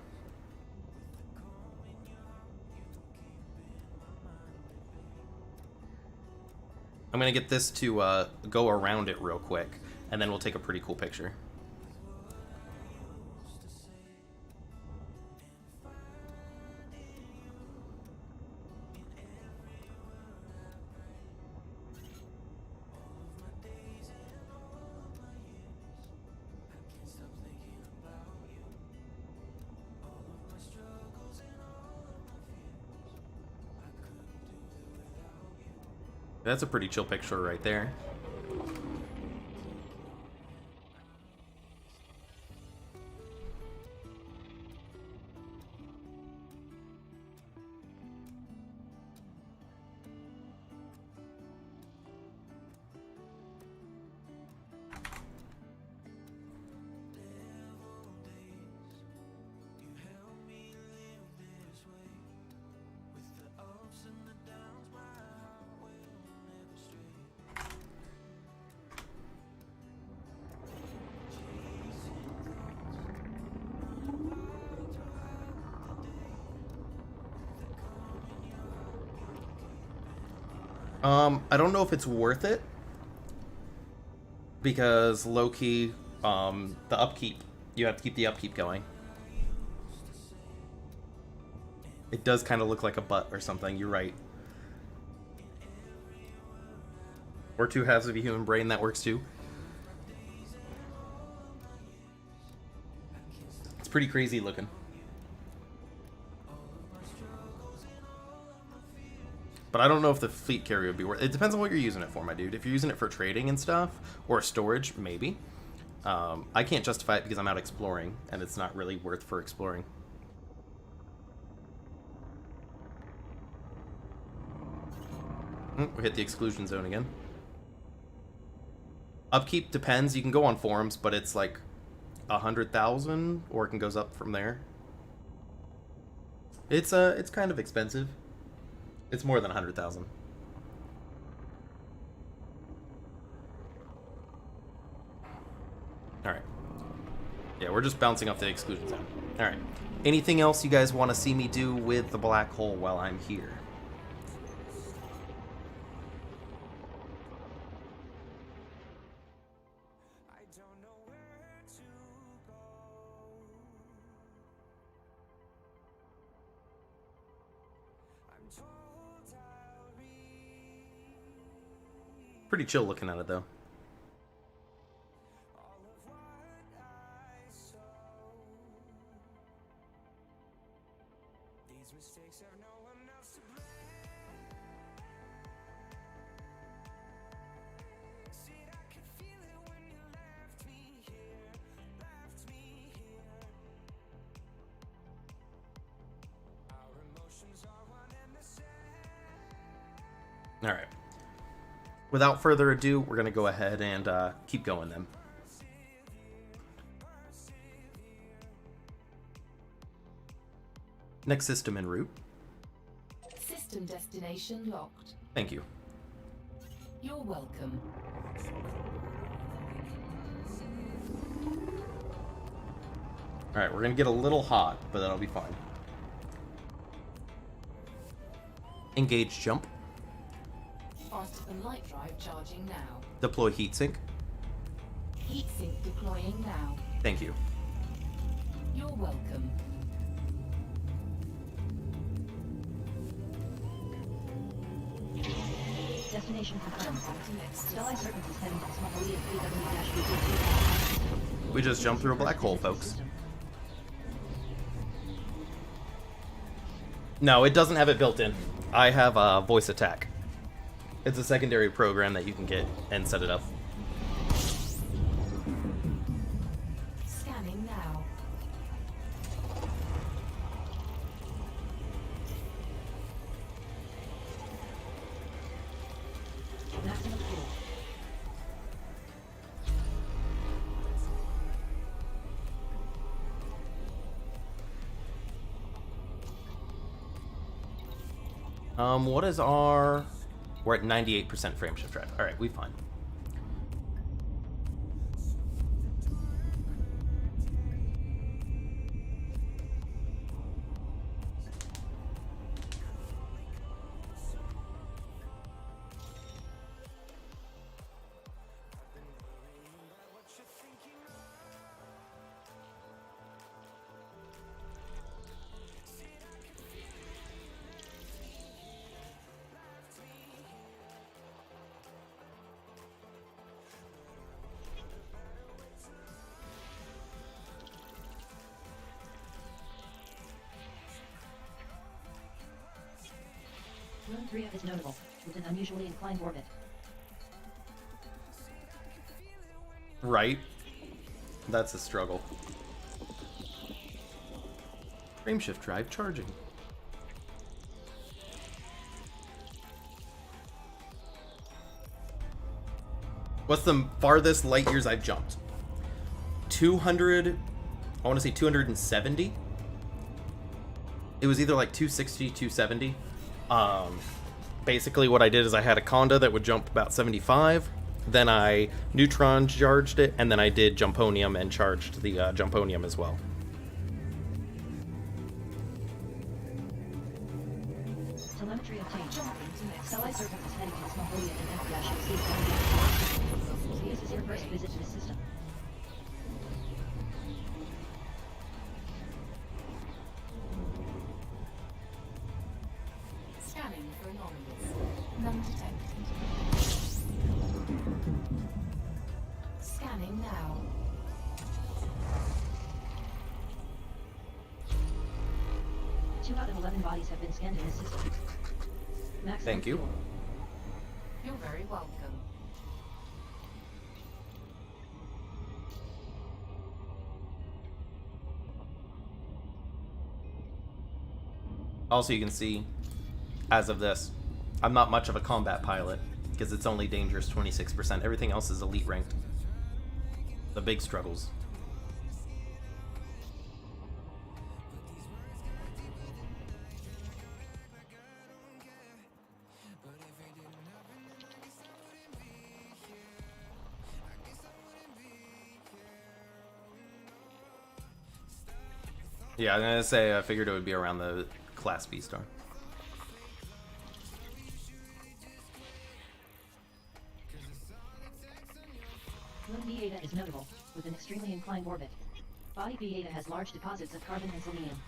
I'm gonna get this to go around it real quick, and then we'll take a pretty cool picture. That's a pretty chill picture right there. I don't know if it's worth it, because low-key, the upkeep, you have to keep the upkeep going. It does kind of look like a butt or something, you're right. Or two halves of a human brain, that works too. It's pretty crazy looking. But I don't know if the fleet carrier would be worth it. It depends on what you're using it for, my dude. If you're using it for trading and stuff, or storage, maybe. I can't justify it because I'm out exploring, and it's not really worth for exploring. We hit the exclusion zone again. Upkeep depends. You can go on forums, but it's like 100,000, or it can goes up from there. It's kind of expensive. It's more than 100,000. Alright. Yeah, we're just bouncing off the exclusion zone. Alright. Anything else you guys want to see me do with the black hole while I'm here? Pretty chill looking at it though. All right. Without further ado, we're going to go ahead and keep going then. Next system en route. System destination locked. Thank you. You're welcome. Alright, we're going to get a little hot, but that'll be fine. Engage jump. Faster than light drive charging now. Deploy heatsink. Heatsink deploying now. Thank you. You're welcome. Destination confirmed. Next. Stellar Serpent is heading to the Smallhollian 3W-3. We just jumped through a black hole, folks. No, it doesn't have it built in. I have a voice attack. It's a secondary program that you can get and set it up. Scanning now. Maximum fuel. What is our... We're at 98% frame shift drive. Alright, we fine. Moon 3F is notable, with an unusually inclined orbit. Right. That's a struggle. Frame shift drive charging. What's the farthest light years I've jumped? 200... I want to say 270? It was either like 260, 270. Basically what I did is I had a Conda that would jump about 75. Then I neutron charged it, and then I did Jumponium and charged the Jumponium as well. Telemetry obtained. Stellite Serpent is heading to Mongolia and F-C. This is your first visit to the system. Scanning for anomalies. None detected. Scanning now. Two out of 11 bodies have been scanned in the system. Maximum Thank you. fuel. You're very welcome. Also, you can see, as of this, I'm not much of a combat pilot, because it's only dangerous 26%. Everything else is elite ranked. The big struggles. Yeah, I'm gonna say I figured it would be around the Class B star. Moon B Eta is notable, with an extremely inclined orbit. Body B Eta has large deposits of carbon and selenium.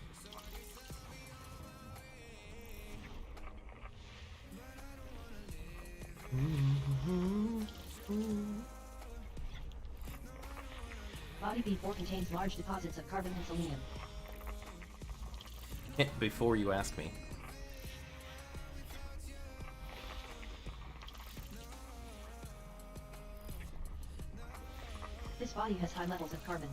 Body B4 contains large deposits of carbon and selenium. Before you ask me. This body has high levels of carbon.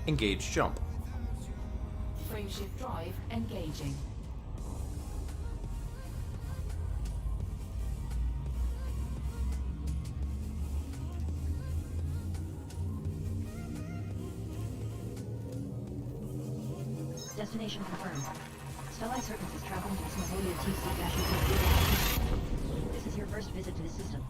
Engage jump. Frameshift drive engaging. Destination confirmed. Stellite Serpent is traveling to the Mongolia TC-. This is your first visit to the system.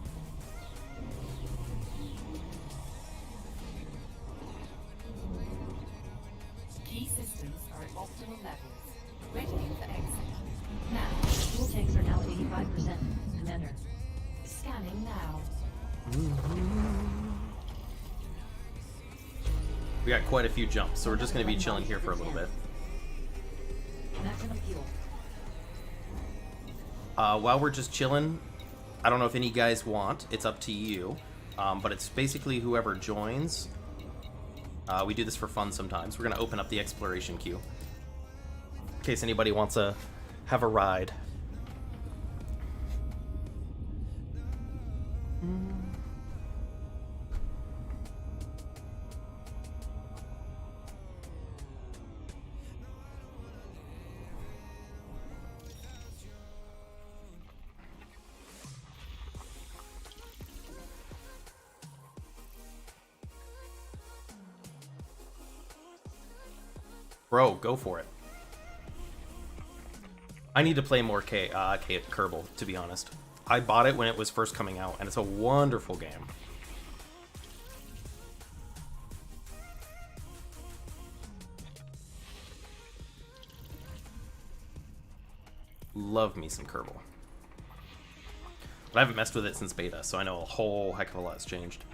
Key systems are at optimal levels. Readying for exit. Now. Fuel tanks are now at 85%, Commander. Scanning now. We got quite a few jumps, so we're just going to be chilling here for a little bit. Maximum fuel. While we're just chilling, I don't know if any guys want, it's up to you, but it's basically whoever joins We do this for fun sometimes. We're gonna open up the exploration queue in case anybody wants to have a ride. Bro, go for it. I need to play more Kerbal, to be honest. I bought it when it was first coming out, and it's a wonderful game. Love me some Kerbal. But I haven't messed with it since beta, so I know a whole heck of a lot has changed.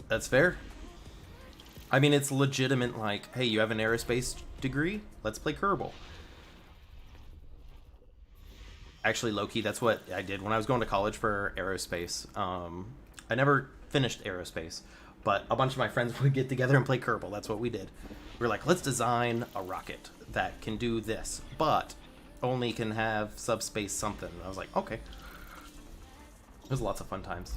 That's fair. I mean, it's legitimate, like, hey, you have an aerospace degree? Let's play Kerbal. Actually, low-key, that's what I did when I was going to college for aerospace. I never finished aerospace, but a bunch of my friends would get together and play Kerbal. That's what we did. We were like, let's design a rocket that can do this, but only can have subspace something. And I was like, okay. It was lots of fun times.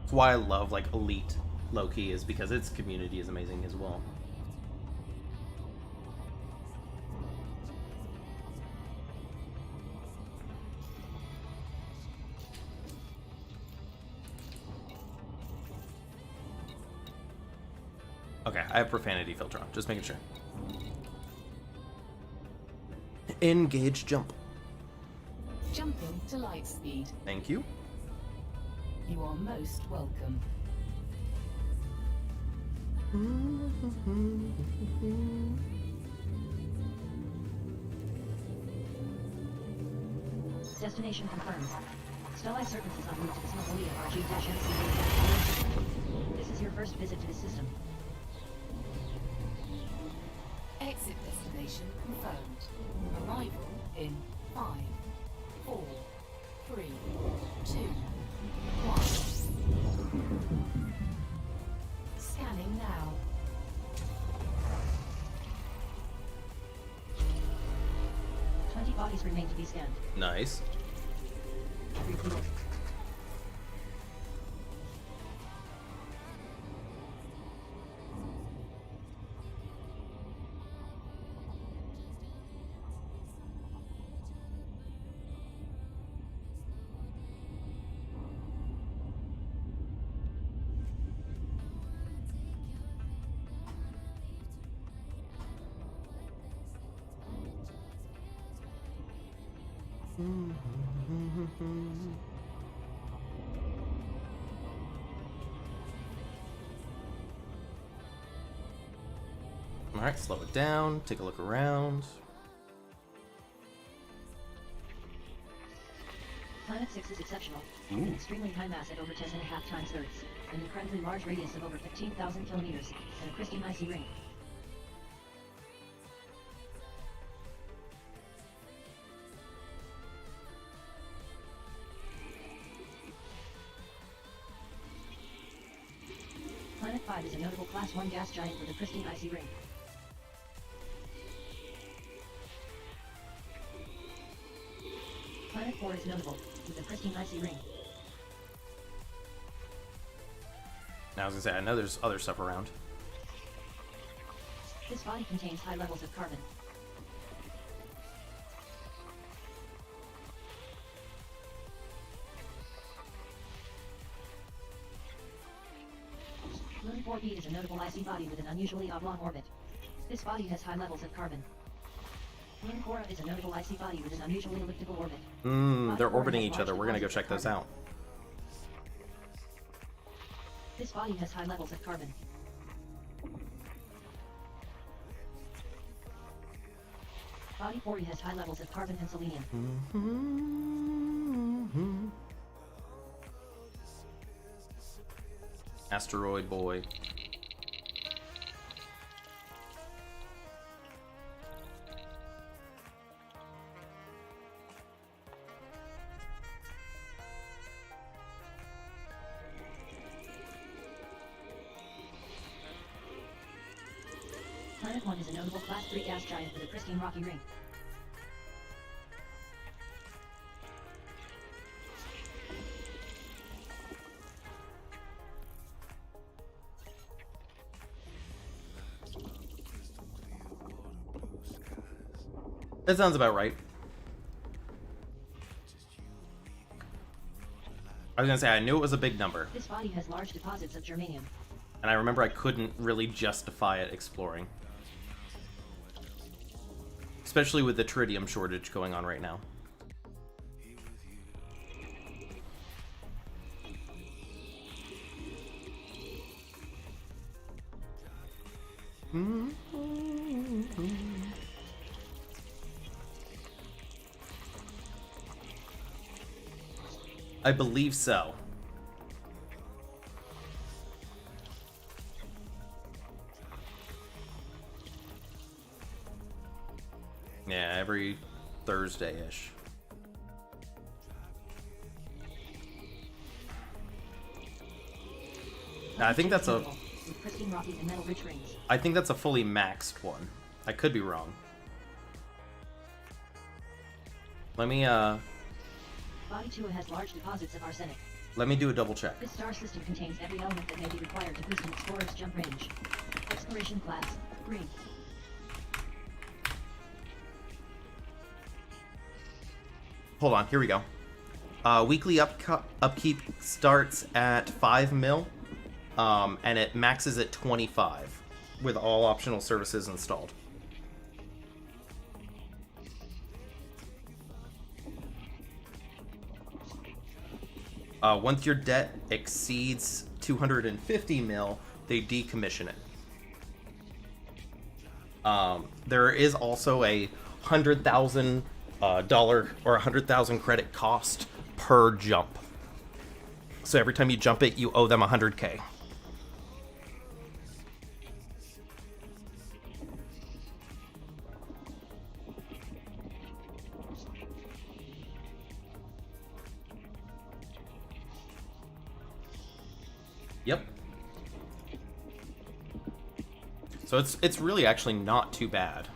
That's why I love, like, Elite low-key, is because its community is amazing as well. Okay, I have profanity filter on, just making sure. Engage jump. Jumping to light speed. Thank you. You are most welcome. Destination confirmed. Stellae Serpents is en route to the Smogolia RG-MC. This is your first visit to the system. Exit destination confirmed. Arrival in 5, 4, 3, 2, 1. Scanning now. Bodies remain to be scanned. Nice. Refuel. Alright, slow it down, take a look around. Planet 6 is exceptional. Ooh. With an extremely high mass at over 10.5 times Earth's, an incredibly large radius of over 15,000 kilometers, and a pristine icy ring. Planet 5 is a notable Class 1 gas giant with a pristine icy ring. Planet 4 is notable, with a pristine icy ring. Now, I was gonna say, I know there's other stuff around. This body contains high levels of carbon. Moon 4B is a notable icy body with an unusually oblong orbit. This body has high levels of carbon. Moon Cora is a notable icy body with an unusually elliptical orbit. They're orbiting each other. We're gonna go check those out. This body has high levels of carbon. Body 40 has high levels of carbon and selenium. Asteroid boy. Planet 1 is a notable Class 3 gas giant with a pristine rocky ring. That sounds about right. I was gonna say, I knew it was a big number, This body has large deposits of germanium. and I remember I couldn't really justify it exploring. Especially with the tritium shortage going on right now. I believe so. Yeah, every Thursday-ish. I think that's a... With pristine rocky and metal-rich rings. I think that's a fully maxed one. I could be wrong. Let me Body 2 has large deposits of arsenic. let me do a double check. This star system contains every element that may be required to boost an explorer's jump range. Exploration class, green. Hold on, here we go. Weekly upkeep starts at 5 mil, and it maxes at 25 with all optional services installed. Once your debt exceeds 250 mil, they decommission it. There is also a $100,000 or 100,000 credit cost per jump. So every time you jump it, you owe them 100K. Yep. So it's really actually not too bad.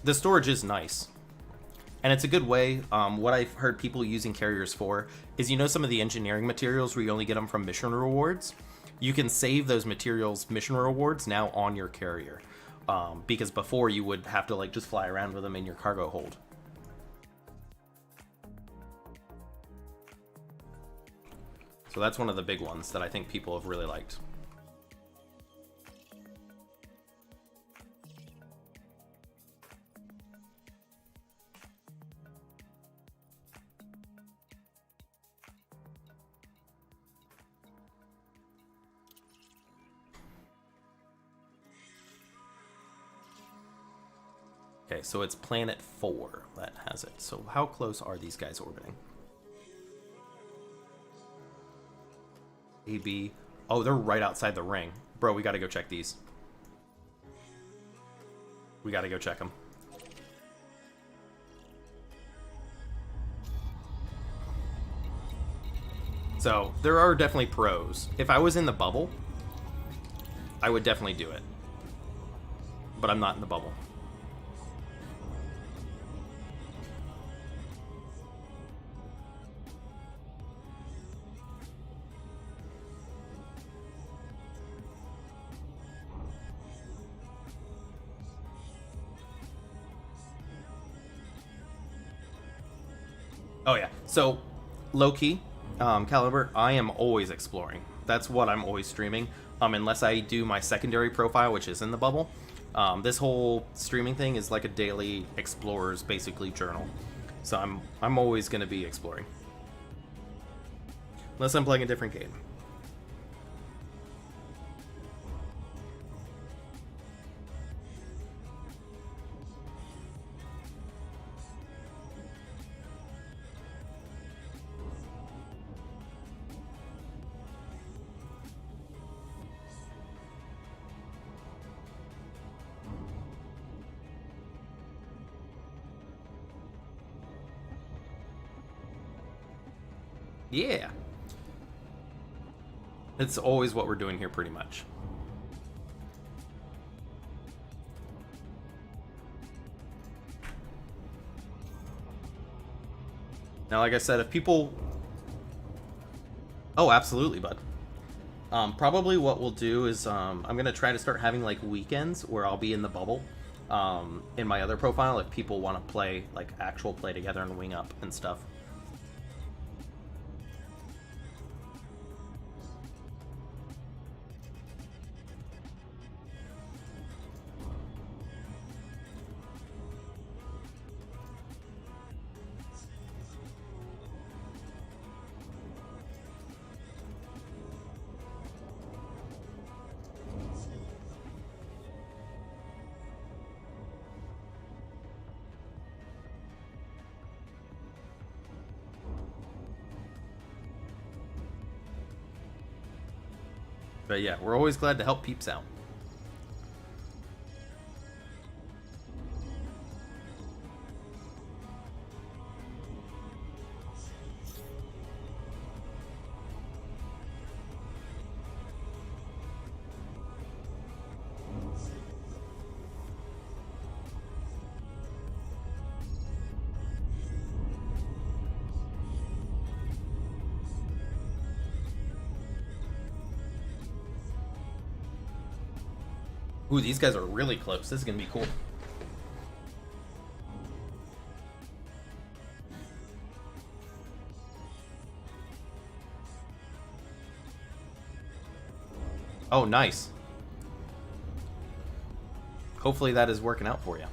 The storage is nice. And it's a good way. What I've heard people using carriers for is, you know, some of the engineering materials where you only get them from mission rewards? You can save those materials, mission rewards, now on your carrier. Because before you would have to like just fly around with them in your cargo hold. So that's one of the big ones that I think people have really liked. Okay, so it's Planet 4 that has it. So how close are these guys orbiting? AB. Oh, they're right outside the ring. Bro, we gotta go check these. We gotta go check them. So, there are definitely pros. If I was in the bubble, I would definitely do it. But I'm not in the bubble. Oh yeah, so low-key, Caliber, I am always exploring. That's what I'm always streaming, unless I do my secondary profile, which is in the bubble. This whole streaming thing is like a daily explorer's basically journal. So I'm always going to be exploring. Unless I'm playing a different game. Yeah. It's always what we're doing here, pretty much. Now, like I said, if people... Oh, absolutely, bud. Probably what we'll do is I'm going to try to start having, like, weekends where I'll be in the bubble in my other profile if people want to play, like, actual play together and wing up and stuff. But yeah, we're always glad to help peeps out. Ooh, these guys are really close. This is gonna be cool. Oh, nice. Hopefully that is working out for you.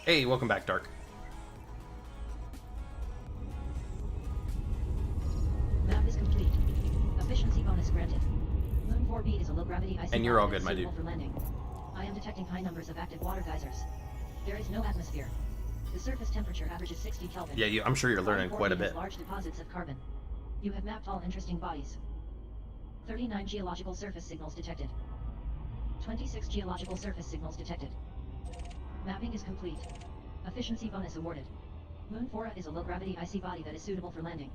Hey, welcome back, Dark. Map is complete. Efficiency bonus granted. Moon 4B is a low-gravity icy And you're all body good, that is my dude. suitable for landing. I am detecting high numbers of active water geysers. There is no atmosphere. The surface temperature averages 60 Kelvin. Yeah, I'm sure you're learning Body quite a 4B has bit. large deposits of carbon. You have mapped all interesting bodies. 39 geological surface signals detected. 26 geological surface signals detected. Mapping is complete. Efficiency bonus awarded. Moon 4 is a low-gravity icy body that is suitable for landing.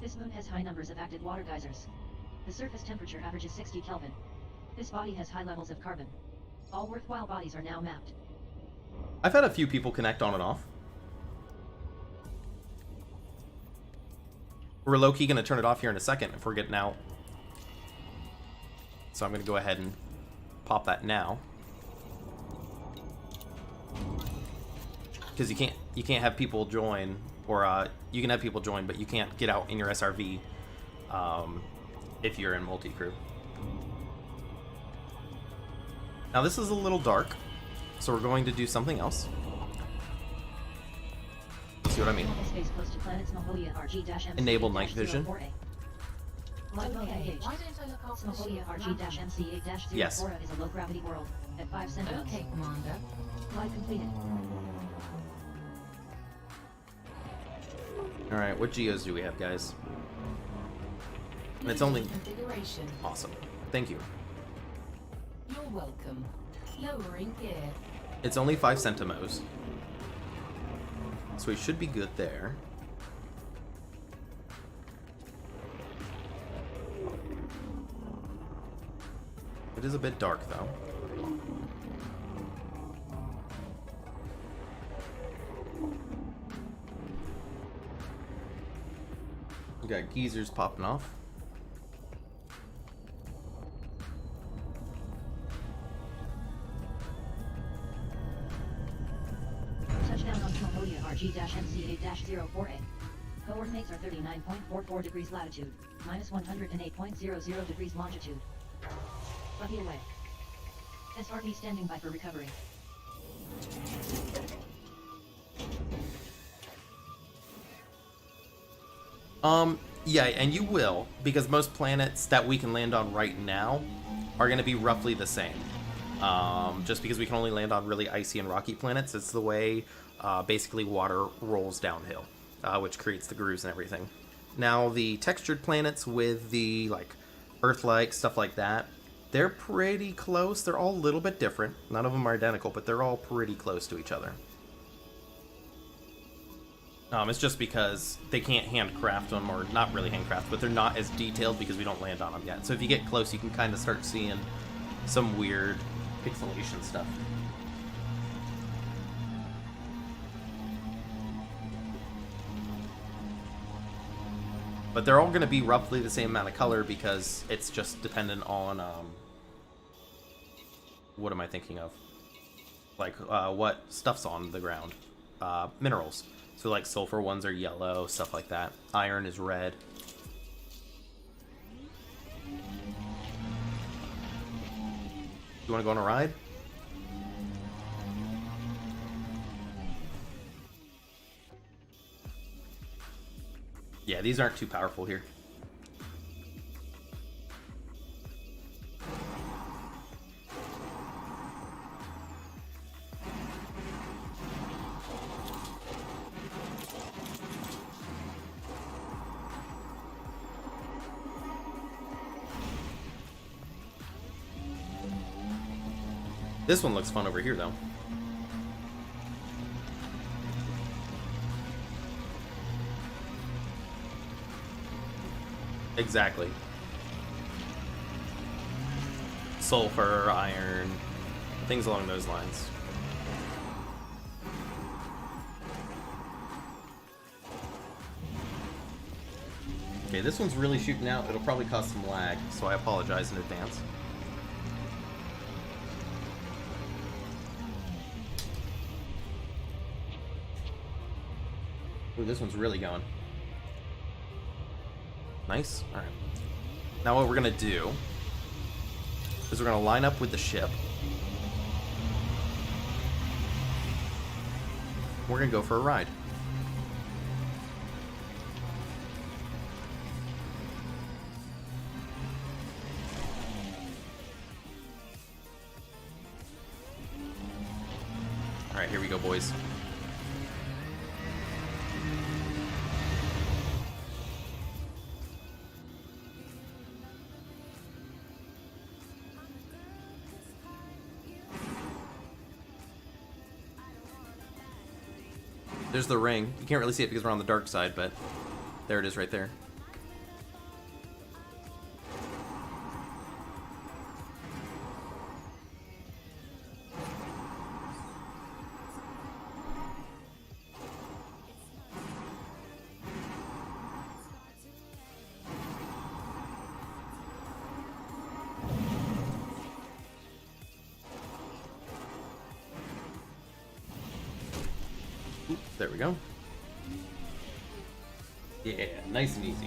This moon has high numbers of active water geysers. The surface temperature averages 60 Kelvin. This body has high levels of carbon. All worthwhile bodies are now mapped. I've had a few people connect on and off. We're low-key going to turn it off here in a second if we're getting out. So I'm going to go ahead and pop that now. Because you can't have people join, or you can have people join, but you can't get out in your SRV if you're in multi-crew. Now this is a little dark, so we're going to do something else. See what I mean? Space close to planets Smoholia RG-MC Enable night vision. Live mode Okay, engaged. why don't I look after the Smoholia ship? RG-MC8-04 Yes. is a low-gravity world at 5 centimeters. Okay, Commander. Flight completed. Alright, what geos do we have, guys? And it's only... Configuration. Awesome. Thank you. You're welcome. Lowering gear. It's only 5 centimos. So we should be good there. It is a bit dark, though. We got geezers popping off. Touchdown on Smoholia RG-MC8-04A. Coordinates are 39.44 degrees latitude, minus 108.00 degrees longitude. Buggy away. SRB standing by for recovery. Yeah, and you will, because most planets that we can land on right now are going to be roughly the same. just because we can only land on really icy and rocky planets. It's the way basically water rolls downhill, which creates the grooves and everything. Now, the textured planets with the like Earth-like stuff like that, they're pretty close. They're all a little bit different. None of them are identical, but they're all pretty close to each other. It's just because they can't handcraft them, or not really handcraft, but they're not as detailed because we don't land on them yet. So if you get close, you can kind of start seeing some weird pixelation stuff. But they're all going to be roughly the same amount of color because it's just dependent on, what am I thinking of? Like, what stuff's on the ground. Minerals. So, like, sulfur ones are yellow, stuff like that. Iron is red. You want to go on a ride? Yeah, these aren't too powerful here. This one looks fun over here, though. Exactly. Sulfur, iron, things along those lines. Okay, this one's really shooting out. It'll probably cause some lag, so I apologize in advance. Ooh, this one's really going. Nice. Alright. Now what we're going to do is we're going to line up with the ship. We're going to go for a ride. Alright, here we go, boys. There's the ring. You can't really see it because we're on the dark side, but there it is right there. There we go. Yeah, nice and easy.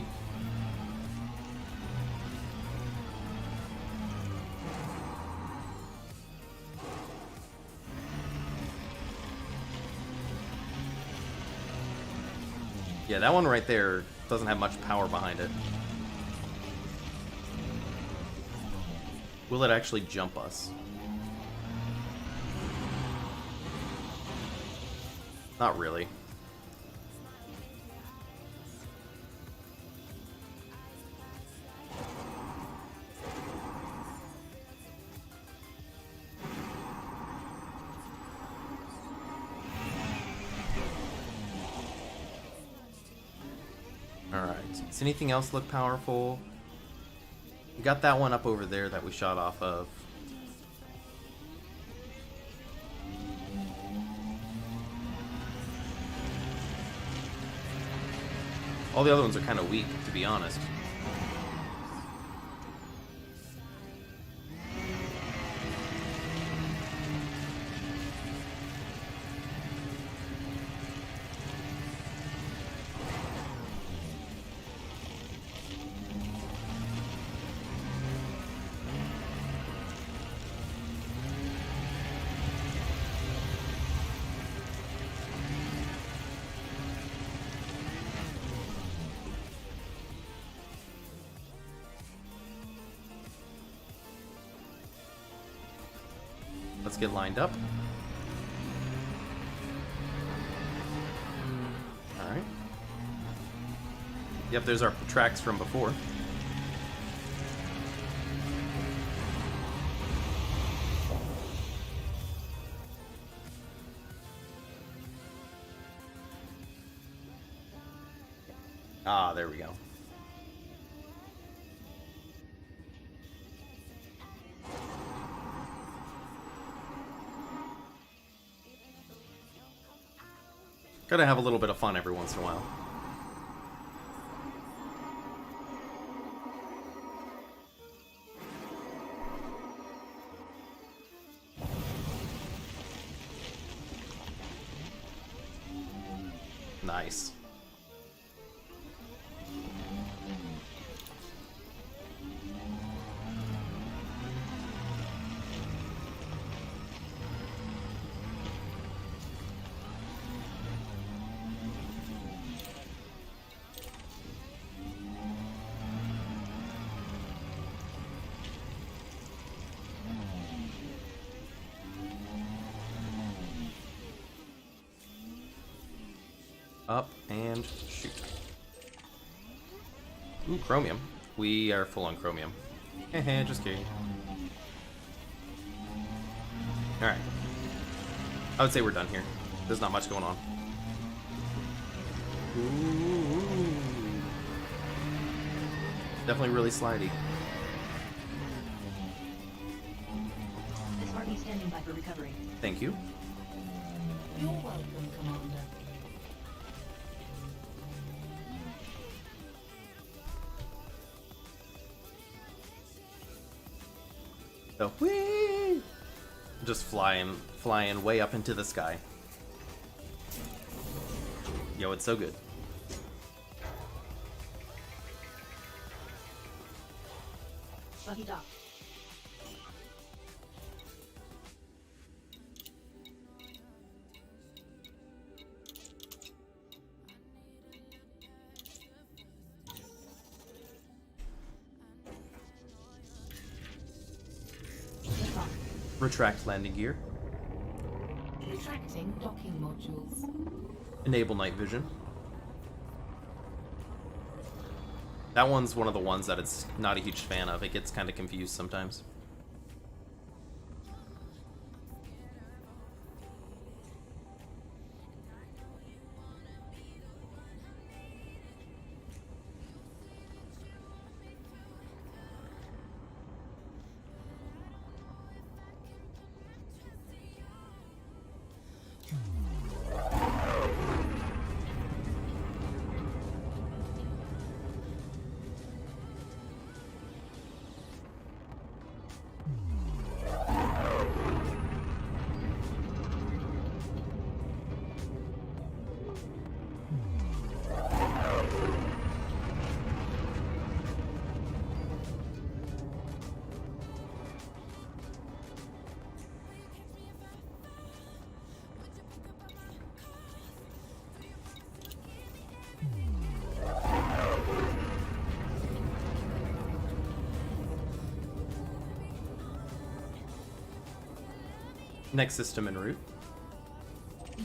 Yeah, that one right there doesn't have much power behind it. Will it actually jump us? Not really. Alright, does anything else look powerful? We got that one up over there that we shot off of. All the other ones are kind of weak, to be honest. let's get lined up. Alright. Yep, there's our tracks from before. Ah, there we go. Gotta have a little bit of fun every once in a while. Nice. Up and shoot. Ooh, chromium. We are full on chromium. Heh, just kidding. Alright. I would say we're done here. There's not much going on. Ooh. Definitely really slidey. SRB standing by for recovery. Thank you. You're welcome, Commander. So, whee! Just flying way up into the sky. Yo, it's so good. Buggy dock. Lift off. Retract landing gear. Retracting docking modules. Enable night vision. That one's one of the ones that it's not a huge fan of. It gets kind of confused sometimes. Next system en route.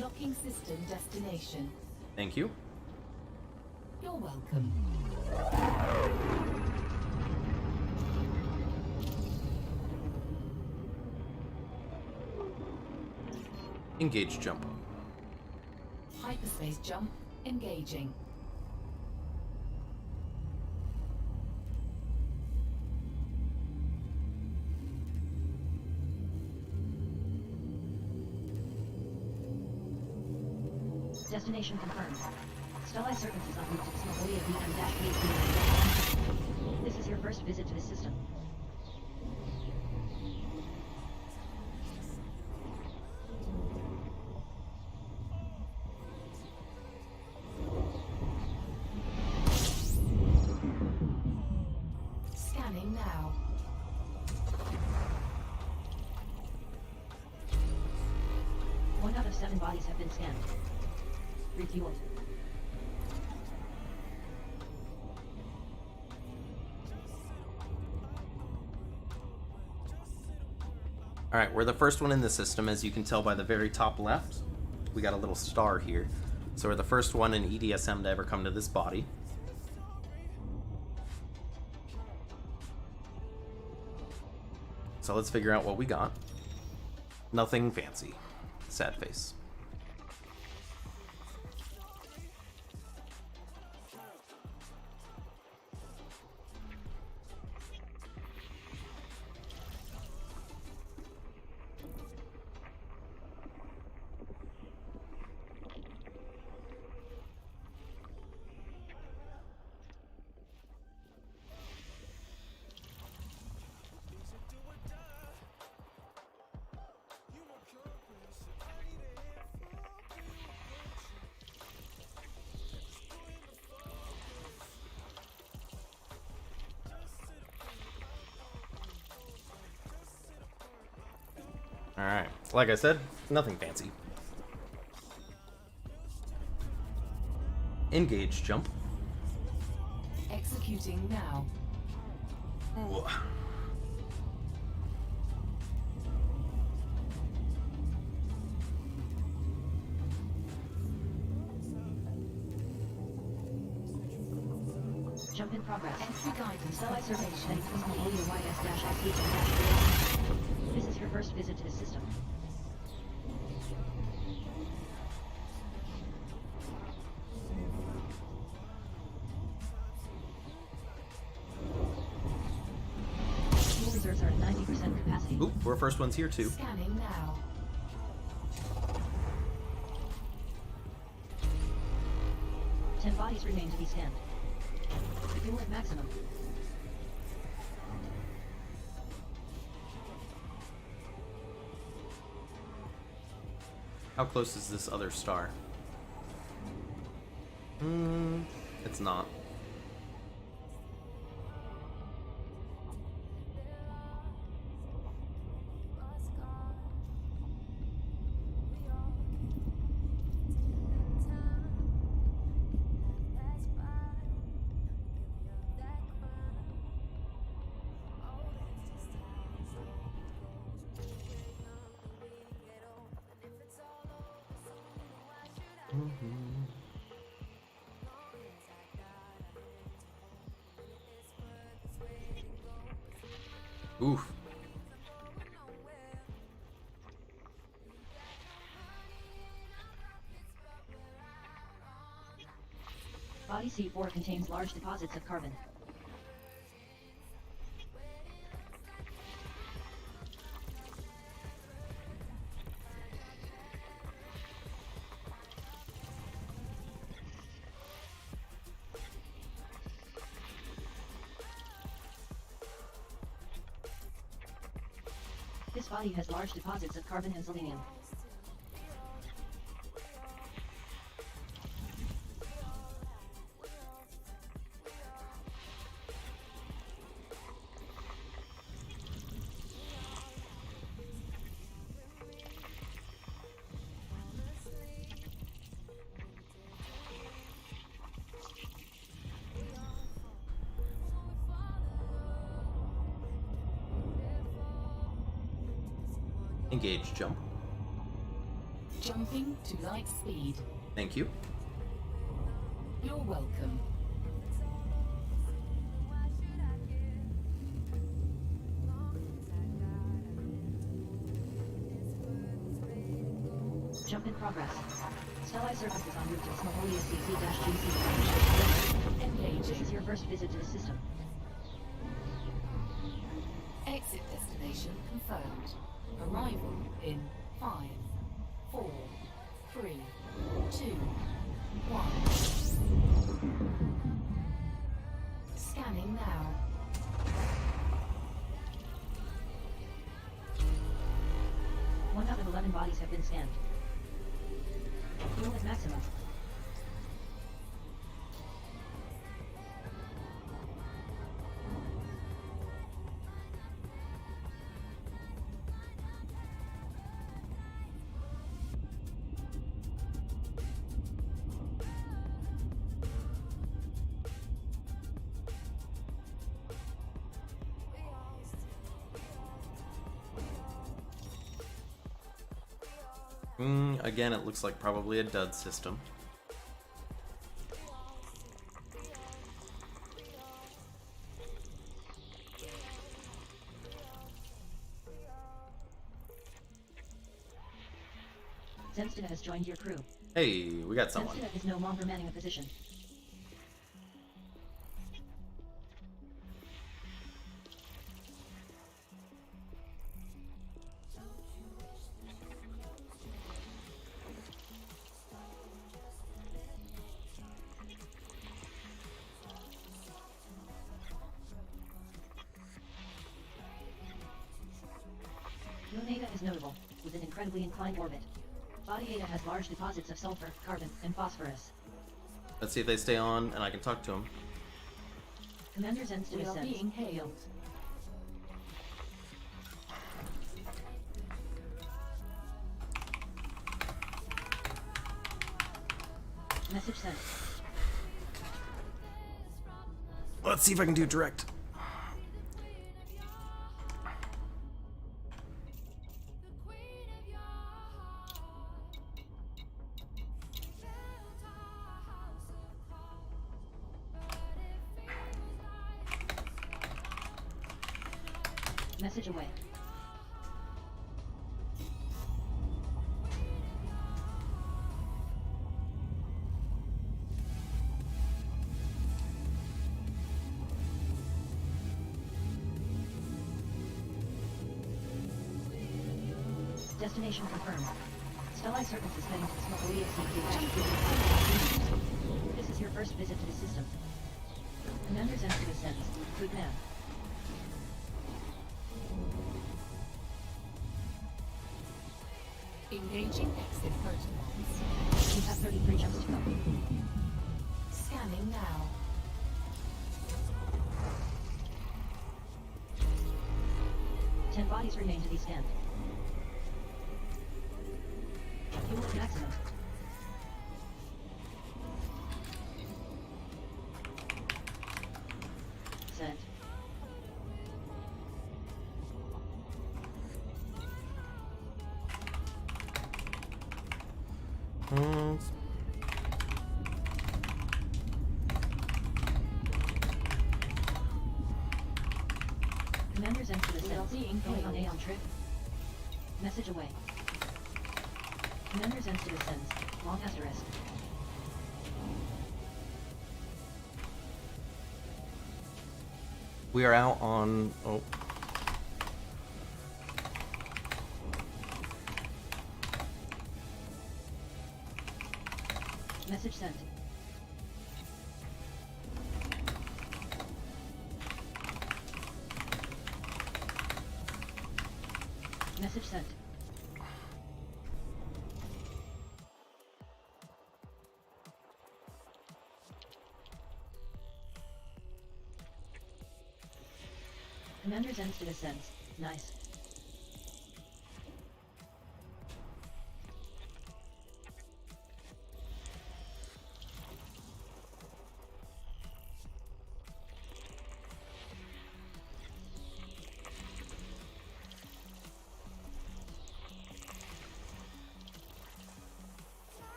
Locking system destination. Thank you. You're welcome. Engage jump. Hyperspace jump engaging. Destination confirmed. Stellae Serpent is en route to Smogolia BM-8. This is your first visit to the system. Scanning now. One out of 7 bodies have been scanned. Refueled. Alright, we're the first one in the system, as you can tell by the very top left. We got a little star here. So we're the first one in EDSM to ever come to this body. So let's figure out what we got. Nothing fancy. Sad face. Alright, like I said, nothing fancy. Engage jump. Executing now. Ooh. Jump in progress. Entry guidance. Satellite survey heading to Mongolia YS-XP. This is your first visit to the system. Fuel reserves are at 90% capacity. Oop, we're first ones here too. Scanning now. Ten bodies remain to be scanned. Fuel at maximum. How close is this other star? It's not. Oof. Body C4 contains large deposits of carbon. This body has large deposits of carbon and selenium. Engage jump. Jumping to light speed. Thank you. You're welcome. Jump in progress. Stellite surfaces en route to Mongolia CC-GC. This is your first visit to the system. Exit destination confirmed. Arrival in 5, 4, 3, 2, 1. Scanning now. One out of 11 bodies have been scanned. Fuel at maximum. Again, it looks like probably a dud system. Zenstida has joined your crew. Hey, we got someone. Zenstida is no longer manning a position. Moon Eta is notable, with an incredibly inclined orbit. Body Eta has large deposits of sulfur, carbon, and phosphorus. Let's see if they stay on and I can talk to them. Commander Zenstida We are sends. being hailed. Message sent. Let's see if I can do direct. Message away. Destination confirmed. Stellai Serpents is heading to the Smokolia CQ. This is your first visit to the system. Commander Zenstida sends. Good man. Engaging exit protocols. You have 33 jumps to go. Scanning now. Ten bodies remain to be scanned. Fuel at maximum. Sent. Commander Zenstida We are sends. being Going on hailed. Aeon trip. Message away. Commander Zenstida sends. Long asterisk. We are out on. Oh. Message sent. Message sent. Commander Zenstida sends. Nice.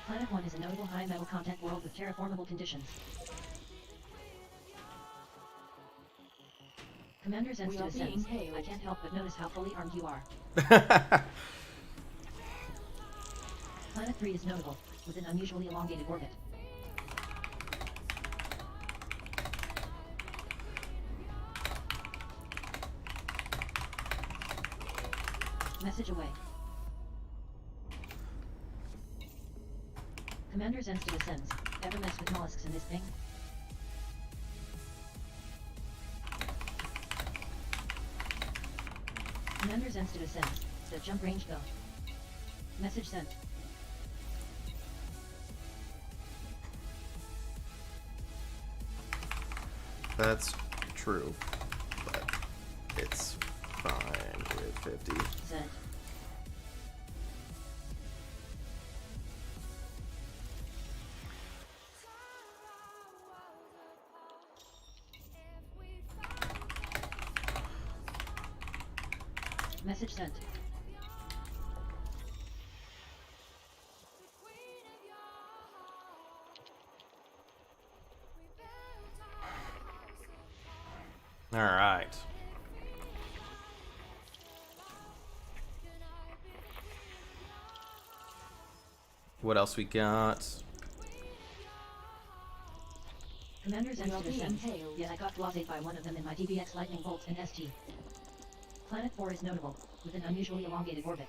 Planet 1 is a notable high metal content world with terraformable conditions. Commander We Zenstida are being sends. hailed. I can't help but notice how fully armed you are. Planet 3 is notable, with an unusually elongated orbit. Message away. Commander Zenstida sends. Ever mess with mollusks in this thing? Commander Zenstida sends. The jump range go. Message sent. That's true, but it's fine with 50. Sent. Message sent. All right. What else we got? Commanders We are entered being ascent, hailed. yet I got blasted by one of them in my DBX Lightning Bolt and ST. Planet 4 is notable, with an unusually elongated orbit.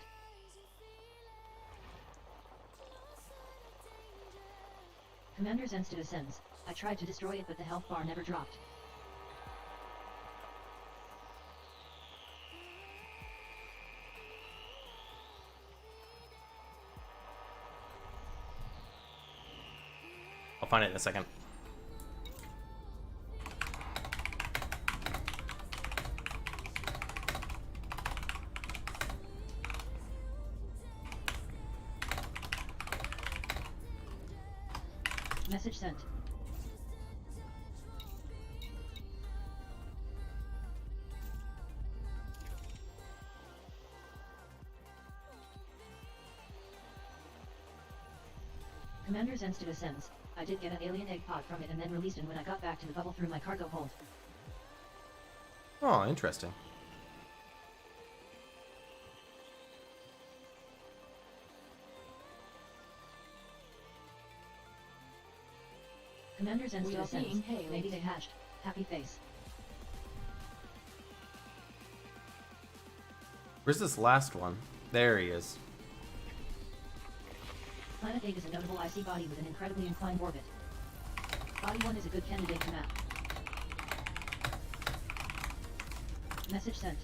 Commander Zenstead ascends. I tried to destroy it but the health bar never dropped. I'll find it in a second. Message sent. Commander Zenstead ascends. I did get an alien egg pod from it and then released it when I got back to the bubble through my cargo hold. Oh, interesting. Commander We Zenstead are ascends. being hailed. Maybe they hatched. Happy face. Where's this last one? There he is. Planet 8 is a notable icy body with an incredibly inclined orbit. Body 1 is a good candidate to map. Message sent.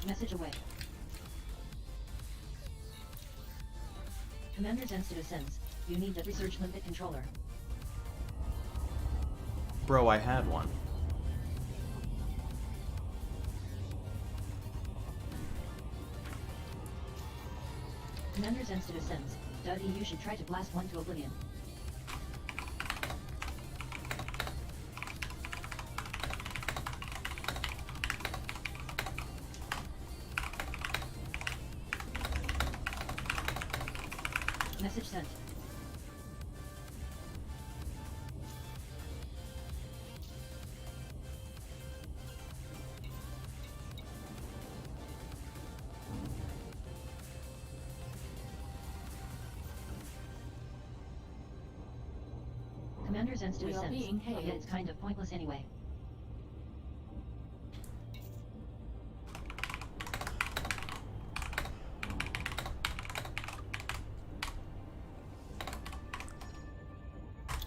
Message away. Commander Zenstead ascends. You need that research limpet controller. Bro, I had one. Commander Zenstead ascends. Duddy, you should try to blast one to oblivion. Message sent. Commander Zenstead We are ascends. being But yet hailed. it's kind of pointless anyway.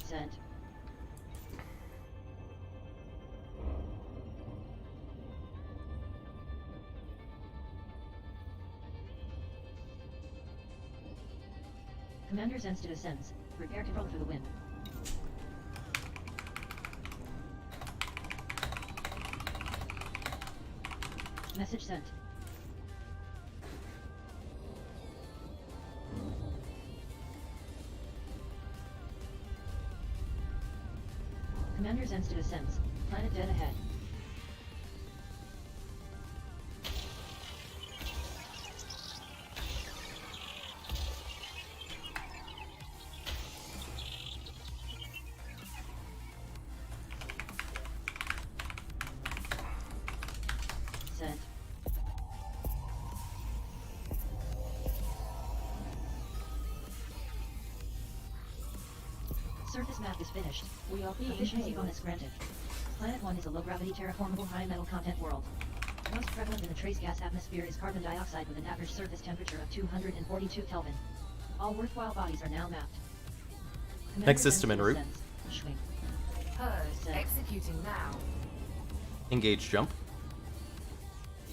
Sent. Commander Zenstead ascends. Prepare to roll through the wind. Message sent. Commander Zenstead ascends. Planet dead ahead. Sent. Surface map is finished. We are being Efficiency hailed. bonus granted. Planet 1 is a low-gravity terraformable high-metal content world. Most prevalent in the trace gas atmosphere is carbon dioxide with an average surface temperature of 242 Kelvin. All worthwhile bodies are now mapped. Next system en route. Schwing. Heard. Sent. Executing now. Engage jump.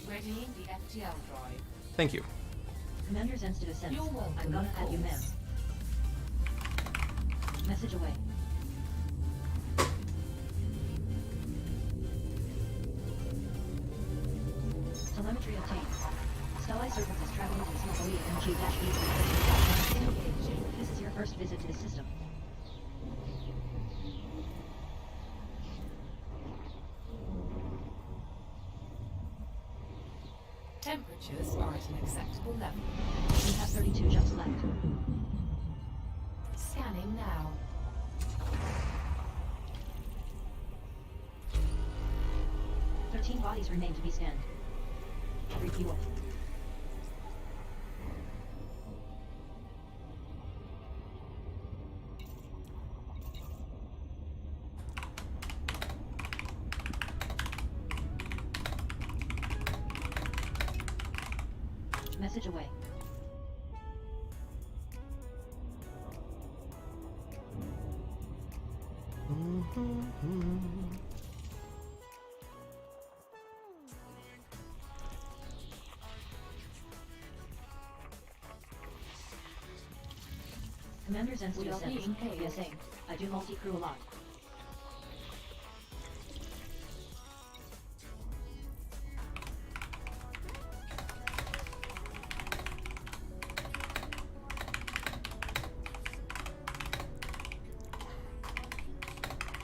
Readying the FTL drive. Thank you. Commander Zenstead ascends. You're welcome, I'm gonna of add you, ma'am. course. Message away. Telemetry obtained. Stellai Serpents is traveling to the Smolgolia MG-B. This is your first visit to the system. level. You have 32 jumps left. Scanning now. Thirteen bodies remain to be scanned. Refuel. Message away. Commander Zen's We are descends. being paid. PSA. I do multi-crew a lot.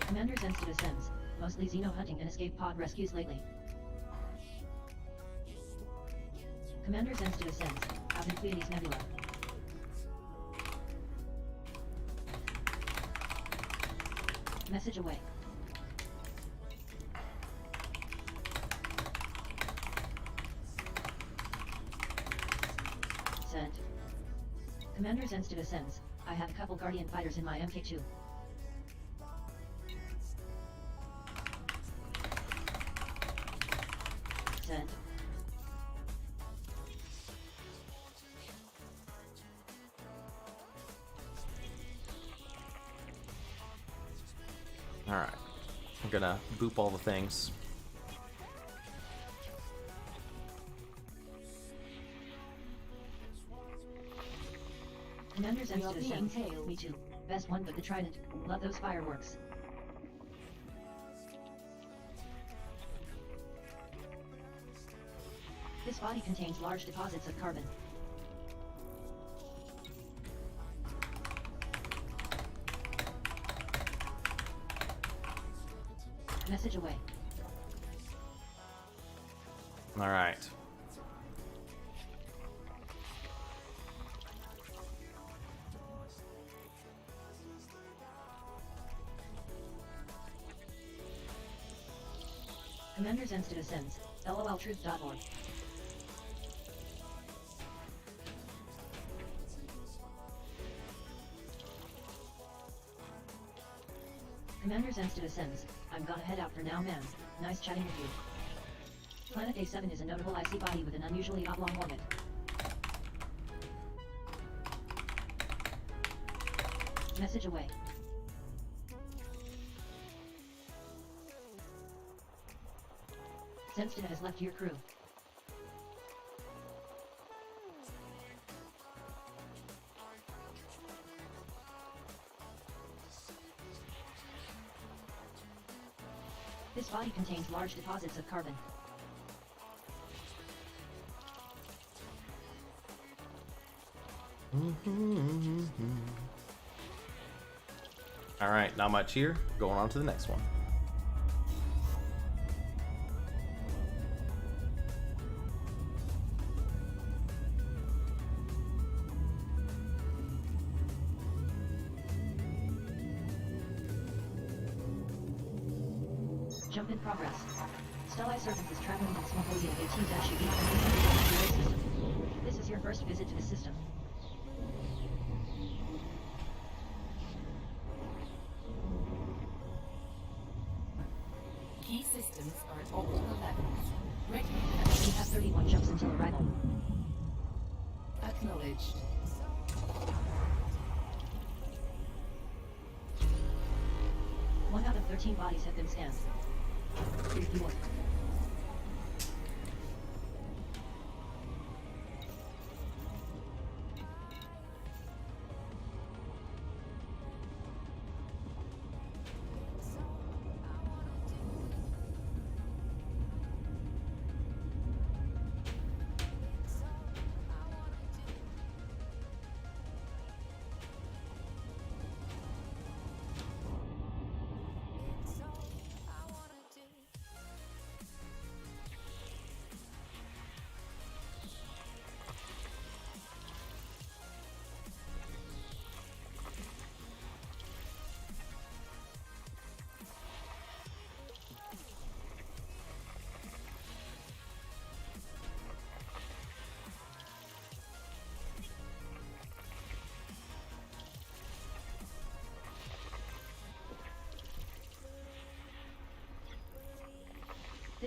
Commander Zen's descends. Mostly Xeno hunting and escape pod rescues lately. Commander Zen's descends. Out in Pleiades Nebula. Message away. Sent. Commander Zen's descends. I have a couple Guardian fighters in my MK2. Sent. Alright. I'm gonna boop all the things. Commander Zen's We are being descends. hailed. Me too. Best one but the trident. Love those fireworks. This body contains large deposits of carbon. Message away. Alright. Commander Zen's descends. LOLtruth.org. Commander Zen's descends. I'm gonna head out for now, man. Nice chatting with you. Planet A7 is a notable icy body with an unusually oblong orbit. Message away. Zenstead has left your crew. This body contains large deposits of carbon. Alright, not much here. Going on to the next one. Jump in progress. Stellae Serpent is traveling in Symposium 18-8 system. This is your first visit to the system. Key systems are at optimal levels. Ready You have 31 jumps until arrival. Acknowledged. One out of 13 bodies have been scanned. Refuel.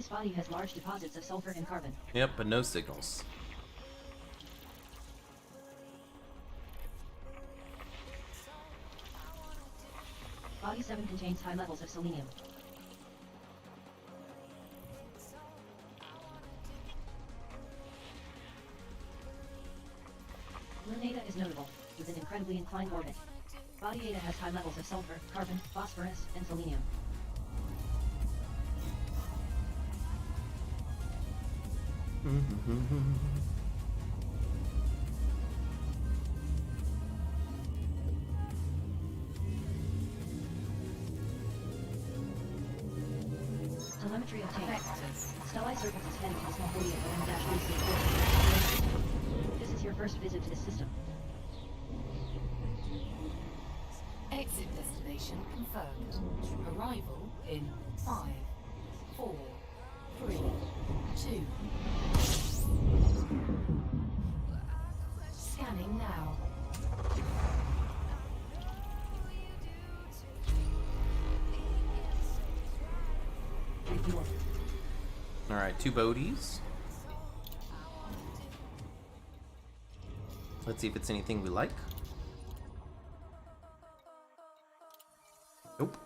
This body has large deposits of sulfur and carbon. Yep, but no signals. Body 7 contains high levels of selenium. Lune Eta is notable, with an incredibly inclined orbit. Body Eta has high levels of sulfur, carbon, phosphorus, and selenium. Telemetry obtained. Vectors. Stellite Circus is heading to the small body of OM-BC. This is your first visit to the system. Exit destination confirmed. Arrival in 5, 4, 3, 2. Scanning now. Refuel. Alright, 2 Bodies. Let's see if it's anything we like. Nope.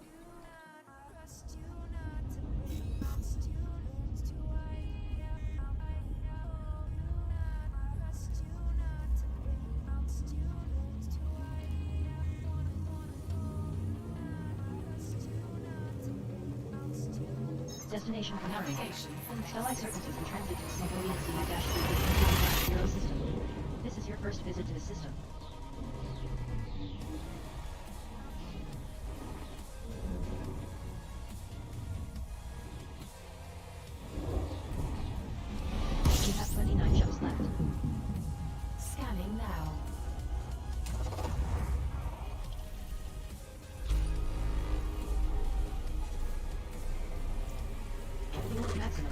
Destination confirmed. Navigation Stellite Circus is in transit to the small body of CU-3 system. This is your first visit to the system. You have 29 jumps left. Scanning now. Fuel at maximum.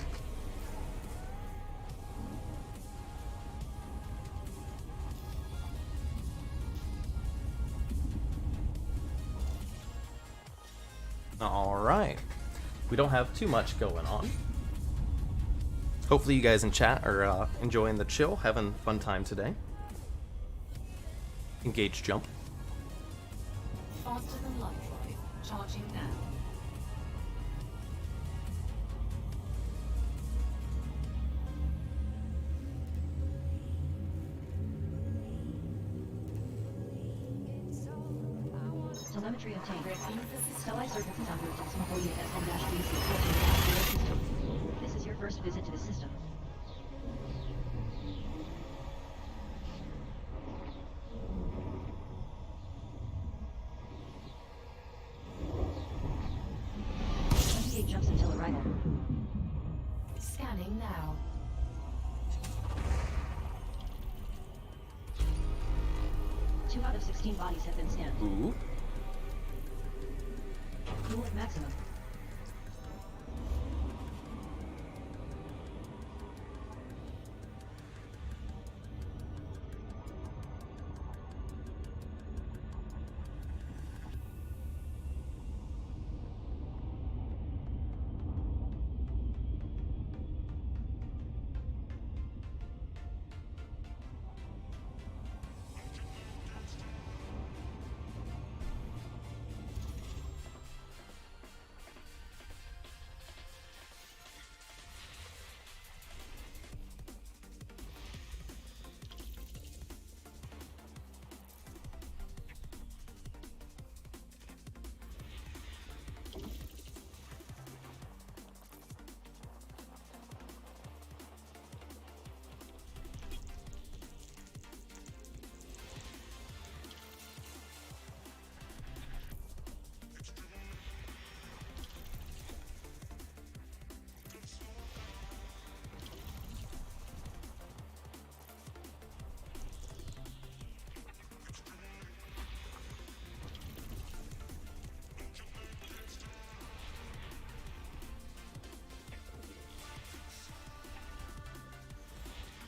Alright. We don't have too much going on. Hopefully you guys in chat are enjoying the chill, having a fun time today. Engage jump. Faster than light drive. Charging now. Telemetry obtained. Ready for system. Stellite Circus is en route to the small body of SM-BC 14 system. This is your first visit to the system. Jumps until arrival. Scanning now. Two out of 16 bodies have been scanned. Ooh. Fuel at maximum.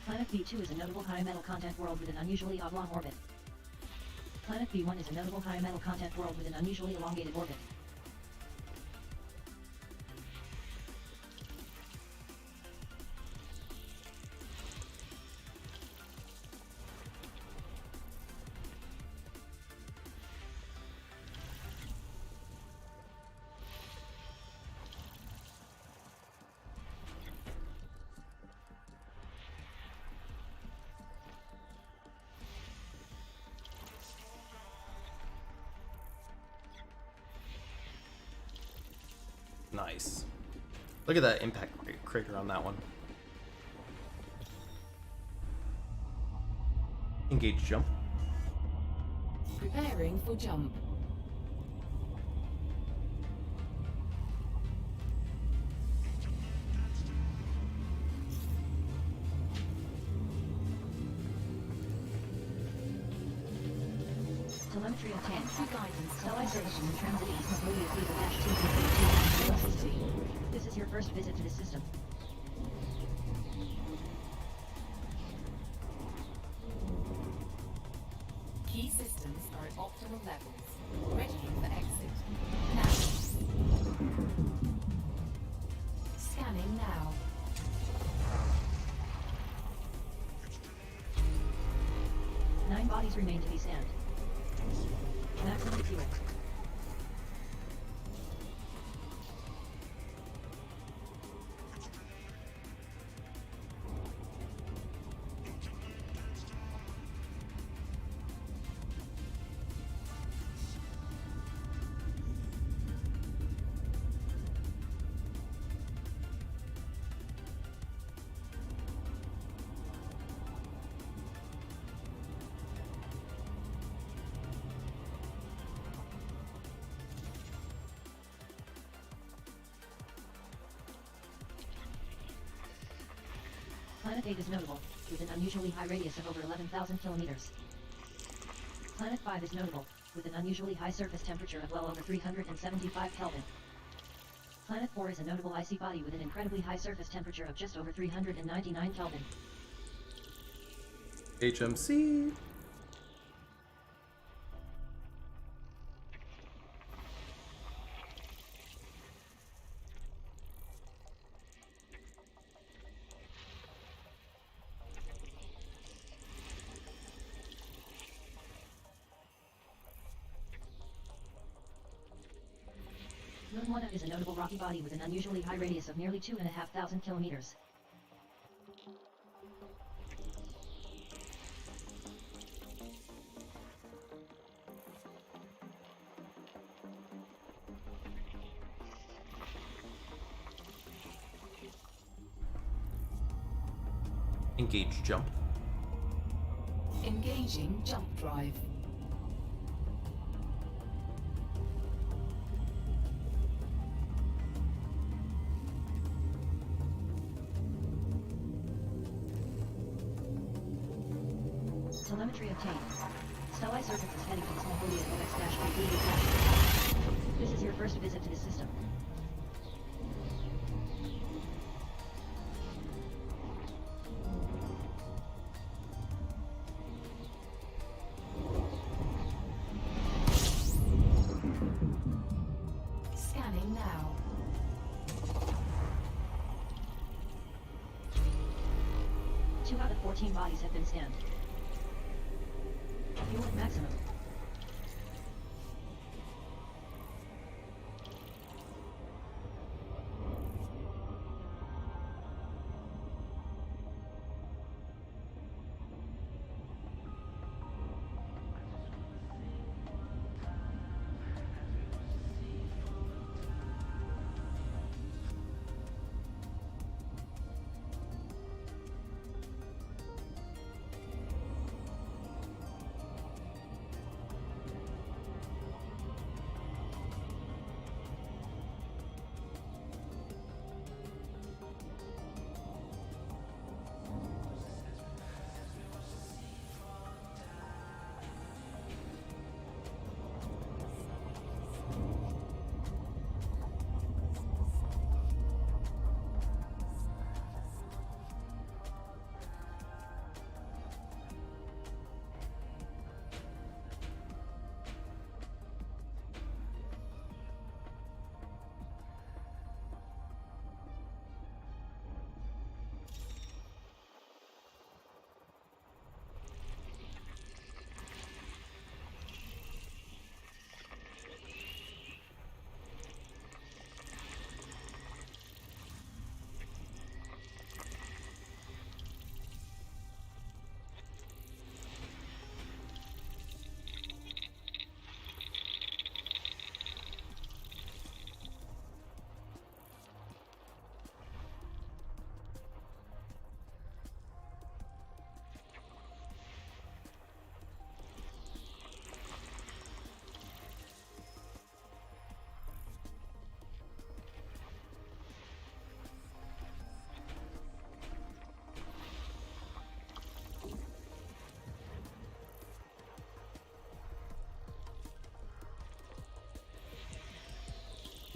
Planet B2 is a notable high metal content world with an unusually oblong orbit. Planet B1 is a notable high metal content world with an unusually elongated orbit. Nice. Look at that impact crater on that one. Engage jump. Preparing for jump. Telemetry obtained. Entry guidance. Stellite Service in Transit East Mongolia Fleet -2 This is your first visit to the system. Key systems are at optimal levels. Readying for exit. Now. Scanning now. Nine bodies remain to be scanned. Maximum fuel. Planet 8 is notable, with an unusually high radius of over 11,000 kilometers. Planet 5 is notable, with an unusually high surface temperature of well over 375 Kelvin. Planet 4 is a notable icy body with an incredibly high surface temperature of just over 399 Kelvin. HMC. Moon 1 is a notable rocky body with an unusually high radius of nearly 2,500 kilometers. Engage jump. Engaging jump drive. Telemetry obtained. Stellite Surface is heading to the Mongolia OX-380. This is your first visit to the system. Scanning now. Two out of 14 bodies have been scanned. Fuel at maximum.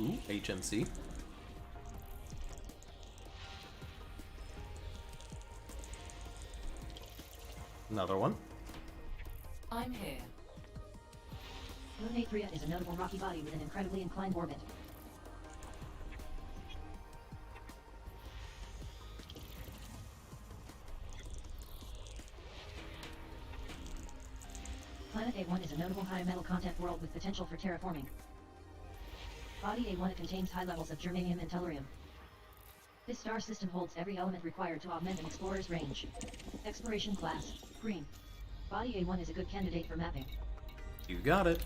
Ooh, HMC. Another one. I'm here. Moon Aethria is a notable rocky body with an incredibly inclined orbit. Planet A1 is a notable high metal content world with potential for terraforming. Body A1 contains high levels of germanium and tellurium. This star system holds every element required to augment an explorer's range. Exploration class, green. Body A1 is a good candidate for mapping. You got it.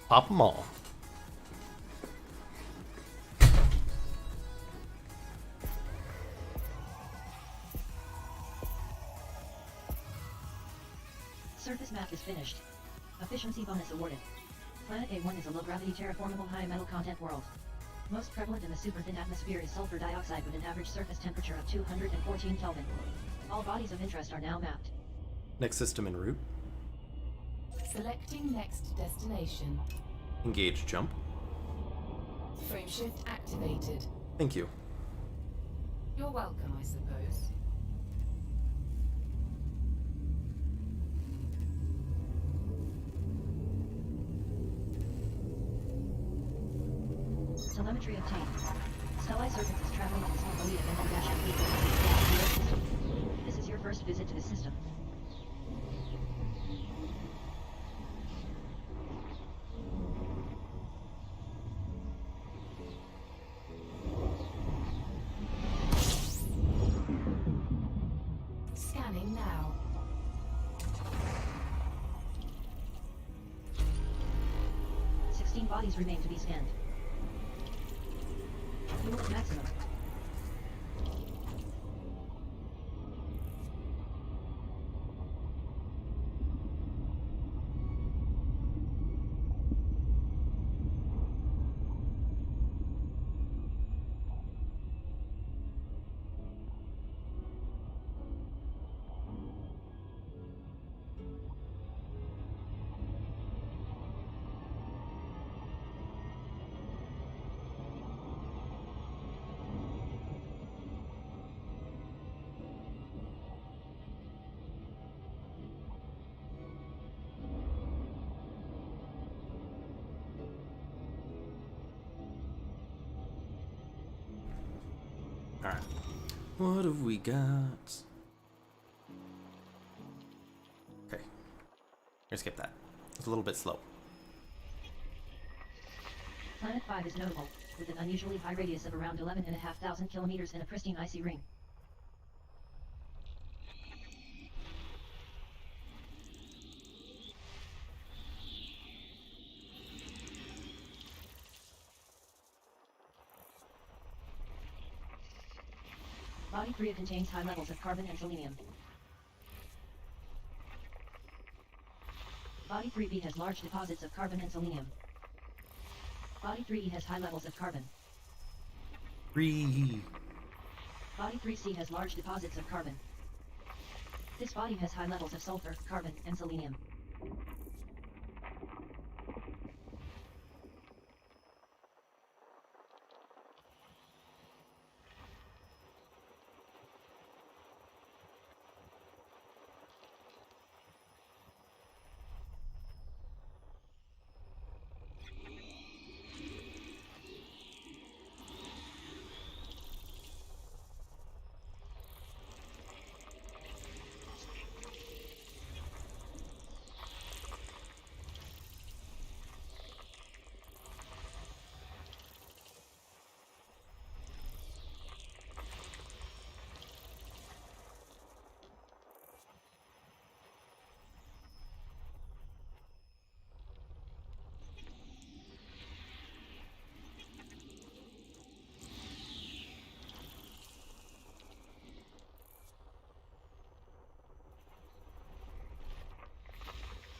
Pop them all. Surface map is finished. Efficiency bonus awarded. Planet A1 is a low-gravity terraformable high metal content world. Most prevalent in the super-thin atmosphere is sulfur dioxide with an average surface temperature of 214 Kelvin. All bodies of interest are now mapped. Next system en route. Selecting next destination. Engage jump. Frameshift activated. Thank you. You're welcome, I suppose. Telemetry obtained. Stellai Serpents is traveling in a small fleet of M-8-8. This is your first visit to the system. Scanning now. Bodies remain to be scanned. Fuel at maximum. Alright. What have we got? Okay. Gonna skip that. It's a little bit slow. Planet 5 is notable, with an unusually high radius of around 11,500 kilometers and a pristine icy ring. Body 3 contains high levels of carbon and selenium. Body 3b has large deposits of carbon and selenium. Body 3e has high levels of carbon. Three. Body 3c has large deposits of carbon. This body has high levels of sulfur, carbon, and selenium.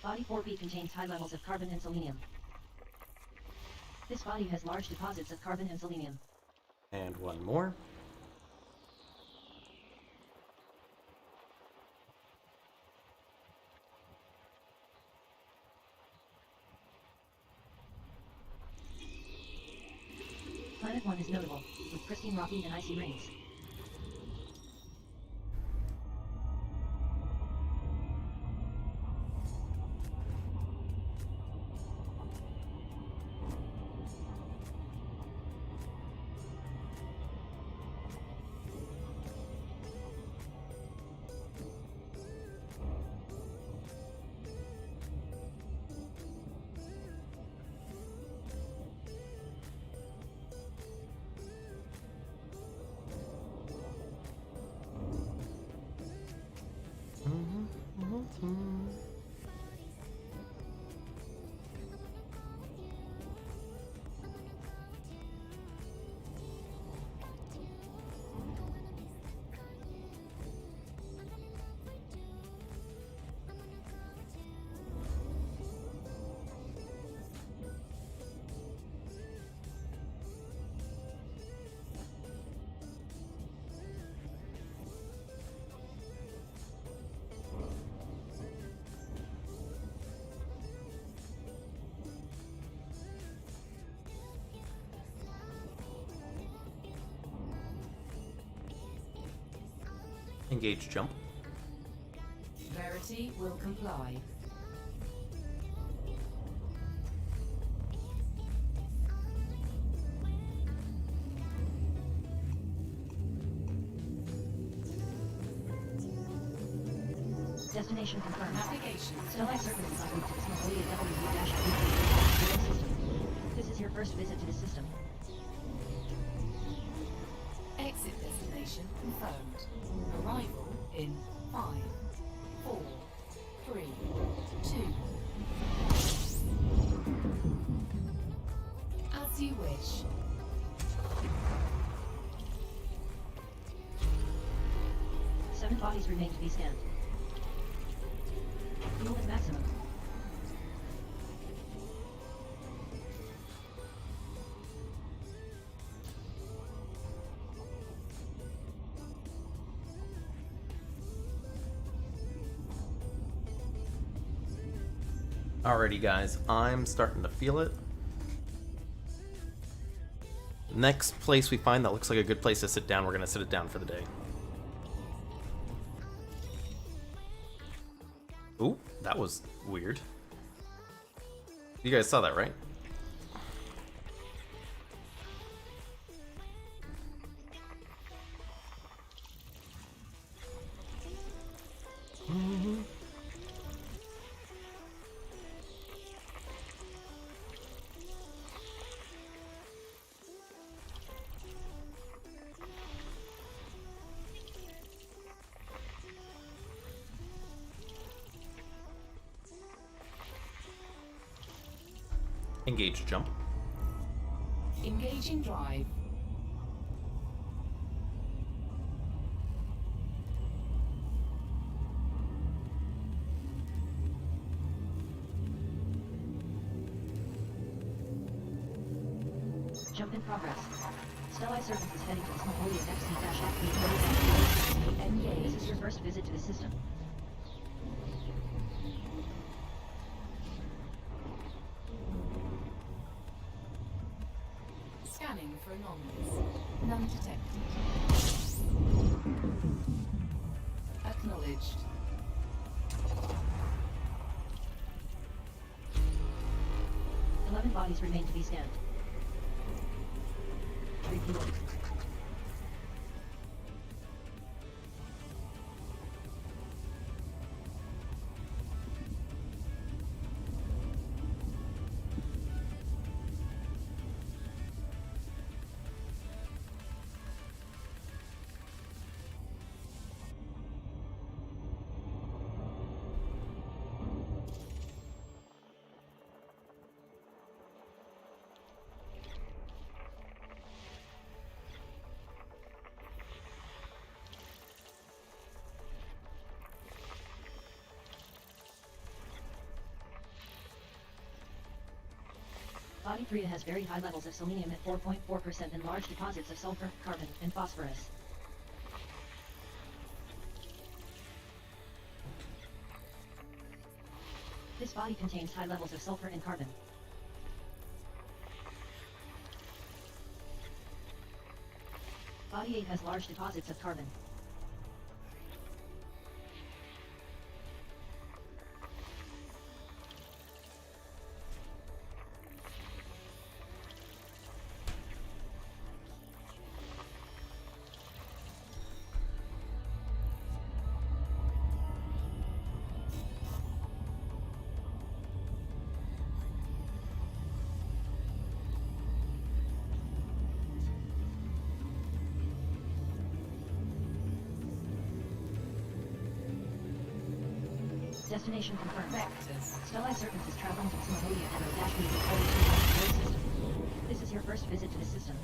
Body 4b contains high levels of carbon and selenium. This body has large deposits of carbon and selenium. And one more. Planet 1 is notable, with pristine rocky and icy rings. Engage jump. Verity will comply. Destination confirmed. Navigation Select selected. services on route to the Mongolia system. This is your first visit to the system. Exit destination confirmed. Arrival in 5, 4, 3, 2. As you wish. Seven bodies remain to be scanned. Fuel is maximum. Alrighty, guys, I'm starting to feel it. Next place we find that looks like a good place to sit down, we're gonna sit it down for the day. Ooh, that was weird. You guys saw that, right? Engage jump. Engaging drive. Jump in progress. Stellai Serpents is heading to the Smoholia XC-FB. Engage. This is your first visit to the system. Scanning for anomalies. None detected. Acknowledged. Eleven bodies remain to be scanned. Refuel. Body 3 has very high levels of selenium at 4.4% and large deposits of sulfur, carbon, and phosphorus. This body contains high levels of sulfur and carbon. Body 8 has large deposits of carbon. Destination confirmed. Vectors. Stellai Serpents is traveling to Smoholia at -42 system. This is your first visit to the system.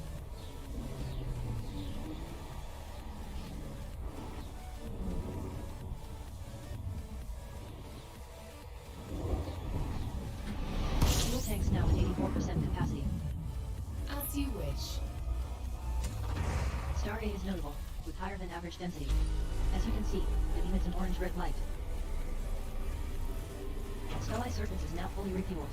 Fuel tanks now at 84% capacity. As you wish. Star A is notable, with higher than average density. As you can see, it emits an orange-red light. Stellai Serpents is now fully refueled.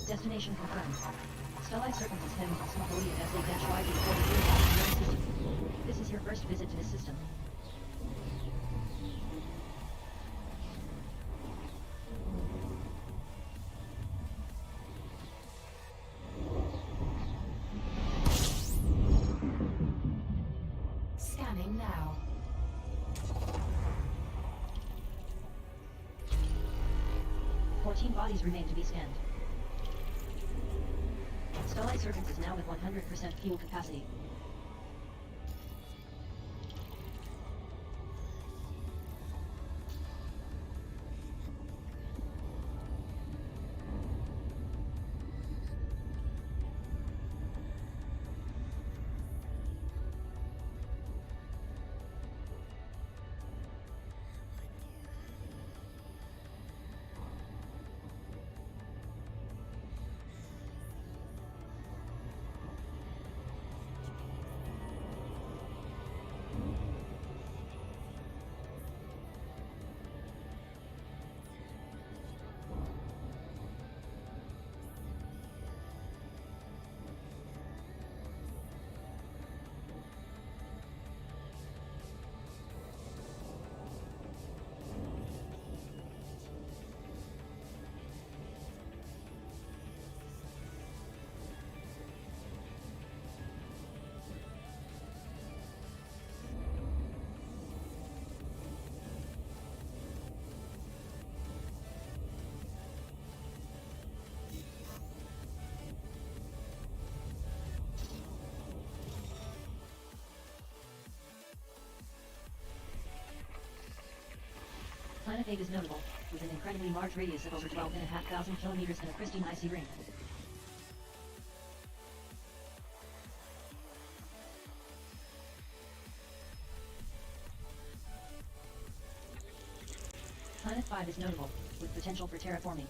Destination confirmed. Stellai Serpents is heading to Smoholia SA-YB-43 system. This is your first visit to the system. Scanning now. Fourteen bodies remain to be scanned. Stellai Serpents is now at 100% fuel capacity. Planet 8 is notable, with an incredibly large radius of over 12,500 kilometers and a pristine icy ring. Planet 5 is notable, with potential for terraforming.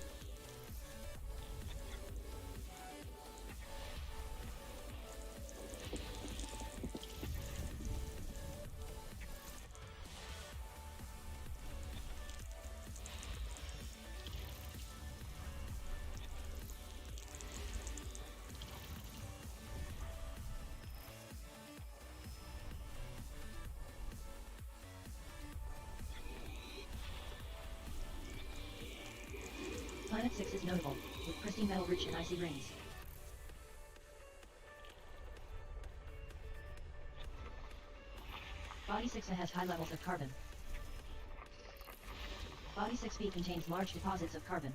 Planet 6 is notable, with pristine metal rich and icy rings. Body 6 has high levels of carbon. Body 6b contains large deposits of carbon.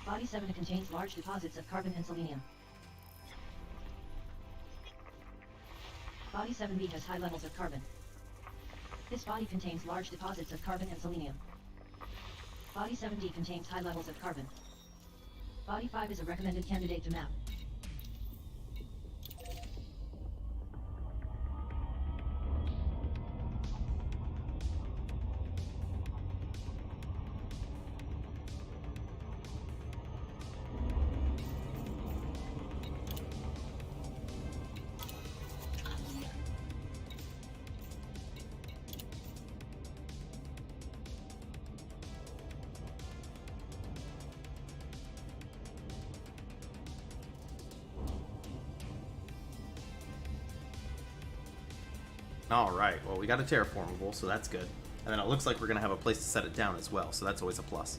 Body 7 contains large deposits of carbon and selenium. Body 7b has high levels of carbon. This body contains large deposits of carbon and selenium. Body 7d contains high levels of carbon. Body 5 is a recommended candidate to map. Alright, well we got a terraformable, so that's good. And then it looks like we're going to have a place to set it down as well, so that's always a plus.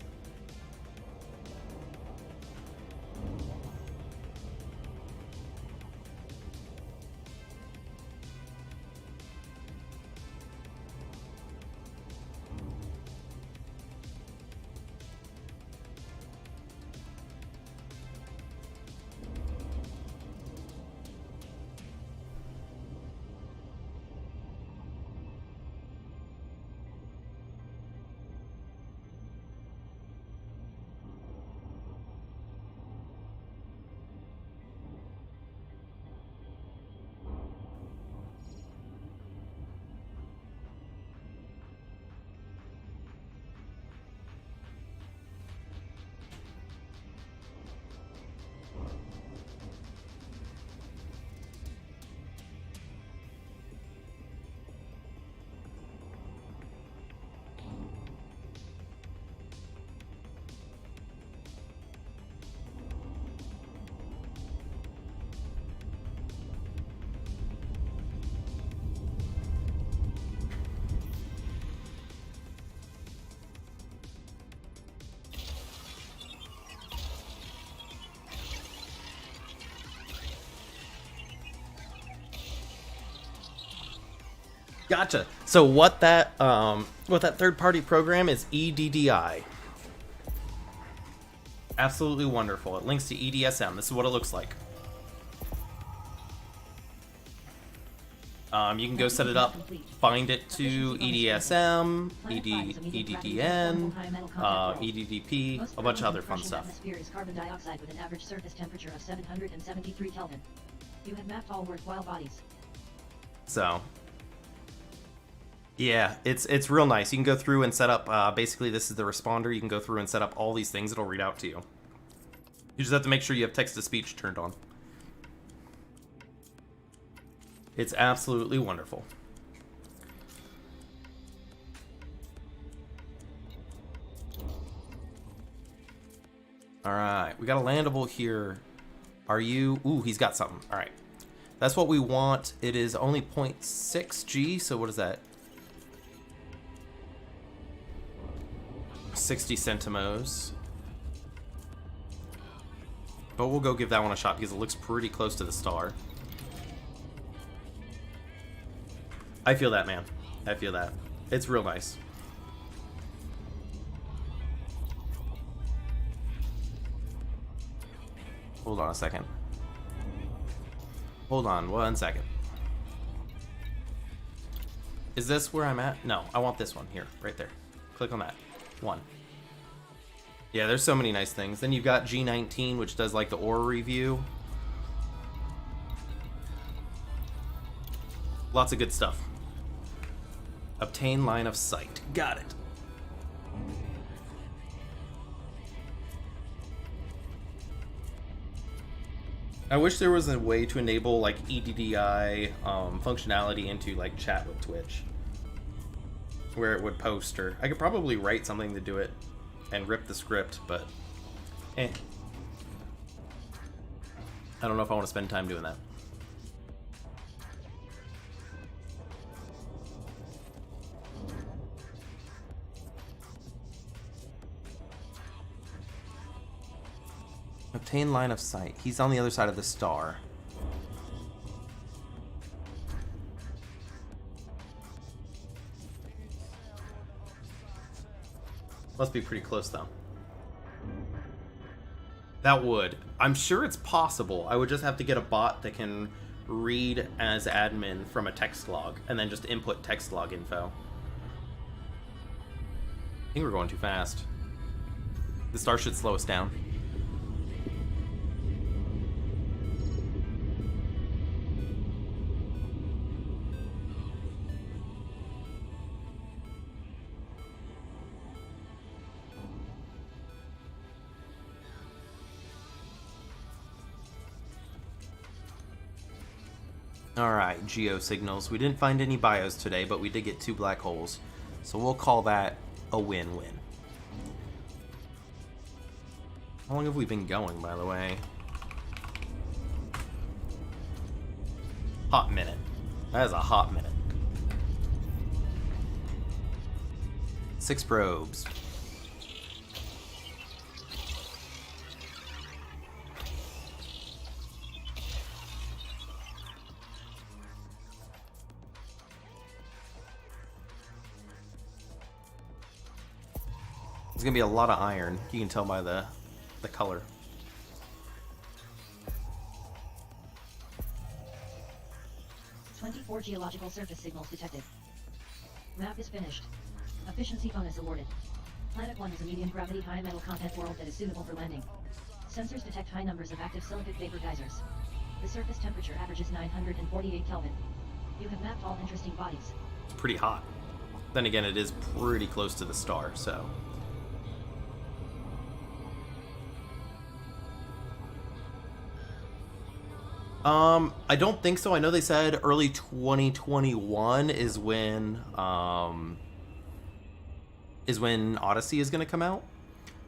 Gotcha. So what that third-party program is EDDI. Absolutely wonderful. It links to EDSM. This is what it looks like. You can go set it up, bind it to EDSM, EDDN, EDDP, a bunch of other fun stuff. Atmosphere is carbon dioxide with an average surface temperature of 773 Kelvin. You have mapped all worthwhile bodies. So, yeah, it's real nice. You can go through and set up, basically this is the responder. You can go through and set up all these things. It'll read out to you. You just have to make sure you have text-to-speech turned on. It's absolutely wonderful. Alright, we got a landable here. Are you... Ooh, he's got something. Alright. That's what we want. It is only 0.6 G, so what is that? 60 centimos. But we'll go give that one a shot because it looks pretty close to the star. I feel that, man. I feel that. It's real nice. Hold on a second. Hold on 1 second. Is this where I'm at? No, I want this one here, right there. Click on that. 1. Yeah, there's so many nice things. Then you've got G19, which does like the aura review. Lots of good stuff. Obtain line of sight. Got it. I wish there was a way to enable like EDDI functionality into like chat with Twitch, where it would post, or I could probably write something to do it and rip the script, but I don't know if I want to spend time doing that. Obtain line of sight. He's on the other side of the star. Must be pretty close, though. That would. I'm sure it's possible. I would just have to get a bot that can read as admin from a text log, and then just input text log info. I think we're going too fast. The star should slow us down. Alright, geosignals. We didn't find any bios today, but we did get 2 black holes. So we'll call that a win-win. How long have we been going, by the way? Hot minute. That is a hot minute. 6 probes. There's gonna be a lot of iron. You can tell by the color. "24 geological surface signals detected. Map is finished. Efficiency bonus awarded. Planet 1 is a medium gravity high metal content world that is suitable for landing. Sensors detect high numbers of active silicate vapor geysers. The surface temperature averages 948 Kelvin. You have mapped all interesting bodies. It's pretty hot. Then again, it is pretty close to the star, so. I don't think so. I know they said early 2021 is when Odyssey is going to come out.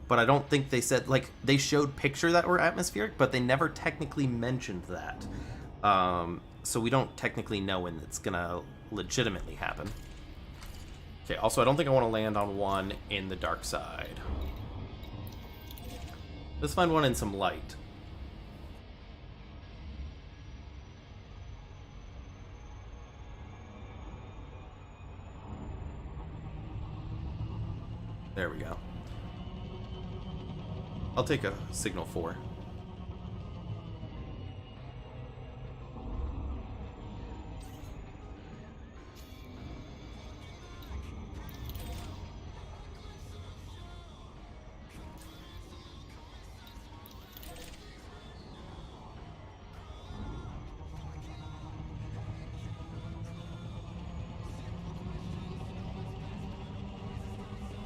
But I don't think they said, like, they showed picture that were atmospheric, but they never technically mentioned that. So we don't technically know when it's going to legitimately happen. Okay, also, I don't think I want to land on one in the dark side. Let's find one in some light. There we go. I'll take a signal 4.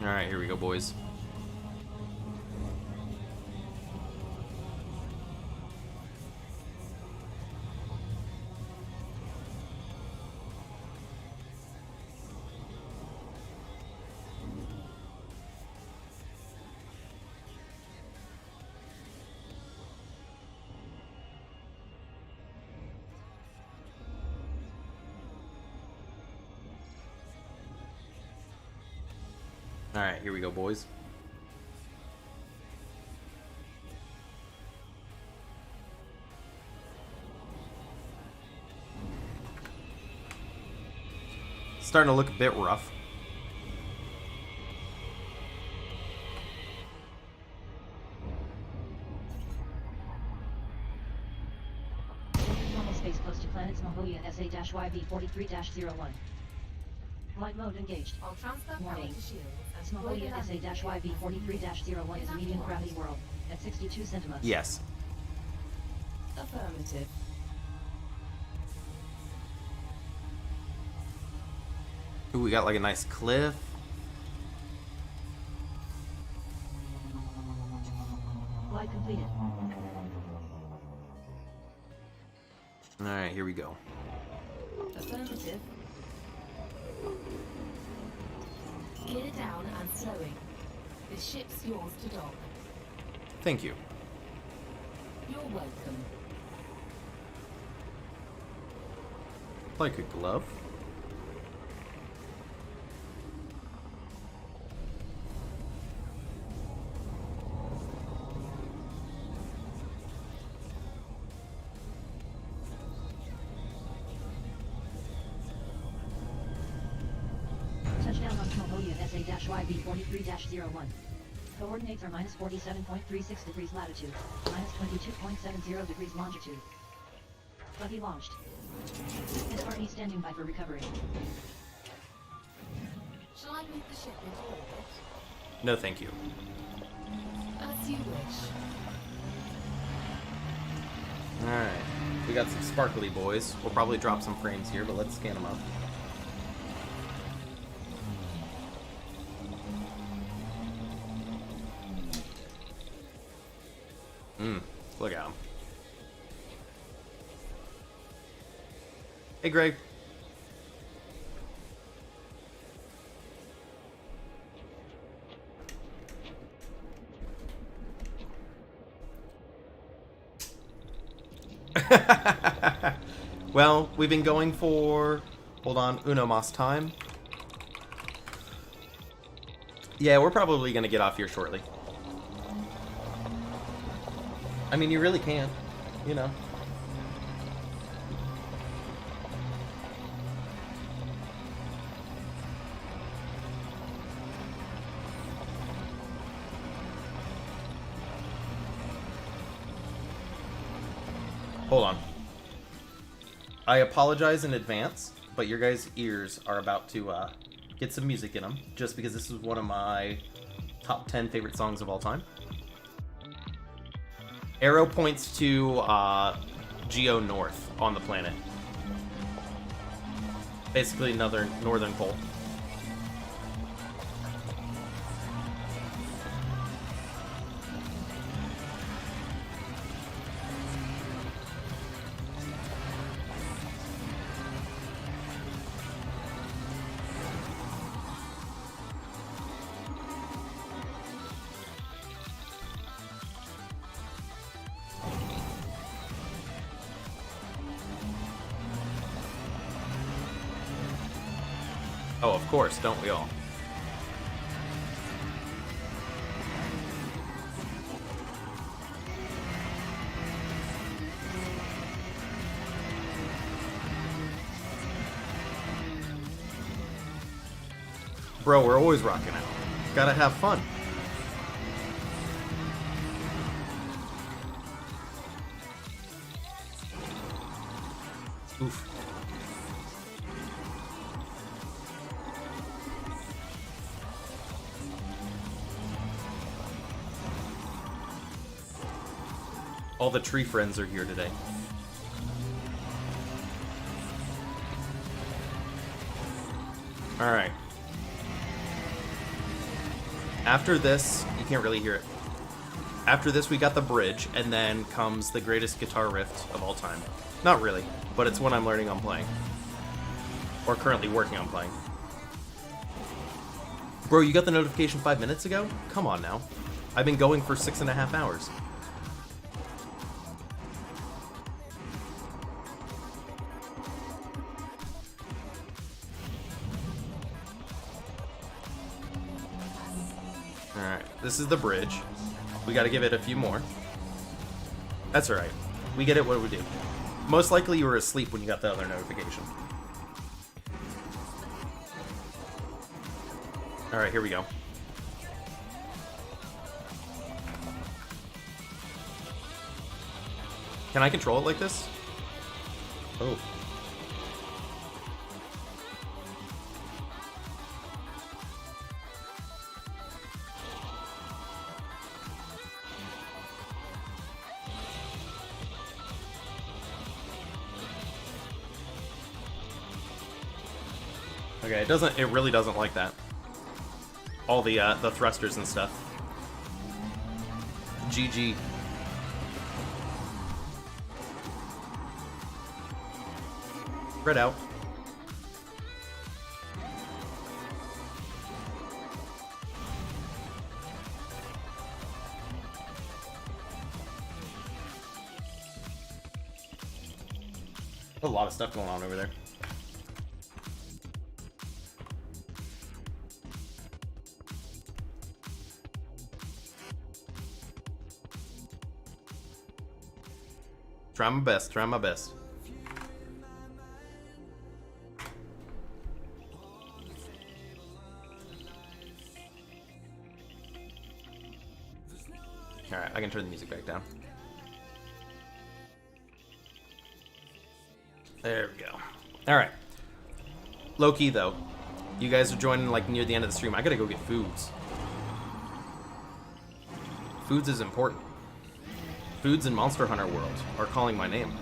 Alright, here we go, boys. Alright, here we go, boys. Starting to look a bit rough. Normal space close to planets Maholia SA-YV43-01. Flight mode engaged. I'll transfer power Warning. to shields and deploy the Maholia landing gear. SA-YV43-01 is a medium gravity world at 62 centimeters. Yes. Affirmative. Ooh, we got like a nice cliff. Flight completed. Alright, here we go. Affirmative. Gear down and slowing. The ship's yours to dock. Thank you. You're welcome. Like a glove. Touchdown on Maholia SA-YV43-01. Coordinates are minus 47.36 degrees latitude, minus 22.70 degrees longitude. Buggy launched. SRE standing by for recovery. Shall I move the ship into orbit? No, thank you. As you wish. Alright. We got some sparkly boys. We'll probably drop some frames here, but let's scan them up. Look at him. Hey, Greg. Well, we've been going for... Hold on, uno mas time. Yeah, we're probably going to get off here shortly. I mean, you really can, you know. Hold on. I apologize in advance, but your guys' ears are about to get some music in them, just because this is one of my top 10 favorite songs of all time. Arrow points to Geo North on the planet. Basically another northern pole. Oh, of course, don't we all? Bro, we're always rocking out. Gotta have fun. Oof. All the tree friends are here today. Alright. After this, you can't really hear it. After this, we got the bridge, and then comes the greatest guitar riff of all time. Not really, but it's one I'm learning on playing. Or currently working on playing. Bro, you got the notification 5 minutes ago? Come on now. I've been going for 6.5 hours. Alright, this is the bridge. We gotta give it a few more. That's alright. We get it what we do. Most likely you were asleep when you got the other notification. Alright, here we go. Can I control it like this? Oh. Okay, it really doesn't like that. All the thrusters and stuff. GG. Spread out. A lot of stuff going on over there. Try my best, try my best. Alright, I can turn the music back down. There we go. Alright. Low key though. You guys are joining like near the end of the stream. I gotta go get foods. Foods is important. Foods in Monster Hunter World are calling my name.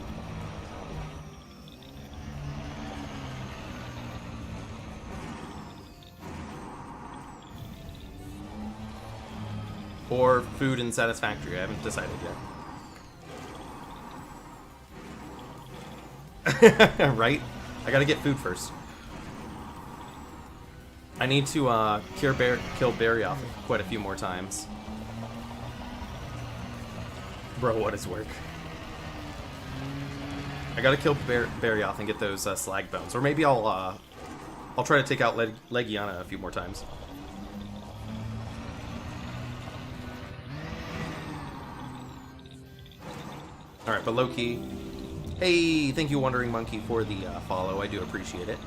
Or food in Satisfactory. I haven't decided yet. Right? I gotta get food first. I need to kill Barryoth quite a few more times. Bro, what is work? I gotta kill Barryoth and get those slag bones. Or maybe I'll try to take out Legiana a few more times. Alright, but low-key. Hey, thank you, Wandering Monkey, for the follow. I do appreciate it.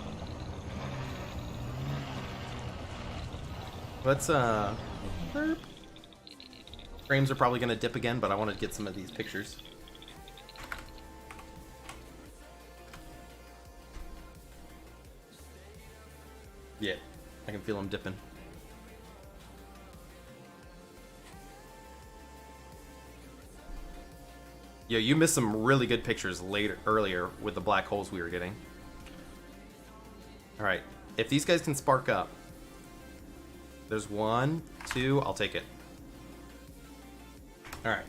Let's, burp. Frames are probably going to dip again, but I want to get some of these pictures. Yeah, I can feel them dipping. Yo, you missed some really good pictures earlier with the black holes we were getting. Alright, if these guys can spark up. There's 1, 2, I'll take it. Alright.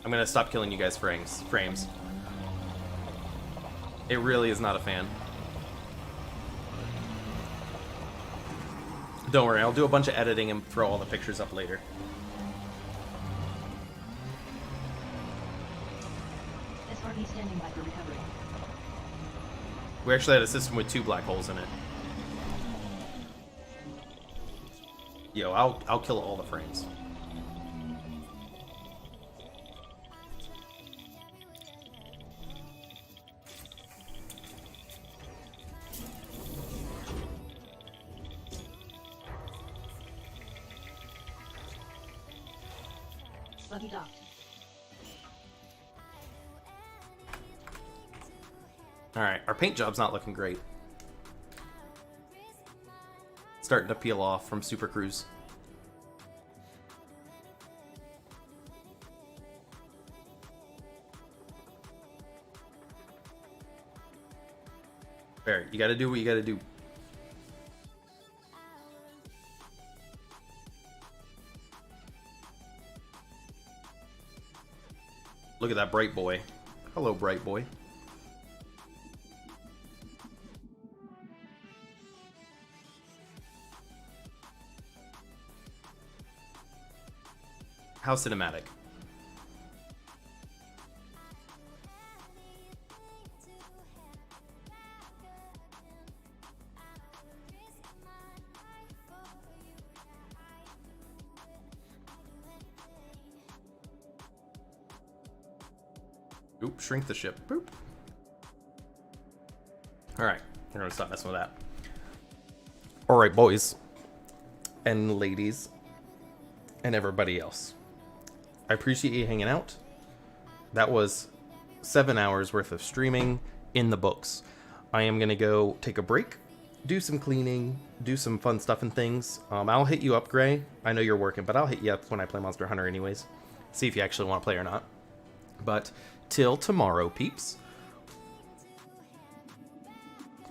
I'm gonna stop killing you guys frames. It really is not a fan. Don't worry, I'll do a bunch of editing and throw all the pictures up later. SRB standing by for recovery. We actually had a system with 2 black holes in it. Yo, I'll kill all the frames. Buggy docked. Alright, our paint job's not looking great. Starting to peel off from Super Cruise. Barrett, you gotta do what you gotta do. Look at that bright boy. Hello, bright boy. How cinematic. Oop, shrink the ship. Boop. Alright, we're gonna stop messing with that. Alright, boys. and ladies and everybody else. I appreciate you hanging out. That was 7 hours worth of streaming in the books. I am going to go take a break, do some cleaning, do some fun stuff and things. I'll hit you up, Gray. I know you're working, but I'll hit you up when I play Monster Hunter anyways. See if you actually want to play or not. But till tomorrow, peeps.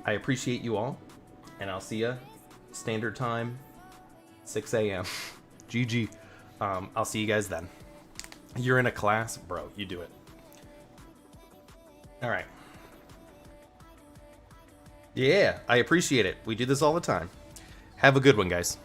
I appreciate you all, and I'll see ya. Standard time, 6 a.m. GG. I'll see you guys then. You're in a class? Bro, you do it. Alright. Yeah, I appreciate it. We do this all the time. Have a good one, guys.